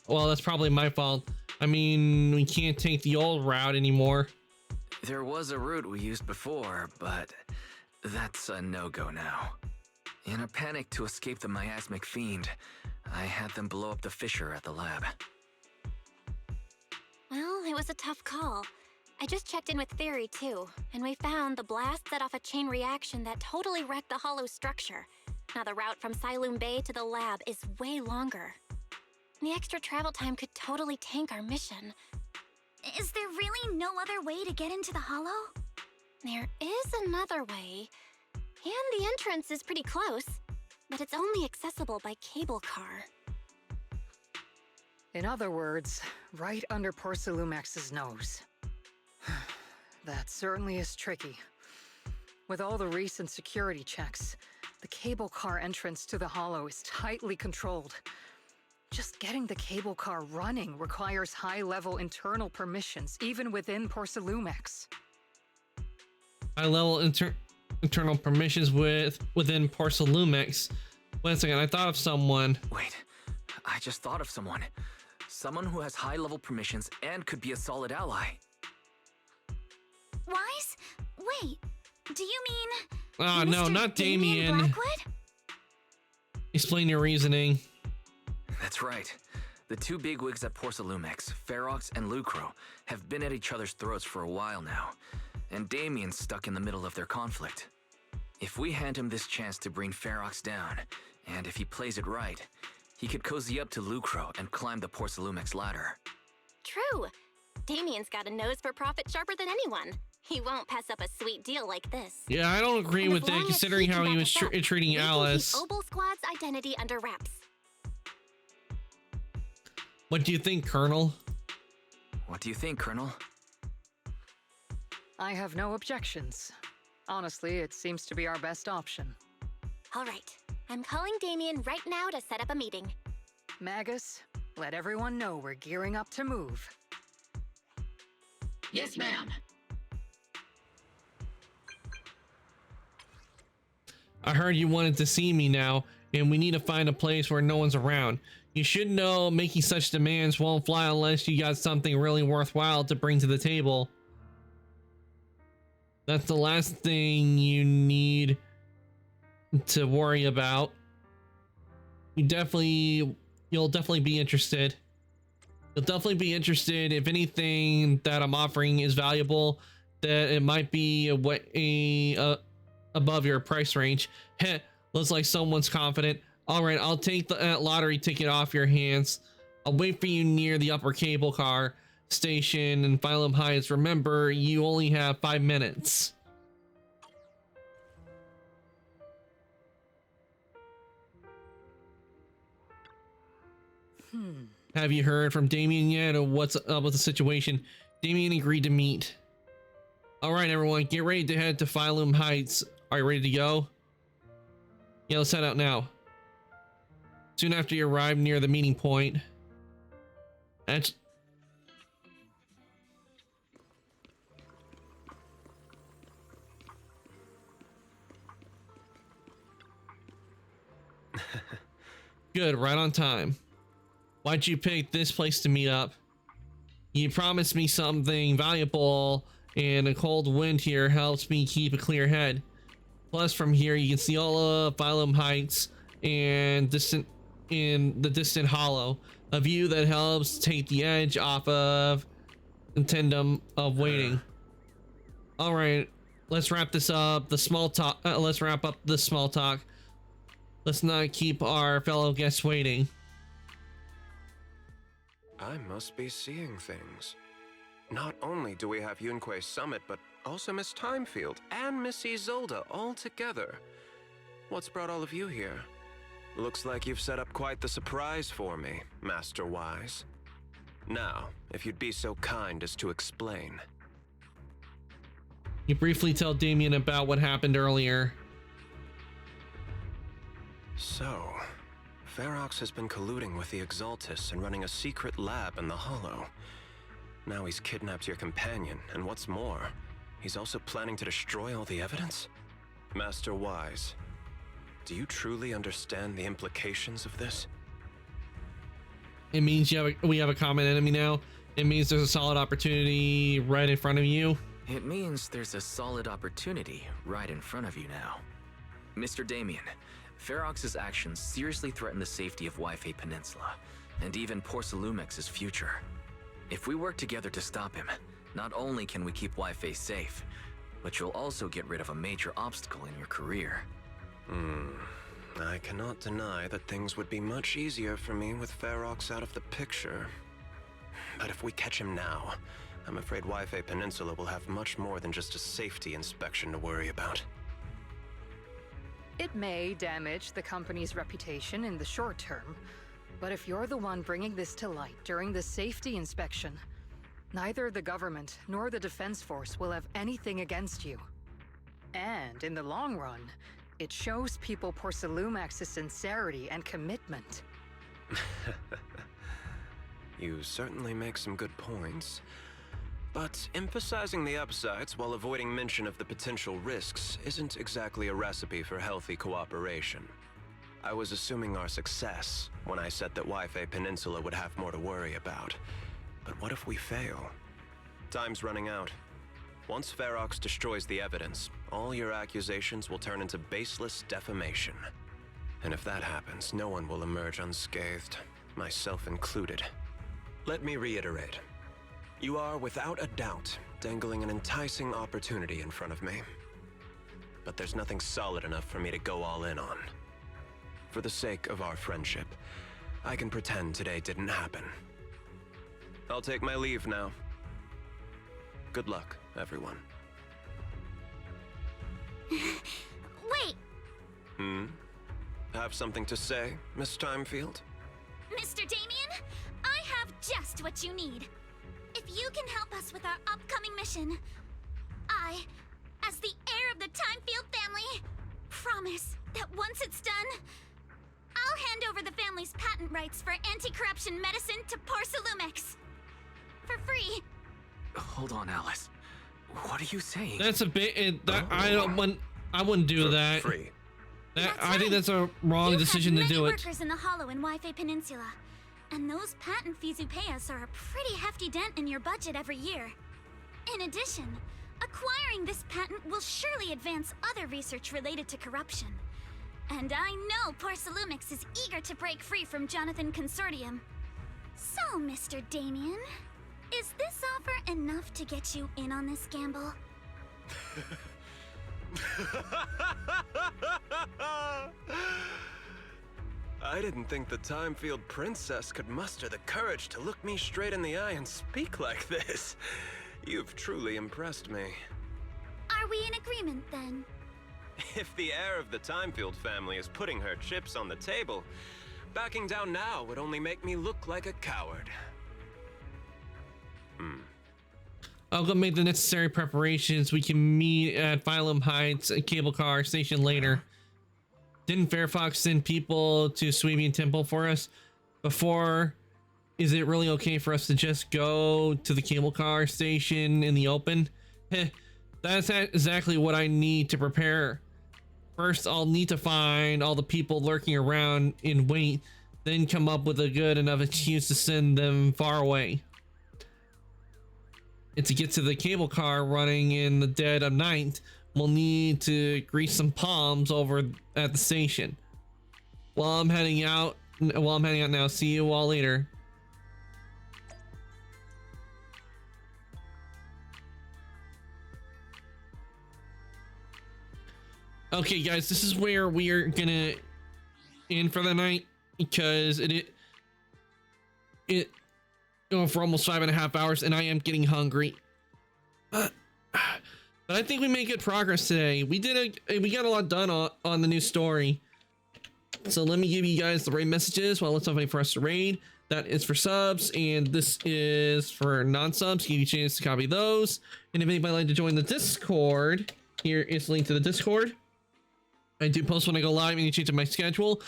well, that's probably my fault. I mean, we can't take the old route anymore. There was a route we used before, but that's a no-go now. In a panic to escape the miasmic fiend, I had them blow up the fissure at the lab. Well, it was a tough call. I just checked in with Theory too, and we found the blast set off a chain reaction that totally wrecked the hollow structure. Now the route from Siloon Bay to the lab is way longer. The extra travel time could totally tank our mission. Is there really no other way to get into the hollow? There is another way, and the entrance is pretty close, but it's only accessible by cable car. In other words, right under Porcelumex's nose. That certainly is tricky. With all the recent security checks, the cable car entrance to the hollow is tightly controlled. Just getting the cable car running requires high-level internal permissions, even within Porcelumex. High-level internal permissions within Porcelumix. Wait a second, I thought of someone. Wait, I just thought of someone. Someone who has high-level permissions and could be a solid ally. Wise? Wait, do you mean... Oh, no, not Damien. Blackwood? Explain your reasoning. That's right. The two bigwigs at Porcelumix, Ferox and Lucro, have been at each other's throats for a while now, and Damien's stuck in the middle of their conflict. If we hand him this chance to bring Ferox down, and if he plays it right, he could cozy up to Lucro and climb the Porcelumix ladder. True. Damien's got a nose for profit sharper than anyone. He won't pass up a sweet deal like this. Yeah, I don't agree with that, considering how he was treating Alice. Keep Obel Squad's identity under wraps. What do you think, Colonel? What do you think, Colonel? I have no objections. Honestly, it seems to be our best option. All right. I'm calling Damien right now to set up a meeting. Magus, let everyone know we're gearing up to move. Yes, ma'am. I heard you wanted to see me now, and we need to find a place where no one's around. You should know making such demands won't fly unless you got something really worthwhile to bring to the table. That's the last thing you need to worry about. You'll definitely be interested. You'll definitely be interested if anything that I'm offering is valuable, that it might be above your price range. Heh, looks like someone's confident. All right, I'll take the lottery ticket off your hands. I'll wait for you near the upper cable car station in Phylum Heights. Remember, you only have 5 minutes. Have you heard from Damien yet, or what's up with the situation? Damien agreed to meet. All right, everyone, get ready to head to Phylum Heights. Are you ready to go? Yeah, let's head out now. Soon after you arrive near the meeting point. That's... Good, right on time. Why'd you pick this place to meet up? You promised me something valuable, and a cold wind here helps me keep a clear head. Plus, from here you can see all of Phylum Heights and in the distant hollow, a view that helps take the edge off of the tandem of waiting. All right, let's wrap this up. Let's wrap up the small talk. Let's not keep our fellow guests waiting. I must be seeing things. Not only do we have Yunque's summit, but also Miss Timefield and Miss Isolde all together. What's brought all of you here? Looks like you've set up quite the surprise for me, Master Wise. Now, if you'd be so kind as to explain. You briefly tell Damien about what happened earlier. So, Ferox has been colluding with the Exaltus and running a secret lab in the Hollow. Now he's kidnapped your companion, and what's more, he's also planning to destroy all the evidence? Master Wise, do you truly understand the implications of this? It means we have a common enemy now. It means there's a solid opportunity right in front of you. It means there's a solid opportunity right in front of you now. Mr. Damien, Ferox's actions seriously threaten the safety of Yfei Peninsula, and even Porcelumix's future. If we work together to stop him, not only can we keep Yfei safe, but you'll also get rid of a major obstacle in your career. I cannot deny that things would be much easier for me with Ferox out of the picture. But if we catch him now, I'm afraid Yfei Peninsula will have much more than just a safety inspection to worry about. It may damage the company's reputation in the short term, but if you're the one bringing this to light during the safety inspection, neither the government nor the Defense Force will have anything against you. And in the long run, it shows people Porcelumax's sincerity and commitment. You certainly make some good points. But emphasizing the upsides while avoiding mention of the potential risks isn't exactly a recipe for healthy cooperation. I was assuming our success when I said that Wi-Fi Peninsula would have more to worry about. But what if we fail? Time's running out. Once Ferox destroys the evidence, all your accusations will turn into baseless defamation. And if that happens, no one will emerge unscathed, myself included. Let me reiterate. You are, without a doubt, dangling an enticing opportunity in front of me. But there's nothing solid enough for me to go all in on. For the sake of our friendship, I can pretend today didn't happen. I'll take my leave now. Good luck, everyone. Wait! Have something to say, Miss Timefield? Mr. Damien, I have just what you need. If you can help us with our upcoming mission, I, as the heir of the Timefield family, promise that once it's done, I'll hand over the family's patent rights for anti-corruption medicine to Porcelumex. For free. Hold on, Alice. What are you saying? That's a bit. I wouldn't do that. Free. I think that's a wrong decision to do it. Workers in the Hollow in Wi-Fi Peninsula, and those patent fees you pay us are a pretty hefty dent in your budget every year. In addition, acquiring this patent will surely advance other research related to corruption. And I know Porcelumix is eager to break free from Jonathan Consortium. So, Mr. Damien, is this offer enough to get you in on this gamble? I didn't think the Timefield princess could muster the courage to look me straight in the eye and speak like this. You've truly impressed me. Are we in agreement, then? If the heir of the Timefield family is putting her chips on the table, backing down now would only make me look like a coward. I'll go make the necessary preparations. We can meet at Phylum Heights cable car station later. Didn't Fairfox send people to Sweebian Temple for us before? Is it really okay for us to just go to the cable car station in the open? That's exactly what I need to prepare. First, I'll need to find all the people lurking around in wait, then come up with a good enough excuse to send them far away. And to get to the cable car running in the dead of night, we'll need to grease some palms over at the station. While I'm heading out now, see you all later. Okay, guys, this is where we are gonna end for the night because it going for almost 5.5 hours, and I am getting hungry. But I think we made good progress today. We got a lot done on the new story. So let me give you guys the raid messages while it's waiting for us to raid. That is for subs, and this is for non-subs. Give you a chance to copy those. And if anybody would like to join the Discord, here is the link to the Discord. I do post when I go live and you change my schedule.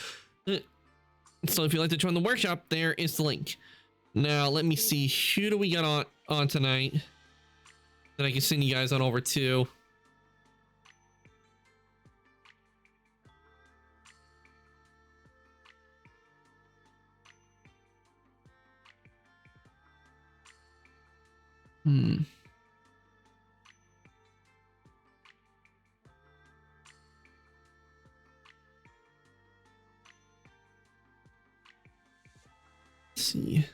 So if you'd like to join the workshop, there is the link. Now let me see, who do we got on tonight that I can send you guys on over to? Let's see.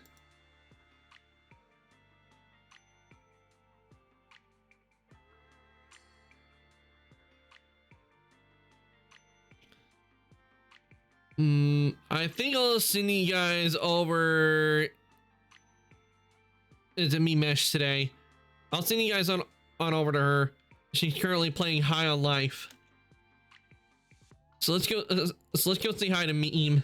I think I'll send you guys over to Me Mesh today. I'll send you guys on over to her. She's currently playing High on Life. So let's go say hi to Meme.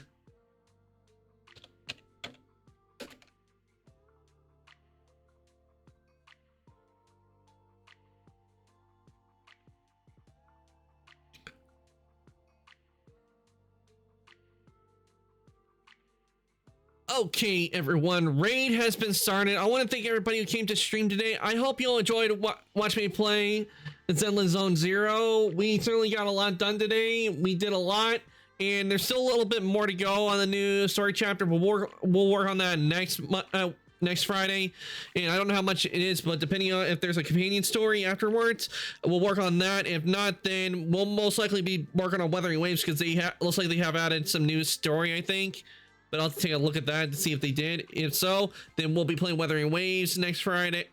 Okay, everyone, Raid has been started. I want to thank everybody who came to stream today. I hope you all enjoyed watch me play Zenless Zone Zero. We certainly got a lot done today. We did a lot, and there's still a little bit more to go on the new story chapter. We'll work on that next Friday, and I don't know how much it is, but depending on if there's a companion story afterwards, we'll work on that. If not, then we'll most likely be working on Weathering Waves, because looks like they have added some new story, I think. But I'll take a look at that to see if they did. If so, then we'll be playing Weathering Waves next Friday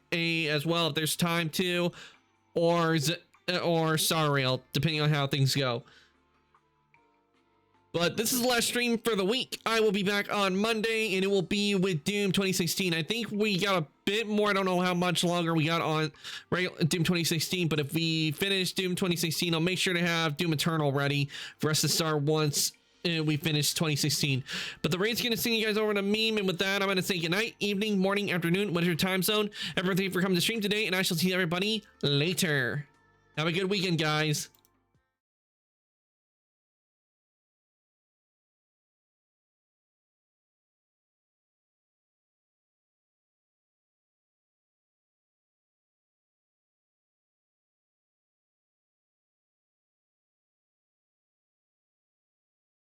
as well, if there's time to, or Star Rail, depending on how things go. But this is the last stream for the week. I will be back on Monday, and it will be with Doom 2016. I think we got a bit more. I don't know how much longer we got on Doom 2016, but if we finish Doom 2016, I'll make sure to have Doom Eternal ready for us to start once we finish 2016. But the raid's gonna send you guys over to meme, and with that, I'm gonna say good night, evening, morning, afternoon, whatever time zone. Everyone, thank you for coming to stream today, and I shall see everybody later. Have a good weekend, guys.